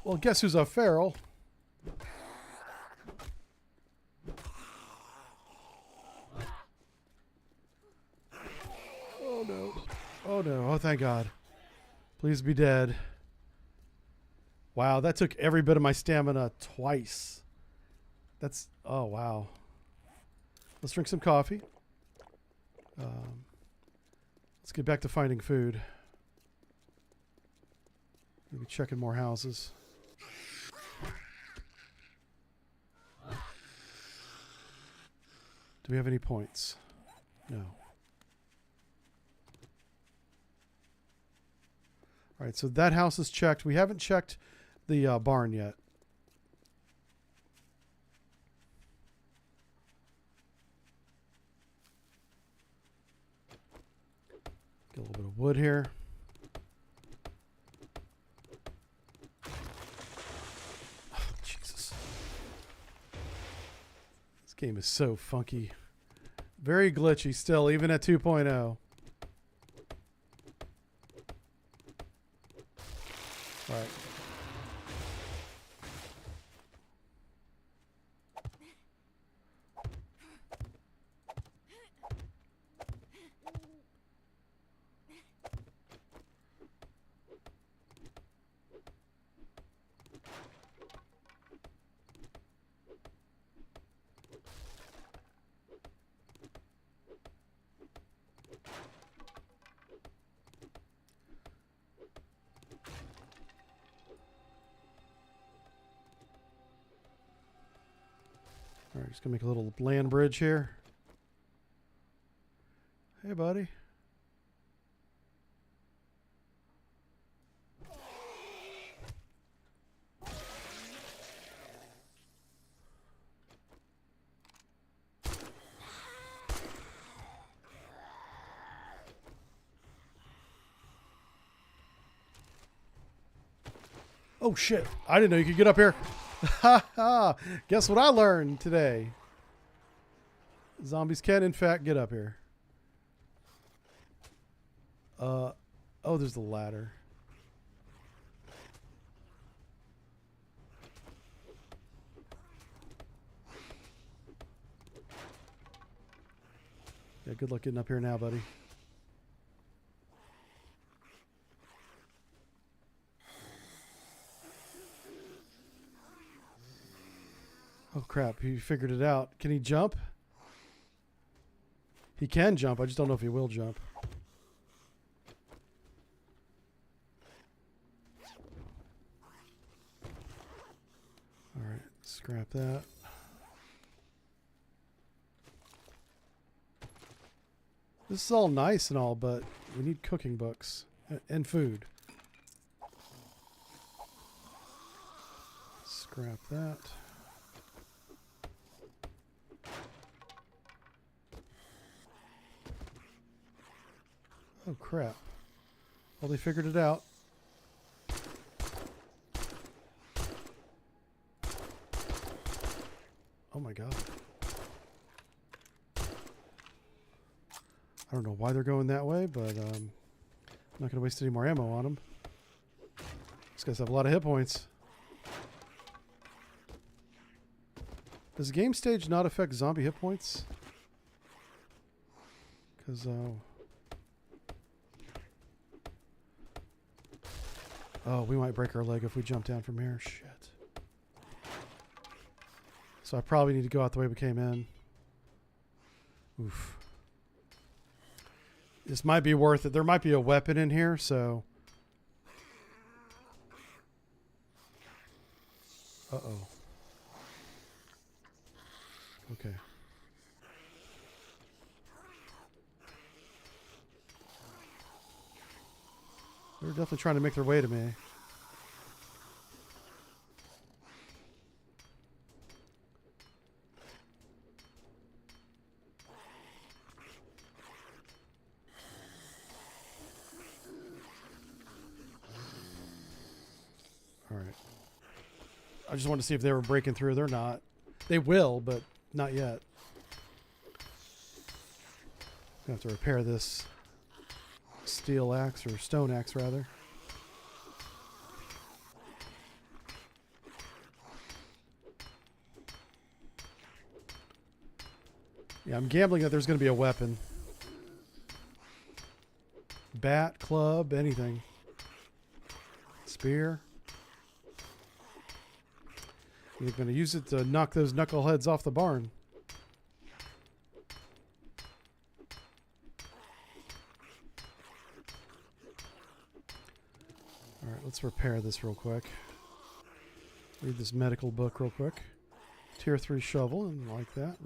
Well, guess who's a feral? Oh, no. Oh, no. Oh, thank God. Please be dead. Wow, that took every bit of my stamina twice. That's... Oh, wow. Let's drink some coffee. Let's get back to finding food. Maybe checking more houses. Do we have any points? No. All right, so that house is checked. We haven't checked the barn yet. Get a little bit of wood here. Oh, Jesus. This game is so funky. Very glitchy still, even at 2.0. All right. All right, just gonna make a little land bridge here. Hey, buddy. Oh shit, I didn't know you could get up here. Ha ha! Guess what I learned today? Zombies can, in fact, get up here. Oh, there's the ladder. Yeah, good luck getting up here now, buddy. Oh crap, he figured it out. Can he jump? He can jump, I just don't know if he will jump. Alright, scrap that. This is all nice and all, but we need cooking books and food. Scrap that. Oh crap. Well, they figured it out. Oh my God. I don't know why they're going that way, but I'm not going to waste any more ammo on them. These guys have a lot of hit points. Does game stage not affect zombie hit points? Because Oh, we might break our leg if we jump down from here. Shit. So I probably need to go out the way we came in. Oof. This might be worth it. There might be a weapon in here, so... Uh-oh. Okay. They're definitely trying to make their way to me. All right. I just wanted to see if they were breaking through. They're not. They will, but not yet. I have to repair this steel axe, or stone axe rather. Yeah, I'm gambling that there's going to be a weapon. Bat, club, anything. Spear. You're going to use it to knock those knuckleheads off the barn. All right, let's repair this real quick. Read this medical book real quick. Tier 3 shovel, and like that.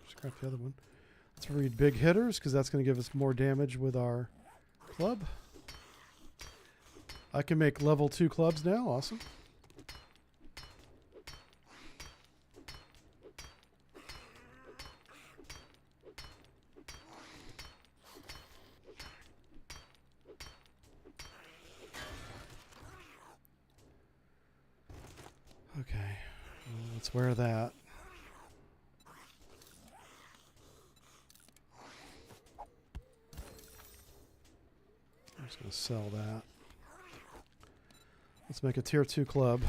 Scrap the other one. Let's read big hitters, because that's going to give us more damage with our club. I can make level 2 clubs now. Awesome. Okay, well, let's wear that. I'm just going to sell that. Let's make a tier 2 club.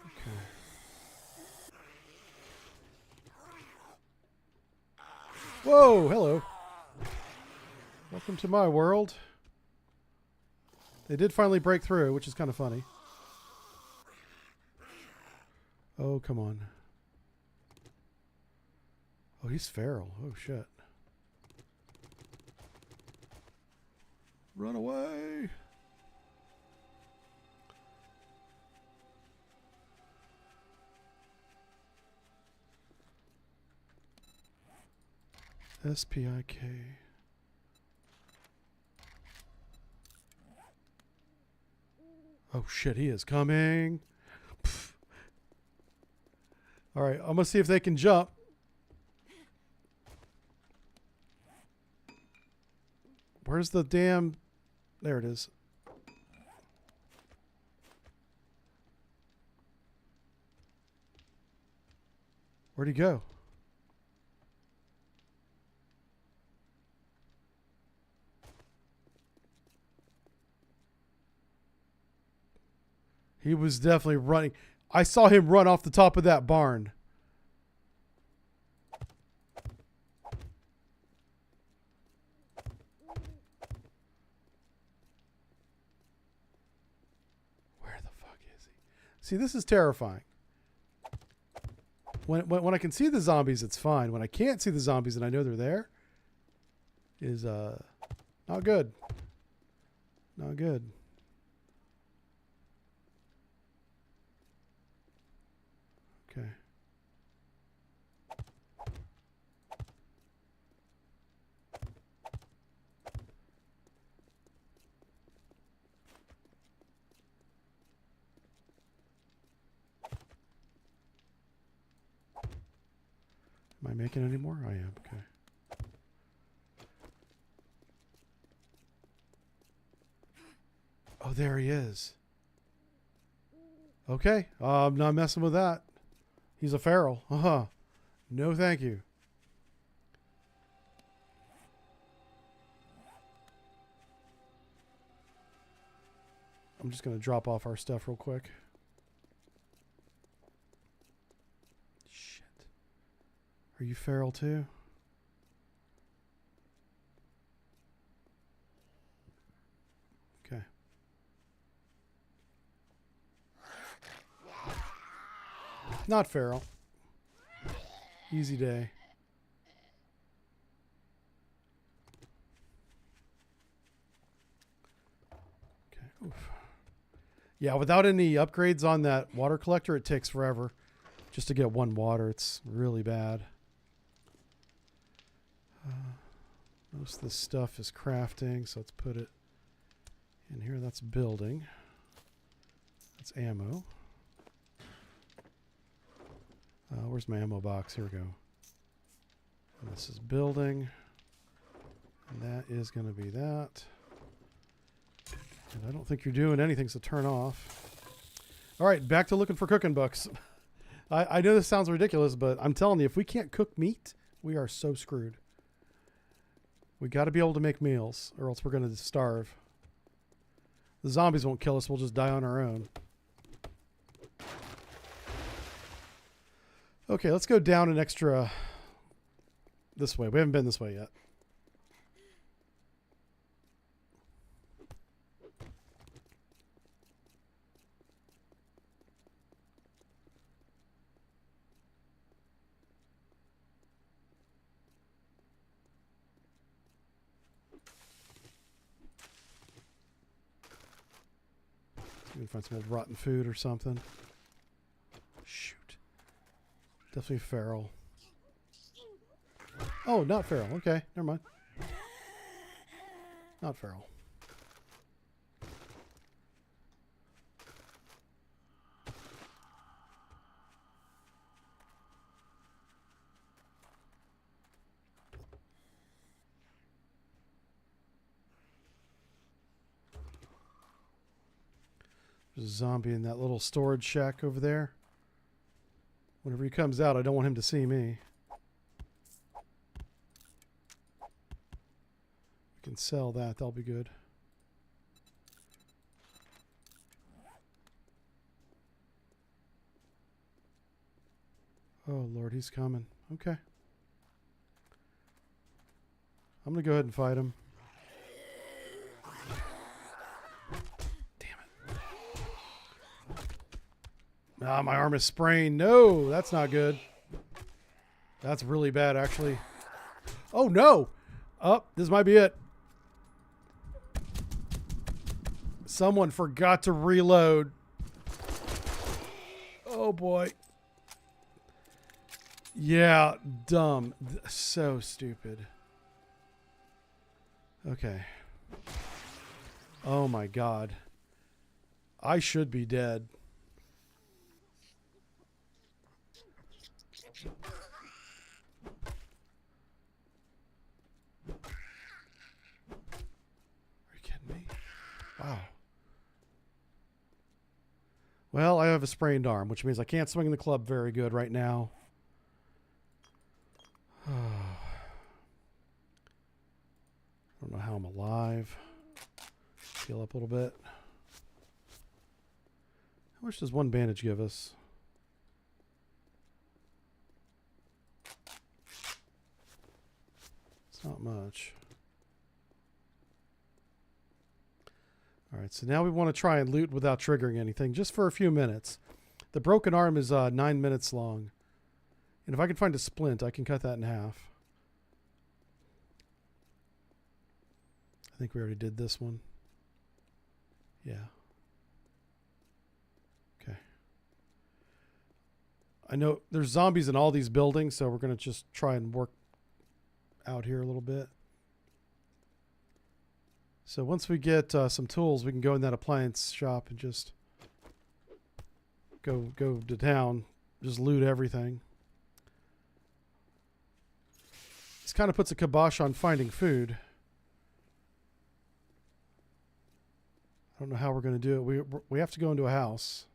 Okay. Whoa, hello. Welcome to my world. They did finally break through, which is kind of funny. Oh, come on. Oh, he's feral. Oh, shit. Run away. SPIK. Oh, shit. He is coming. Pfft. All right. I'm going to see if they can jump. Where's the damn... There it is. Where'd he go? He was definitely running. I saw him run off the top of that barn. See, this is terrifying. When I can see the zombies, it's fine. When I can't see the zombies and I know they're there, is not good. Not good. Okay. Am I making any more? I am. Okay. Oh, there he is. Okay. I'm not messing with that. He's a feral. Uh-huh. No, thank you. I'm just going to drop off our stuff real quick. Shit. Are you feral too? Okay. Not feral. Easy day. Okay. Oof. Yeah, without any upgrades on that water collector, it takes forever just to get one water. It's really bad. Most of this stuff is crafting, so let's put it in here. That's building. That's ammo. Where's my ammo box? Here we go. And this is building. And that is going to be that. And I don't think you're doing anything, so turn off. All right, back to looking for cooking books. I know this sounds ridiculous, but I'm telling you, if we can't cook meat, we are so screwed. We got to be able to make meals, or else we're going to starve. The zombies won't kill us. We'll just die on our own. Okay, let's go down an extra this way. We haven't been this way yet. We can find some old rotten food or something. Shoot. Definitely feral. Oh, not feral. Okay, never mind. Not feral. There's a zombie in that little storage shack over there. Whenever he comes out, I don't want him to see me. We can sell that. That'll be good. Oh, Lord, he's coming. Okay. I'm going to go ahead and fight him. Ah, my arm is sprained. No, that's not good. That's really bad, actually. Oh, no. Oh, this might be it. Someone forgot to reload. Oh, boy. Yeah, dumb. So stupid. Okay. Oh, my God. I should be dead. Are you kidding me? Wow. Well, I have a sprained arm, which means I can't swing the club very good right now. I don't know how I'm alive. Heal up a little bit. How much does one bandage give us? It's not much. Alright, so now we want to try and loot without triggering anything, just for a few minutes. The broken arm is 9 minutes long. And if I can find a splint, I can cut that in half. I think we already did this one. Yeah. Okay. I know there's zombies in all these buildings, so we're going to just try and work out here a little bit. So once we get some tools, we can go in that appliance shop and just go to town, just loot everything. This kind of puts a kibosh on finding food. I don't know how we're going to do it. We have to go into a house.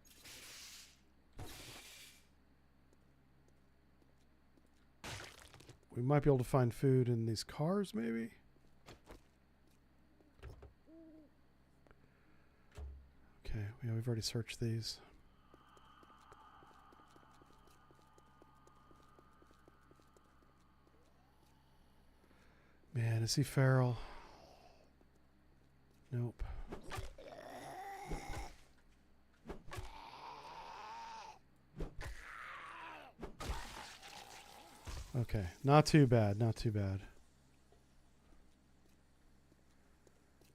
We might be able to find food in these cars, maybe. Okay, yeah, we've already searched these. Man, is he feral? Nope. Okay, not too bad, not too bad.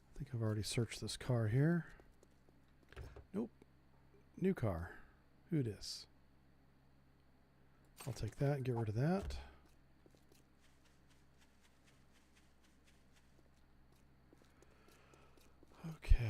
I think I've already searched this car here. Nope. New car. Who dis? I'll take that and get rid of that. Okay.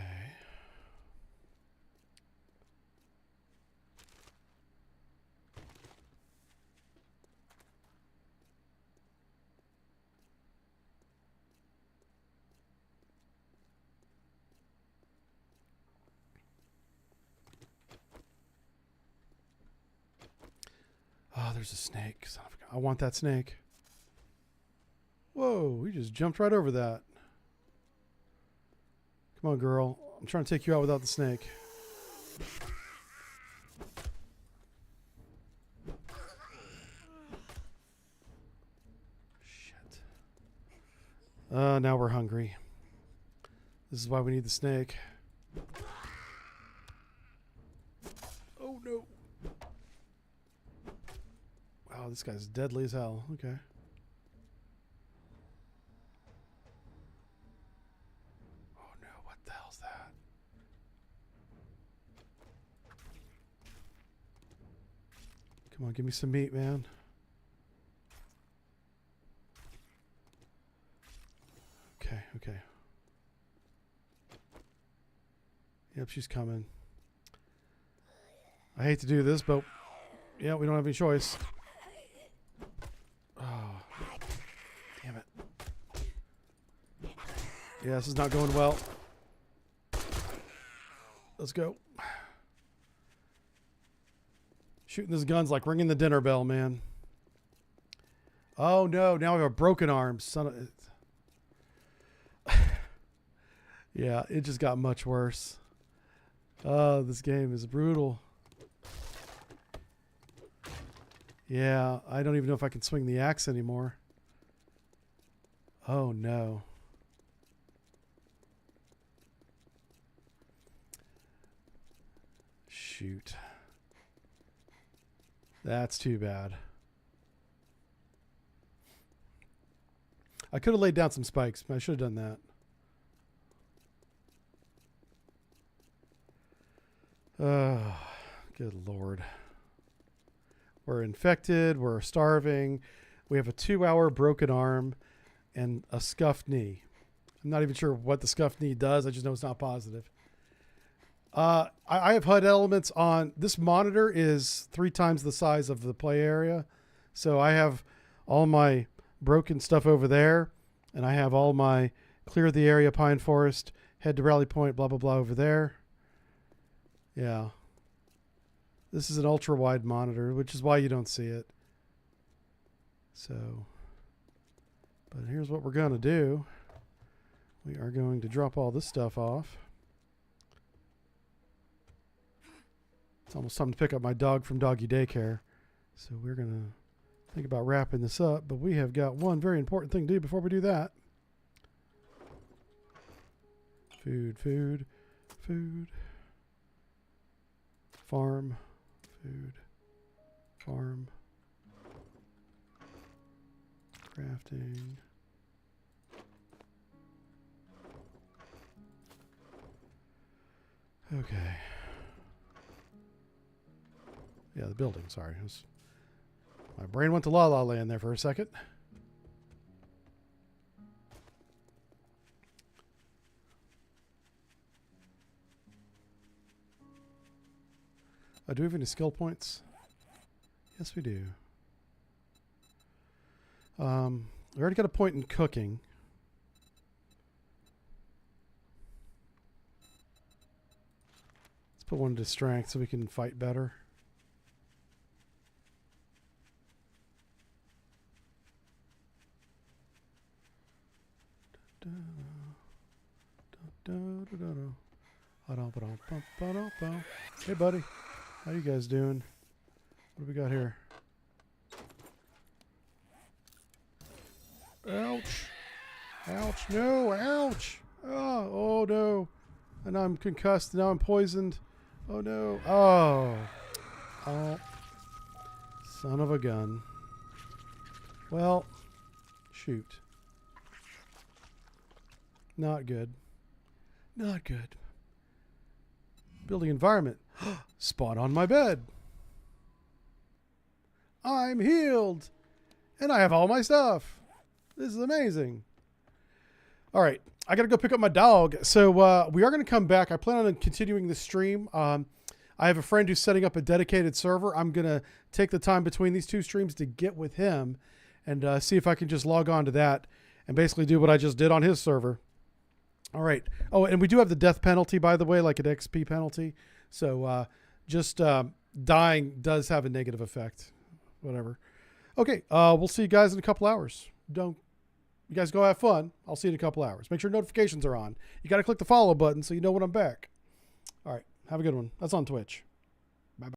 Oh, there's a snake. Son of a- I want that snake. Whoa, we just jumped right over that. Come on, girl. I'm trying to take you out without the snake. Shit. Now we're hungry. This is why we need the snake. Oh, no. Wow, this guy's deadly as hell. Okay. Oh no, what the hell's that? Come on, give me some meat, man. Okay, okay. Yep, she's coming. I hate to do this, but yeah, we don't have any choice. Oh, damn it. Yeah, this is not going well. Let's go. Shooting this gun's like ringing the dinner bell, man. Oh no, now I have a broken arm. Son of it. Yeah, it just got much worse. Oh, this game is brutal. Yeah, I don't even know if I can swing the axe anymore. Oh no. Shoot. That's too bad. I could have laid down some spikes, but I should have done that. Oh, good Lord. We're infected. We're starving. We have a 2-hour broken arm and a scuffed knee. I'm not even sure what the scuffed knee does. I just know it's not positive. I have HUD elements on. This monitor is 3 times the size of the play area. So I have all my broken stuff over there. And I have all my clear the area, Pine Forest, head to Rally Point, blah, blah, blah over there. Yeah. This is an ultra wide monitor, which is why you don't see it. So, but here's what we're going to do. We are going to drop all this stuff off. It's almost time to pick up my dog from doggy daycare. So we're going to think about wrapping this up, but we have got one very important thing to do before we do that. Food, food, food. Farm, food, farm, crafting. Okay. Yeah, the building, sorry. My brain went to La La Land there for a second. Do we have any skill points? Yes, we do. We already got a point in cooking. Let's put one to strength so we can fight better. Hey, buddy. How you guys doing? What do we got here? Ouch. Ouch, no, ouch. Oh no. And I'm concussed, now I'm poisoned. Oh no. Oh. Son of a gun. Well, shoot. Not good. Not good. Building environment. Spawn on my bed. I'm healed. And I have all my stuff. This is amazing. All right. I got to go pick up my dog. So we are going to come back. I plan on continuing the stream. I have a friend who's setting up a dedicated server. I'm going to take the time between these two streams to get with him and see if I can just log on to that and basically do what I just did on his server. All right. Oh, and we do have the death penalty, by the way, like an XP penalty. So just dying does have a negative effect. Whatever. Okay. We'll see you guys in a couple hours. You guys go have fun. I'll see you in a couple hours. Make sure notifications are on. You got to click the follow button so you know when I'm back. All right. Have a good one. That's on Twitch.